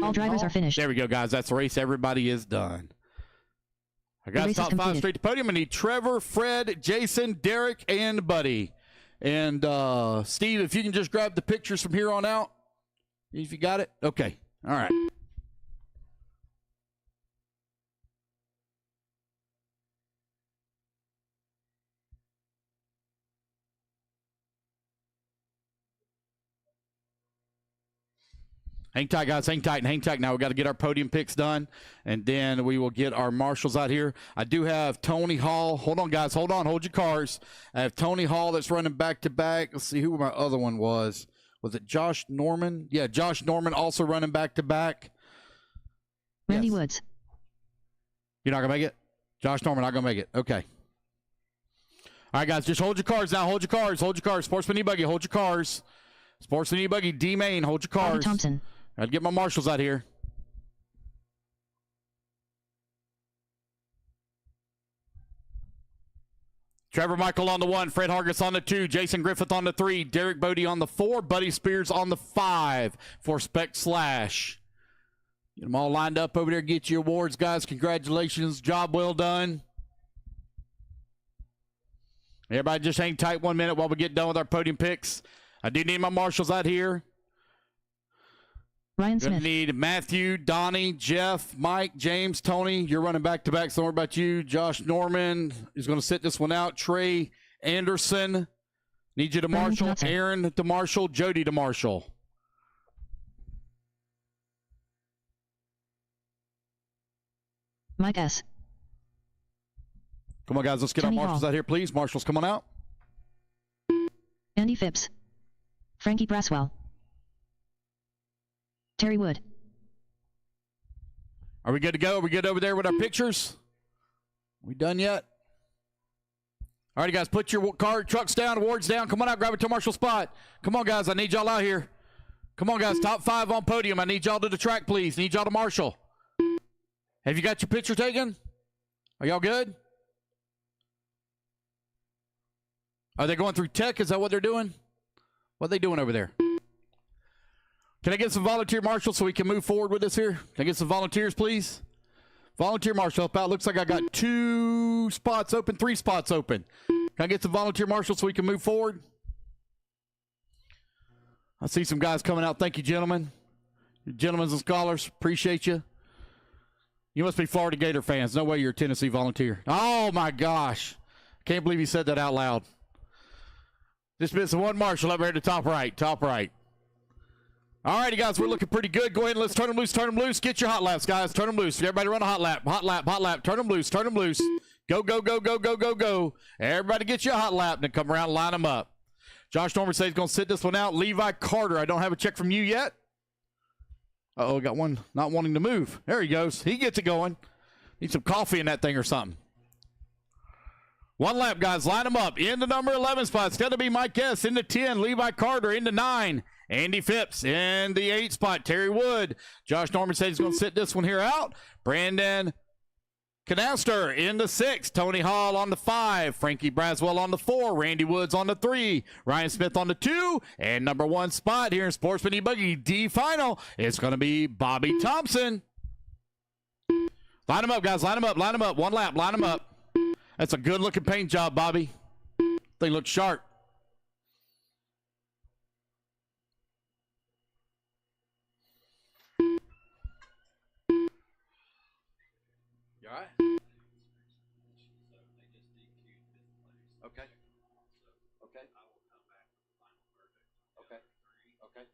S3: All drivers are finished.
S1: There we go, guys. That's the race. Everybody is done. I got top 5 straight to podium. I need Trevor, Fred, Jason, Derek, and Buddy. And Steve, if you can just grab the pictures from here on out. If you got it. Okay. All right. Hang tight, guys. Hang tight and hang tight. Now we got to get our podium picks done, and then we will get our marshals out here. I do have Tony Hall. Hold on, guys. Hold on. Hold your cars. I have Tony Hall that's running back to back. Let's see who my other one was. Was it Josh Norman? Yeah, Josh Norman also running back to back.
S3: Randy
S1: Yes.
S3: Woods.
S1: You're not going to make it? Josh Norman, not going to make it. Okay. All right, guys, just hold your cars now. Hold your cars. Hold your cars. Sportsman E-Buggy, hold your cars. Sportsman E-Buggy, D-Main, hold your
S3: Bobby
S1: cars.
S3: Thompson.
S1: I'd get my marshals out here. Trevor Michael on the 1, Fred Hargis on the 2, Jason Griffith on the 3, Derek Bodie on the 4, Buddy Spears on the 5 for Spec Slash. Get them all lined up over there. Get your awards, guys. Congratulations. Job well done. Everybody just hang tight 1 minute while we get done with our podium picks. I do need my marshals out here.
S3: Ryan
S1: Gonna
S3: Smith.
S1: need Matthew, Donnie, Jeff, Mike, James, Tony. You're running back-to-back, so don't worry about you. Josh Norman is going to sit this one out. Trey Anderson. Need you to
S3: Brian
S1: marshal.
S3: Johnson.
S1: Aaron to marshal. Jody to marshal.
S3: Mike S.
S1: Come on, guys. Let's get
S3: Tony
S1: our marshals
S3: Hall.
S1: out here, please. Marshals, come on out.
S3: Andy Phipps. Frankie Braswell. Terry Wood.
S1: Are we good to go? Are we good over there with our pictures? We done yet? All right, guys, put your car trucks down, awards down. Come on out, grab a marshal spot. Come on, guys, I need y'all out here. Come on, guys, top 5 on podium. I need y'all to the track, please. Need y'all to marshal. Have you got your picture taken? Are y'all good? Are they going through tech? Is that what they're doing? What are they doing over there? Can I get some volunteer marshals so we can move forward with this here? Can I get some volunteers, please? Volunteer marshal, help out. Looks like I got 2 spots open, 3 spots open. Can I get some volunteer marshals so we can move forward? I see some guys coming out. Thank you, gentlemen. You gentlemen and scholars, appreciate you. You must be Florida Gator fans. No way you're a Tennessee volunteer. Oh, my gosh. Can't believe you said that out loud. Just missing one marshal up here at the top right. Top right. All righty, guys, we're looking pretty good. Go ahead and let's turn them loose, turn them loose. Get your hot laps, guys. Turn them loose. Everybody run a hot lap, hot lap, hot lap. Turn them loose, turn them loose. Go, go, go, go, go, go, go. Everybody get you a hot lap and then come around and line them up. Josh Norman says he's going to sit this one out. Levi Carter, I don't have a check from you yet. Uh-oh, got one not wanting to move. There he goes. He gets it going. Need some coffee in that thing or something. One lap, guys. Line them up. In the number 11 spot, it's going to be Mike S. In the 10, Levi Carter. In the 9, Andy Phipps. In the 8 spot, Terry Wood. Josh Norman says he's going to sit this one here out. Brandon Canaster in the 6, Tony Hall on the 5, Frankie Braswell on the 4, Randy Woods on the 3, Ryan Smith on the 2, and number 1 spot here in Sportsman E-Buggy D final, it's going to be Bobby Thompson. Line them up, guys. Line them up. Line them up. One lap. Line them up. That's a good-looking paint job, Bobby. They look sharp. You all right? Okay. Okay. Okay. Okay.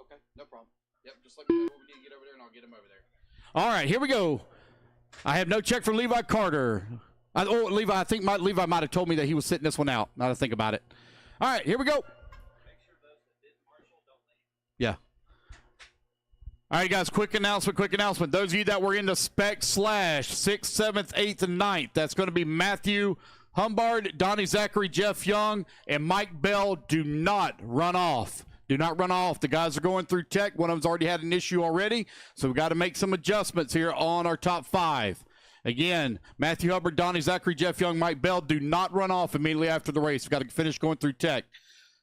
S1: Okay, no problem. Yep, just let me know what we need to get over there, and I'll get him over there. All right, here we go. I have no check from Levi Carter. Levi, I think Levi might have told me that he was sitting this one out. Now that I think about it. All right, here we go. Yeah. All right, guys, quick announcement. Those of you that were in the Spec Slash, 6th, 7th, 8th, and 9th, that's going to be Matthew Humbard, Donnie Zachary, Jeff Young, and Mike Bell. Do not run off. Do not run off. The guys are going through tech. One of them's already had an issue already, so we've got to make some adjustments here on our top 5. Again, Matthew Hubbard, Donnie Zachary, Jeff Young, Mike Bell, do not run off immediately after the race. We've got to finish going through tech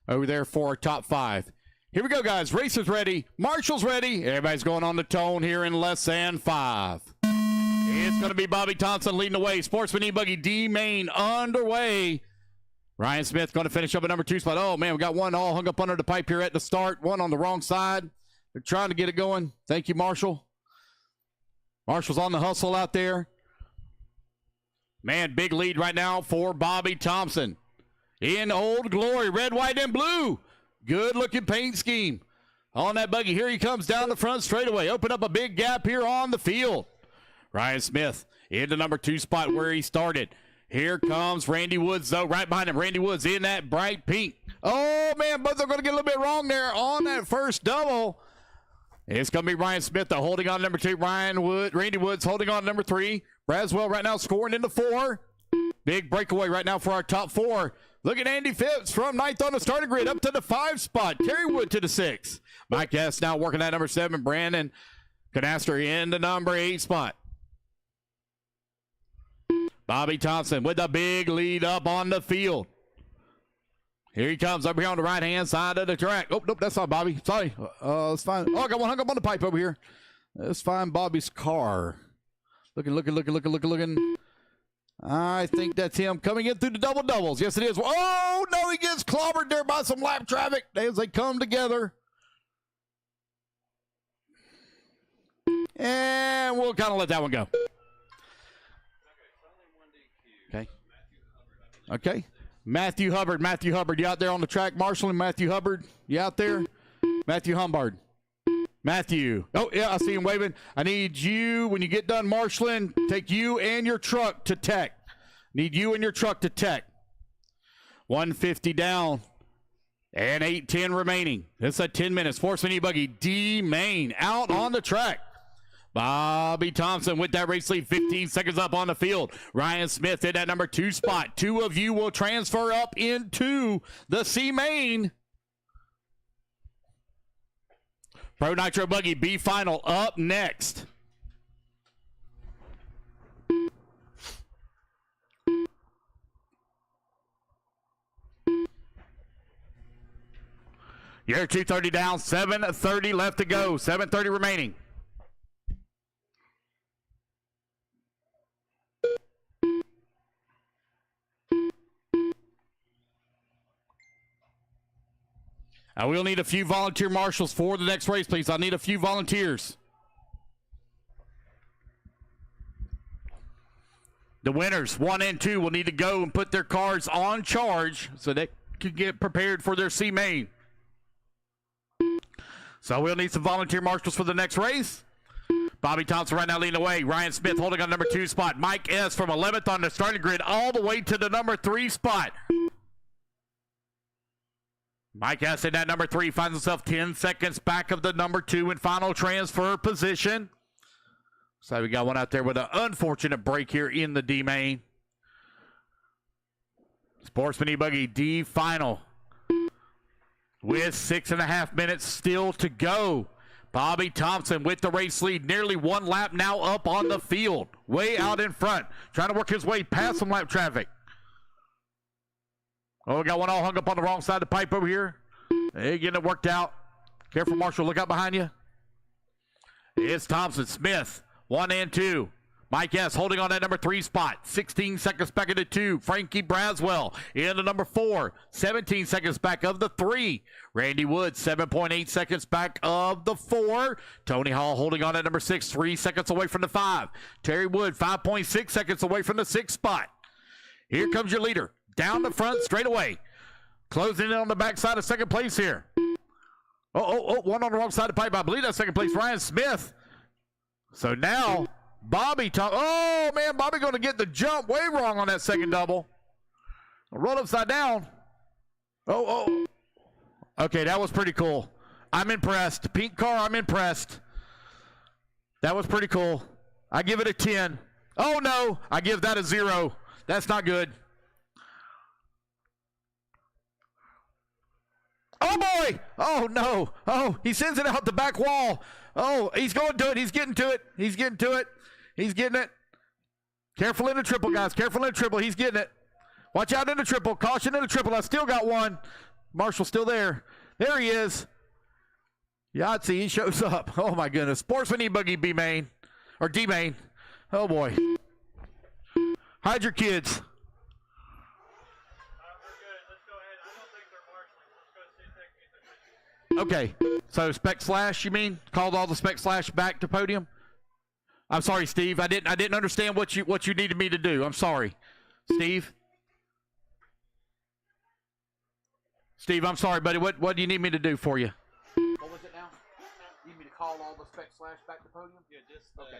S1: over there for our top 5. Here we go, guys. Racers ready. Marshall's ready. Everybody's going on the tone here in less than 5. It's going to be Bobby Thompson leading the way. Sportsman E-Buggy D-Main underway. Ryan Smith going to finish up at number 2 spot. Oh, man, we got one all hung up under the pipe here at the start. One on the wrong side. They're trying to get it going. Thank you, Marshall. Marshall's on the hustle out there. Man, big lead right now for Bobby Thompson. In Old Glory, red, white, and blue. Good-looking paint scheme on that buggy. Here he comes down the front straightaway. Open up a big gap here on the field. Ryan Smith into number 2 spot where he started. Here comes Randy Woods, though, right behind him. Randy Woods in that bright pink. Oh, man, but they're going to get a little bit wrong there on that first double. It's going to be Ryan Smith, though, holding on number 2. Randy Woods holding on number 3. Braswell right now scoring into 4. Big breakaway right now for our top 4. Look at Andy Phipps from 9th on the starting grid up to the 5 spot. Terry Wood to the 6. Mike S. now working at number 7. Brandon Canaster in the number 8 spot. Bobby Thompson with a big lead up on the field. Here he comes over here on the right-hand side of the track. Oh, nope, that's not Bobby. Sorry. Let's find. Oh, I got one hung up on the pipe over here. Let's find Bobby's car. Looking. I think that's him coming in through the double-doubles. Yes, it is. Oh, no, he gets clobbered there by some lap traffic as they come together. And we'll kind of let that one go. Okay. Matthew Hubbard, you out there on the track, marshaling. Matthew Hubbard, you out there? Matthew Humbard. Matthew. Oh, yeah, I see him waving. I need you, when you get done marshaling, take you and your truck to tech. Need you and your truck to tech. 150 down and 8:10 remaining. It's at 10 minutes. Sportsman E-Buggy D-Main out on the track. Bobby Thompson with that race lead, 15 seconds up on the field. Ryan Smith in that number 2 spot. 2 of you will transfer up into the C-Main. Pro Nitro Buggy B final up next. You're 2:30 down, 7:30 left to go, 7:30 remaining. I will need a few volunteer marshals for the next race, please. I need a few volunteers. The winners, 1 and 2, will need to go and put their cars on charge so they can get prepared for their C-Main. So we'll need some volunteer marshals for the next race. Bobby Thompson right now leading away. Ryan Smith holding on number 2 spot. Mike S. from 11th on the starting grid all the way to the number 3 spot. Mike S. in that number 3 finds himself 10 seconds back of the number 2 in final transfer position. So we got one out there with an unfortunate break here in the D-Main. Sportsman E-Buggy D final with 6.5 minutes still to go. Bobby Thompson with the race lead, nearly 1 lap now up on the field, way out in front, trying to work his way past some lap traffic. Oh, we got one all hung up on the wrong side of the pipe over here. Hey, getting it worked out. Careful, Marshall. Look out behind you. It's Thompson. Smith, 1 and 2. Mike S. holding on that number 3 spot. 16 seconds back of the 2. Frankie Braswell in the number 4. 17 seconds back of the 3. Randy Woods, 7.8 seconds back of the 4. Tony Hall holding on at number 6. 3 seconds away from the 5. Terry Wood, 5.6 seconds away from the 6th spot. Here comes your leader. Down the front, straight away. Closing in on the backside of second place here. One on the wrong side of the pipe. I believe that's second place, Ryan Smith. So now, Bobby, oh man, Bobby going to get the jump way wrong on that second double. Roll upside down. Okay, that was pretty cool. I'm impressed. Pink car, I'm impressed. That was pretty cool. I give it a 10. Oh no, I give that a 0. That's not good. Oh boy! Oh no! Oh, he sends it out the back wall. Oh, he's going to it. He's getting to it. He's getting to it. He's getting it. Careful in the triple, guys. Careful in the triple. He's getting it. Watch out in the triple. Caution in the triple. I still got one. Marshall's still there. There he is. Yahtzee, he shows up. Oh my goodness. Sportsman E-Buggy B-Main. Or D-Main. Oh boy. Hide your kids. Okay, so Spec Slash, you mean? Called all the Spec Slash back to podium? I'm sorry, Steve. I didn't understand what you needed me to do. I'm sorry. Steve? Steve, I'm sorry, buddy. What do you need me to do for you? What was it now? You need me to call all the Spec Slash back to podium? Yeah, just okay.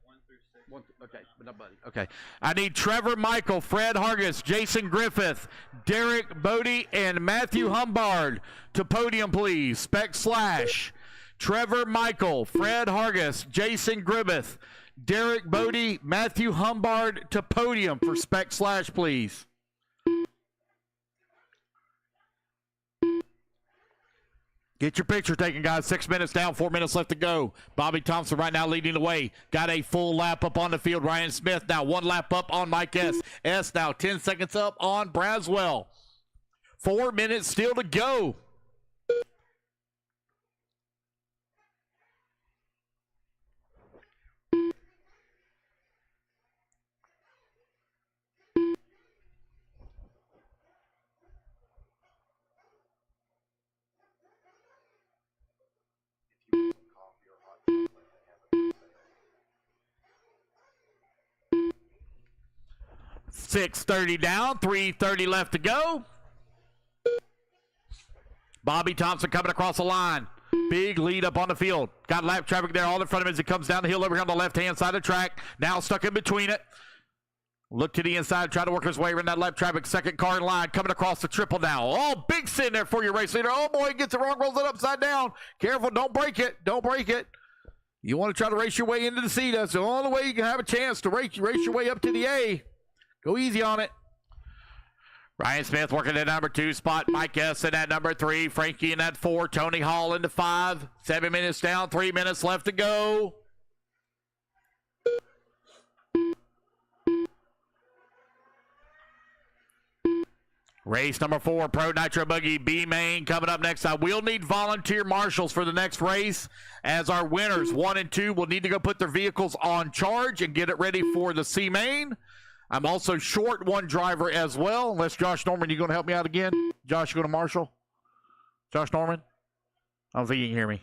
S1: 1 through 6. Okay, but not buddy. Okay. I need Trevor Michael, Fred Hargis, Jason Griffith, Derek Bodie, and Matthew Humbard to podium, please. Spec Slash. Trevor Michael, Fred Hargis, Jason Gribbeth, Derek Bodie, Matthew Humbard to podium for Spec Slash, please. Get your picture taken, guys. 6 minutes down, 4 minutes left to go. Bobby Thompson right now leading the way. Got a full lap up on the field. Ryan Smith now 1 lap up on Mike S. S now 10 seconds up on Braswell. 4 minutes still to go.
S4: Coffee or hot chocolate, I have it for sale.
S1: 6:30 down, 3:30 left to go. Bobby Thompson coming across the line. Big lead up on the field. Got lap traffic there all in front of him as he comes down the hill over here on the left-hand side of the track. Now stuck in between it. Look to the inside, try to work his way around that lap traffic. Second car in line, coming across the triple now. Oh, big sin there for your race leader. Oh, boy, he gets it wrong, rolls it upside down. Careful, don't break it. Don't break it. You want to try to race your way into the C. That's the only way you can have a chance to race your way up to the A. Go easy on it. Ryan Smith working at number 2 spot. Mike S in at number 3. Frankie in at 4. Tony Hall into 5. 7 minutes down, 3 minutes left to go. Race number 4, Pro Nitro Buggy B Main coming up next. I will need volunteer marshals for the next race, as our winners 1 and 2 will need to go put their vehicles on charge and get it ready for the C Main. I'm also short 1 driver as well. Unless Josh Norman, you going to help me out again? Josh, you going to marshal? Josh Norman? I don't think you can hear me.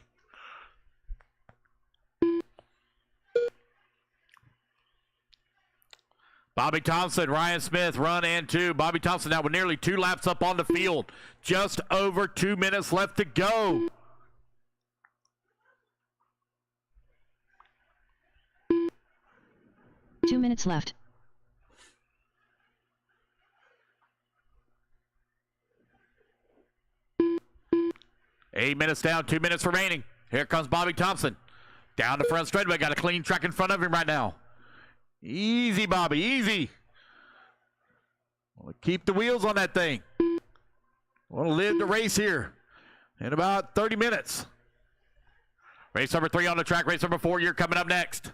S1: Bobby Thompson, Ryan Smith, run and 2. Bobby Thompson now with nearly 2 laps up on the field. Just over 2 minutes left to go.
S3: Two minutes left.
S1: Eight minutes down, 2 minutes remaining. Here comes Bobby Thompson. Down the front straightaway. Got a clean track in front of him right now. Easy, Bobby, easy. Want to keep the wheels on that thing. Want to live the race here in about 30 minutes. Race number 3 on the track. Race number 4, you're coming up next.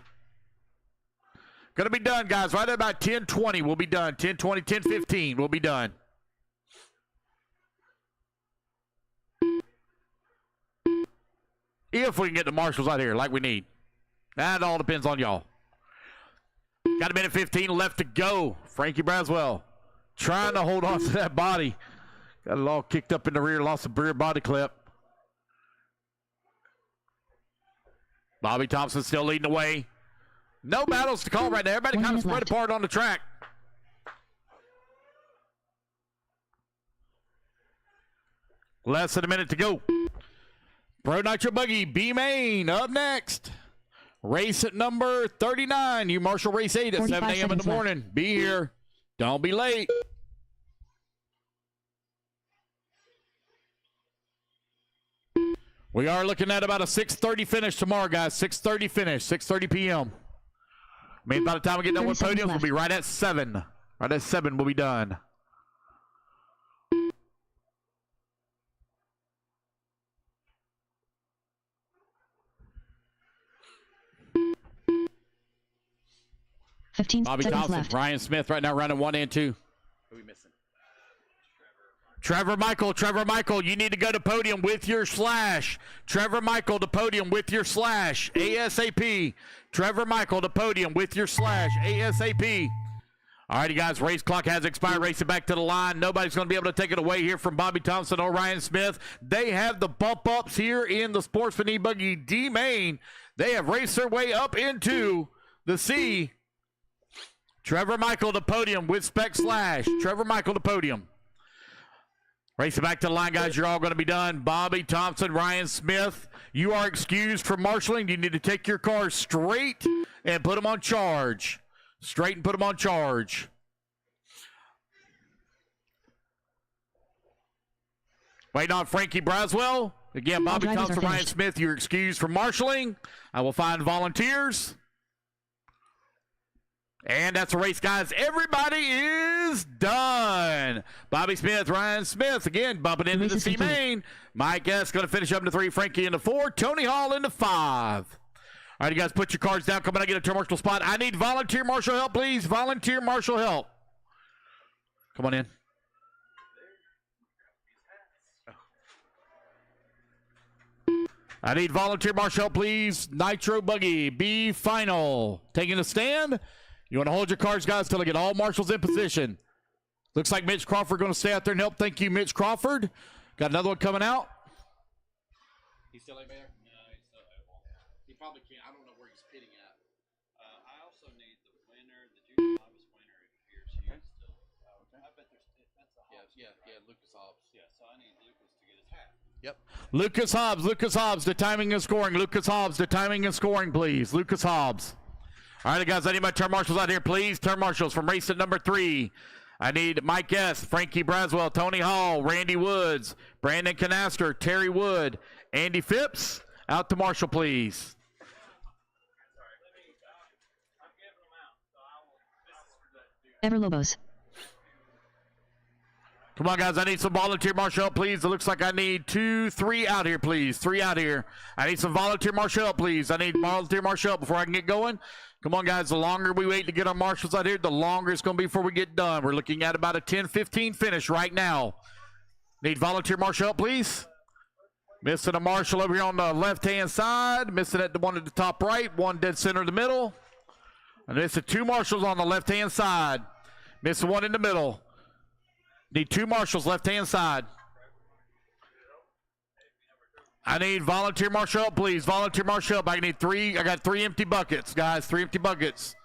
S1: Going to be done, guys. Right at about 10:20, we'll be done. 10:20, 10:15, we'll be done. If we can get the marshals out here like we need. That all depends on y'all. Got 1:15 left to go. Frankie Braswell trying to hold on to that body. Got it all kicked up in the rear, lost the rear body clip. Bobby Thompson still leading the way. No battles to call right now. Everybody kind of spread apart on the track. Less than a minute to go. Pro Nitro Buggy B Main up next. Race at number 39. You marshal race 8 at 7 a.m. in the morning. Left. Be here. Don't be late. We are looking at about a 6:30 finish tomorrow, guys. 6:30 finish. 6:30 p.m. I mean, by the time we get done with podiums, we'll be right at 7. Right at 7, we'll be done. Bobby Thompson, left. Ryan Smith right now running 1 and 2. Who are we missing? Trevor Michael, you need to go to podium with your slash. Trevor Michael to podium with your slash. ASAP. Trevor Michael to podium with your slash. ASAP. All righty, guys, race clock has expired. Race it back to the line. Nobody's going to be able to take it away here from Bobby Thompson or Ryan Smith. They have the bump ups here in the Sportsman E-Buggy D Main. They have raced their way up into the C. Trevor Michael to podium with Spec Slash. Trevor Michael to podium. Race it back to the line, guys. You're all going to be done. Bobby Thompson, Ryan Smith, you are excused from marshaling. You need to take your cars straight and put them on charge. Straight and put them on charge. Waiting on Frankie Braswell. Again, Bobby
S3: drivers are
S1: Thompson, Ryan
S3: finished.
S1: Smith, you're excused from marshaling. I will find volunteers. And that's a race, guys. Everybody is done. Bobby Smith, Ryan Smith, again, bumping into
S3: Race
S1: the
S3: is
S1: C
S3: complete.
S1: main. Mike S. going to finish up into 3. Frankie into 4. Tony Hall into 5. All right, you guys, put your cards down. Come on, I get a turn marshal spot. I need volunteer marshal help, please. Volunteer marshal help. Come on in. I need volunteer marshal help, please. Nitro Buggy, B final. Taking a stand. You want to hold your cards, guys, till I get all marshals in position. Looks like Mitch Crawford going to stay out there and help. Thank you, Mitch Crawford. Got another one coming out.
S5: He's still out there? No, he's still available. He probably can't. I don't know where he's pitting at.
S9: I also need the winner, the junior novice winner, if he or she is still. I bet there's that's the Hobbs.
S5: Yeah, Lucas Hobbs.
S9: Yeah, so I need Lucas to get his hat.
S5: Yep.
S1: Lucas Hobbs, the timing and scoring. Lucas Hobbs, the timing and scoring, please. Lucas Hobbs. All right, guys, I need my turn marshals out here, please. Turn marshals from race at number 3. I need Mike S., Frankie Braswell, Tony Hall, Randy Woods, Brandon Canaster, Terry Wood, Andy Phipps. Out to marshal, please.
S3: Ever Lobos.
S1: Come on, guys. I need some volunteer marshal help, please. It looks like I need 2, 3 out here, please. 3 out here. I need some volunteer marshal help, please. I need volunteer marshal help before I can get going. Come on, guys. The longer we wait to get our marshals out here, the longer it's going to be before we get done. We're looking at about a 10-15 finish right now. Need volunteer marshal help, please. Missing a marshal over here on the left-hand side. Missing at the one at the top right. One dead center in the middle. And missing 2 marshals on the left-hand side. Missing one in the middle. Need 2 marshals left-hand side. I need volunteer marshal help, please. Volunteer marshal help. I need 3. I got 3 empty buckets, guys. 3 empty buckets.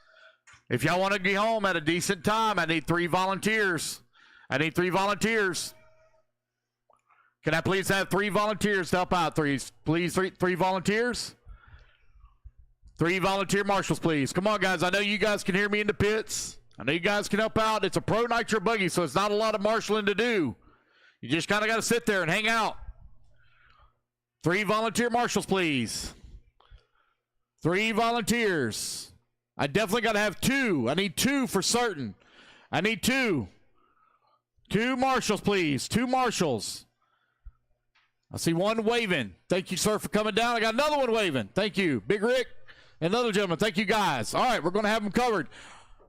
S1: If y'all want to get home at a decent time, I need 3 volunteers. I need 3 volunteers. Can I please have 3 volunteers to help out? Please, 3 volunteers. 3 volunteer marshals, please. Come on, guys. I know you guys can hear me in the pits. I know you guys can help out. It's a pro nitro buggy, so it's not a lot of marshaling to do. You just kind of got to sit there and hang out. 3 volunteer marshals, please. 3 volunteers. I definitely got to have 2. I need 2 for certain. I need 2. 2 marshals, please. 2 marshals. I see one waving. Thank you, sir, for coming down. I got another one waving. Thank you. Big Rick, another gentleman. Thank you, guys. All right, we're going to have them covered.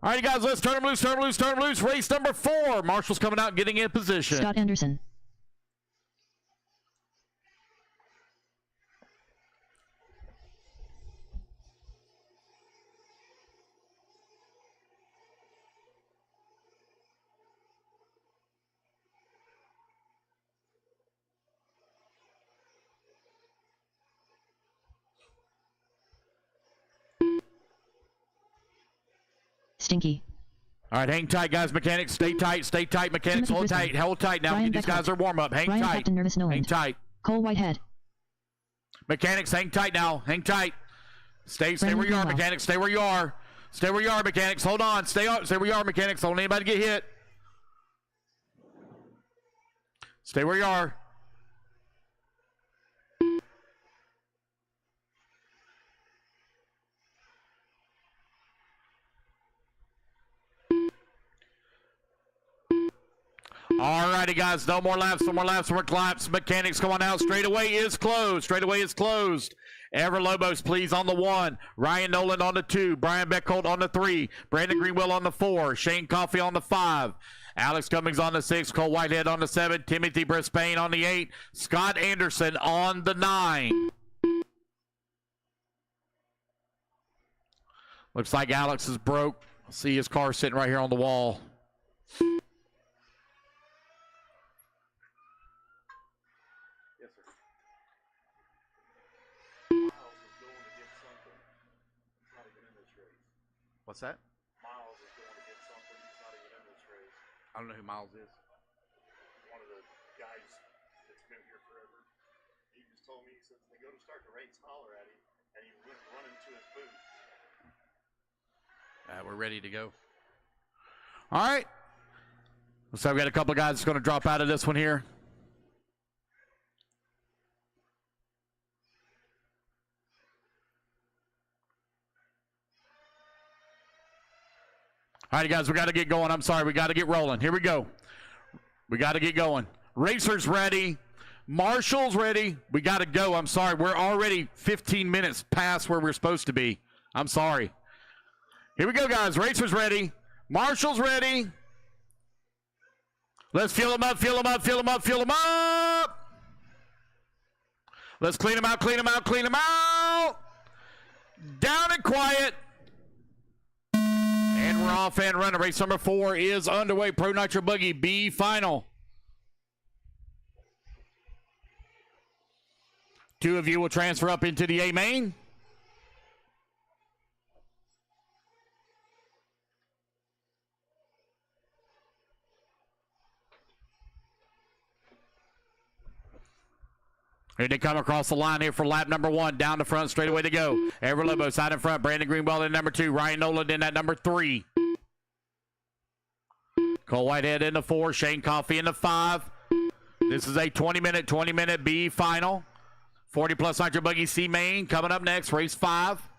S1: All right, guys, let's turn them loose, turn them loose, turn them loose. Race number 4. Marshall's coming out and getting in position.
S3: Scott Anderson. Stinky.
S1: All right, hang tight, guys. Mechanics, stay tight, mechanics.
S3: Timothy
S1: Hold
S3: Briscoe.
S1: tight, hold tight now.
S3: Ryan
S1: These
S3: Beckholt.
S1: guys are warm up. Hang
S3: Ryan
S1: tight.
S3: Captain Nervous
S1: Hang
S3: Noland.
S1: tight.
S3: Cole Whitehead.
S1: Mechanics, hang tight now. Hang tight. Stay
S3: Brandon
S1: where you are,
S3: Greenwell.
S1: mechanics. Stay where you are. Stay where you are, mechanics. Hold on. Stay where you are, mechanics. Don't let anybody get hit. Stay where you are. All righty, guys. No more laps. No more laps. More claps. Mechanics going out. Straightaway is closed. Straightaway is closed. Ever Lobos, please, on the 1. Ryan Nolan on the 2. Brian Beckholt on the 3. Brandon Greenwell on the 4. Shane Coffey on the 5. Alex Cummings on the 6. Cole Whitehead on the 7. Timothy Brisbane on the 8. Scott Anderson on the 9. Looks like Alex is broke. See his car sitting right here on the wall. What's that?
S6: Miles is going to get something. He's not even in this race.
S1: I don't know who Miles is.
S6: One of the guys that's been here forever. He just told me, he says, they go to start the race, holler at him, and he went running to his booth.
S1: We're ready to go. All right. So I've got a couple of guys that's going to drop out of this one here. All right, guys, we got to get going. I'm sorry. We got to get rolling. Here we go. We got to get going. Racers ready. Marshall's ready. We got to go. I'm sorry. We're already 15 minutes past where we're supposed to be. I'm sorry. Here we go, guys. Racers ready. Marshall's ready. Let's fill them up, fill them up, fill them up, fill them up. Let's clean them out, clean them out, clean them out. Down and quiet. And we're off and running. Race number 4 is underway. Pro Nitro Buggy B final. 2 of you will transfer up into the A main. Here they come across the line here for lap number 1. Down the front, straight away to go. Everett Lobo side in front. Brandon Greenwell in number 2. Ryan Nolan in at number 3. Cole Whitehead in the 4. Shane Coffey in the 5. This is a 20-minute B final. 40-plus Nitro Buggy C main coming up next. Race 5.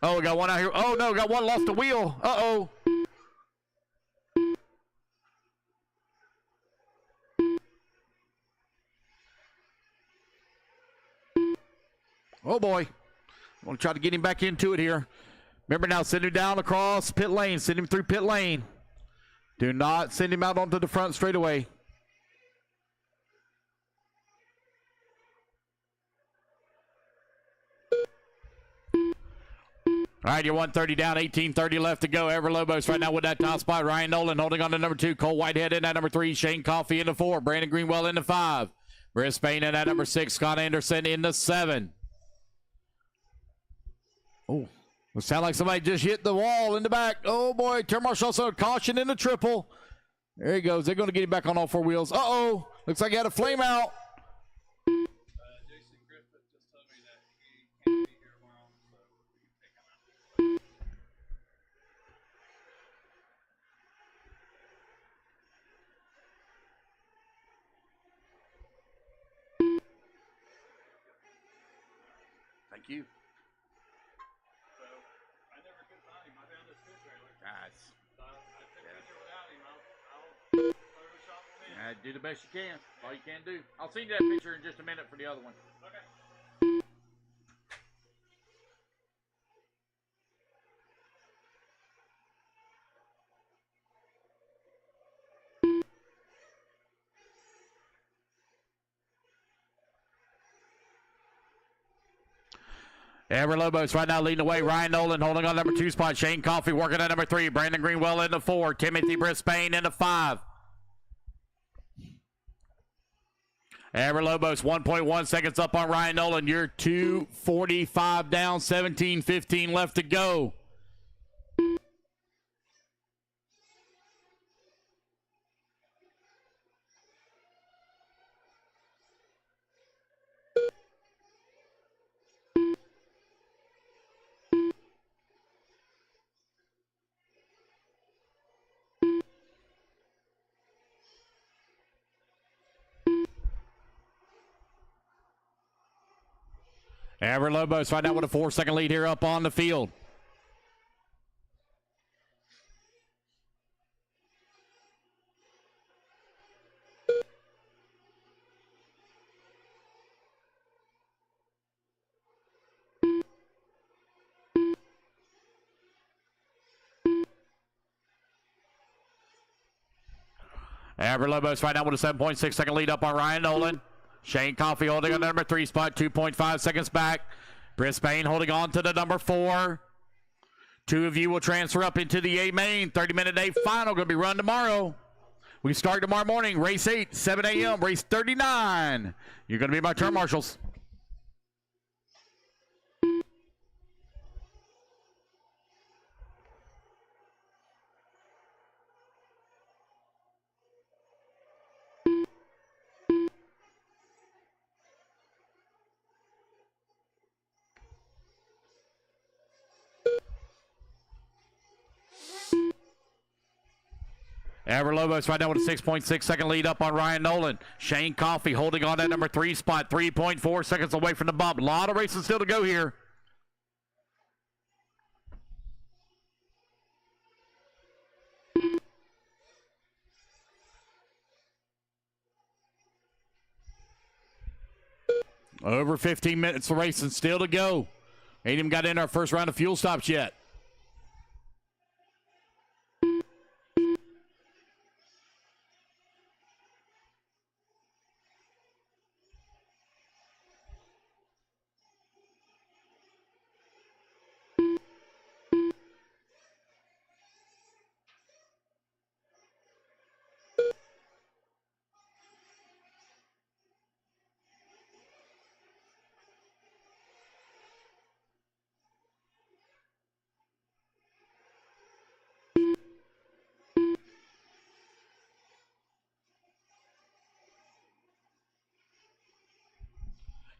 S1: Oh, we got one out here. Oh, no, got one lost the wheel. Uh-oh. Oh, boy. I'm going to try to get him back into it here. Remember now, send him down across pit lane. Send him through pit lane. Do not send him out onto the front straightaway. All right, you're 130 down, 18:30 left to go. Ever Lobos right now with that top spot. Ryan Nolan holding on to number 2. Cole Whitehead in at number 3. Shane Coffey in the 4. Brandon Greenwell in the 5. Brisbane in at number 6. Scott Anderson in the 7. Oh, it sounds like somebody just hit the wall in the back. Oh, boy. Turn Marshall also caution in the triple. There he goes. They're going to get him back on all 4 wheels. Uh-oh. Looks like he had a flame out. Thank you.
S6: So, I never could find him. I found this fish trailer.
S1: Guys.
S6: So, I took a picture without him. I'll Photoshop him in.
S1: Do the best you can. All you can do. I'll send you that picture in just a minute for the other one.
S6: Okay.
S1: Ever Lobos right now leading the way. Ryan Nolan holding on number 2 spot. Shane Coffey working at number 3. Brandon Greenwell in the 4. Timothy Brisbane in the 5. Ever Lobos 1.1 seconds up on Ryan Nolan. You're 2:45 down, 17:15 left to go. Ever Lobos right now with a 4-second lead here up on the field. Ever Lobos right now with a 7.6-second lead up on Ryan Nolan. Shane Coffey holding on to number 3 spot, 2.5 seconds back. Brisbane holding on to the number 4. 2 of you will transfer up into the A main. 30-minute A final going to be run tomorrow. We start tomorrow morning. Race 8, 7 a.m. Race 39. You're going to be my turn marshals. Ever Lobos right now with a 6.6 second lead up on Ryan Nolan. Shane Coffey holding on that number 3 spot, 3.4 seconds away from the bump. A lot of racing still to go here. Over 15 minutes of racing still to go. Ain't even got in our first round of fuel stops yet.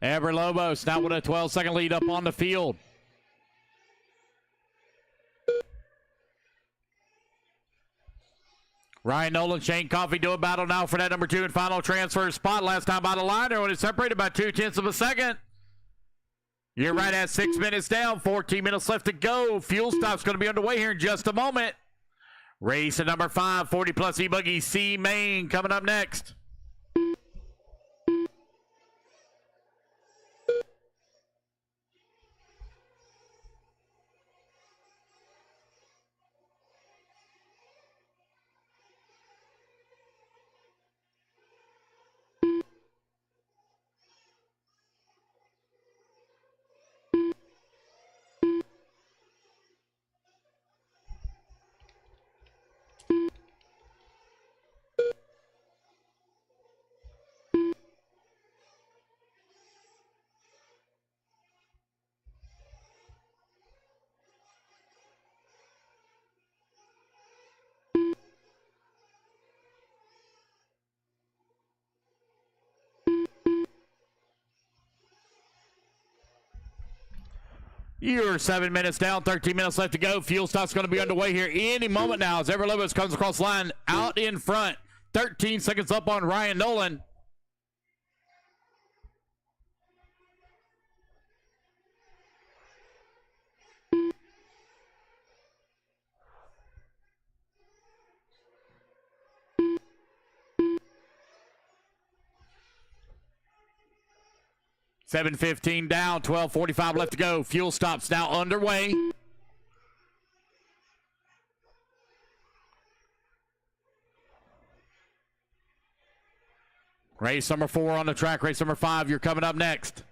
S1: Ever Lobos now with a 12-second lead up on the field. Ryan Nolan, Shane Coffey do a battle now for that number 2 and final transfer spot. Last time by the line, when it separated by 0.2 of a second. You're right at 6 minutes down, 14 minutes left to go. Fuel stop's going to be underway here in just a moment. Race at number 5, 40 plus E-Buggy C Main coming up next. You're 7 minutes down, 13 minutes left to go. Fuel stop's going to be underway here any moment now as Ever Lobos comes across the line out in front. 13 seconds up on Ryan Nolan. $7:15 down, 12:45 left to go. Fuel stops now underway. Race number 4 on the track. Race number 5, you're coming up next.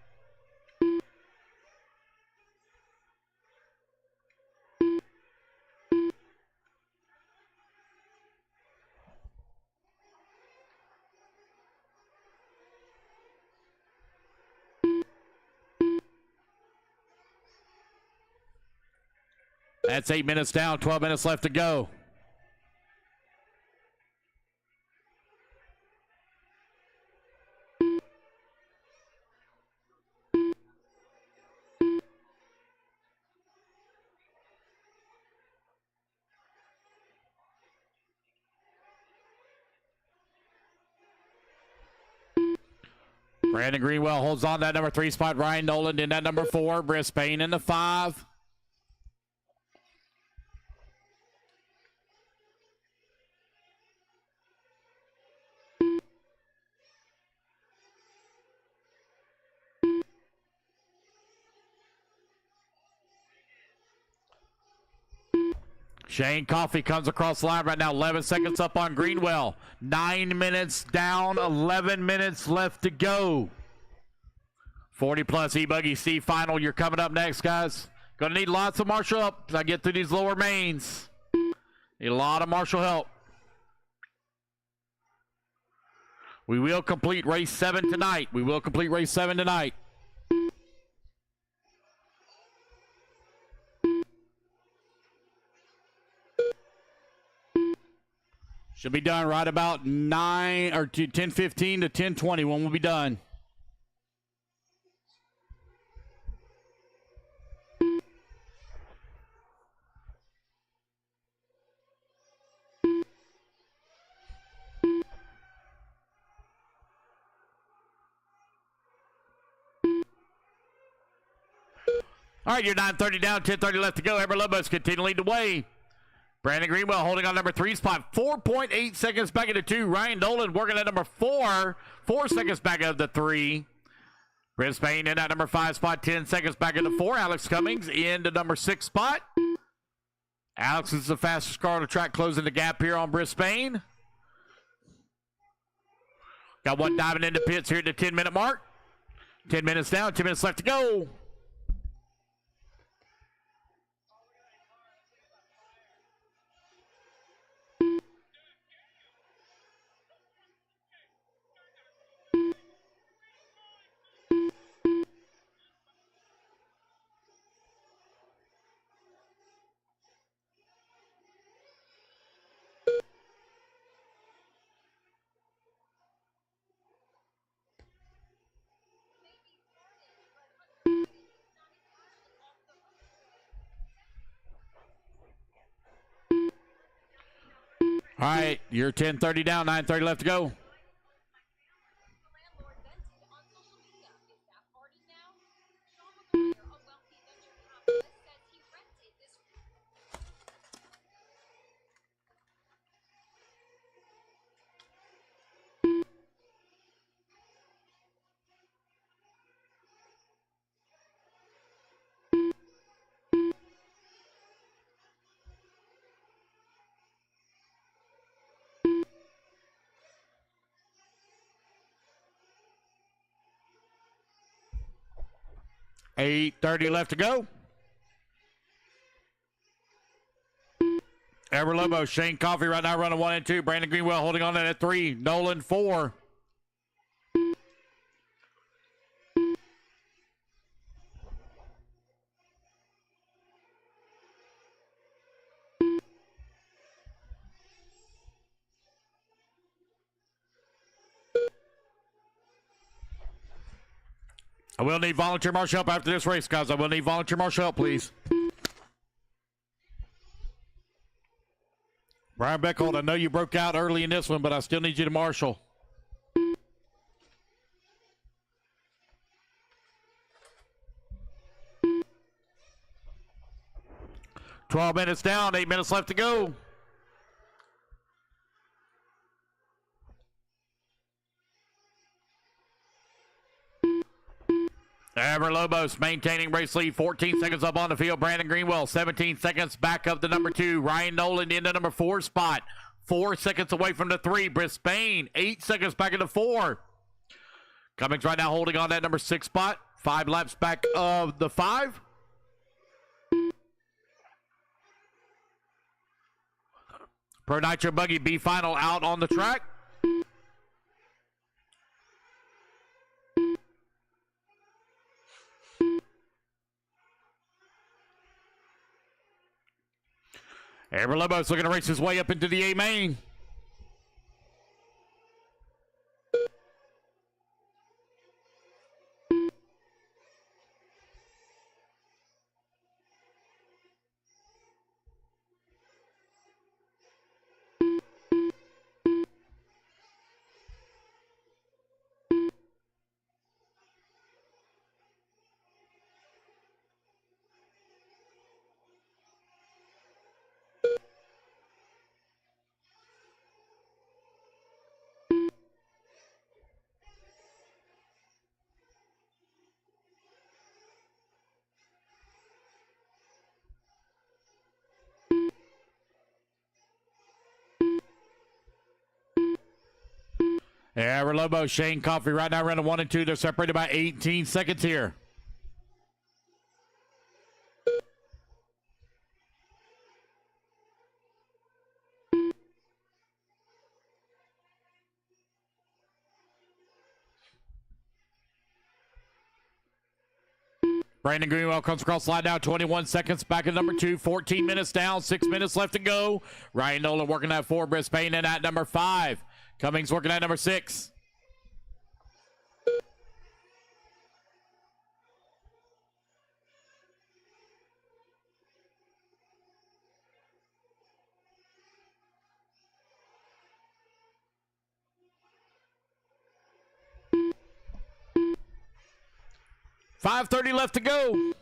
S1: That's 8 minutes down, 12 minutes left to go. Brandon Greenwell holds on that number 3 spot. Ryan Nolan in that number 4. Brisbane in the 5. Shane Coffey comes across the line right now. 11 seconds up on Greenwell. 9 minutes down, 11 minutes left to go. 40 plus E-Buggy C final. You're coming up next, guys. Gonna need lots of marshal help as I get through these lower mains. Need a lot of marshal help. We will complete race 7 tonight. We will complete race 7 tonight. Should be done right about 9 or 10:15 to 10:20 when we'll be done. All right, you're 9:30 down, 10:30 left to go. Ever Lobos continue to lead the way. Brandon Greenwell holding on number 3 spot. 4.8 seconds back into 2. Ryan Dolan working at number 4. 4 seconds back of the 3. Brisbane in at number 5 spot. 10 seconds back into 4. Alex Cummings into number 6 spot. Alex is the fastest car on the track, closing the gap here on Brisbane. Got one diving into pits here at the 10-minute mark. 10 minutes down, 10 minutes left to go. All right, you're 10:30 down, 9:30 left to go. $8:30 left to go. Ever Lobo, Shane Coffey right now running 1 and 2. Brandon Greenwell holding on at 3. Nolan 4. I will need volunteer marshal help after this race, guys. I will need volunteer marshal help, please. Brian Beckhold, I know you broke out early in this one, but I still need you to marshal. $12 minutes down, 8 minutes left to go. Ever Lobos maintaining race lead, 14 seconds up on the field. Brandon Greenwell, 17 seconds back up to number 2. Ryan Nolan into number 4 spot. 4 seconds away from the 3. Brisbane, 8 seconds back into 4. Cummings right now holding on that number 6 spot. 5 laps back of the 5. Pro Nitro Buggy B final out on the track. Ever Lobos looking to race his way up into the A main. Ever Lobo, Shane Coffey right now running 1 and 2. They're separated by 18 seconds here. Brandon Greenwell comes across the line now, 21 seconds back at number 2, 14 minutes down, 6 minutes left to go. Ryan Nolan working at 4, Brisbane in at number 5. Cummings working at number 6. $5:30 left to go.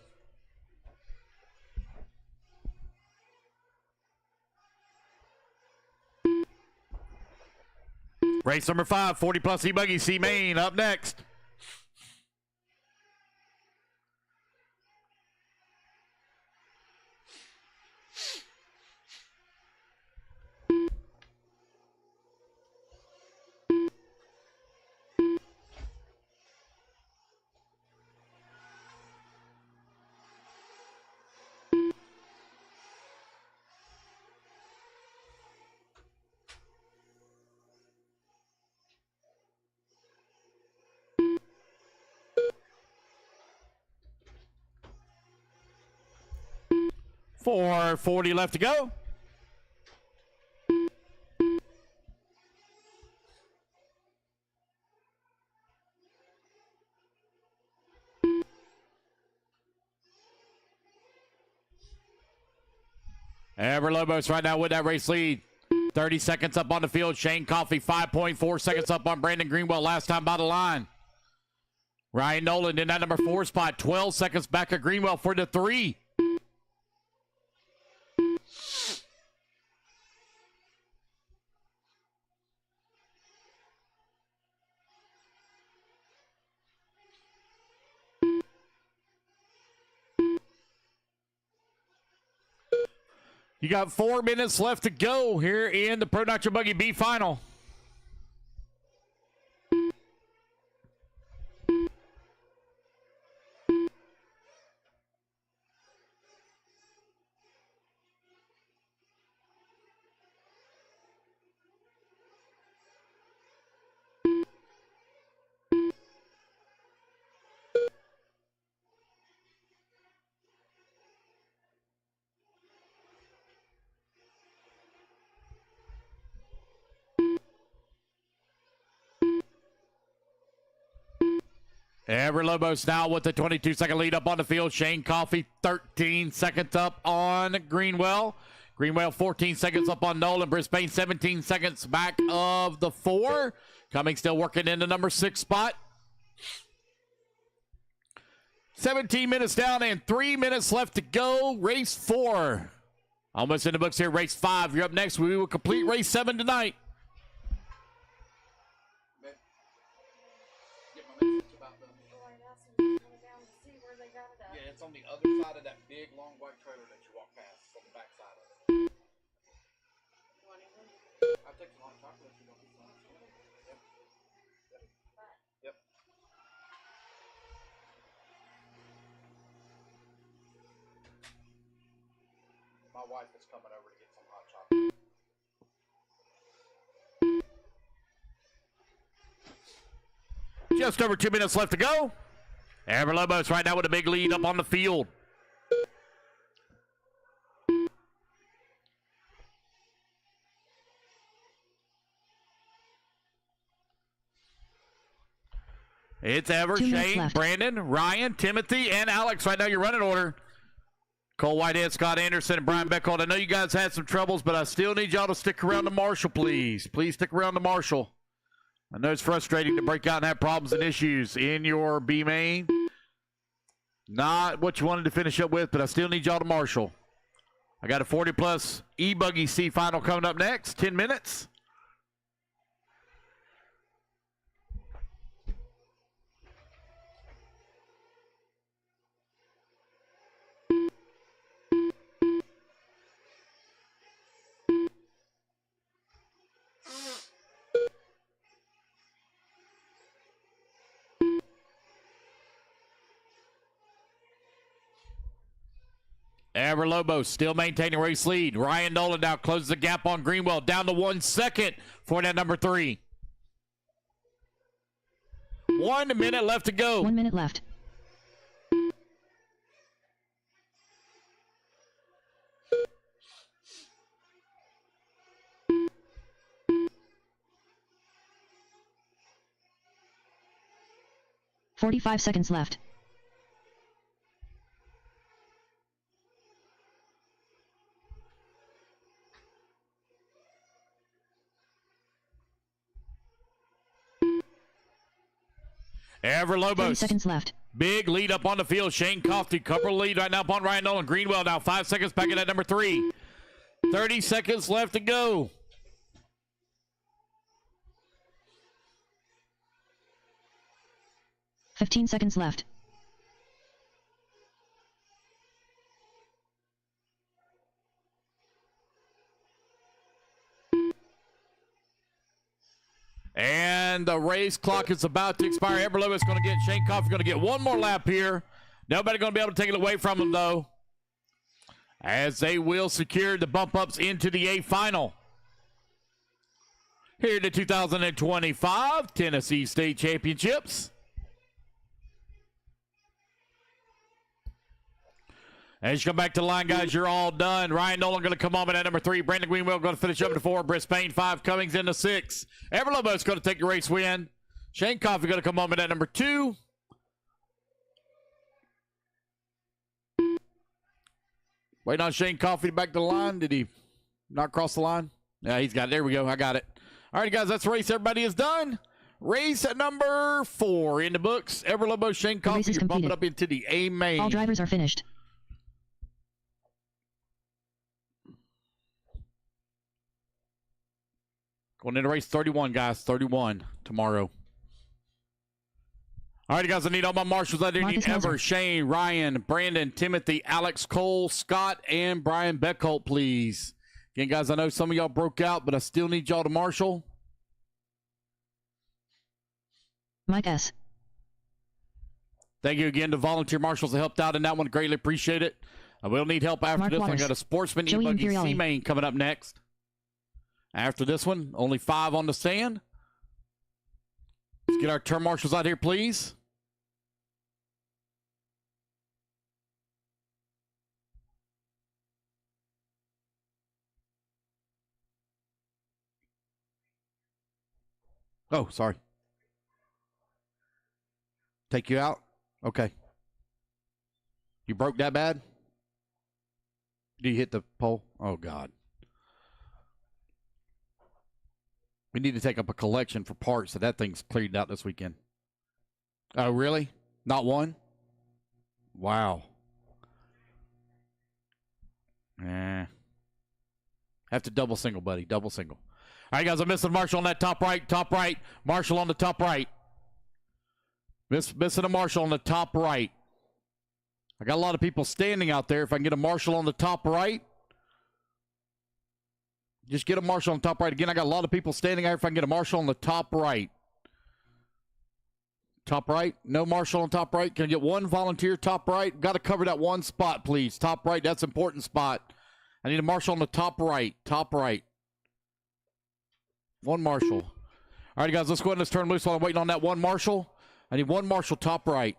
S1: Race number 5, 40 plus E-Buggy C Main up next. For 40 left to go. Ever Lobos right now with that race lead. 30 seconds up on the field. Shane Coffey, 5.4 seconds up on Brandon Greenwell last time by the line. Ryan Nolan in that number 4 spot. 12 seconds back of Greenwell for the 3. You got 4 minutes left to go here in the Pro Nitro Buggy B final. Ever Lobos now with the 22-second lead up on the field. Shane Coffey, 13 seconds up on Greenwell. Greenwell, 14 seconds up on Nolan. Brisbane, 17 seconds back of the 4. Cummings still working in the number 6 spot. 17 minutes down and 3 minutes left to go. Race 4. Almost in the books here. Race 5. You're up next. We will complete race 7 tonight.
S4: Yeah, it's on the other side of that big long white trailer that you walk past. It's on the back side of it. I'll take some hot chocolate if you don't eat some. Yep. Yep. My wife is coming over to get some hot chocolate.
S1: Just over 2 minutes left to go. Ever Lobos right now with a big lead up on the field. It's Ever,
S3: 2 minutes
S1: Shane,
S3: left.
S1: Brandon, Ryan, Timothy, and Alex. Right now your running order. Cole Whitehead, Scott Anderson, and Brian Beckhold. I know you guys had some troubles, but I still need y'all to stick around to Marshall, please. Please stick around to Marshall. I know it's frustrating to break out and have problems and issues in your B main. Not what you wanted to finish up with, but I still need y'all to Marshall. I got a 40-plus E-Buggy C final coming up next. 10 minutes. Ever Lobos still maintaining race lead. Ryan Nolan now closes the gap on Greenwell down to 1 second for that number 3. 1 minute left to go.
S3: 1 minute left. "45 seconds left.
S1: Ever
S3: 30
S1: Lobos.
S3: seconds left.
S1: Big lead up on the field. Shane Coffey, cover lead right now up on Ryan Nolan. Greenwell now 5 seconds back at that number 3. 30 seconds left to go.
S3: 15 seconds left.
S1: And the race clock is about to expire. Everlow is going to get Shane Coffey going to get one more lap here. Nobody going to be able to take it away from him, though, as they will secure the bump ups into the A final. Here to 2025 Tennessee State Championships. As you come back to the line, guys, you're all done. Ryan Nolan going to come on at number 3. Brandon Greenwell going to finish up to 4. Briss Payne 5. Cummings into 6. Everlow's going to take the race win. Shane Coffey going to come on at number 2. Waiting on Shane Coffey back to the line. Did he not cross the line? Yeah, he's got it. There we go. I got it. All right, guys, that's the race. Everybody is done. Race at number 4 in the books. Everlow, Shane Coffey, you're bumping up into the A main.
S3: All drivers are finished.
S1: Going into race 31, guys. 31 tomorrow. All right, guys, I need all my marshals out there. I need Ever, Shane, Ryan, Brandon, Timothy, Alex, Cole, Scott, and Brian Beckholt, please. Again, guys, I know some of y'all broke out, but I still need y'all to marshal.
S3: Mike S.
S1: Thank you again to volunteer marshals that helped out in that one. Greatly appreciate it. I will need help after this one. I got a Sportsman E-Buggy C-Main coming up next. After this one, only 5 on the sand. Let's get our turn marshals out here, please. Oh, sorry. Take you out? Okay. You broke that bad? Did you hit the pole? Oh, God. We need to take up a collection for parts so that thing's cleared out this weekend. Oh, really? Not one? Wow. Have to double single, buddy. Double single. All right, guys, I'm missing Marshall on that top right. Top right. Marshall on the top right. Missing a Marshall on the top right. I got a lot of people standing out there. If I can get a Marshall on the top right. Just get a Marshall on the top right. Again, I got a lot of people standing out. If I can get a Marshall on the top right. Top right. No Marshall on top right. Can I get one volunteer top right? Got to cover that one spot, please. Top right. That's an important spot. I need a Marshall on the top right. Top right. One Marshall. All right, guys, let's go ahead and let's turn loose while I'm waiting on that one Marshall. I need one Marshall top right.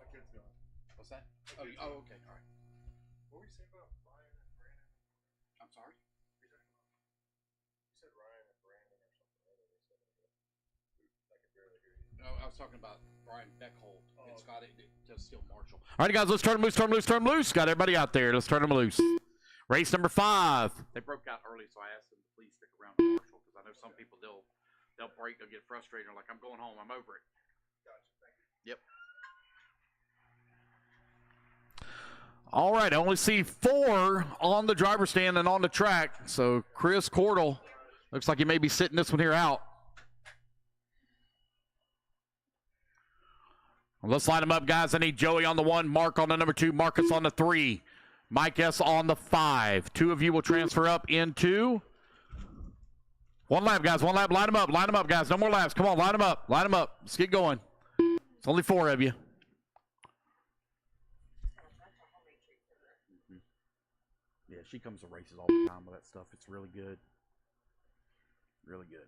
S4: What's that? Oh, okay. All right.
S6: What were you saying about Ryan and Brandon?
S4: I'm sorry?
S6: You said Ryan and Brandon or something. I could barely hear you.
S4: No, I was talking about Brian Beckholt and Scott to steal Marshall.
S1: All right, guys, let's turn them loose, turn them loose, turn them loose. Got everybody out there. Let's turn them loose. Race number 5.
S4: They broke out early, so I asked them to please stick around for Marshall because I know some people they'll break, they'll get frustrated, they're like, I'm going home, I'm over it.
S6: Gotcha. Thank you.
S4: Yep.
S1: All right, I only see 4 on the driver's stand and on the track. So Chris Cordell looks like he may be sitting this one here out. Well, let's line them up, guys. I need Joey on the 1, Mark on the number 2, Marcus on the 3, Mike S on the 5. 2 of you will transfer up into 1 lap, guys. 1 lap. Line them up. Line them up, guys. No more laps. Come on, line them up. Line them up. Let's get going. It's only 4 of you.
S4: Yeah, she comes to races all the time with that stuff. It's really good. Really good.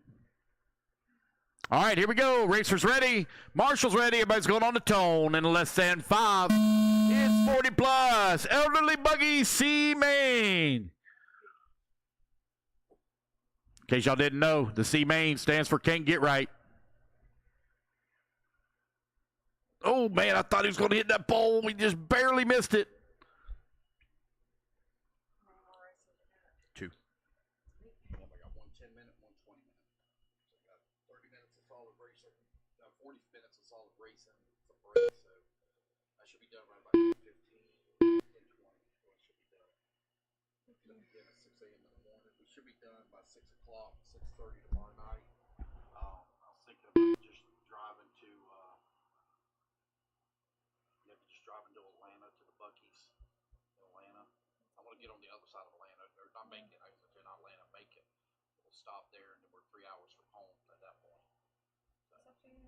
S1: All right, here we go. Racers ready. Marshall's ready. Everybody's going on the tone in less than 5. It's 40 plus. Elderly Buggy C-Main. In case y'all didn't know, the C-Main stands for Can't Get Right. Oh, man, I thought he was going to hit that pole. We just barely missed it. 2.
S4: Yep, I got 1 10-minute, 1 20-minute. So I got 30 minutes of solid racing. 40 minutes of solid racing. It's a break, so I should be done by about 15, 10, 20. So I should be done. Let me begin at 6 a.m. in the morning. We should be done by 6 o'clock, 6:30 tomorrow night. I was thinking about just driving to driving to Atlanta to the Buc-ee's in Atlanta. I want to get on the other side of Atlanta, or not Macon. I guess not Atlanta, Macon. We'll stop there, and then we're 3 hours from home at that point. So.
S11: It's up to you.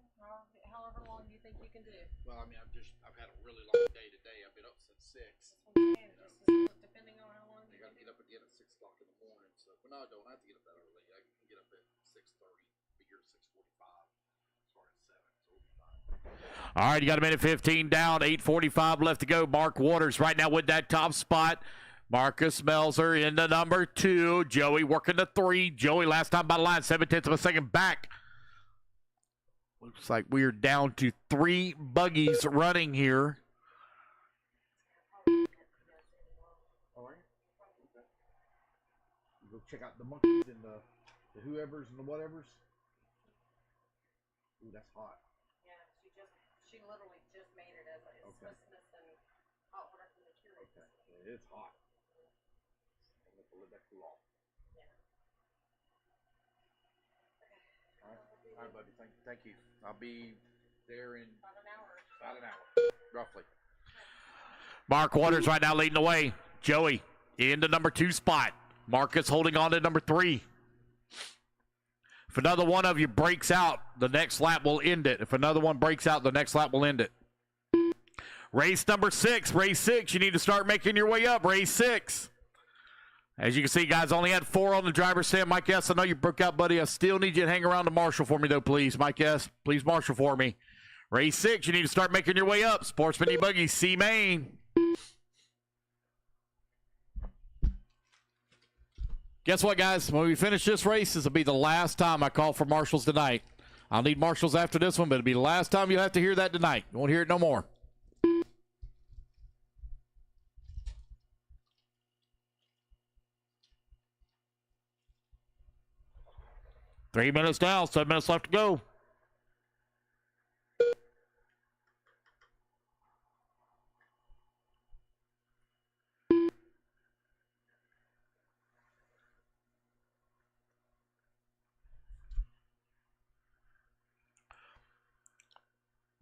S11: However long you think you can do.
S4: Well, I mean, I've had a really long day today. I've been up since 6.
S11: That's what I'm saying. Just depending on how long
S4: I got to get up again at 6 o'clock in the morning. So, well, no, I don't have to get up that early. I can get up at 6:30. Be here at 6:45. Start at 7, so we'll be fine.
S1: All right, you got a minute 15 down, 8:45 left to go. Mark Waters right now with that top spot. Marcus Melzer into number 2. Joey working the 3. Joey last time by the line, 7/10 of a second back. Looks like we are down to 3 buggies running here.
S4: All right. Okay. You go check out the monkeys and the whoever's and the whatevers. Ooh, that's hot.
S11: Yeah, she literally just made it as a Christmas and hot water from the Keurig.
S4: Okay, it is hot. I'm going to let that cool off.
S11: Yeah.
S4: All right, buddy. Thank you. I'll be there in
S11: About an hour.
S4: Roughly.
S1: Mark Waters right now leading the way. Joey in the number 2 spot. Marcus holding on to number 3. If another one of you breaks out, the next lap will end it. If another one breaks out, the next lap will end it. Race number 6. Race 6. You need to start making your way up. Race 6. As you can see, guys, only had 4 on the driver's stand. Mike S., I know you broke out, buddy. I still need you to hang around to marshal for me, though, please. Mike S., please marshal for me. Race 6, you need to start making your way up. Sportsman E-Buggy, C-Main. Guess what, guys? When we finish this race, this will be the last time I call for marshals tonight. I'll need marshals after this one, but it'll be the last time you'll have to hear that tonight. You won't hear it no more. Three minutes down, 7 minutes left to go.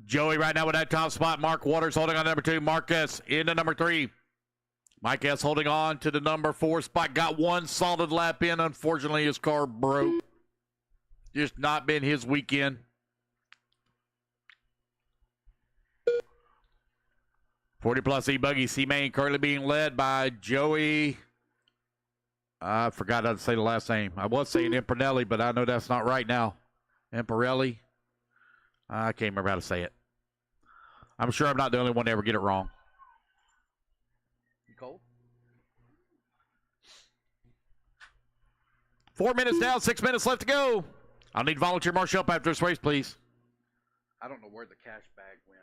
S1: Joey right now with that top spot. Mark Waters holding on to number 2. Marcus into number 3. Mike S. holding on to the number 4 spot. Got one solid lap in. Unfortunately, his car broke. Just not been his weekend. +40 E-Buggy C-Main currently being led by Joey. I forgot how to say the last name. I was saying Imparelli, but I know that's not right now. Imparelli. I can't remember how to say it. I'm sure I'm not the only one to ever get it wrong.
S4: You cold?
S1: 4 minutes down, 6 minutes left to go. I'll need volunteer marshal up after this race, please.
S4: I don't know where the cash bag went.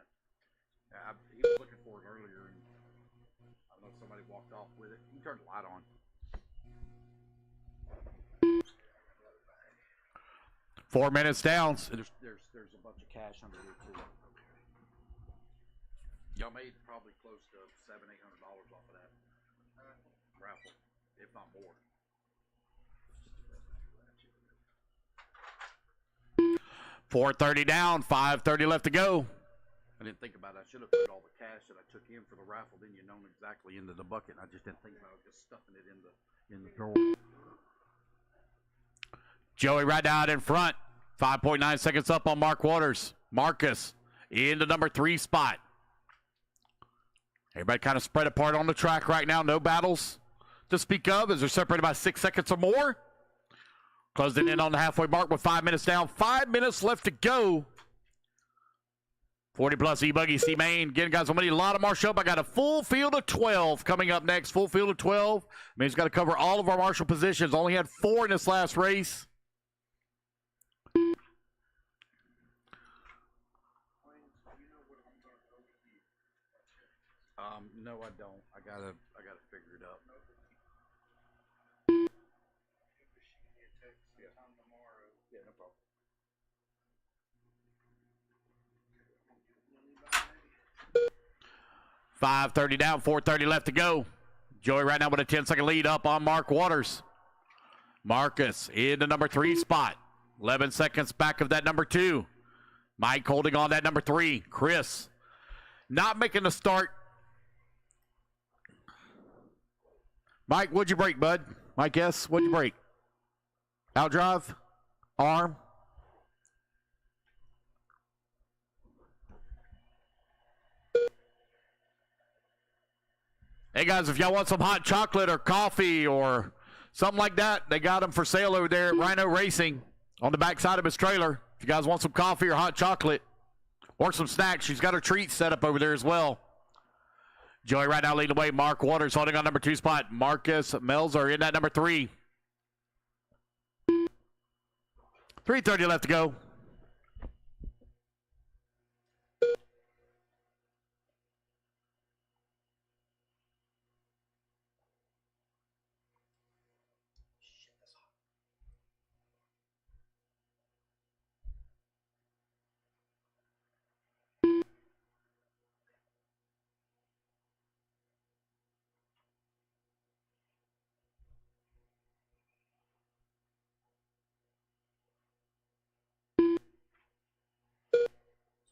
S4: He was looking for it earlier, and I don't know if somebody walked off with it. You can turn the light on.
S1: 4 minutes down.
S4: There's a bunch of cash under here too. Y'all made probably close to $700-800 off of that raffle, if not more.
S1: 4:30 down, 5:30 left to go.
S4: I didn't think about it. I should have put all the cash that I took in for the raffle, then you know exactly into the bucket. I just didn't think about it, just stuffing it in the drawer.
S1: Joey right now out in front. 5.9 seconds up on Mark Waters. Marcus into number 3 spot. Everybody kind of spread apart on the track right now. No battles to speak of as they're separated by 6 seconds or more. Closing in on the halfway mark with 5 minutes down. 5 minutes left to go. 40+ E-Buggy C-Main. Again, guys, I'm going to need a lot of marshal up. I got a full field of 12 coming up next. Full field of 12. I mean, he's got to cover all of our marshal positions. Only had 4 in this last race.
S4: No, I don't. I gotta figure it out. Yeah, no problem.
S1: 5:30 down, 4:30 left to go. Joey right now with a 10-second lead up on Mark Waters. Marcus in the number 3 spot. 11 seconds back of that number 2. Mike holding on that number 3. Chris not making a start. Mike, what'd you break, bud? Mike S., what'd you break? Outdrive? Arm? Hey, guys, if y'all want some hot chocolate or coffee or something like that, they got them for sale over there at Rhino Racing on the back side of his trailer. If you guys want some coffee or hot chocolate or some snacks, she's got her treats set up over there as well. Joey right now leading the way. Mark Waters holding on number 2 spot. Marcus Melzer in that number 3. 3:30 left to go.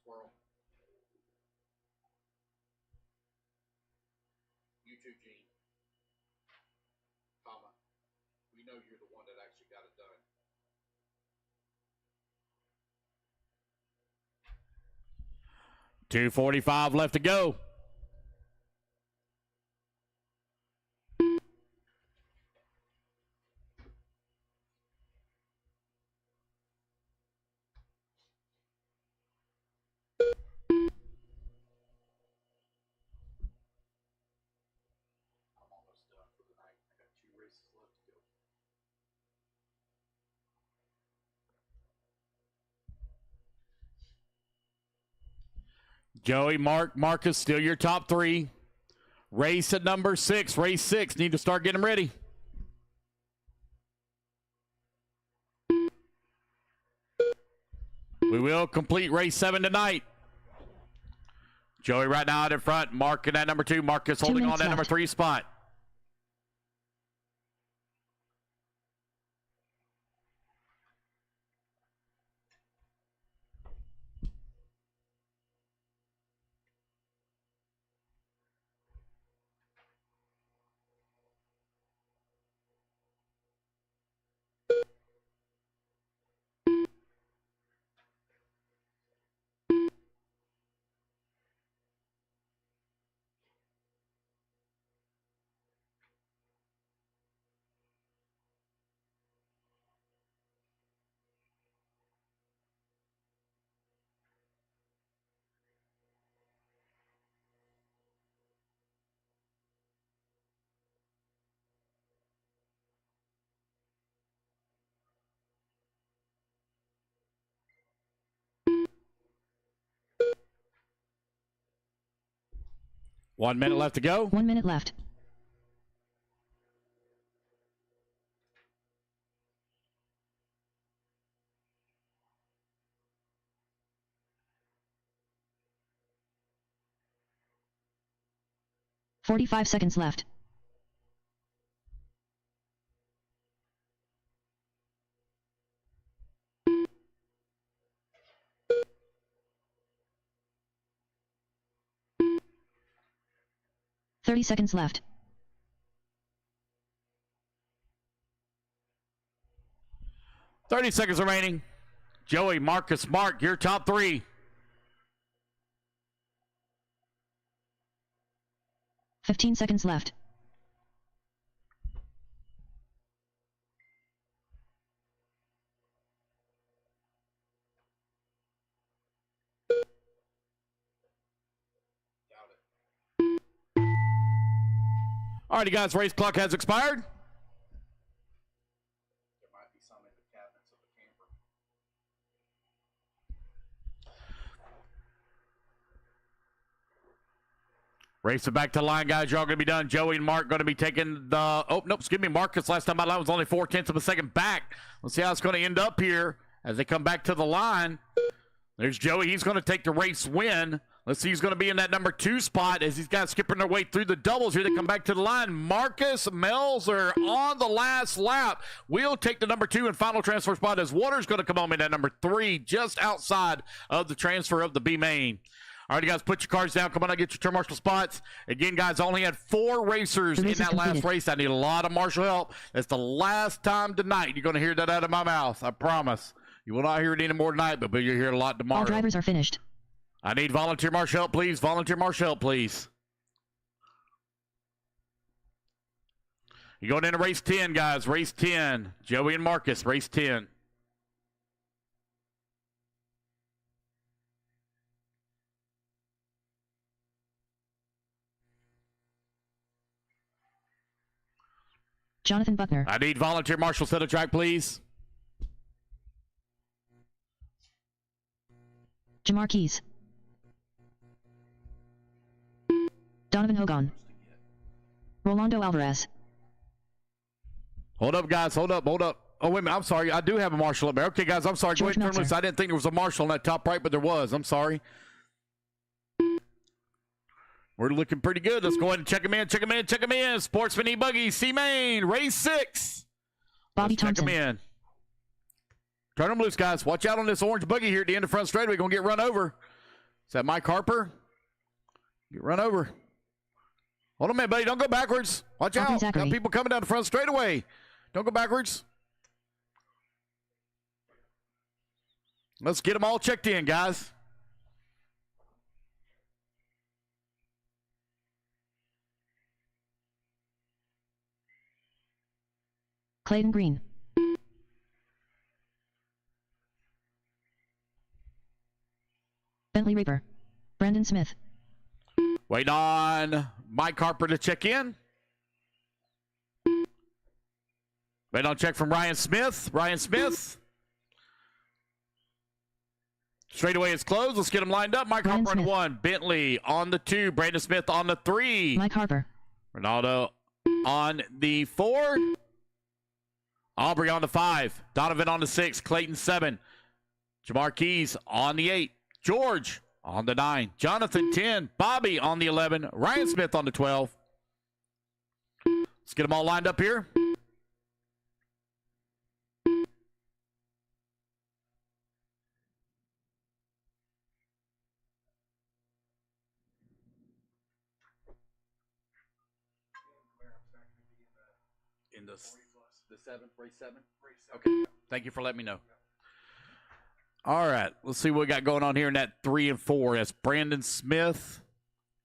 S4: Squirrel. You too, Gene. Comma. We know you're the one that actually got it done.
S1: $2:45 left to go.
S4: I'm almost done for the night. I got 2 races left to go.
S1: Joey, Mark, Marcus, still your top 3. Race at number 6. Race 6. Need to start getting ready. We will complete race 7 tonight. Joey right now out in front. Mark in that number 2. Marcus holding on that number 3 spot. One minute left to go.
S3: 1 minute left. $45 seconds left. $30 seconds left.
S1: 30 seconds remaining. Joey, Marcus, Mark, your top 3.
S3: 15 seconds left.
S1: Alrighty, guys, race clock has expired.
S4: There might be some in the cabinets of the camper.
S1: Race it back to the line, guys. Y'all going to be done. Joey and Mark going to be taking the... Oh, nope, excuse me. Marcus, last time my line was only 0.4 of a second back. Let's see how it's going to end up here as they come back to the line. There's Joey. He's going to take the race win. Let's see who's going to be in that number 2 spot as these guys skipping their way through the doubles. Here they come back to the line. Marcus Melzer on the last lap. We'll take the number 2 and final transfer spot as Waters going to come home in at number 3 just outside of the transfer of the B main. All right, guys, put your cards down. Come on, I get your turn marshal spots. Again, guys, I only had 4 racers
S3: The
S1: in
S3: race
S1: that
S3: is
S1: last
S3: completed.
S1: race. I need a lot of marshal help. That's the last time tonight you're going to hear that out of my mouth. I promise. You will not hear it anymore tonight, but you'll hear it a lot tomorrow.
S3: All drivers are finished.
S1: I need volunteer marshal help, please. Volunteer marshal help, please. You're going into race 10, guys. Race 10. Joey and Marcus, race 10.
S3: Jonathan Buckner.
S1: I need volunteer marshals to the track, please.
S3: Jamar Keys. Donovan Hogan. Rolando Alvarez.
S1: Hold up, guys. Hold up. Oh, wait a minute. I'm sorry. I do have a marshal up there. Okay, guys, I'm sorry. Go
S3: George
S1: ahead and turn
S3: Meltzer.
S1: loose. I didn't think there was a marshal on that top right, but there was. I'm sorry. We're looking pretty good. Let's go ahead and check him in. Check him in. Check him in. Sportsman E-Buggy, C-Main, race 6.
S3: Bobby
S1: Let's check
S3: Thompson.
S1: him in. Turn them loose, guys. Watch out on this orange buggy here at the end of front straightaway. Going to get run over. Is that Mike Harper? Get run over. Hold on a minute, buddy. Don't go backwards. Watch
S3: Aubrey
S1: out.
S3: Zachary.
S1: Got people coming down the front straightaway. Don't go backwards. Let's get them all checked in, guys.
S3: Clayton Green. Bentley Reaper. Brandon Smith.
S1: Waiting on Mike Harper to check in. Waiting on check from Ryan Smith. Ryan Smith. Straightaway is closed. Let's get them lined up. Mike
S3: Ryan
S1: Harper on
S3: Smith.
S1: 1. Bentley on the 2. Brandon Smith on the 3.
S3: Mike Harper.
S1: Ronaldo on the 4. Aubrey on the 5. Donovan on the 6. Clayton 7. Jamar Keys on the 8. George on the 9. Jonathan 10. Bobby on the 11. Ryan Smith on the 12. Let's get them all lined up here. In the 7th, race 7? Okay. Thank you for letting me know. All right. Let's see what we got going on here in that 3 and 4. That's Brandon Smith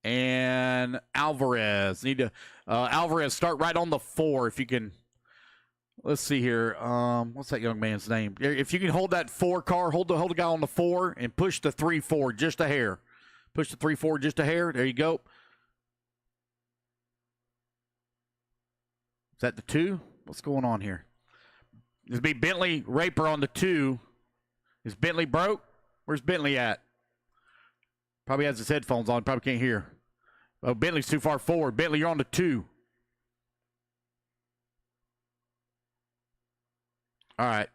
S1: and Alvarez. Need to Alvarez start right on the 4 if you can. Let's see here. What's that young man's name? If you can hold that 4 car, hold the guy on the 4 and push the 3-4 just a hair. Push the 3-4 just a hair. There you go. Is that the 2? What's going on here? This be Bentley Raper on the 2. Is Bentley broke? Where's Bentley at? Probably has his headphones on. Probably can't hear. Oh, Bentley's too far forward. Bentley, you're on the 2. All right.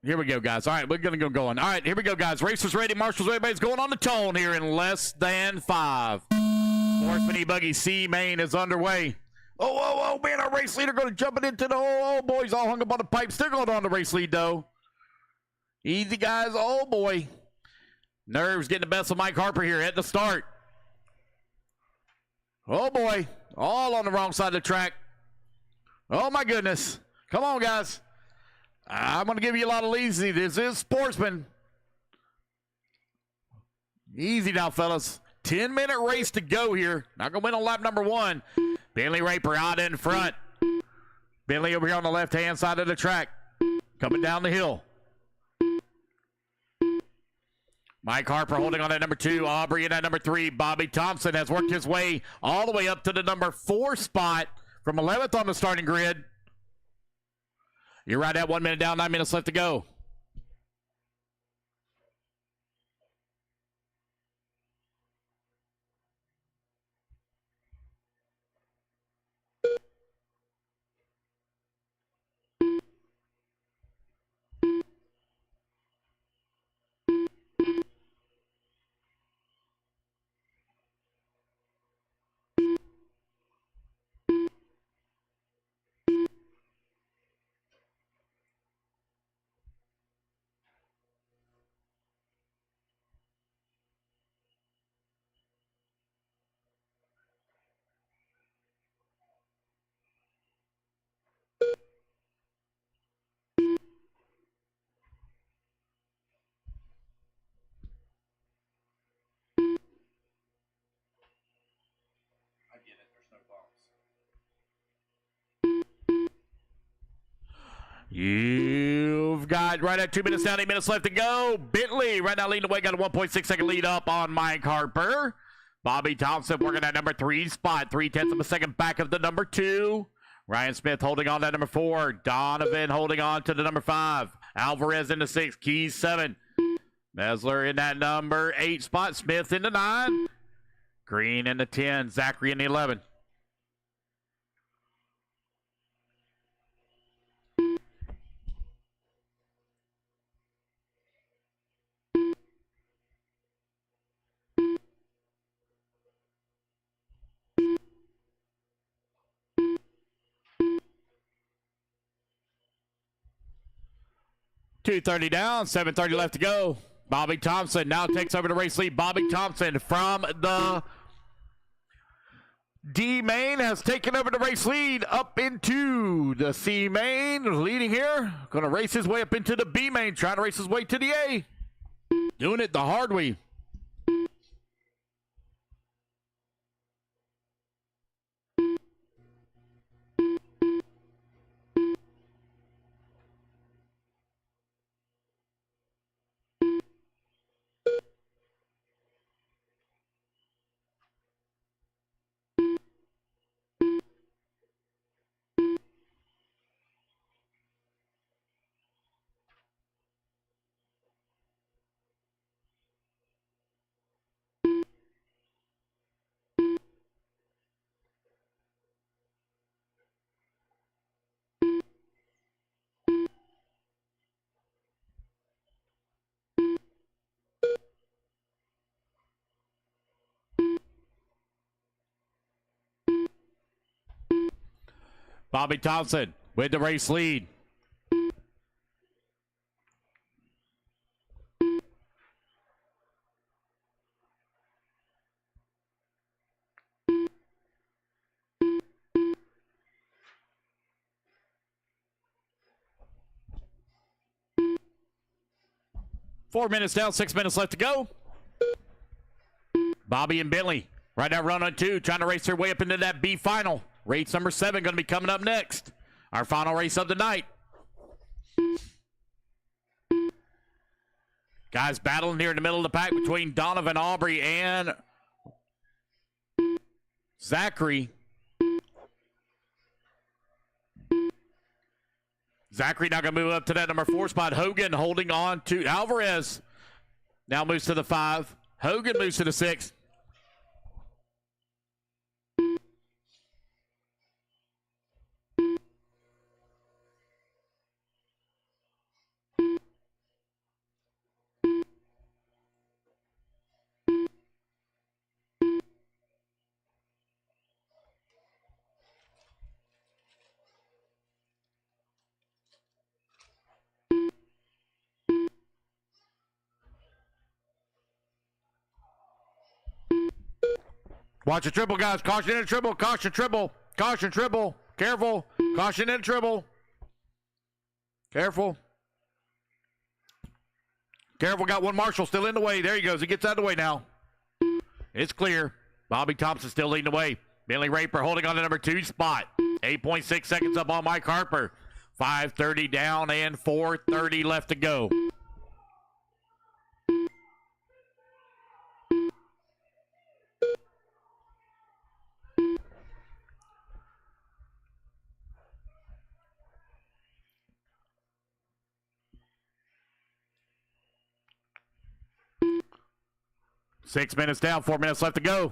S1: Here we go, guys. All right, we're going to go going. All right, here we go, guys. Racers ready. Marshals ready. Everybody's going on the tone here in less than 5. Sportsman E-Buggy C-Main is underway. Oh, man, our race leader going to jump it into the boys all hung up on the pipe. Still going on the race lead, though. Easy, guys. Oh, boy. Nerves getting the best of Mike Harper here at the start. Oh, boy. All on the wrong side of the track. Oh, my goodness. Come on, guys. I'm going to give you a lot of leads. This is Sportsman. Easy now, fellas. 10-minute race to go here. Not going to win on lap number 1. Bentley Raper out in front. Bentley over here on the left-hand side of the track. Coming down the hill. Mike Harper holding on at number 2. Aubrey in at number 3. Bobby Thompson has worked his way all the way up to the number 4 spot from 11th on the starting grid. You're right at 1 minute down, 9 minutes left to go. You've got right at 2 minutes down, 8 minutes left to go. Bentley right now leading the way, got a 1.6 second lead up on Mike Harper. Bobby Thompson working that number 3 spot, 0.3 of a second back of the number 2. Ryan Smith holding on to that number 4. Donovan holding on to the number 5. Alvarez in the 6. Keys 7. Mesler in that number 8 spot. Smith in the 9. Green in the 10. Zachary in the 11. .230 down, 7:30 left to go. Bobby Thompson now takes over the race lead. Bobby Thompson from the D main has taken over the race lead up into the C main. Leading here, going to race his way up into the B main, trying to race his way to the A. Doing it the hard way. Bobby Thompson with the race lead. Four minutes down, 6 minutes left to go. Bobby and Bentley right now run on 2, trying to race their way up into that B final. Race number 7 going to be coming up next. Our final race of the night. Guys battling here in the middle of the pack between Donovan Aubrey and Zachary. Zachary now going to move up to that number 4 spot. Hogan holding on to Alvarez. Now moves to the 5. Hogan moves to the 6. Watch a triple, guys. Caution in a triple. Caution triple. Caution triple. Careful. Caution in a triple. Careful. Careful. Got one marshal still in the way. There he goes. He gets out of the way now. It's clear. Bobby Thompson still leading the way. Bentley Raper holding on to number 2 spot. 8.6 seconds up on Mike Harper. 5:30 down and 4:30 left to go. Six minutes down, 4 minutes left to go.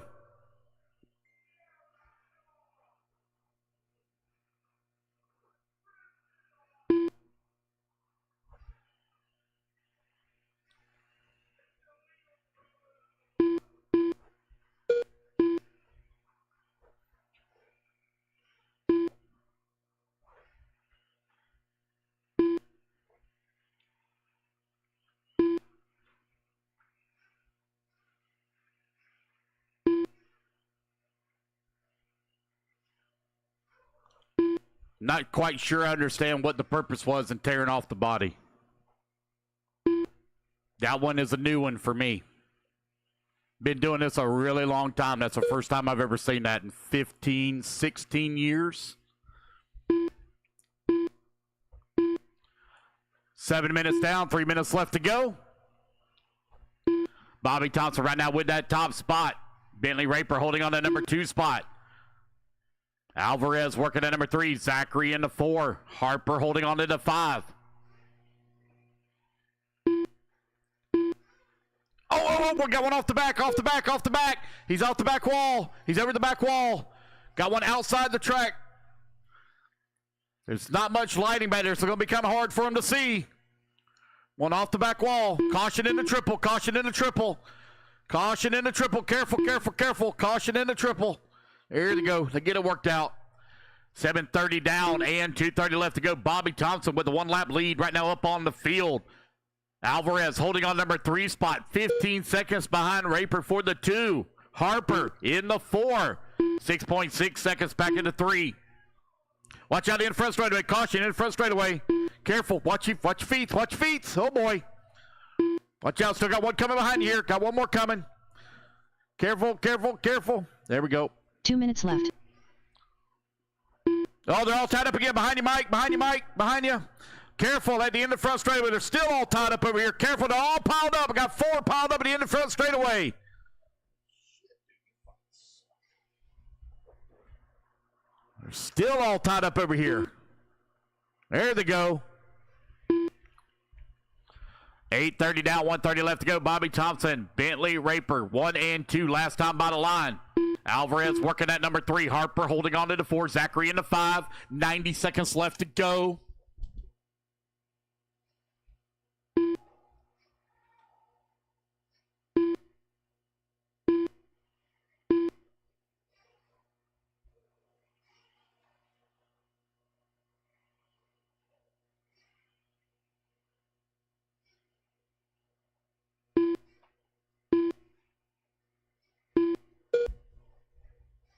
S1: Not quite sure I understand what the purpose was in tearing off the body. That one is a new one for me. Been doing this a really long time. That's the first time I've ever seen that in 15, 16 years. 7 minutes down, 3 minutes left to go. Bobby Thompson right now with that top spot. Bentley Raper holding on to number 2 spot. Alvarez working at number 3. Zachary in the 4. Harper holding on to the 5. Oh, we got one off the back. He's off the back wall. He's over the back wall. Got one outside the track. There's not much lighting back there, so it's going to be kind of hard for him to see. One off the back wall. Caution in the triple. Caution in the triple. Caution in the triple. Careful. Caution in the triple. There they go. They get it worked out. 7:30 down and 2:30 left to go. Bobby Thompson with the 1-lap lead right now up on the field. Alvarez holding on number 3 spot. 15 seconds behind Raper for the 2. Harper in the 4. 6.6 seconds back into 3. Watch out in front straightaway. Caution in front straightaway. Careful. Watch your feet. Oh, boy. Watch out. Still got one coming behind you here. Got one more coming. Careful. There we go.
S3: 2 minutes left.
S1: Oh, they're all tied up again. Behind you, Mike. Behind you. Careful at the end of the front straightaway. They're still all tied up over here. Careful. They're all piled up. I got 4 piled up at the end of the front straightaway. They're still all tied up over here. There they go. 8:30 down, 1:30 left to go. Bobby Thompson, Bentley Raper, 1 and 2. Last time by the line. Alvarez working at number 3. Harper holding on to the 4. Zachary in the 5. 90 seconds left to go.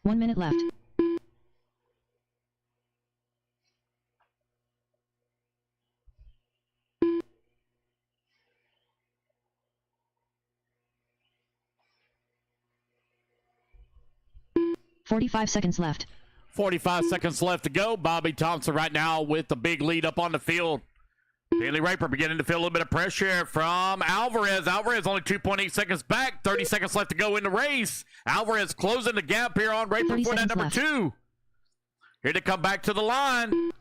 S3: One minute left. $45 seconds left.
S1: 45 seconds left to go. Bobby Thompson right now with the big lead up on the field. Bentley Raper beginning to feel a little bit of pressure from Alvarez. Alvarez only 2.8 seconds back. 30 seconds left to go in the race. Alvarez closing the gap here on Raper for that number 2. Here to come back to the line.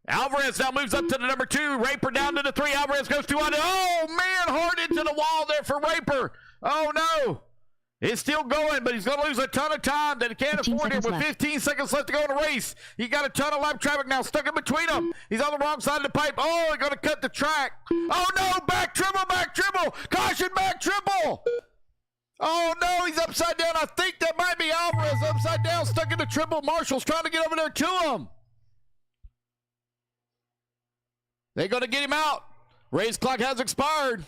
S1: Alvarez now moves up to the number 2. Raper down to the 3. Alvarez goes 2 on it. Oh, man, hard into the wall there for Raper. Oh, no. It's still going, but he's going to lose a ton of time that he can't afford here with 15 seconds left to go in the race. He got a ton of lap traffic now stuck in between them. He's on the wrong side of the pipe. Oh, he's going to cut the track. Oh, no, back triple. Caution, back triple. Oh, no, he's upside down. I think that might be Alvarez upside down, stuck in the triple. Marshall's trying to get over there to him. They're going to get him out. Race clock has expired.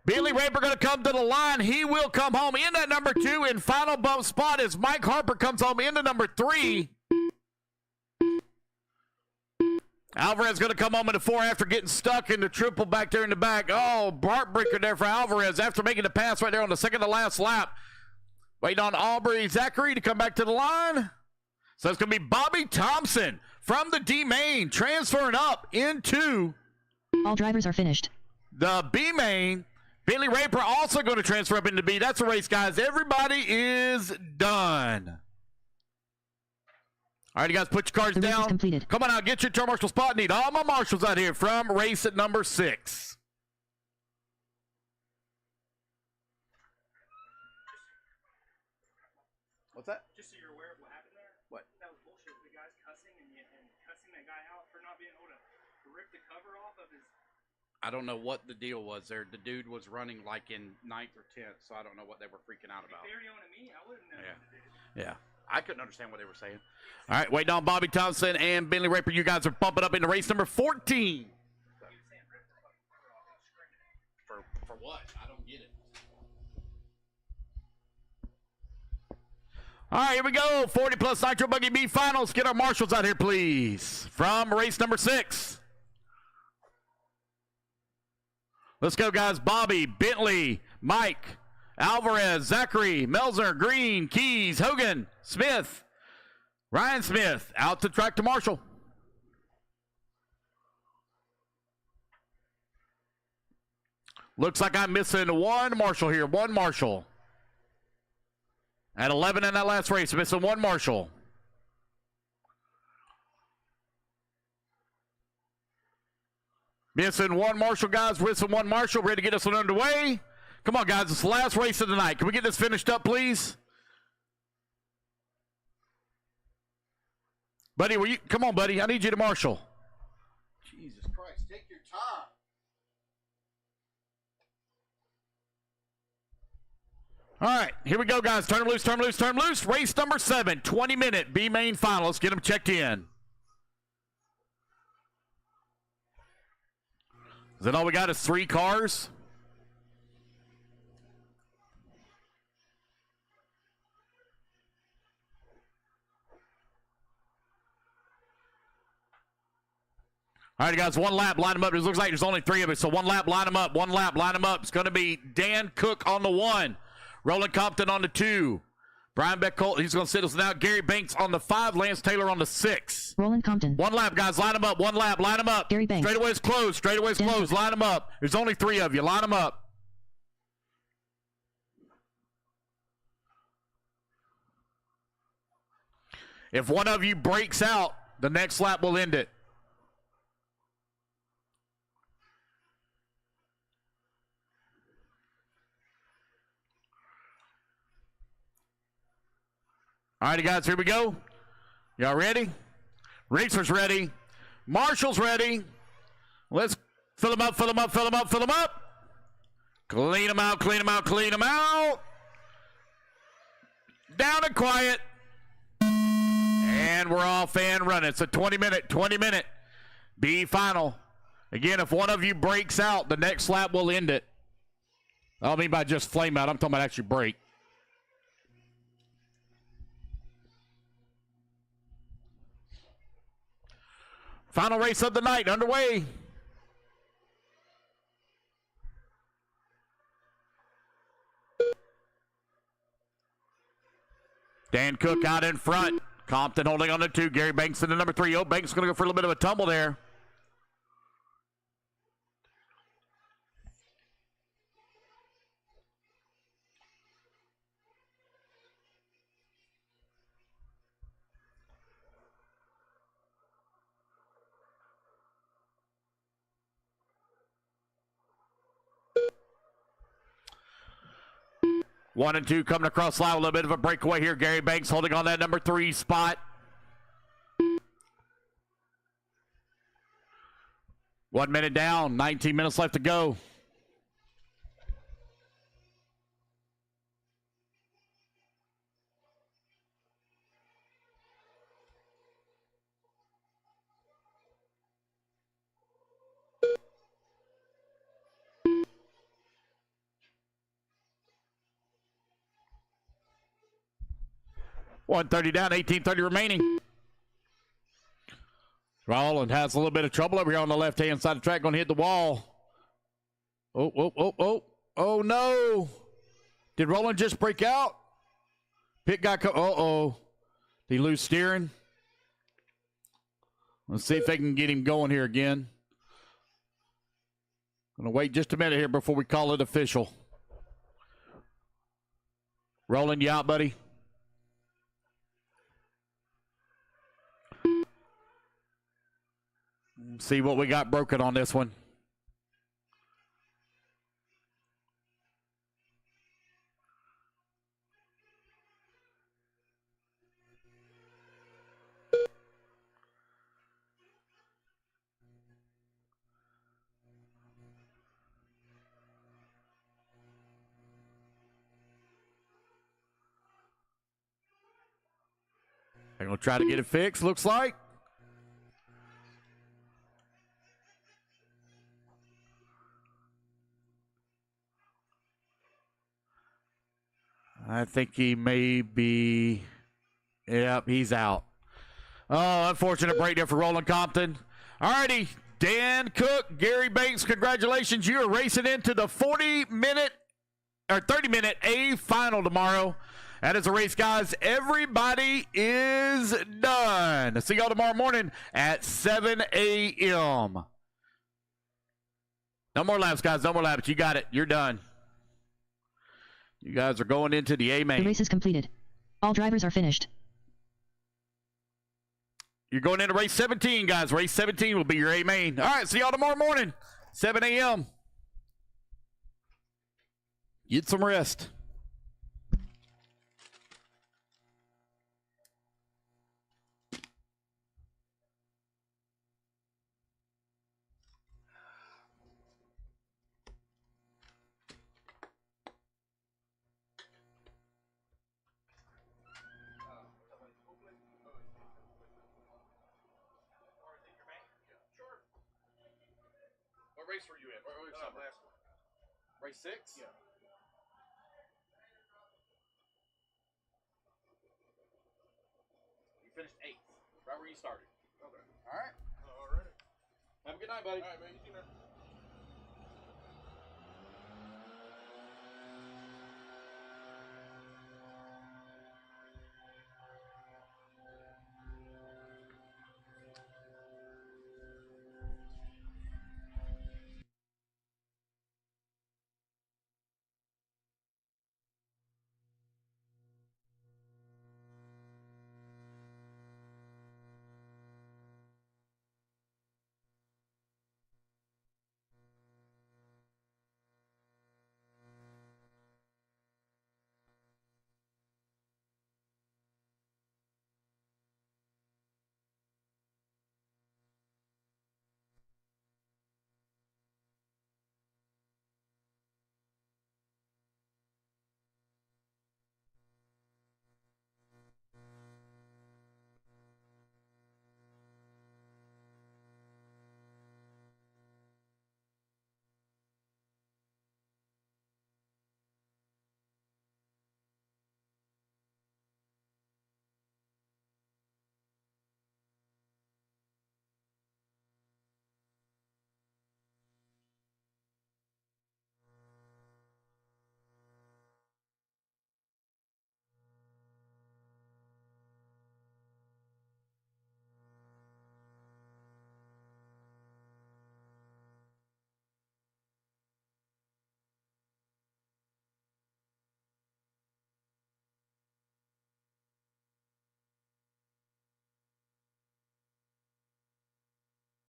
S1: Bentley Raper going to come to the line. He will come home in at number 2 in final bump spot as Mike Harper comes home into number 3. Alvarez going to come home in the 4 after getting stuck in the triple back there in the back. Oh, heartbreaker there for Alvarez after making the pass right there on the second to last lap. Waiting on Aubrey Zachary to come back to the line. So it's going to be Bobby Thompson from the D main transferring up into
S3: all drivers are finished.
S1: The B main. Bentley Raper also going to transfer up into B. That's a race, guys. Everybody is done. All right, you guys, put your cards down.
S3: Completed.
S1: Come on out, get your turn marshal spot. Need all my marshals out here from race at number 6. What's that?
S5: Just so you're aware of what happened there.
S1: What?
S5: That was bullshit. The guy's cussing and cussing that guy out for not being able to rip the cover off of his.
S1: I don't know what the deal was there. The dude was running like in 9th or 10th, so I don't know what they were freaking out about.
S5: If they were yelling at me, I wouldn't know.
S1: Yeah. I couldn't understand what they were saying. All right, waiting on Bobby Thompson and Bentley Raper. You guys are bumping up into race number 14. For what? I don't get it. All right, here we go. 40 plus Nitro Buggy B finals. Get our marshals out here, please. From race number 6. Let's go, guys. Bobby, Bentley, Mike, Alvarez, Zachary, Melzer, Green, Keys, Hogan, Smith, Ryan Smith out to track to Marshall. Looks like I'm missing one Marshall here. One Marshall. At 11 in that last race, missing one Marshall. Missing one Marshall, guys. Missing one Marshall. Ready to get this one underway. Come on, guys. It's the last race of the night. Can we get this finished up, please? Buddy, will you come on, buddy? I need you to marshal.
S5: Jesus Christ, take your time.
S1: All right, here we go, guys. Turn them loose, turn them loose, turn them loose. Race number 7, 20-minute B main final. Let's get them checked in. Is that all we got is 3 cars? All right, guys, one lap, line them up. It looks like there's only 3 of us, so one lap, line them up. One lap, line them up. It's going to be Dan Cook on the 1, Roland Compton on the 2, Brian Beckholt, he's going to sit us now. Gary Banks on the 5, Lance Taylor on the 6.
S3: Roland Compton.
S1: One lap, guys, line them up. One lap, line them up.
S3: Gary Banks.
S1: Straightaway's closed, straightaway's closed. Line them up. There's only 3 of you. Line them up. If one of you breaks out, the next lap will end it. All righty, guys, here we go. Y'all ready? Racers ready. Marshall's ready. Let's fill them up, fill them up, fill them up, fill them up. Clean them out, clean them out, clean them out. Down and quiet. And we're off and running. It's a 20-minute B final. Again, if one of you breaks out, the next lap will end it. I don't mean by just flame out. I'm talking about actually break. Final race of the night underway. Dan Cook out in front. Compton holding on to 2. Gary Banks in the number 3. Oh, Banks going to go for a little bit of a tumble there. One and 2 coming across line. A little bit of a breakaway here. Gary Banks holding on that number 3 spot. 1 minute down. 19 minutes left to go. .130 down, 18:30 remaining. Roland has a little bit of trouble over here on the left-hand side of the track. Going to hit the wall. Oh, no. Did Roland just break out? Pit guy, uh-oh. Did he lose steering? Let's see if they can get him going here again. Going to wait just a minute here before we call it official. Roland, you out, buddy? See what we got broken on this one. They're going to try to get it fixed, looks like. I think he may be, yep, he's out. Oh, unfortunate break there for Roland Compton. All righty, Dan Cook, Gary Banks, congratulations. You are racing into the 30-minute A final tomorrow That is a race, guys. Everybody is done. See y'all tomorrow morning at 7 a.m. No more laps, guys. No more laps. You got it. You're done. You guys are going into the A
S3: The
S1: main.
S3: race is completed. All drivers are finished.
S1: You're going into race 17, guys. Race 17 will be your A main. All right. See y'all tomorrow morning, 7 a.m. Get some rest.
S4: What race were you in? What race number? Last one. Race 6? Yeah. You finished 8th, right where you started. Okay. All right.
S6: All right.
S4: Have a good night, buddy.
S6: All right, man. You too, man.